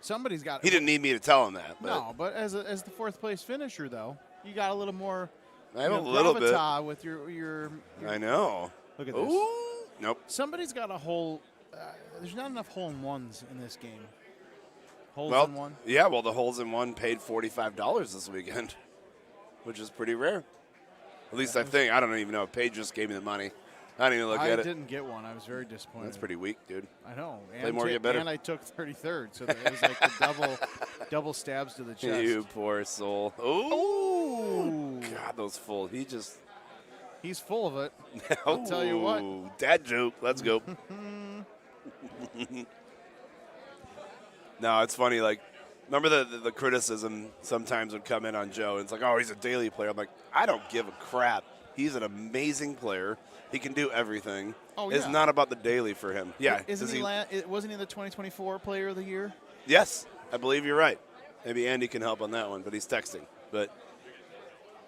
Somebody's got. He didn't need me to tell him that. But No, but as the fourth place finisher, though, you got a little more. I have a little bit. gravitas with your. I know. Look at this. Ooh. Nope. Somebody's got a hole. There's not enough hole-in-ones in this game. Holes Well, in one. yeah. Well, the holes in one paid $45 this weekend, which is pretty rare. At least I think. I don't even know. Paige just gave me the money. I didn't even look at it. I didn't get one. I was very disappointed. That's pretty weak, dude. I know. Play more, get better. And I took 33rd, so it was like the double stabs to the chest. You poor soul. Oh, God, those full. He's full of it. I'll tell you what. Dad joke. Let's go. No, it's funny. Like, remember the criticism sometimes would come in on Joe. And it's like, oh, he's a daily player. I'm like, I don't give a crap. He's an amazing player. He can do everything. Oh, It's yeah. not about the daily for him. Yeah. Wasn't he the 2024 Player of the Year? Yes, I believe you're right. Maybe Andy can help on that one, but he's texting. But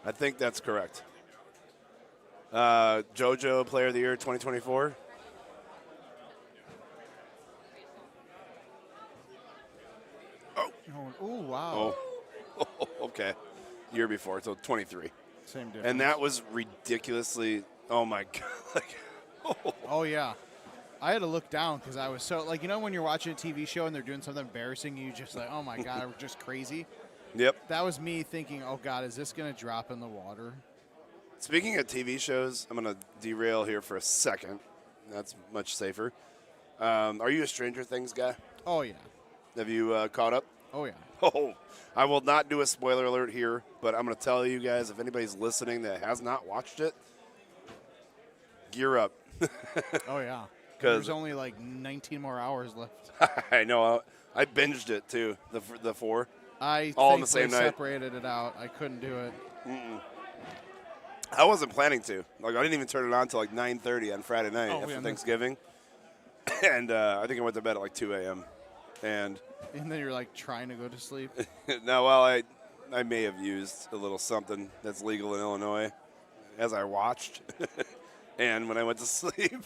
I think that's correct. JoJo Player of the Year 2024. Oh, wow. Oh, okay. Year before, so 23. Same difference. And that was ridiculously, oh, my God. Oh, yeah. I had to look down because I was so, like, you know when you're watching a TV show and they're doing something embarrassing, you just like, oh, my God, I'm just crazy? Yep. That was me thinking, oh, God, is this going to drop in the water? Speaking of TV shows, I'm going to derail here for a second. That's much safer. Are you a Stranger Things guy? Oh, yeah. Have you caught up? Oh, yeah. Oh, I will not do a spoiler alert here, but I'm going to tell you guys, if anybody's listening that has not watched it, gear up. Oh, yeah. 'Cause There's only like 19 more hours left. I know. I binged it, too, the 4. I all on the same night. Separated it out. I couldn't do it. I wasn't planning to. Like, I didn't even turn it on until like 9:30 on Friday night after Thanksgiving. And I think I went to bed at like 2 a.m. And then you're like trying to go to sleep. no, well, I may have used a little something that's legal in Illinois as I watched and when I went to sleep.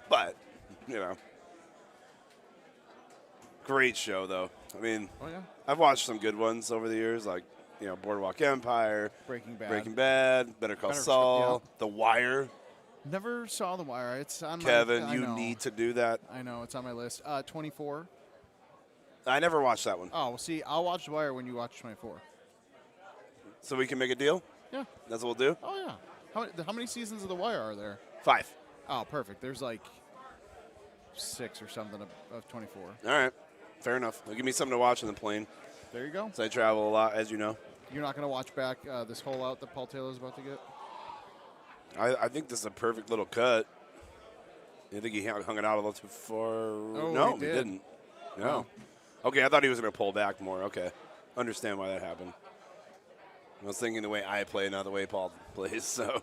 But, you know. Great show, though. I mean, I've watched some good ones over the years, like, you know, Boardwalk Empire, Breaking Bad, Better Call Saul, The Wire. Never saw The Wire. It's on Kevin, my you need to do that. I know. It's on my list. 24. I never watched that one. Oh, well, see, I'll watch The Wire when you watch 24. So we can make a deal? Yeah. That's what we'll do? Oh, yeah. How many seasons of The Wire are there? 5. Oh, perfect. There's like 6 or something of 24. All right. Fair enough. Well, give me something to watch on the plane. There you go. So I travel a lot, as you know. You're not going to watch back this hole out that Paul Taylor's about to get? I think this is a perfect little cut. You think he hung it out a little too far? Oh, no, he didn't. No. No. Okay, I thought he was going to pull back more. Okay. Understand why that happened. I was thinking the way I play, not the way Paul plays, so.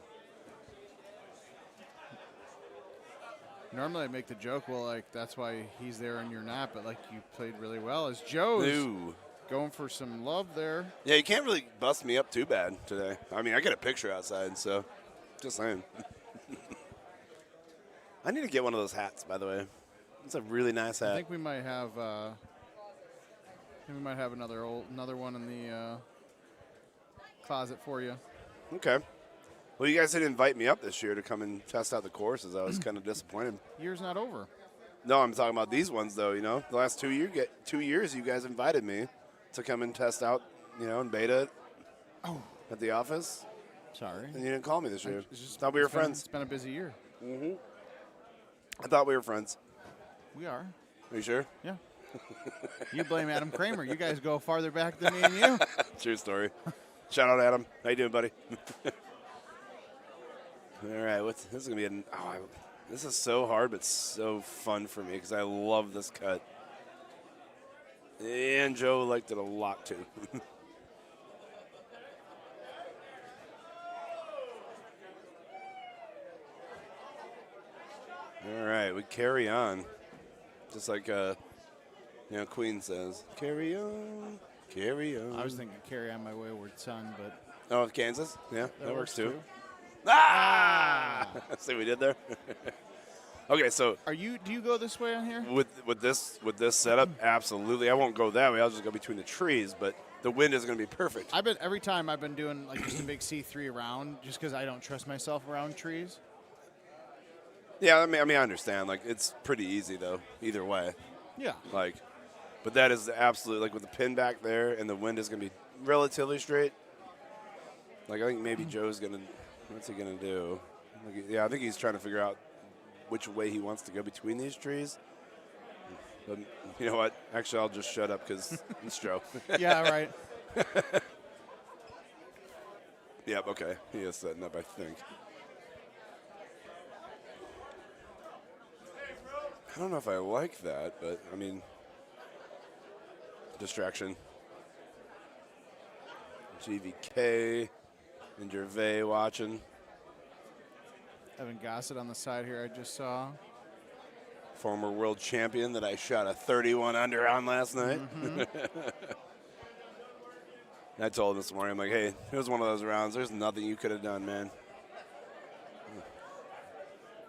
Normally I make the joke, well, like, that's why he's there and you're not, but, like, you played really well. As Joe's going for some love there. Yeah, you can't really bust me up too bad today. I mean, I got a picture outside, so just saying. I need to get one of those hats, by the way. It's a really nice hat. I think we might have another one in the closet for you. Okay. Well, you guys didn't invite me up this year to come and test out the courses. I was kind of disappointed. Year's not over. No, I'm talking about these ones, though, you know. The last 2 years, you guys invited me to come and test out, you know, in beta at the office. Sorry. And you didn't call me this year. It's just, Thought we were friends. It's been a busy year. Mm-hmm. I thought we were friends. We are. Are you sure? Yeah. You blame Adam Kramer. You guys go farther back than me and you. True story. Shout out, Adam. How you doing, buddy? All right, this is gonna be this is so hard, but so fun for me because I love this cut. And Joe liked it a lot too. All right, we carry on, just like Queen says, "Carry on, carry on." I was thinking "Carry On My Wayward Son," but oh, Kansas, yeah, that works too. too. Ah! See what we did there. Okay, so do you go this way on here? With this setup, absolutely. I won't go that way. I'll just go between the trees, but the wind is going to be perfect. Every time I've been doing like just a big C3 around, just because I don't trust myself around trees. Yeah, I mean, I understand. Like, it's pretty easy though, either way. Yeah. Like, but that is absolutely like with the pin back there, and the wind is going to be relatively straight. Like, I think maybe Joe's going to. What's he going to do? Yeah, I think he's trying to figure out which way he wants to go between these trees. But you know what? Actually, I'll just shut up because it's Joe. Yeah, right. Yep, okay. He is setting up, I think. I don't know if I like that, but, I mean, distraction. GVK and Gervais watching. Evan Gossett on the side here, I just saw. Former world champion that I shot a 31 under on last night. Mm-hmm. I told him this morning, I'm like, hey, it was one of those rounds. There's nothing you could have done, man.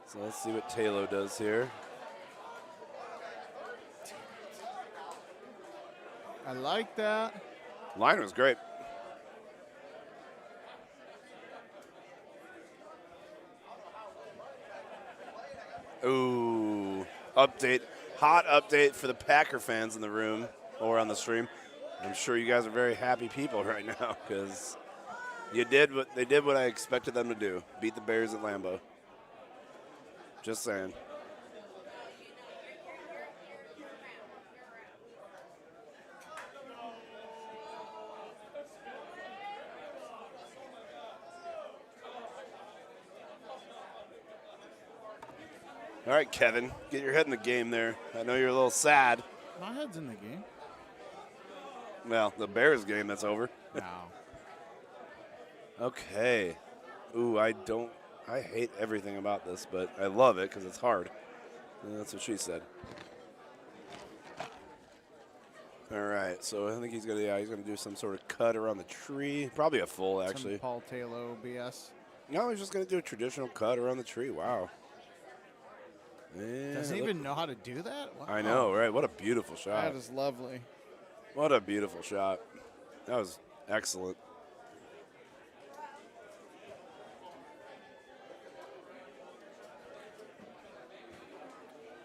So let's see what Taylor does here. I like that. Line was great. Ooh, update. Hot update for the Packer fans in the room or on the stream. I'm sure you guys are very happy people right now because they did what I expected them to do. Beat the Bears at Lambeau. Just saying. All right, Kevin, get your head in the game there. I know you're a little sad. My head's in the game. Well, the Bears game, that's over. No. Okay. Ooh, I hate everything about this, but I love it because it's hard. And that's what she said. All right, so I think he's gonna do some sort of cut around the tree. Probably a full, actually. Some Paul Taylor BS. No, he's just gonna do a traditional cut around the tree. Wow. Man, Doesn't even know how to do that? Wow. I know, right? What a beautiful shot. That is lovely. What a beautiful shot. That was excellent.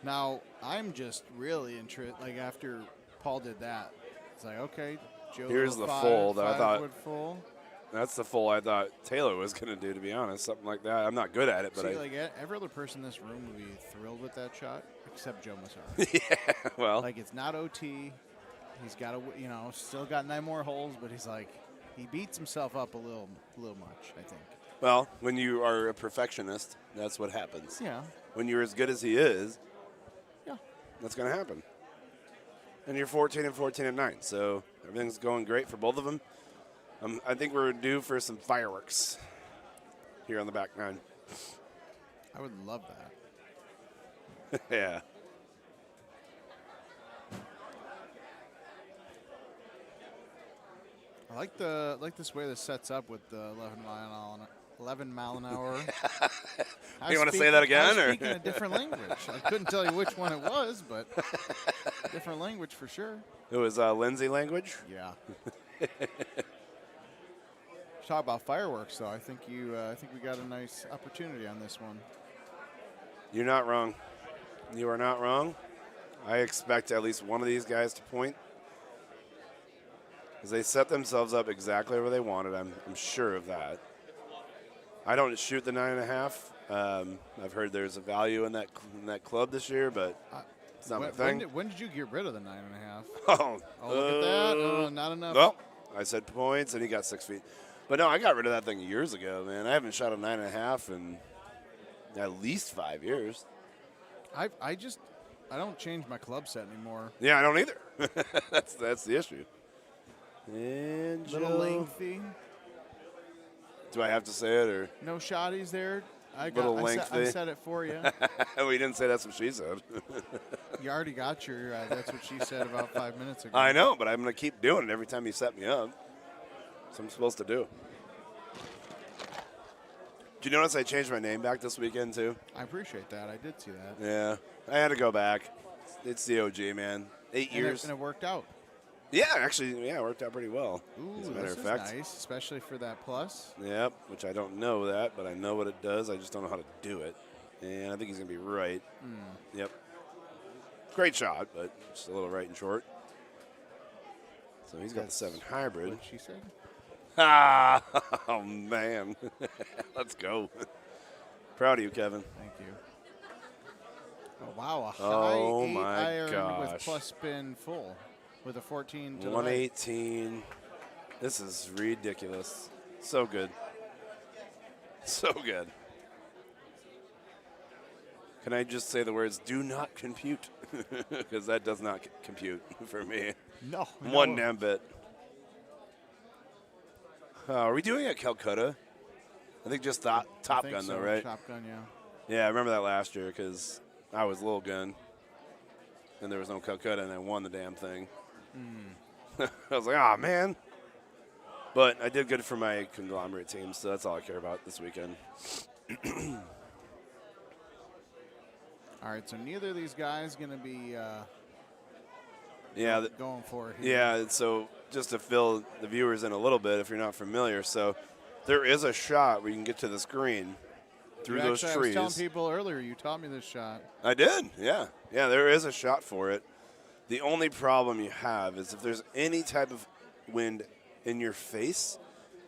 Now, I'm just really interested. Like, after Paul did that, it's like, okay, Joe. Here's the full that I thought. Full. That's the full I thought Taylor was going to do, to be honest. Something like that. I'm not good at it, but See, like every other person in this room would be thrilled with that shot, except Joe Massaro. Yeah, well. Like, it's not OT. He's got still got 9 more holes, but he's like, he beats himself up a little much, I think. Well, when you are a perfectionist, that's what happens. Yeah. When you're as good as he is, yeah, that's going to happen. And you're 14 and 14 at 9, so everything's going great for both of them. I think we're due for some fireworks here on the back 9. I would love that. Yeah. I like this way this sets up with the 11 mile an hour. You want to say that again? I was speaking a different language. I couldn't tell you which one it was, but different language for sure. It was Lindsay language? Yeah. Talk about fireworks, though. I think we got a nice opportunity on this one. You're not wrong. You are not wrong. I expect at least one of these guys to point. Because they set themselves up exactly where they wanted. I'm sure of that. I don't shoot the 9.5. I've heard there's a value in that club this year, but it's not my thing. When did you get rid of the 9.5? Oh, look at that. Oh, not enough. Well, I said points, and he got 6 feet. But no, I got rid of that thing years ago, man. I haven't shot a 9.5 in at least 5 years. I don't change my club set anymore. Yeah, I don't either. that's the issue. And Little Joe. lengthy. Do I have to say it or No shotties there. I lengthy? said it for you. We didn't say that's what she said. You already got your. That's what she said about 5 minutes ago. I know, but I'm going to keep doing it every time you set me up. That's what I'm supposed to do. Did you notice I changed my name back this weekend, too? I appreciate that. I did see that. Yeah. I had to go back. It's the OG, man. 8 years. And it worked out. Yeah, actually, it worked out pretty well. Ooh, as a matter this of fact. is nice, especially for that plus. Yep, which I don't know that, but I know what it does. I just don't know how to do it. And I think he's going to be right. Yep. Great shot, but just a little right and short. So he's got the 7 hybrid. What she said? Ah, oh, man. Let's go. Proud of you, Kevin. Thank you. Oh, wow, a Oh, high 8 my iron gosh. with plus spin full with a 14 to the right. 118. This is ridiculous. So good. So good. Can I just say the words, do not compute? Because that does not compute for me. No. One damn bit. Are we doing a Calcutta? I think just Top Gun, so. though, right? Top Gun, yeah. Yeah, I remember that last year because I was Lil Gun. And there was no Calcutta, and I won the damn thing. I was like, oh, man. But I did good for my conglomerate team, so that's all I care about this weekend. All right, so neither of these guys going to be going for it here. Yeah, so just to fill the viewers in a little bit, if you're not familiar, so there is a shot where you can get to this green through those trees. I was telling people earlier, you taught me this shot. I did, yeah. Yeah, there is a shot for it. The only problem you have is if there's any type of wind in your face,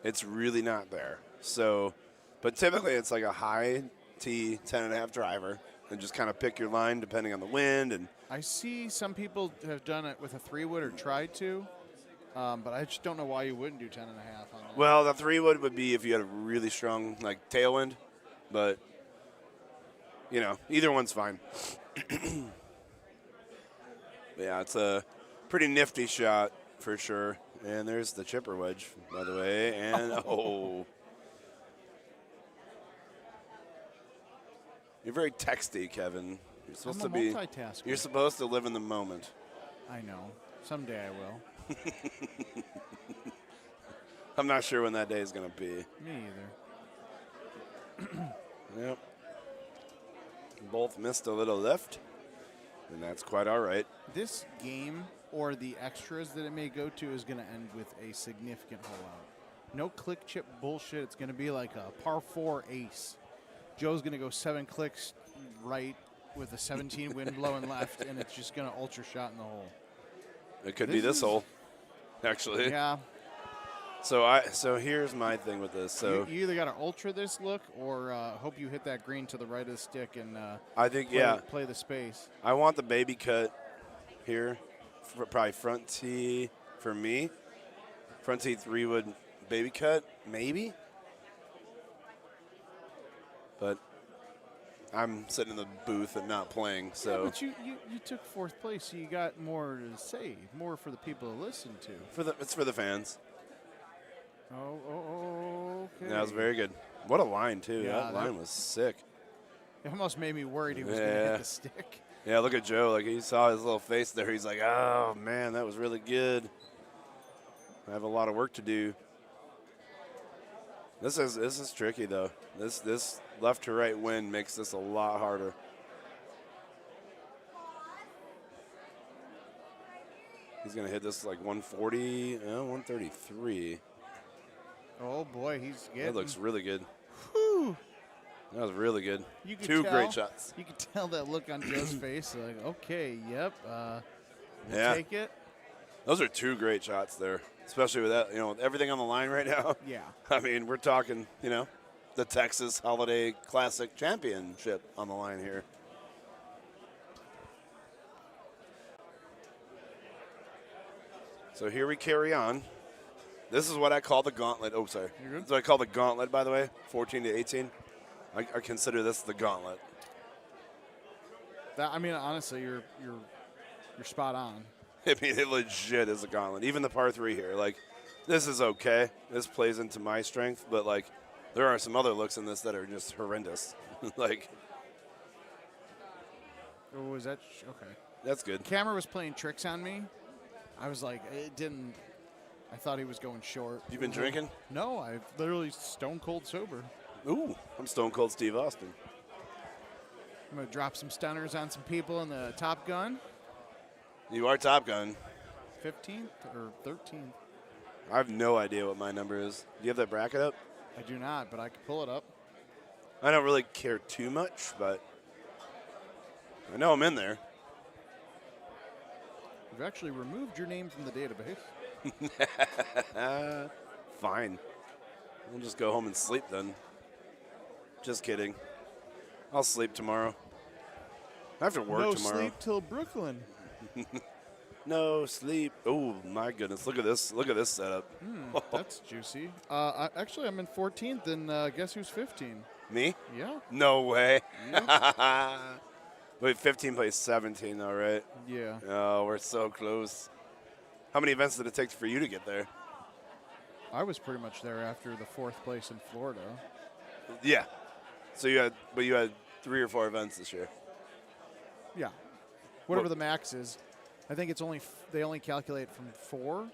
it's really not there. So, but typically it's like a high T 10.5 driver and just kind of pick your line depending on the wind. And I see some people have done it with a 3-wood or tried to, but I just don't know why you wouldn't do 10.5 on that. well, the 3-wood would be if you had a really strong like tailwind, but you know, either one's fine. Yeah, it's a pretty nifty shot for sure. And there's the chipper wedge, by the way. And, oh. You're very texty, Kevin. You're supposed I'm a multitasker. You're supposed to live in the moment. I know. Someday I will. I'm not sure when that day is going to be. Me either. Yep. Both missed a little lift, and that's quite all right. This game or the extras that it may go to is going to end with a significant hole out. No click chip bullshit. It's going to be like a par 4 ace. Joe's going to go 7 clicks right with a 17 wind blowing left, and it's just going to ultra shot in the hole. It could be this hole, actually. Yeah. So here's my thing with this. So you either got to ultra this look or hope you hit that green to the right of the stick and I think play the space. I want the baby cut here, probably front tee for me. Front tee 3-wood baby cut, maybe. But I'm sitting in the booth and not playing, so. Yeah, but you took 4th place, so you got more to say, more for the people to listen to. It's for the fans. Oh, okay. That was very good. What a line, too. Yeah, that line was sick. It almost made me worried he was going to hit the stick. Yeah, look at Joe. Like, he saw his little face there. He's like, oh, man, that was really good. I have a lot of work to do. This is tricky, though. This left to right wind makes this a lot harder. He's going to hit this like 140, 133. Oh, boy, he's getting. That looks really good. Whew. That was really good. You could Two tell, great shots. You could tell that look on Joe's face. Like, okay, yep, we'll take it. Those are 2 great shots there, especially with that, with everything on the line right now. Yeah. I mean, we're talking, the Texas Holiday Classic Championship on the line here. So here we carry on. This is what I call the gauntlet. Oh, sorry. This is what I call the gauntlet, by the way, 14 to 18. I consider this the gauntlet. I mean, honestly, you're spot on. I mean, it legit is a gauntlet. Even the par 3 here, like, this is okay. This plays into my strength, but, like, there are some other looks in this that are just horrendous. Like, Oh, is that okay? That's good. The camera was playing tricks on me. I was like, it didn't. I thought he was going short. You been drinking? No, I've literally stone cold sober. Ooh, I'm Stone Cold Steve Austin. I'm gonna drop some stunners on some people in the Top Gun. You are Top Gun. 15th or 13th. I have no idea what my number is. Do you have that bracket up? I do not, but I can pull it up. I don't really care too much, but I know I'm in there. You've actually removed your name from the database. Fine. We'll just go home and sleep then. Just kidding. I'll sleep tomorrow. I have to work no tomorrow. No sleep till Brooklyn. No sleep. Oh my goodness! Look at this! Look at this setup. That's juicy. Actually, I'm in 14th, and guess who's 15? Me? Yeah. No way. Yep. Wait, 15 plays 17, though, right? Yeah. Oh, we're so close. How many events did it take for you to get there? I was pretty much there after the 4th place in Florida. Yeah. So you had 3 or 4 events this year. Yeah. Whatever the max is. I think it's only they only calculate from 4,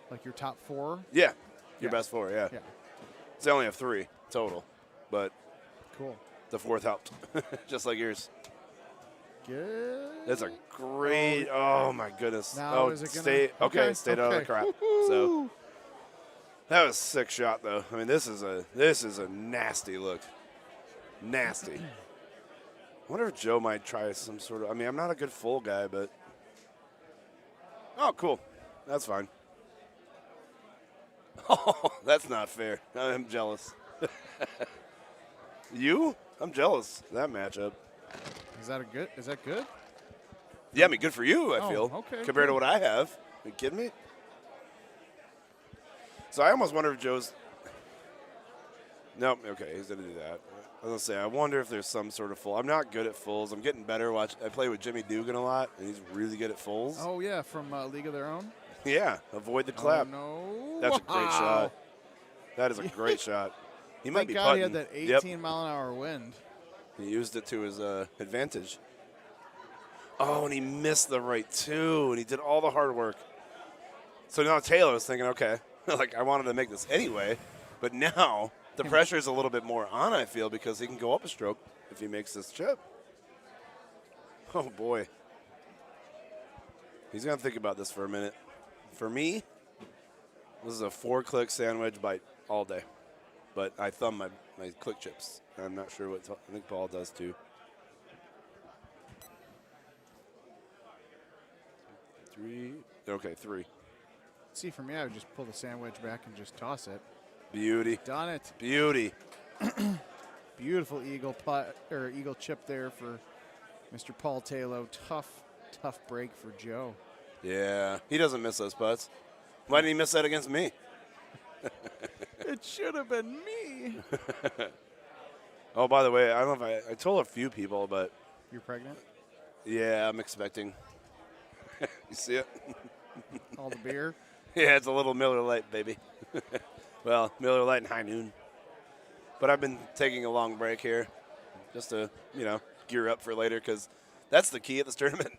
like your top 4. Yeah. Your best 4, yeah. Yeah. So they only have 3 total, but cool. The 4th helped, just like yours. Good. That's a great. Oh my goodness. Now is it gonna, stayed out of the crap. So that was a sick shot, though. I mean, this is a nasty look. Nasty. I wonder if Joe might try some sort of. I mean, I'm not a good full guy, but. Oh, cool. That's fine. Oh, that's not fair. I'm jealous. You? I'm jealous of that matchup. Is that good? Yeah, I mean, good for you, I feel. Okay. Compared to what I have. Are you kidding me? So I almost wonder if Joe's. No, okay, he's going to do that. I was going to say, I wonder if there's some sort of full. I'm not good at fulls. I'm getting better. I play with Jimmy Dugan a lot, and he's really good at fulls. Oh, yeah, from League of Their Own? Yeah, avoid the clap. Oh, no. That's a great shot. That is a great shot. He might be God putting. He had that 18-mile-an-hour wind. He used it to his advantage. Oh, and he missed the right, too, and he did all the hard work. So now Taylor was thinking, okay, like I wanted to make this anyway, but now the pressure is a little bit more on, I feel, because he can go up a stroke if he makes this chip. Oh, boy. He's going to think about this for a minute. For me, this is a 4-click sandwich bite all day. But I thumb my click chips. I'm not sure what I think Paul does too. 3. Okay, 3. See, for me, I would just pull the sandwich back and just toss it. Beauty. Done it. Beauty. Beautiful eagle putt or eagle chip there for Mr. Paul Taylor. Tough break for Joe. Yeah, he doesn't miss those putts. Why didn't he miss that against me? It should have been me. Oh, by the way, I don't know if I told a few people, but. You're pregnant? Yeah, I'm expecting. You see it? All the beer? Yeah, it's a little Miller Lite, baby. Well, Miller Lite and High Noon. But I've been taking a long break here just to, gear up for later because that's the key at this tournament.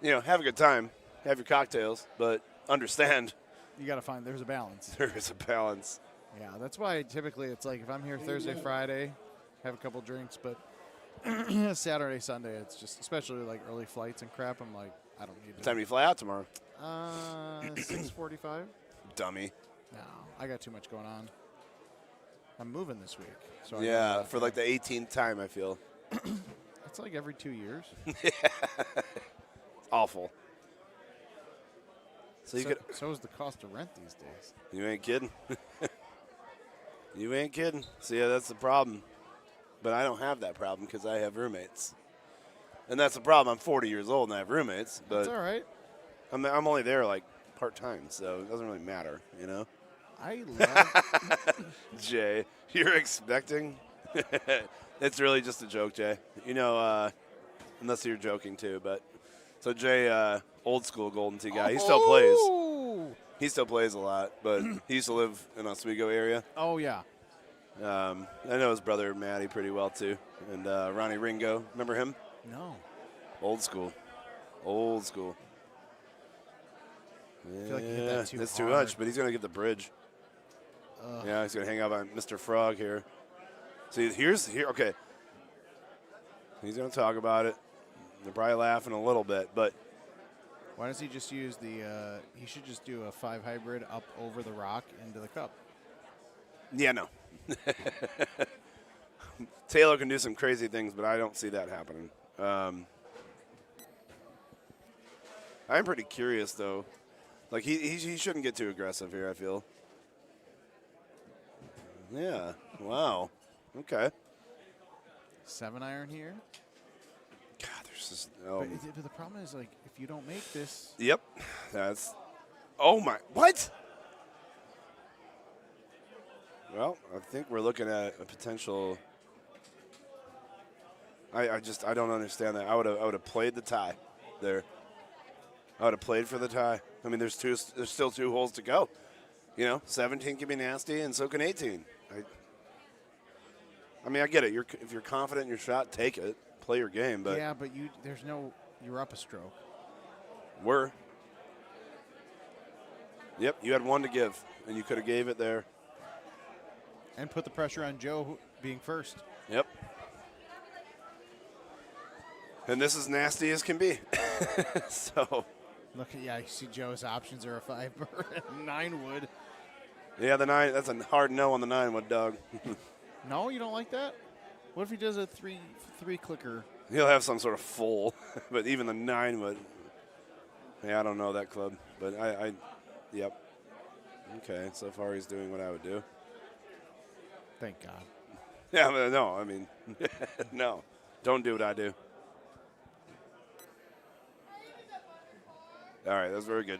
Have a good time, have your cocktails, but understand. You got to find there's a balance. There is a balance. Yeah, that's why typically it's like if I'm here Thursday, Friday, have a couple drinks, but Saturday, Sunday, it's just, especially like early flights and crap, I'm like, I don't need to. What time do you fly out tomorrow? 6:45. Dummy. No, I got too much going on. I'm moving this week. So yeah, for like the 18th time, I feel. It's like every 2 years. Yeah. Awful. So is the cost of rent these days. You ain't kidding. You ain't kidding. See, yeah, that's the problem. But I don't have that problem because I have roommates. And that's the problem. I'm 40 years old and I have roommates. But That's all right. I'm only there like part-time, so it doesn't really matter, you know? I love Jay, you're expecting? It's really just a joke, Jay. You know, unless you're joking too. But so Jay, old school Golden Tee guy, he still plays. He still plays a lot, but he used to live in Oswego area. Oh, yeah. I know his brother Matty pretty well too, and Ronnie Ringo. Remember him? No. Old school. Old school. I feel like you hit that too that's hard. too much, but he's going to get the bridge. Ugh. Yeah, he's going to hang out on Mr. Frog here. See, okay. He's going to talk about it. They're probably laughing a little bit, but Why does he just use the? He should just do a 5 hybrid up over the rock into the cup. yeah, no. Taylor can do some crazy things, but I don't see that happening. I'm pretty curious, though. Like, he shouldn't get too aggressive here, I feel. Yeah. Wow. Okay. 7 iron here. God, there's just But the problem is, like, if you don't make this. Yep. That's. Oh my. What? Well, I think we're looking at a potential. I don't understand that. I would have played the tie there. I would have played for the tie. I mean, there's still 2 holes to go. You know, 17 can be nasty, and so can 18. I mean, I get it. If you're confident in your shot, take it. Play your game, but Yeah, but you're up a stroke. Were. Yep, you had 1 to give, and you could have gave it there. And put the pressure on Joe being first. Yep. And this is nasty as can be. So. Look, yeah, you see Joe's options are a 5 9 wood. Yeah, the 9. That's a hard no on the 9 wood, Doug. No, you don't like that? What if he does a 3 clicker? He'll have some sort of full, but even the 9 would. Yeah, I don't know that club, but yep. Okay, so far he's doing what I would do. Thank God. Yeah, but no, I mean, no, don't do what I do. All right, that was very good.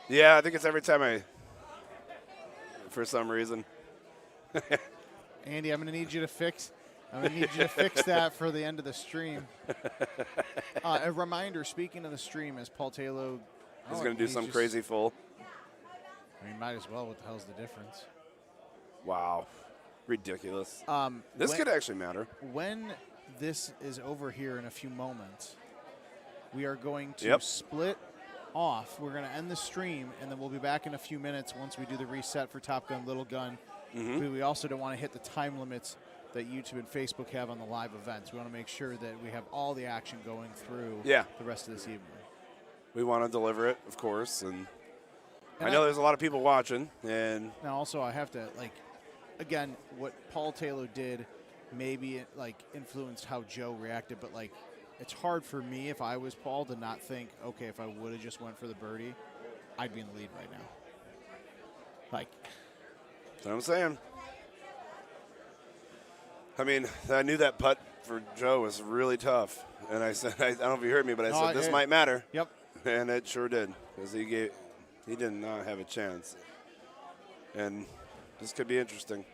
Yeah, I think it's every time for some reason. Andy, I'm going to need you to fix. I'm going to need you to fix that for the end of the stream. A reminder, speaking of the stream, as Paul Taylor. He's going to do some crazy full. I mean, might as well. What the hell's the difference? Wow. Ridiculous. This could actually matter. When this is over here in a few moments, we are going to split off. We're going to end the stream, and then we'll be back in a few minutes once we do the reset for Top Gun, Little Gun. Mm-hmm. But we also don't want to hit the time limits that YouTube and Facebook have on the live events. We want to make sure that we have all the action going through the rest of this evening. We want to deliver it, of course, and I know there's a lot of people watching. And now also I have to, like, again, what Paul Taylor did maybe influenced how Joe reacted, but like it's hard for me if I was Paul to not think, okay, if I would have just went for the birdie, I'd be in the lead right now. Like, that's what I'm saying. I mean, I knew that putt for Joe was really tough, and I said, I don't know if you heard me, but I said this might matter. Yep. And it sure did, because he did not have a chance, and this could be interesting.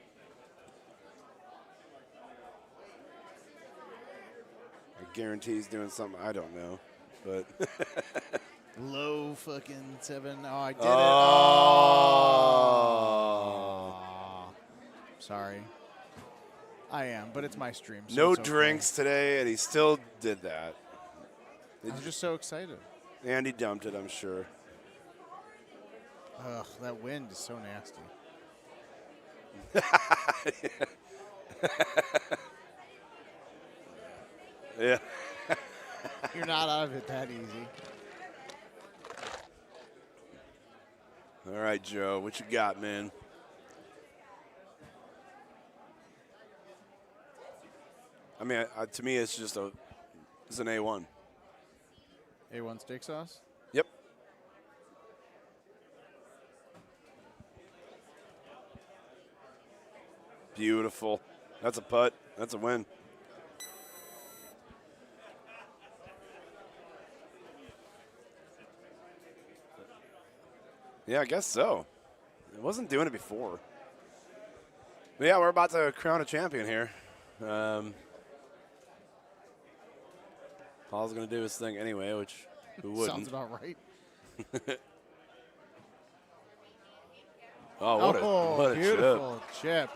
I guarantee he's doing something I don't know, but low fucking 7. Oh, I did it. Oh. Sorry. I am, but it's my stream. So no it's okay. drinks today, and he still did that. I'm just so excited. And he dumped it, I'm sure. Ugh, that wind is so nasty. Yeah. You're not out of it that easy. All right, Joe, what you got, man? I mean, to me, it's just it's an A1. A1 steak sauce? Yep. Beautiful. That's a putt. That's a win. Yeah, I guess so. It wasn't doing it before. But yeah, we're about to crown a champion here. Paul's going to do his thing anyway, which who wouldn't? Sounds about right. Oh, what a beautiful chip.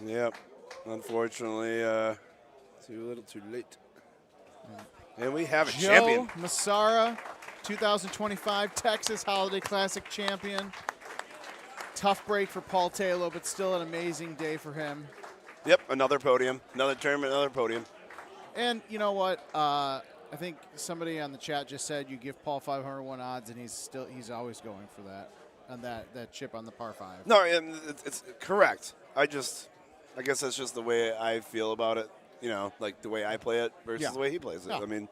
Yep. Unfortunately, too little, too late. And we have a Joe champion. Massara, 2025 Texas Holiday Classic champion. Tough break for Paul Taylor, but still an amazing day for him. Yep, another podium, another tournament, another podium. And you know what? I think somebody on the chat just said you give Paul 501 odds, and he's always going for that on that chip on the par 5. No, and it's correct. I guess that's just the way I feel about it. You know, like the way I play it versus the way he plays it. No. I mean,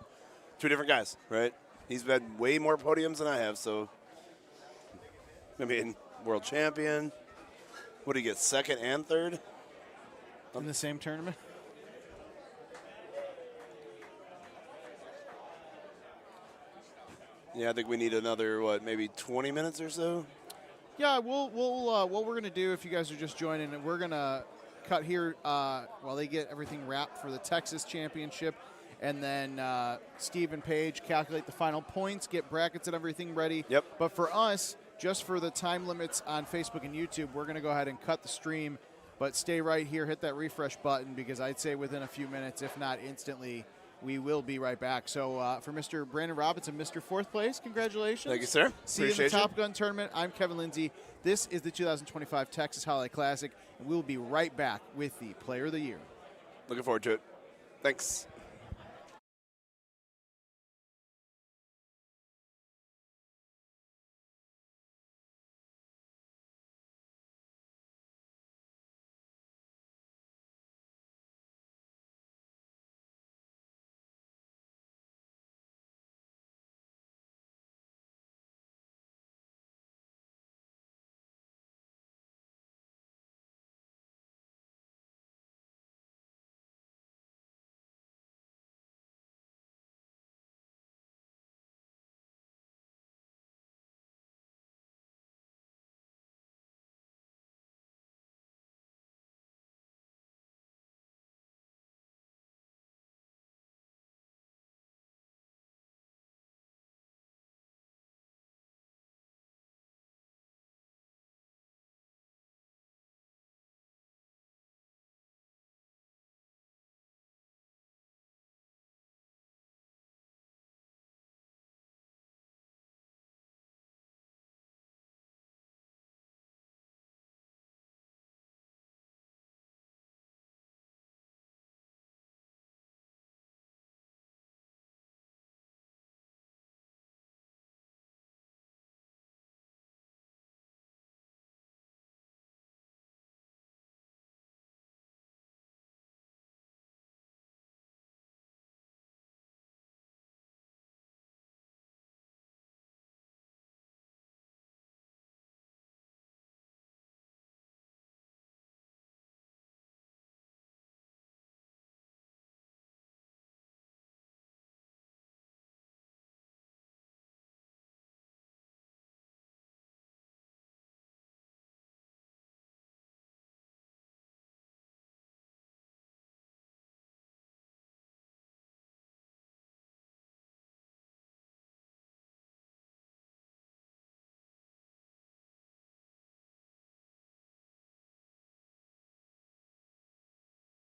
two different guys, right? He's had way more podiums than I have, so I mean, world champion. What did he get? Second and third in the same tournament. Yeah, I think we need another maybe 20 minutes or so. Yeah, we'll what we're gonna do if you guys are just joining, we're gonna cut here while they get everything wrapped for the Texas Championship, and then Steve and Paige calculate the final points, get brackets and everything ready. Yep. But for us, just for the time limits on Facebook and YouTube, we're gonna go ahead and cut the stream. But stay right here, hit that refresh button, because I'd say within a few minutes, if not instantly, we will be right back. So for Mr. Brandon Robinson, Mr. Fourth Place, congratulations. Thank you, sir. See you in the Top Gun tournament. I'm Kevin Lindsay. This is the 2025 Texas Holiday Classic, and we'll be right back with the Player of the Year. Looking forward to it. Thanks.